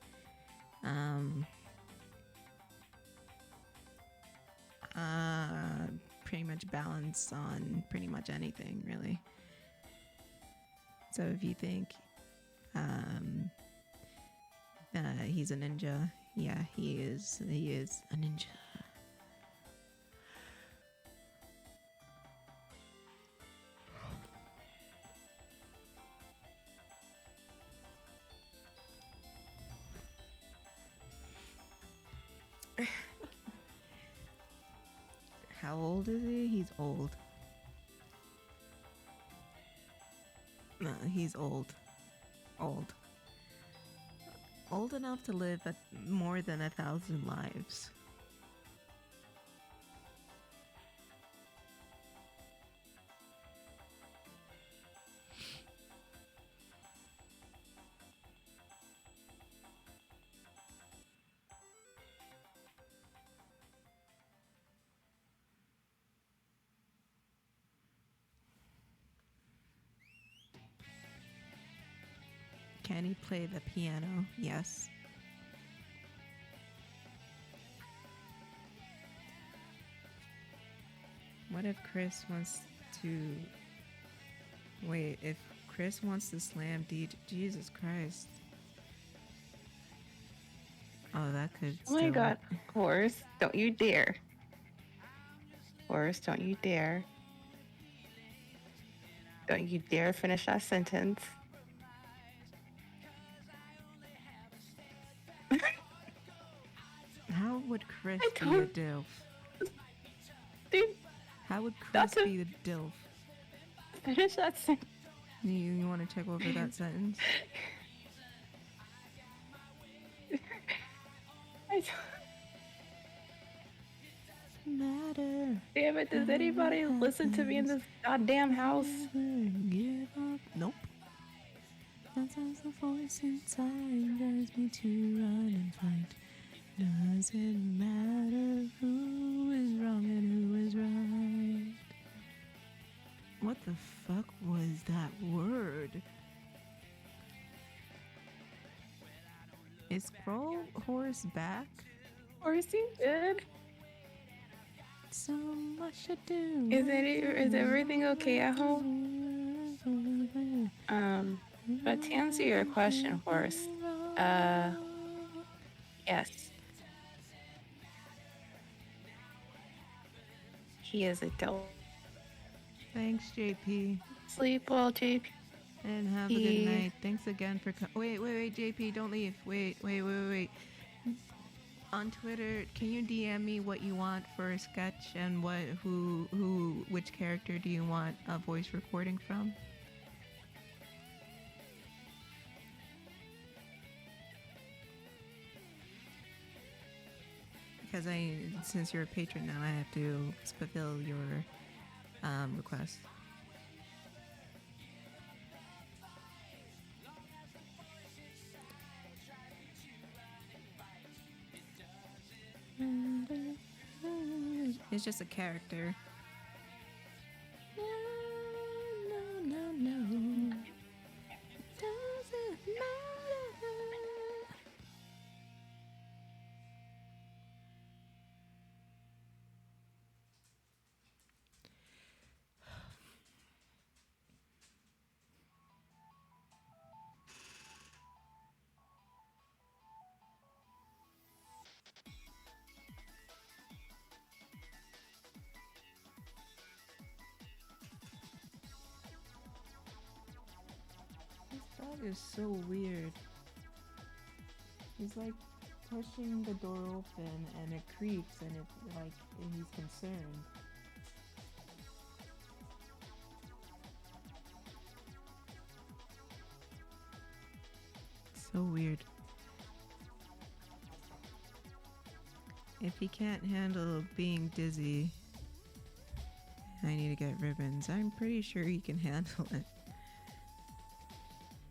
Pretty much balance on pretty much anything, really. So if you think he's a ninja, yeah, he is. He is a ninja. How old is he? He's old. No, he's old. Old. Old enough to live at more than 1,000 lives. Can he play the piano? Yes. What if Kris wants to... Wait, if Kris wants to slam Jesus Christ. Oh, that could oh my God, horse, don't you dare. Horse, don't you dare. Don't you dare finish that sentence. How would Kris be a DILF? Dude, how would Kris be the DILF? Finish that sentence. You want to check over that sentence? Matter. Damn it, does anybody listen to me in this goddamn house? Give up. Nope. Sometimes the voice inside drives me to run and fight. Doesn't matter who is wrong and who is right. What the fuck was that word? Is Scroll Horse back? Horsey good? So much to do. Is everything okay at home? But to answer your question, Horse, yes. he is a dope. Thanks, JP. Sleep well, JP. And have a good night. Thanks again for wait, JP, don't leave. Wait. On Twitter, can you DM me what you want for a sketch and which character do you want a voice recording from? Because since you're a patron now, I have to fulfill your request. It's just a character. No. Doesn't matter. This dog is so weird. He's like pushing the door open and it creaks and he's concerned. So weird. If he can't handle being dizzy, I need to get ribbons. I'm pretty sure he can handle it.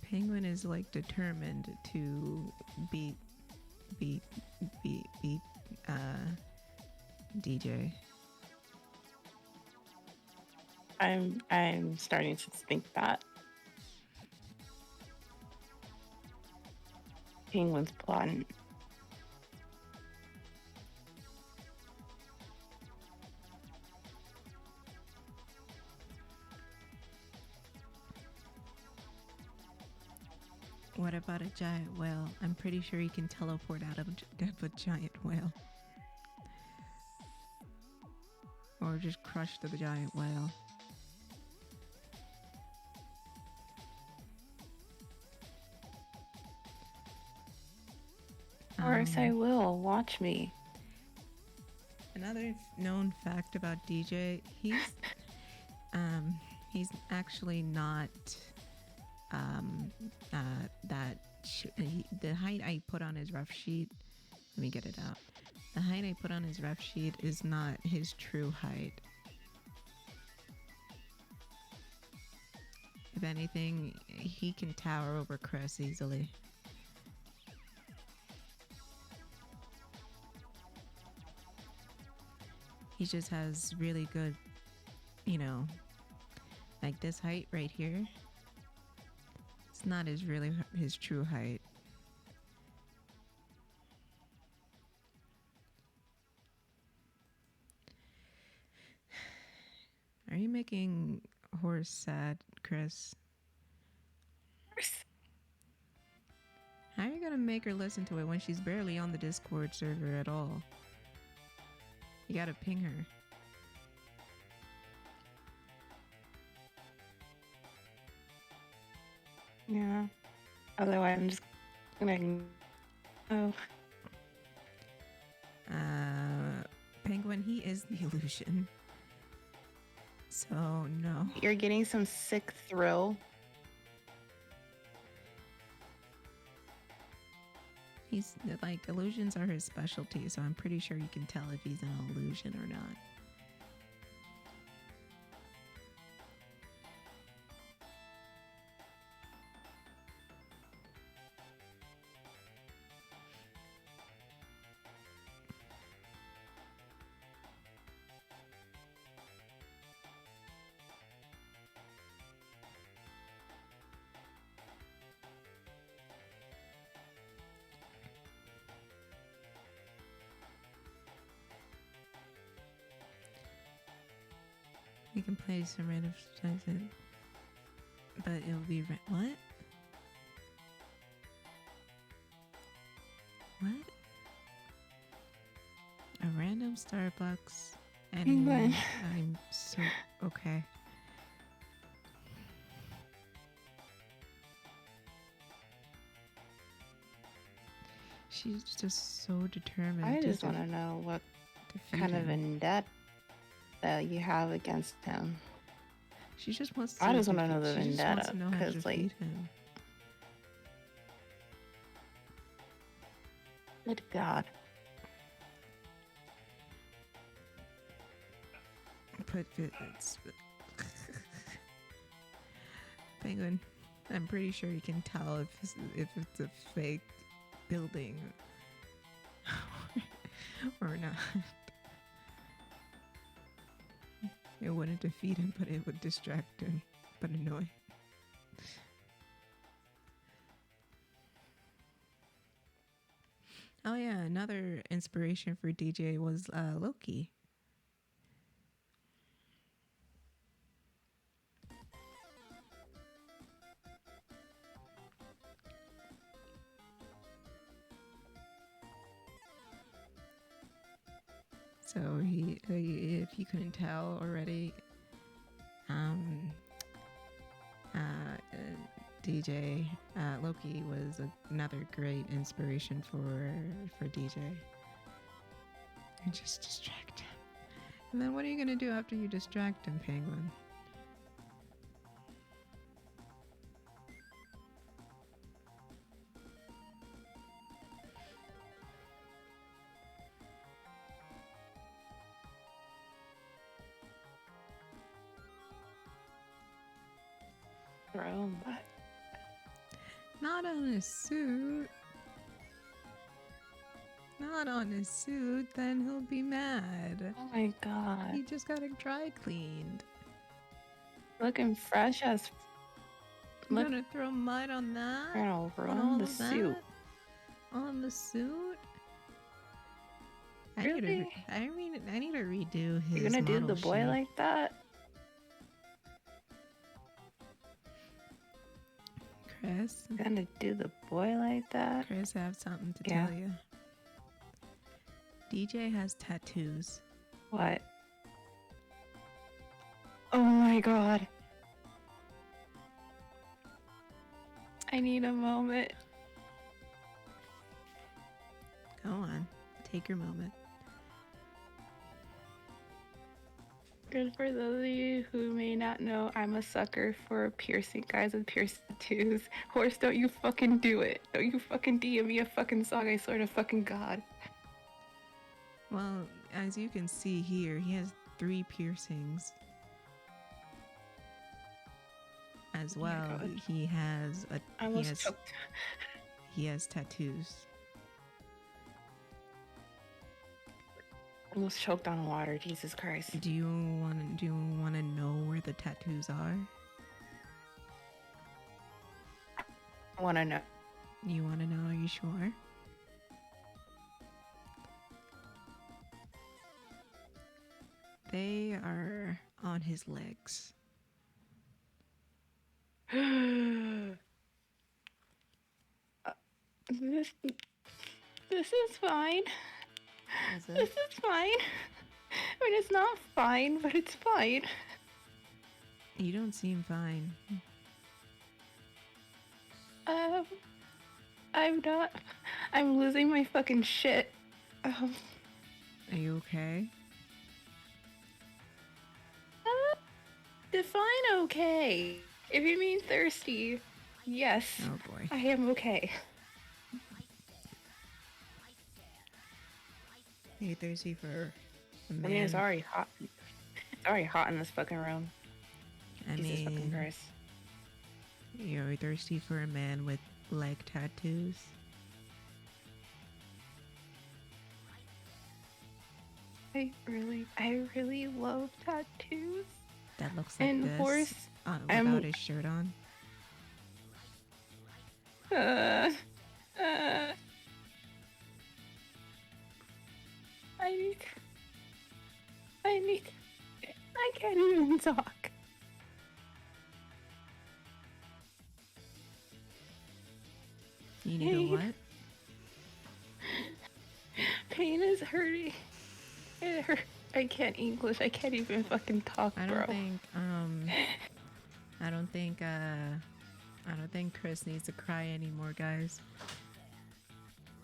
Penguin is like determined to beat DJ. I'm starting to think that Penguin's plotting. What about a giant whale? I'm pretty sure he can teleport out of a giant whale. Or just crush the giant whale. Of course I will. Watch me. Another known fact about DJ, he's actually not the height I put on his rough sheet. Let me get it out. The height I put on his rough sheet is not his true height. If anything, he can tower over Kris easily. He just has really good, like this height right here. It's not his true height. Are you making Horse sad, Kris? How are you gonna make her listen to it when she's barely on the Discord server at all? You gotta ping her. Yeah. Otherwise, I'm just gonna. Oh. Penguin, he is the illusion. So, no. You're getting some sick thrill. He's like, illusions are his specialty, so I'm pretty sure you can tell if he's an illusion or not. We can play some random stuff, but it'll be what? What? A random Starbucks Penguin. Anyway, I'm so okay. She's just so determined. I just want to know what kind of vendetta you have against him. She just wants to. I just want to know the she vendetta, just wants to know how to because like, defeat him. good God. But it's Penguin. I'm pretty sure you can tell if it's a fake building or not. It wouldn't defeat him, but it would distract him, but annoy. Oh yeah, another inspiration for DJ was Loki. So he, if you couldn't tell already, DJ Loki was another great inspiration for DJ. And just distract him. And then what are you gonna do after you distract him, Penguin? Bro, but Not on his suit. Not on his suit, then he'll be mad. oh my God. He just got it dry cleaned. Looking fresh as. You're gonna throw mud on that? Gonna On ruin all the of suit. that? On the suit? Really? I need to redo his. You're gonna do model the boy sheet. like that? Chris? Gonna do the boy like that? Chris, I have something to Yeah. tell you. DJ has tattoos. What? Oh my God. I need a moment. Go on. Take your moment. Good for those of you who may not know, I'm a sucker for piercing guys with piercing tattoos. Horse, don't you fucking do it. Don't you fucking DM me a fucking song, I swear to fucking God. Well, as you can see here, he has 3 piercings. As Oh my well, God. he has a I almost choked. he has tattoos. Almost choked on water, Jesus Christ. Do you want to know where the tattoos are? I wanna know. You want to know? Are you sure? They are on his legs. This is fine. Is This is fine. I mean, it's not fine, but it's fine. You don't seem fine. I'm not. I'm losing my fucking shit. Are you okay? Define okay. If you mean thirsty, yes, Oh boy. I am okay. Are you thirsty for a I man? mean, it's already hot. It's already hot in this fucking room. I Jesus fucking mean, Christ. you're thirsty for a man with leg tattoos? I really love tattoos. That looks like And this. horse, Without his shirt on. I can't even talk. You need a Pain. what? Pain is hurting. It hurts. I can't English. I can't even fucking talk, I bro. don't think I don't think Kris needs to cry anymore, guys.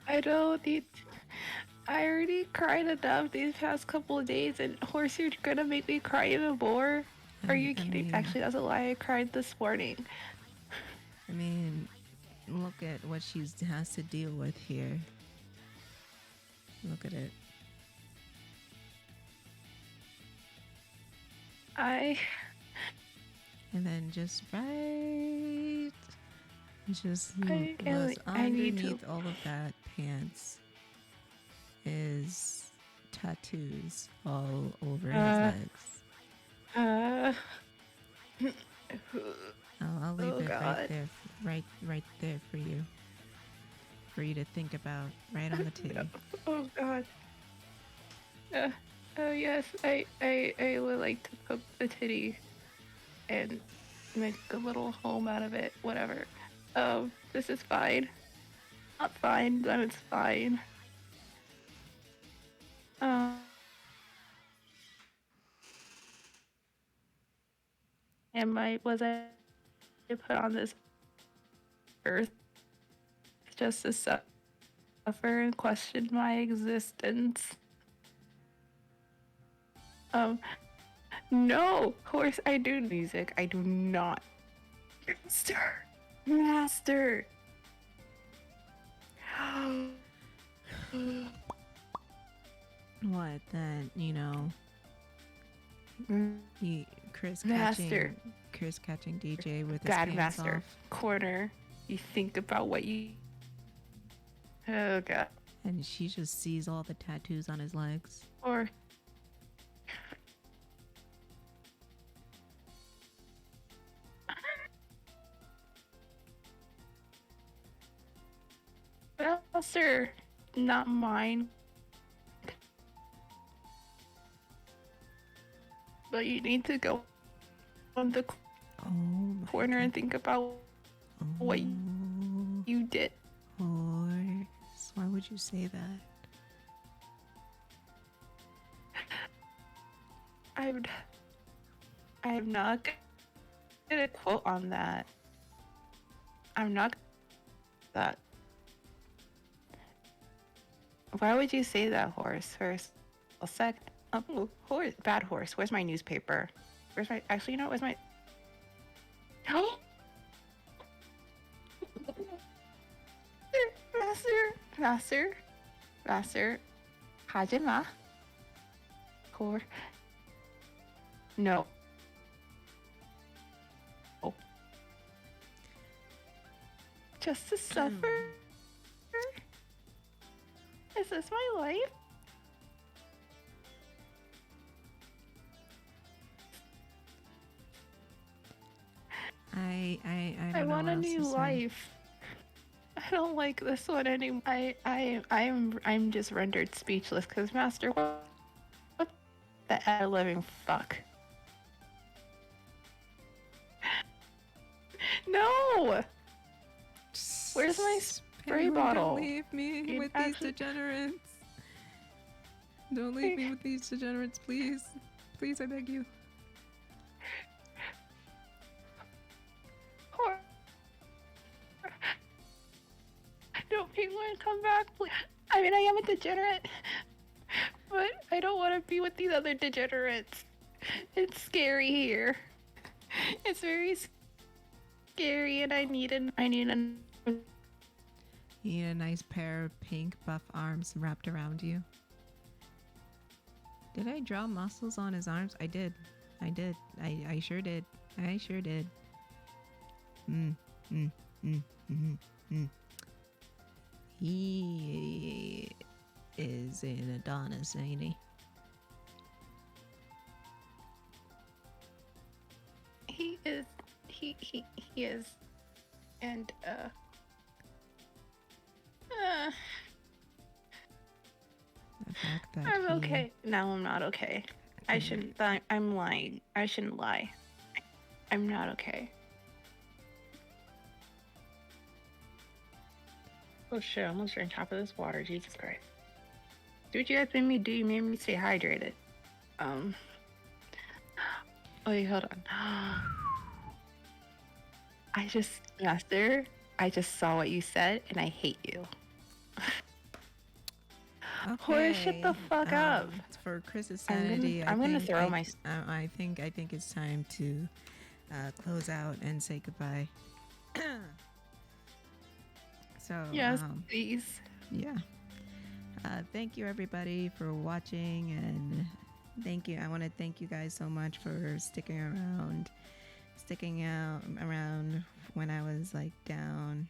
I don't need. I already cried enough these past couple of days, and Horse, you're gonna make me cry even more? Are you kidding? mean, Actually, that's a lie. I cried this morning. I mean, look at what she has to deal with here. Look at it. And then just right, just was underneath all of that pants is tattoos all over his legs. I'll leave it right there for you to think about, right on the titty. Oh God. Oh yes, I would like to poke the titty and make a little home out of it. Whatever. This is fine. Not fine, but it's fine. Was I put on this earth just to suffer and question my existence? No, of course I do music. I do not. Master. What, that, Kris catching DJ with his Bad pants master. off. Corner. You think about what you... Oh God. And she just sees all the tattoos on his legs. Or... Master, not mine. But you need to go on the corner and think about what you did. Horse, why would you say that? I'm not gonna quote on that. I'm not that. Why would you say that, Horse? First, a second. Horse, bad Horse. Where's my newspaper? Where's my? Actually, you know, where's my? Master. 하지마. Horse. No. Oh. Just to suffer? Is this my life? I want a new life. I don't like this one anymore. I'm just rendered speechless because Master, what the living fuck? No! Where's my spray bottle? Don't leave me with these degenerates. Don't leave me with these degenerates, please. Please, I beg you. Don't penguin come back, please. I mean, I am a degenerate, but I don't want to be with these other degenerates. It's scary here. It's very scary, and I need a You need a nice pair of pink buff arms wrapped around you. Did I draw muscles on his arms? I did. I sure did. He is an Adonis, ain't he? He is. And, The fact that I'm okay. No, I'm not okay. I'm lying. I shouldn't lie. I'm not okay. Oh shit, I almost drank half of this water. Jesus Christ. Do what you guys made me do. You made me stay hydrated. Um. Wait, hold on. Master, I just saw what you said, and I hate you. Horace, shut Okay. the fuck up. For Chris's I'm gonna, sanity, I'm gonna throw my. I think it's time to close out and say goodbye. So Yes, please. yeah. Thank you everybody for watching, and thank you. I want to thank you guys so much for sticking out around when I was like down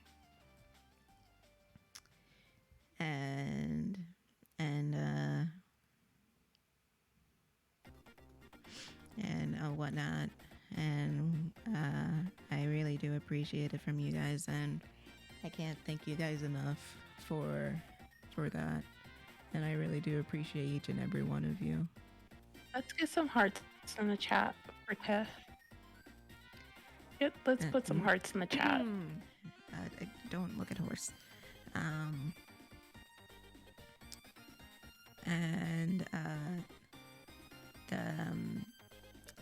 and whatnot. And I really do appreciate it from you guys, and I can't thank you guys enough for that. And I really do appreciate each and every one of you. Let's get some hearts in the chat for Tiff. Let's put some hearts in the chat. Don't look at horse.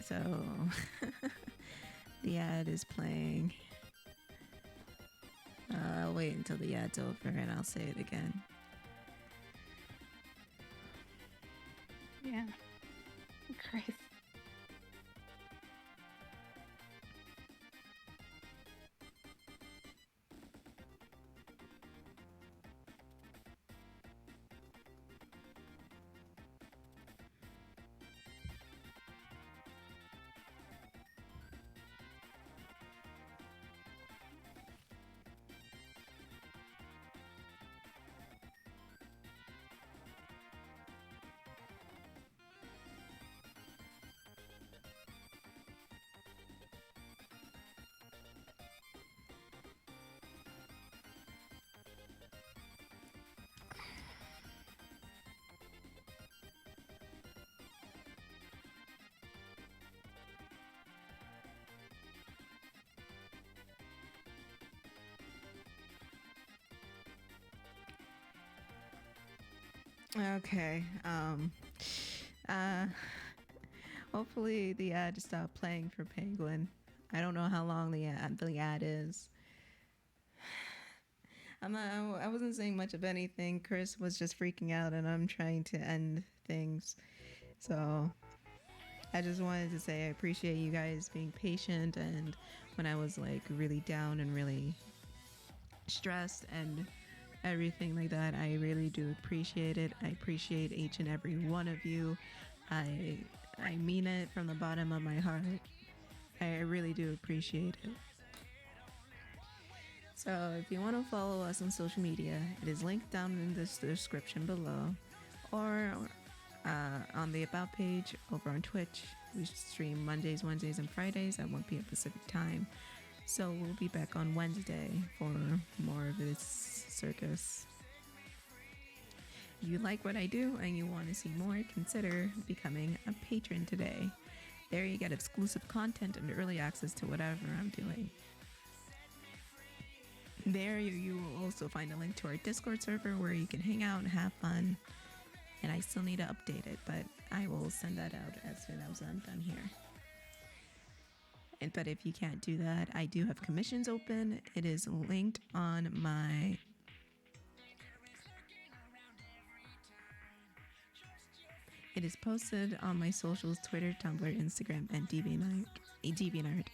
So the ad is playing. I'll wait until the ad's over and I'll say it again. Yeah. Christ. Okay. Hopefully the ad stopped playing for Penguin. I don't know how long the ad is. I wasn't saying much of anything. Kris was just freaking out, and I'm trying to end things. So I just wanted to say I appreciate you guys being patient, and when I was like really down and really stressed and everything like that, I really do appreciate it. I appreciate each and every one of you. I mean it from the bottom of my heart. I really do appreciate it. So if you want to follow us on social media, it is linked down in this description below, or on the About page over on Twitch. We stream Mondays, Wednesdays, and Fridays at 1 p.m. Pacific time. So we'll be back on Wednesday for more of this circus. If you like what I do and you want to see more, consider becoming a patron today. There you get exclusive content and early access to whatever I'm doing. There you will also find a link to our Discord server where you can hang out and have fun. And I still need to update it, but I will send that out as soon as I'm done here. But if you can't do that, I do have commissions open. It is linked on my It is posted on my socials, Twitter, Tumblr, Instagram, and DeviantArt.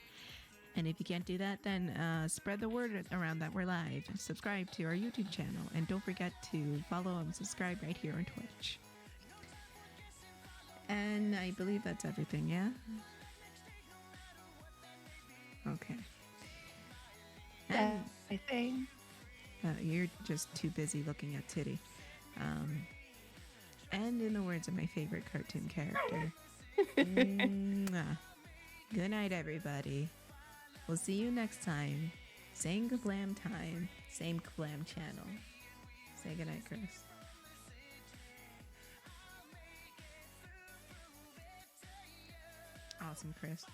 And if you can't do that, then spread the word around that we're live. Subscribe to our YouTube channel, and don't forget to follow and subscribe right here on Twitch. And I believe that's everything, yeah? Okay. And I think. You're just too busy looking at Titty. And in the words of my favorite cartoon character, good night, everybody. We'll see you next time. Same Kablam time, same Kablam channel. Say goodnight, Kris. Awesome, Kris.